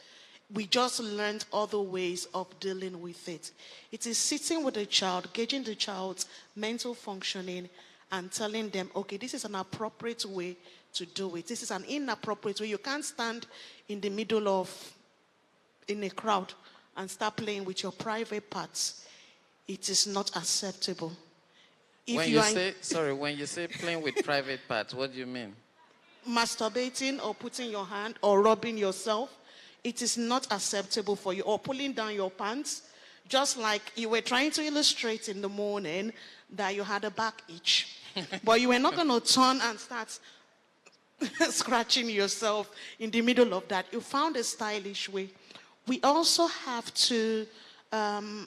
We just learned other ways of dealing with it. It is sitting with the child, gauging the child's mental functioning and telling them, okay, this is an appropriate way to do it. This is an inappropriate way. You can't stand in the middle in a crowd and start playing with your private parts. It is not acceptable. When you say playing with private parts, what do you mean? Masturbating or putting your hand or rubbing yourself, it is not acceptable for you. Or pulling down your pants, just like you were trying to illustrate in the morning that you had a back itch. But you were not going to turn and start scratching yourself in the middle of that. You found a stylish way. We also have to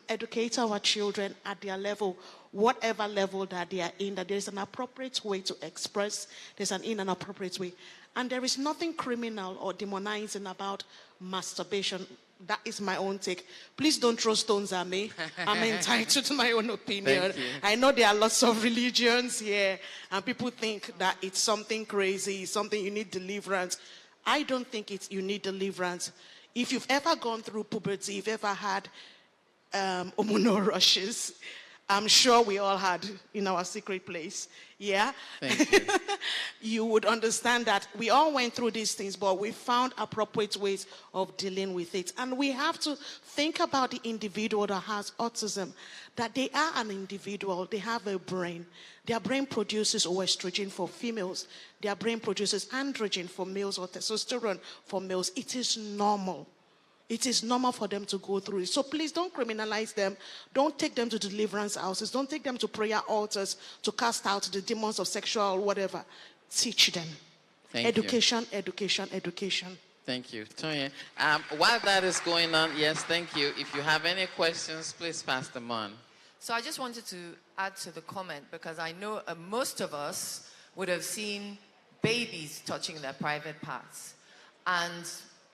educate our children at their level, whatever level that they are in, that there's an appropriate way to express, there's an inappropriate way. And there is nothing criminal or demonizing about masturbation. That is my own take. Please don't throw stones at me. I'm entitled to my own opinion. I know there are lots of religions here, and people think that it's something crazy, something you need deliverance. I don't think you need deliverance. If you've ever gone through puberty, if you've ever had hormonal rushes, I'm sure we all had in our secret place. Yeah? Thank you. You would understand that we all went through these things, but we found appropriate ways of dealing with it. And we have to think about the individual that has autism, that they are an individual, they have a brain. Their brain produces estrogen for females. Their brain produces androgen for males or testosterone for males. It is normal. It is normal for them to go through it. So please don't criminalize them. Don't take them to deliverance houses. Don't take them to prayer altars to cast out the demons of sexual or whatever. Teach them. Education. Thank you. Tonya, while that is going on, yes, thank you. If you have any questions, please pass them on. So I just wanted to add to the comment because I know most of us would have seen babies touching their private parts. And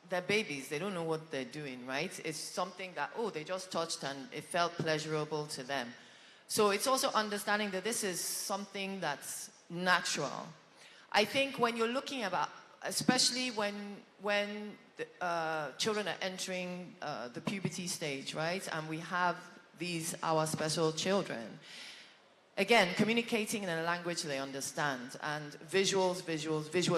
they're babies, they don't know what they're doing, right? It's something that, they just touched and it felt pleasurable to them. So it's also understanding that this is something that's natural. I think when you're looking about, especially when children are entering the puberty stage, right? And we have our special children. Again, communicating in a language they understand, and visual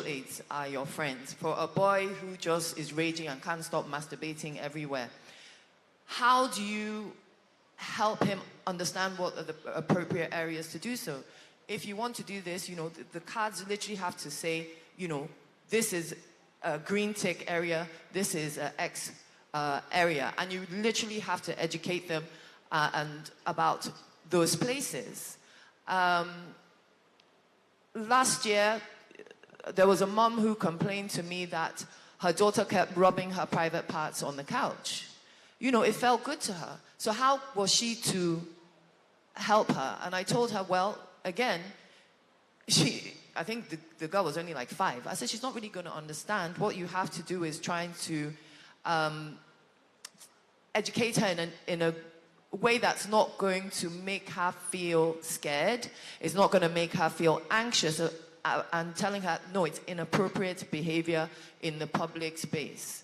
aids are your friends. For a boy who just is raging and can't stop masturbating everywhere, how do you help him understand what are the appropriate areas to do so? If you want to do this, the cards literally have to say, this is a green tick area, this is an X area, and you literally have to educate them and about those places. last year, there was a mom who complained to me that her daughter kept rubbing her private parts on the couch. You know, it felt good to her. So how was she to help her? And I told her, well, again, I think the girl was only like 5. I said, she's not really going to understand. What you have to do is trying to educate her in a way that's not going to make her feel scared. It's not going to make her feel anxious. And telling her, no, it's inappropriate behavior in the public space.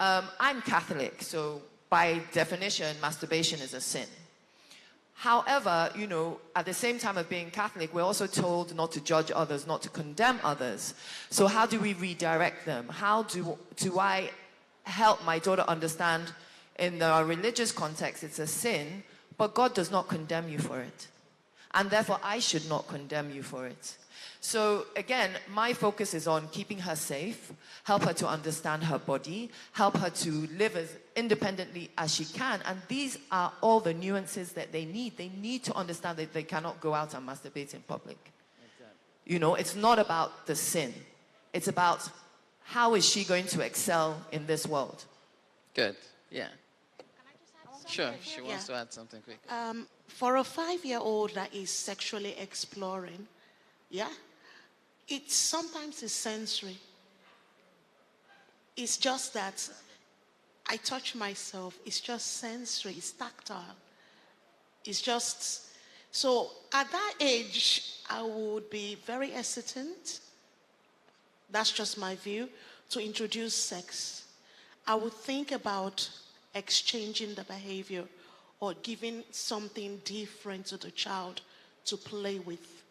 I'm Catholic, so by definition, masturbation is a sin. However, you know, at the same time of being Catholic, we're also told not to judge others, not to condemn others. So how do we redirect them? How do I help my daughter understand in the religious context it's a sin, but God does not condemn you for it. And therefore, I should not condemn you for it. So again, my focus is on keeping her safe, help her to understand her body, help her to live as independently as she can. And these are all the nuances that they need. They need to understand that they cannot go out and masturbate in public. Exactly. You know, it's not about the sin. It's about how is she going to excel in this world. Good, yeah. Sure, she wants to add something quick. For a 5-year-old that is sexually exploring, yeah, it sometimes is sensory. It's just that I touch myself. It's just sensory. It's tactile. It's just... So at that age, I would be very hesitant. That's just my view. To introduce sex. I would think about exchanging the behavior or giving something different to the child to play with.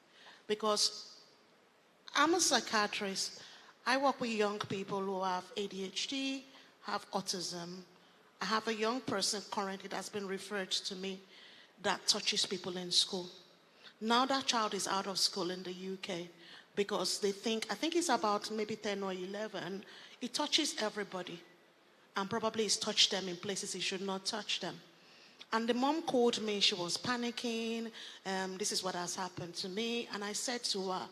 Because I'm a psychiatrist. I work with young people who have ADHD, have autism. I have a young person currently that's been referred to me that touches people in school. Now that child is out of school in the UK because they think, I think he's about maybe 10 or 11, he touches everybody and probably he's touched them in places he should not touch them. And the mom called me, she was panicking, this is what has happened to me. And I said to her,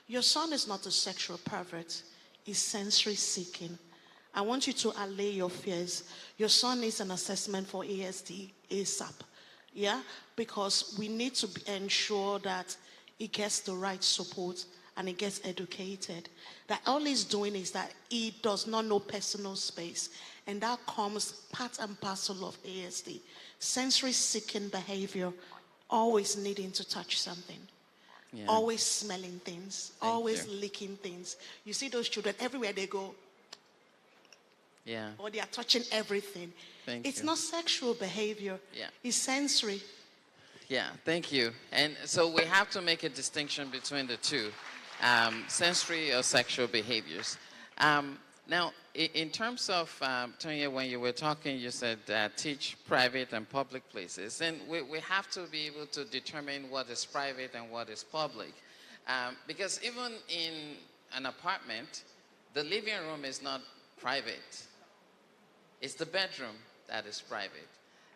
your son is not a sexual pervert, he's sensory seeking. I want you to allay your fears. Your son needs an assessment for ASD ASAP, yeah? Because we need to ensure that he gets the right support and he gets educated. That all he's doing is that he does not know personal space. And that comes part and parcel of ASD. Sensory seeking behavior, always needing to touch something. Yeah. Always smelling things, always licking things. You see those children, everywhere they go, or they are touching everything. It's not sexual behavior, it's sensory. Yeah, thank you. And so we have to make a distinction between the two, sensory or sexual behaviors. Now, in terms of, Tonya, when you were talking, you said teach private and public places. And we have to be able to determine what is private and what is public. Because even in an apartment, the living room is not private. It's the bedroom that is private.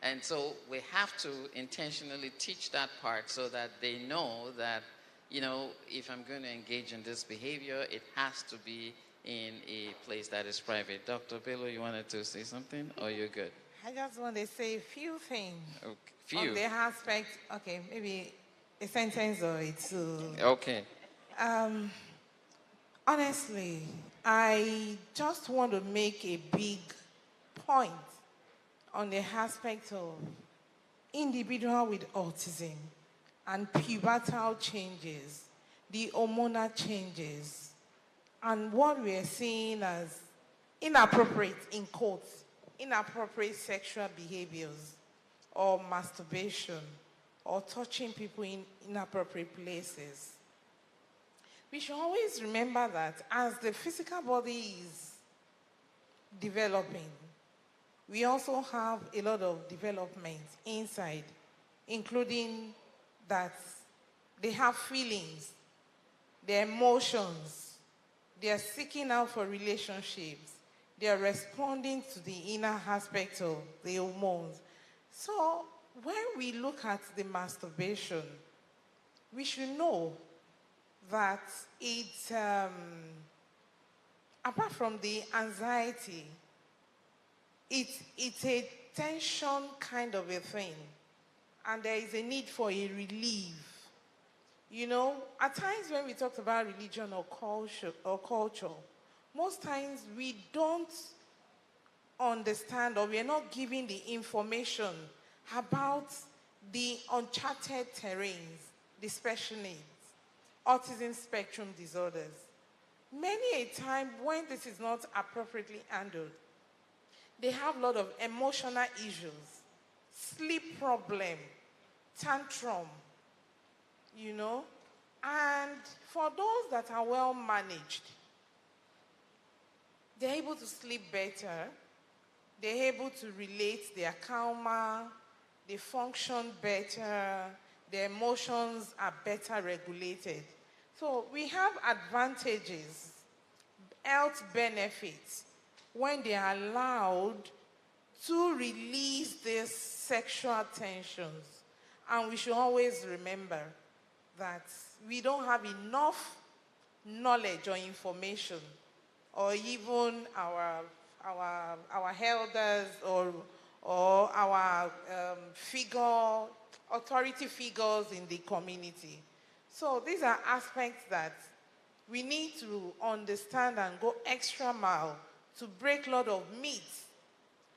And so we have to intentionally teach that part so that they know that, you know, if I'm going to engage in this behavior, it has to be in a place that is private. Dr. Bello, you wanted to say something, or you're good? I just want to say a few things. Okay. Few. On the aspect, okay, maybe a sentence or two. Okay. Honestly, I just want to make a big point on the aspect of individual with autism and pubertal changes, the hormonal changes, and what we are seeing as inappropriate, in quotes, inappropriate sexual behaviors or masturbation or touching people in inappropriate places. We should always remember that as the physical body is developing, we also have a lot of development inside, including that they have feelings, their emotions, they are seeking out for relationships. They are responding to the inner aspect of the hormones. So when we look at the masturbation, we should know that it's, apart from the anxiety, it's a tension kind of a thing. And there is a need for a relief. You know, at times when we talk about religion or culture, most times we don't understand, or we are not given the information about the uncharted terrains, the special needs, autism spectrum disorders. Many a time when this is not appropriately handled, they have a lot of emotional issues, sleep problem, tantrum, you know. And for those that are well managed, they're able to sleep better, they're able to relate, they are calmer, they function better, their emotions are better regulated. So we have advantages, health benefits, when they are allowed to release these sexual tensions. And we should always remember that we don't have enough knowledge or information, or even our elders or our authority figures in the community. So these are aspects that we need to understand and go extra mile to break a lot of myths,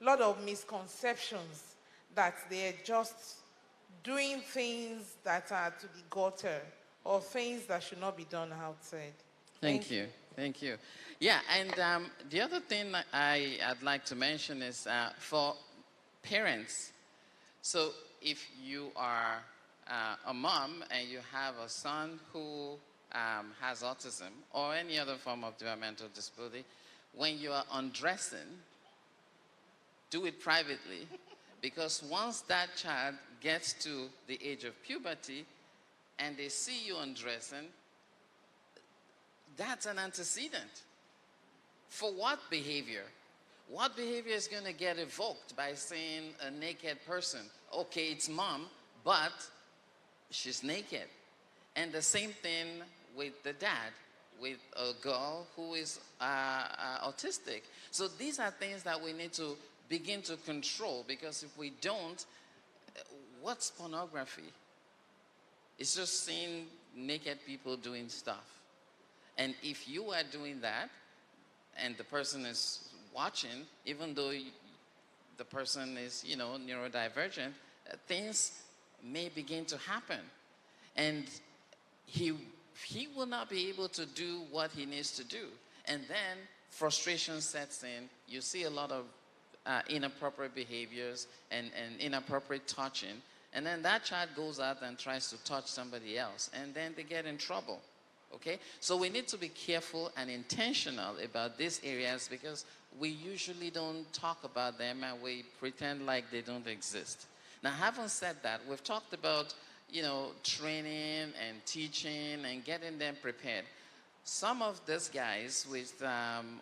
a lot of misconceptions that they're just doing things that are to the gutter or things that should not be done outside. Thank you. Thank you. Yeah, and the other thing I'd like to mention is for parents. So if you are a mom and you have a son who has autism or any other form of developmental disability, when you are undressing, do it privately, because once that child gets to the age of puberty and they see you undressing, that's an antecedent. For what behavior? What behavior is going to get evoked by seeing a naked person? Okay, it's mom, but she's naked. And the same thing with the dad, with a girl who is autistic. So these are things that we need to begin to control, because if we don't, what's pornography? It's just seeing naked people doing stuff. And if you are doing that, and the person is watching, even though the person is, you know, neurodivergent, things may begin to happen. And he will not be able to do what he needs to do. And then frustration sets in. You see a lot of inappropriate behaviors and inappropriate touching. And then that child goes out and tries to touch somebody else. And then they get in trouble. Okay? So we need to be careful and intentional about these areas, because we usually don't talk about them and we pretend like they don't exist. Now, having said that, we've talked about, you know, training and teaching and getting them prepared. Some of these guys with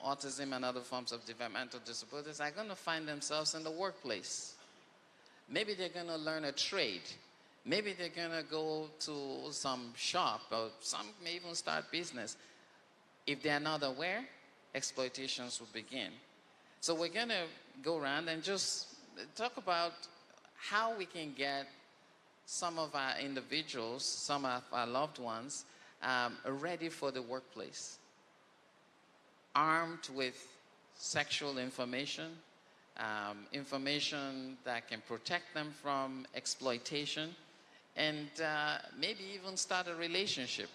autism and other forms of developmental disabilities are going to find themselves in the workplace. Maybe they're going to learn a trade. Maybe they're going to go to some shop, or some may even start business. If they're not aware, exploitations will begin. So we're going to go around and just talk about how we can get some of our individuals, some of our loved ones, ready for the workplace, armed with sexual information, information that can protect them from exploitation, and maybe even start a relationship.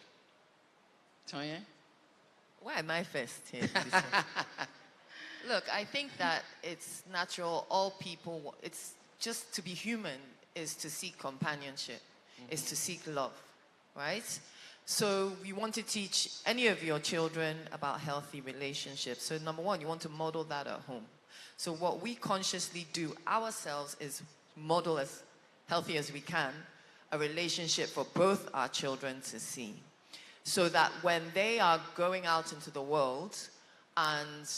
Tonya? Why am I first here? Look, I think that it's natural. All people, it's just to be human is to seek companionship, is to seek love, right? So you want to teach any of your children about healthy relationships. So number one, you want to model that at home. So what we consciously do ourselves is model as healthy as we can a relationship for both our children to see. So that when they are going out into the world and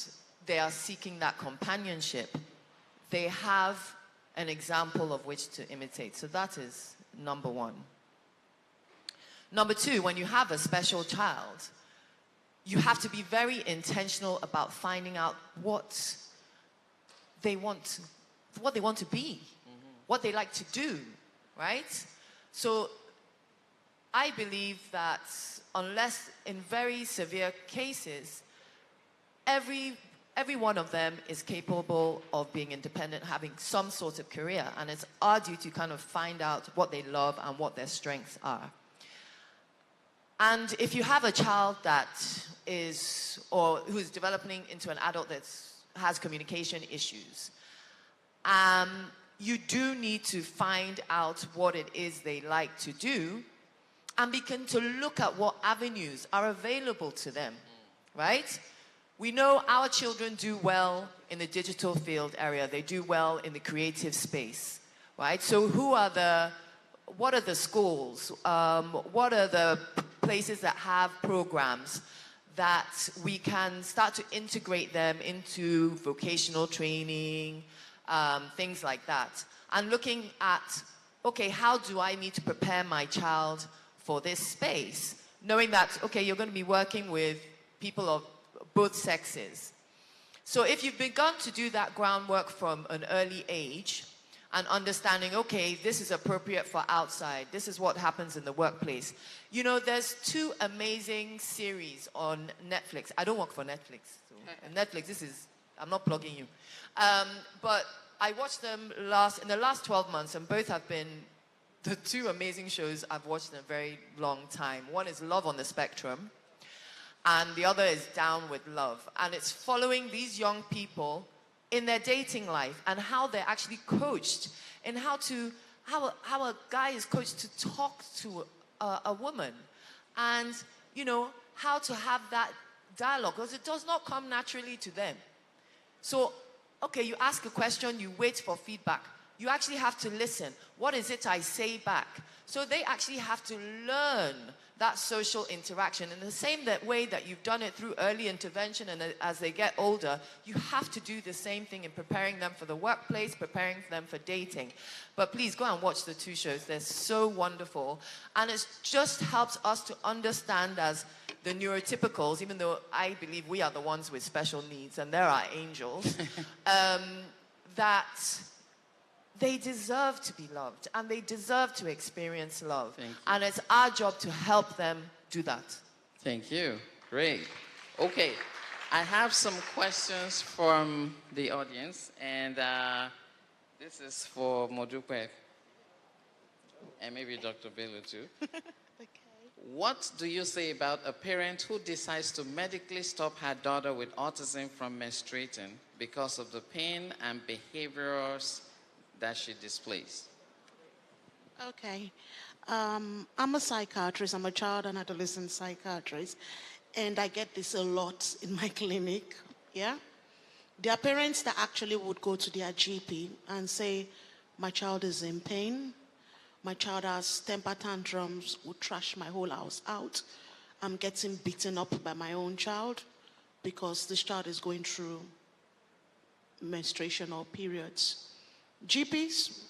they are seeking that companionship, they have an example of which to imitate. So that is number one. Number two, when you have a special child, you have to be very intentional about finding out what they want to be, what they like to do, right? So I believe that unless in very severe cases, every one of them is capable of being independent, having some sort of career, and it's our duty to kind of find out what they love and what their strengths are. And if you have a child that is, or who's developing into an adult that has communication issues, you do need to find out what it is they like to do and begin to look at what avenues are available to them, right? We know our children do well in the digital field area. They do well in the creative space, right? So what are the schools? What are the places that have programs that we can start to integrate them into vocational training, things like that? And looking at, okay, how do I need to prepare my child for this space? Knowing that, okay, you're going to be working with people of both sexes. So if you've begun to do that groundwork from an early age and understanding, okay, this is appropriate for outside, this is what happens in the workplace. You know, there's 2 amazing series on Netflix. I don't work for Netflix. So Netflix, I'm not plugging you. But I watched them in the last 12 months, and both have been the 2 amazing shows I've watched in a very long time. One is Love on the Spectrum, and the other is Down with Love. And it's following these young people in their dating life and how they're actually coached in how a guy is coached to talk to a woman, and, you know, how to have that dialogue, because it does not come naturally to them. So, okay, you ask a question, you wait for feedback. You actually have to listen. What is it I say back? So they actually have to learn that social interaction in the same way that you've done it through early intervention, and as they get older, you have to do the same thing in preparing them for the workplace, preparing them for dating. But please go and watch the 2 shows. They're so wonderful. And it just helps us to understand as the neurotypicals, even though I believe we are the ones with special needs and they're our angels, that they deserve to be loved and they deserve to experience love. And it's our job to help them do that. Thank you. Great. Okay, I have some questions from the audience, and this is for Modupe and maybe Dr. Bello too. What do you say about a parent who decides to medically stop her daughter with autism from menstruating because of the pain and behaviors that she displays? Okay. I'm a psychiatrist. I'm a child and adolescent psychiatrist. And I get this a lot in my clinic. Yeah? There are parents that actually would go to their GP and say, my child is in pain. My child has temper tantrums, would trash my whole house out. I'm getting beaten up by my own child because this child is going through menstruation or periods. GPs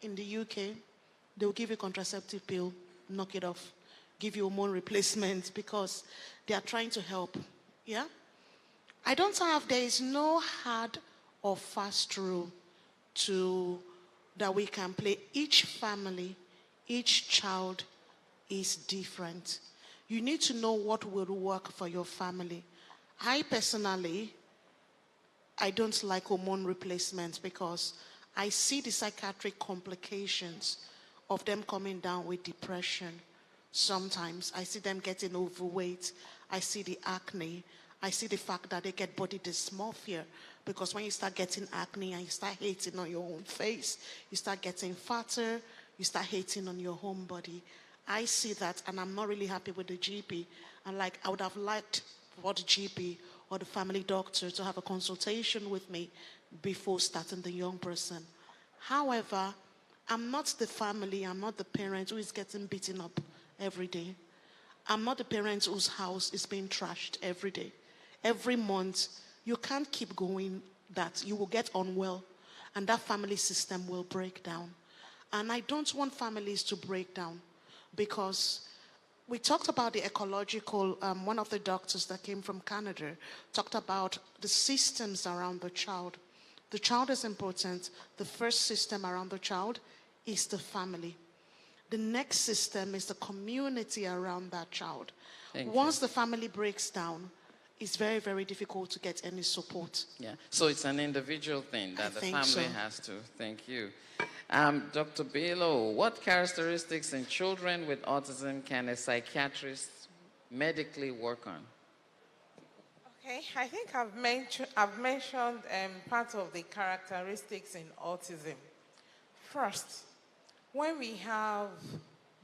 in the UK, they'll give you a contraceptive pill, knock it off, give you hormone replacement because they are trying to help. Yeah? there is no hard or fast rule that we can play. Each family, each child is different. You need to know what will work for your family. I personally, I don't like hormone replacements because I see the psychiatric complications of them coming down with depression. Sometimes I see them getting overweight. I see the acne. I see the fact that they get body dysmorphia, because when you start getting acne and you start hating on your own face, you start getting fatter, you start hating on your home body. I see that, and I'm not really happy with the GP. And I would have liked for the GP or the family doctor to have a consultation with me before starting the young person. However, I'm not the family, I'm not the parent who is getting beaten up every day. I'm not the parent whose house is being trashed every day. Every month, you can't keep going that. You will get unwell, and that family system will break down. And I don't want families to break down, because we talked about the ecological, one of the doctors that came from Canada talked about the systems around the child. The child is important. The first system around the child is the family. The next system is the community around that child. Once the family breaks down, it's very, very difficult to get any support. Yeah, so it's an individual thing that the family has to. Thank you. Dr. Bilo, what characteristics in children with autism can a psychiatrist medically work on? Okay, I think I've mentioned part of the characteristics in autism. First, when we have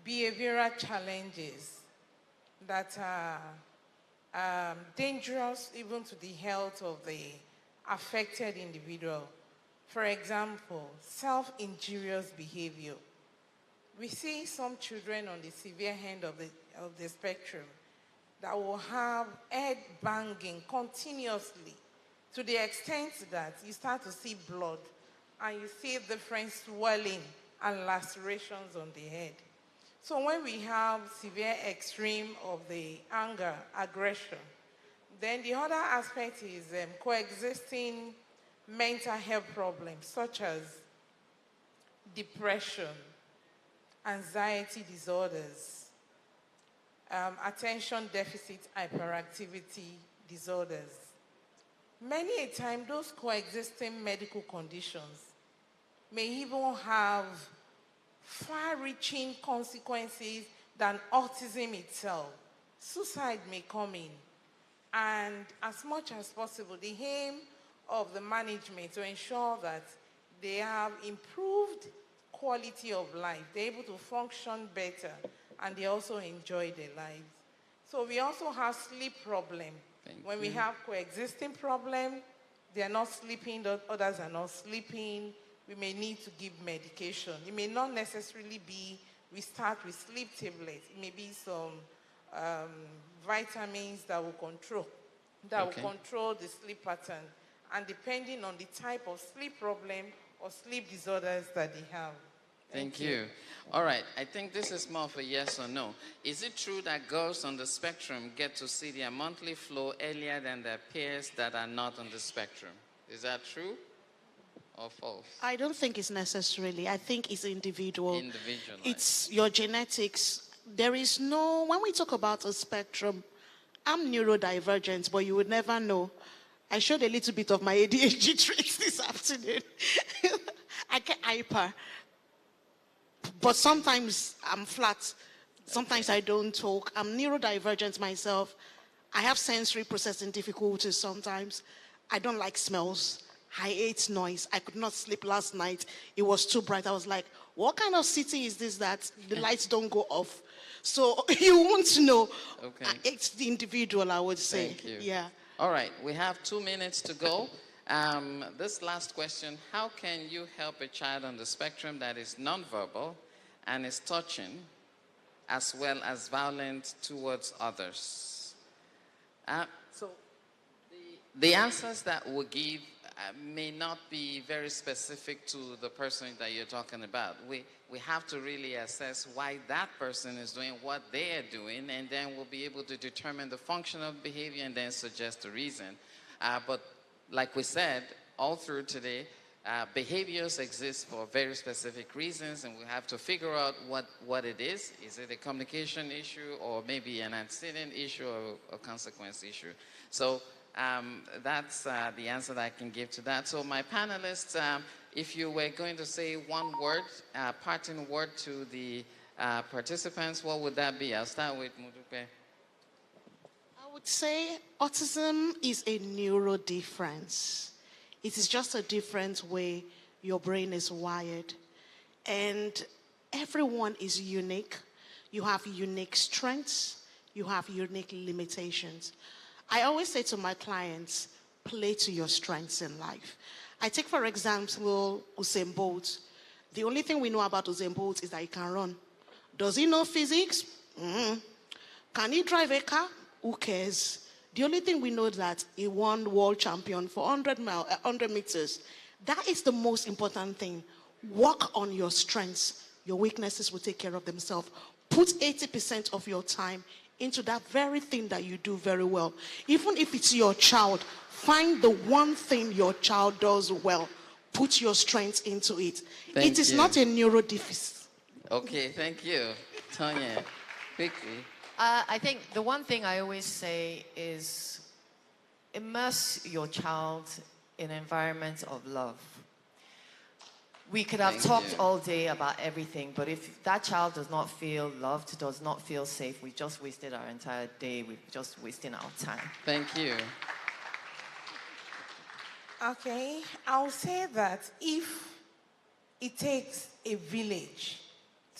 behavioral challenges that are dangerous even to the health of the affected individual, for example, self-injurious behavior. We see some children on the severe end of the spectrum that will have head banging continuously to the extent that you start to see blood and you see different swelling and lacerations on the head. So when we have severe extreme of the anger, aggression, then the other aspect is coexisting mental health problems such as depression, anxiety disorders, attention deficit hyperactivity disorders. Many a time, those coexisting medical conditions may even have far-reaching consequences than autism itself. Suicide may come in. And as much as possible, the aim of the management to ensure that they have improved quality of life, they're able to function better, and they also enjoy their lives. So we also have sleep problem. When we have coexisting problem, they are not sleeping, the others are not sleeping, we may need to give medication. It may not necessarily be, we start with sleep tablets. It may be some vitamins that will control the sleep pattern. And depending on the type of sleep problem or sleep disorders that they have. Thank you. All right, I think this is more of a yes or no. Is it true that girls on the spectrum get to see their monthly flow earlier than their peers that are not on the spectrum? Is that true or false? I don't think it's necessarily. I think it's individual. Individualized. It's your genetics. There is no, when we talk about a spectrum, I'm neurodivergent, but you would never know. I showed a little bit of my ADHD traits this afternoon. I get hyper. But sometimes I'm flat. Sometimes I don't talk. I'm neurodivergent myself. I have sensory processing difficulties sometimes. I don't like smells. I hate noise. I could not sleep last night. It was too bright. I was like, what kind of city is this that the lights don't go off? So you want to know. Okay. It's the individual, I would say. Thank you. Yeah. All right, we have 2 minutes to go. This last question, how can you help a child on the spectrum that is nonverbal and is touching as well as violent towards others? So the answers that we'll give may not be very specific to the person that you're talking about. We have to really assess why that person is doing what they are doing, and then we'll be able to determine the function of behavior and then suggest the reason. But like we said, all through today, behaviors exist for very specific reasons, and we have to figure out what it is. Is it a communication issue, or maybe an antecedent issue, or a consequence issue? So that's the answer that I can give to that. So my panelists, if you were going to say one word, parting word to the participants, what would that be? I'll start with Mudupe. I would say autism is a neurodifference. It is just a different way your brain is wired. And everyone is unique. You have unique strengths. You have unique limitations. I always say to my clients, play to your strengths in life. I take, for example, Usain Bolt. The only thing we know about Usain Bolt is that he can run. Does he know physics? Mm-hmm. Can he drive a car? Who cares? The only thing we know is that he won world champion for 100 meters. That is the most important thing. Work on your strengths. Your weaknesses will take care of themselves. Put 80% of your time into that very thing that you do very well. Even if it's your child, find the one thing your child does well. Put your strength into it. It is not a neurodeficit. Okay, thank you. Tonya, quickly. I think the one thing I always say is immerse your child in an environment of love. We could have talked all day about everything, but if that child does not feel loved, does not feel safe, we just wasted our entire day. We're just wasting our time. Thank you. Okay, I'll say that if it takes a village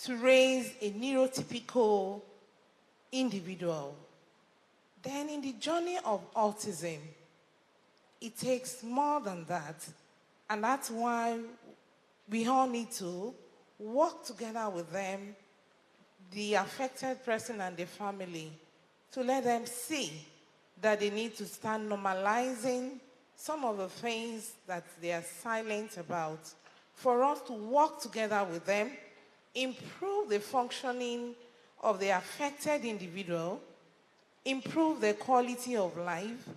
to raise a neurotypical individual, then in the journey of autism, it takes more than that. And that's why we all need to work together with them, the affected person and the family, to let them see that they need to start normalizing some of the things that they are silent about, for us to work together with them, improve the functioning of the affected individual, improve the quality of life,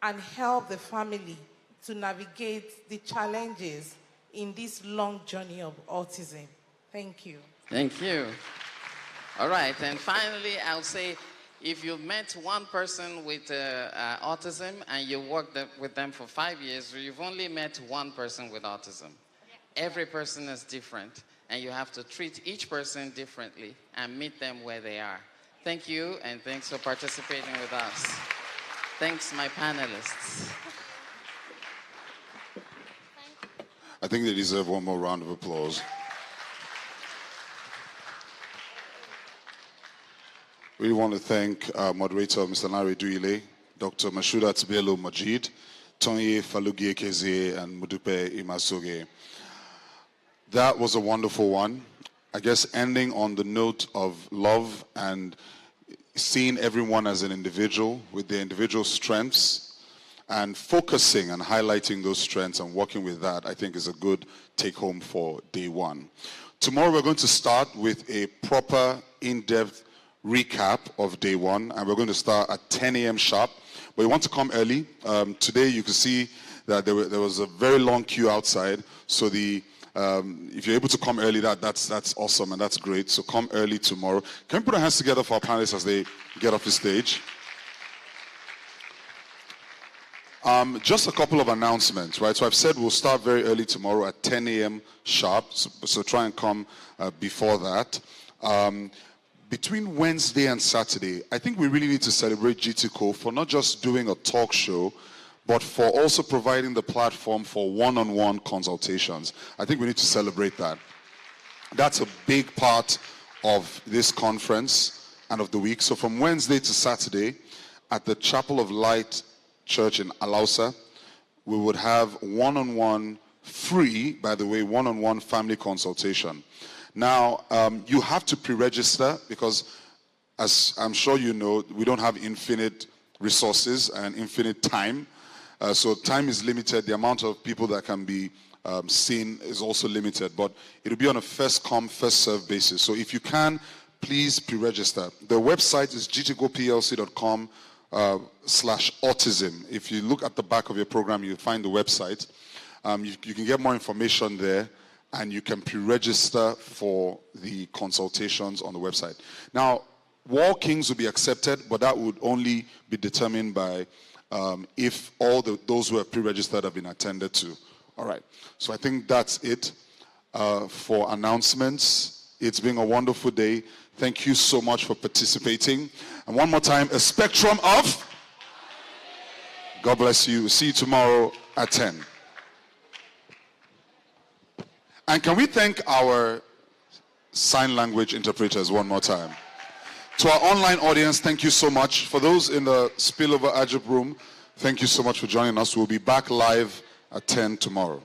and help the family to navigate the challenges in this long journey of autism. Thank you. Thank you. All right, and finally, I'll say, if you've met one person with autism and you worked with them for 5 years, you've only met one person with autism. Every person is different, and you have to treat each person differently and meet them where they are. Thank you, and thanks for participating with us. Thanks, my panelists. I think they deserve one more round of applause. We want to thank moderator Mr. Lanre Duyile, Dr. Mashuda Tibelo Majid, Tonye Falugie Keze, and Mudupe Imasoge. That was a wonderful one. I guess ending on the note of love and seeing everyone as an individual with their individual strengths and focusing and highlighting those strengths and working with that, I think is a good take home for day one. Tomorrow we're going to start with a proper in-depth recap of day one, and we're going to start at 10 a.m. sharp. But you want to come early. Today you can see that there was a very long queue outside, so if you're able to come early, that's awesome and that's great. So come early tomorrow. Can we put our hands together for our panelists as they get off the stage? Just a couple of announcements, right? So I've said we'll start very early tomorrow at 10 a.m. sharp, so try and come before that. Between Wednesday and Saturday, I think we really need to celebrate GTCO for not just doing a talk show, but for also providing the platform for one-on-one consultations. I think we need to celebrate that. That's a big part of this conference and of the week. So from Wednesday to Saturday, at the Chapel of Light Church in Alausa, we would have one-on-one free, by the way, one-on-one family consultation. Now, you have to pre-register because, as I'm sure you know, we don't have infinite resources and infinite time. So time is limited. The amount of people that can be seen is also limited. But it'll be on a first-come, first-served basis. So if you can, please pre-register. The website is gtcoplc.com/autism. If you look at the back of your program, you'll find the website. You can get more information there, and you can pre-register for the consultations on the website. Now, walk-ins will be accepted, but that would only be determined by if all those who are pre-registered have been attended to. All right. So I think that's it for announcements. It's been a wonderful day. Thank you so much for participating. And one more time, a spectrum of... God bless you. See you tomorrow at 10. And can we thank our sign language interpreters one more time? To our online audience, thank you so much. For those in the spillover Ajib room, thank you so much for joining us. We'll be back live at 10 tomorrow.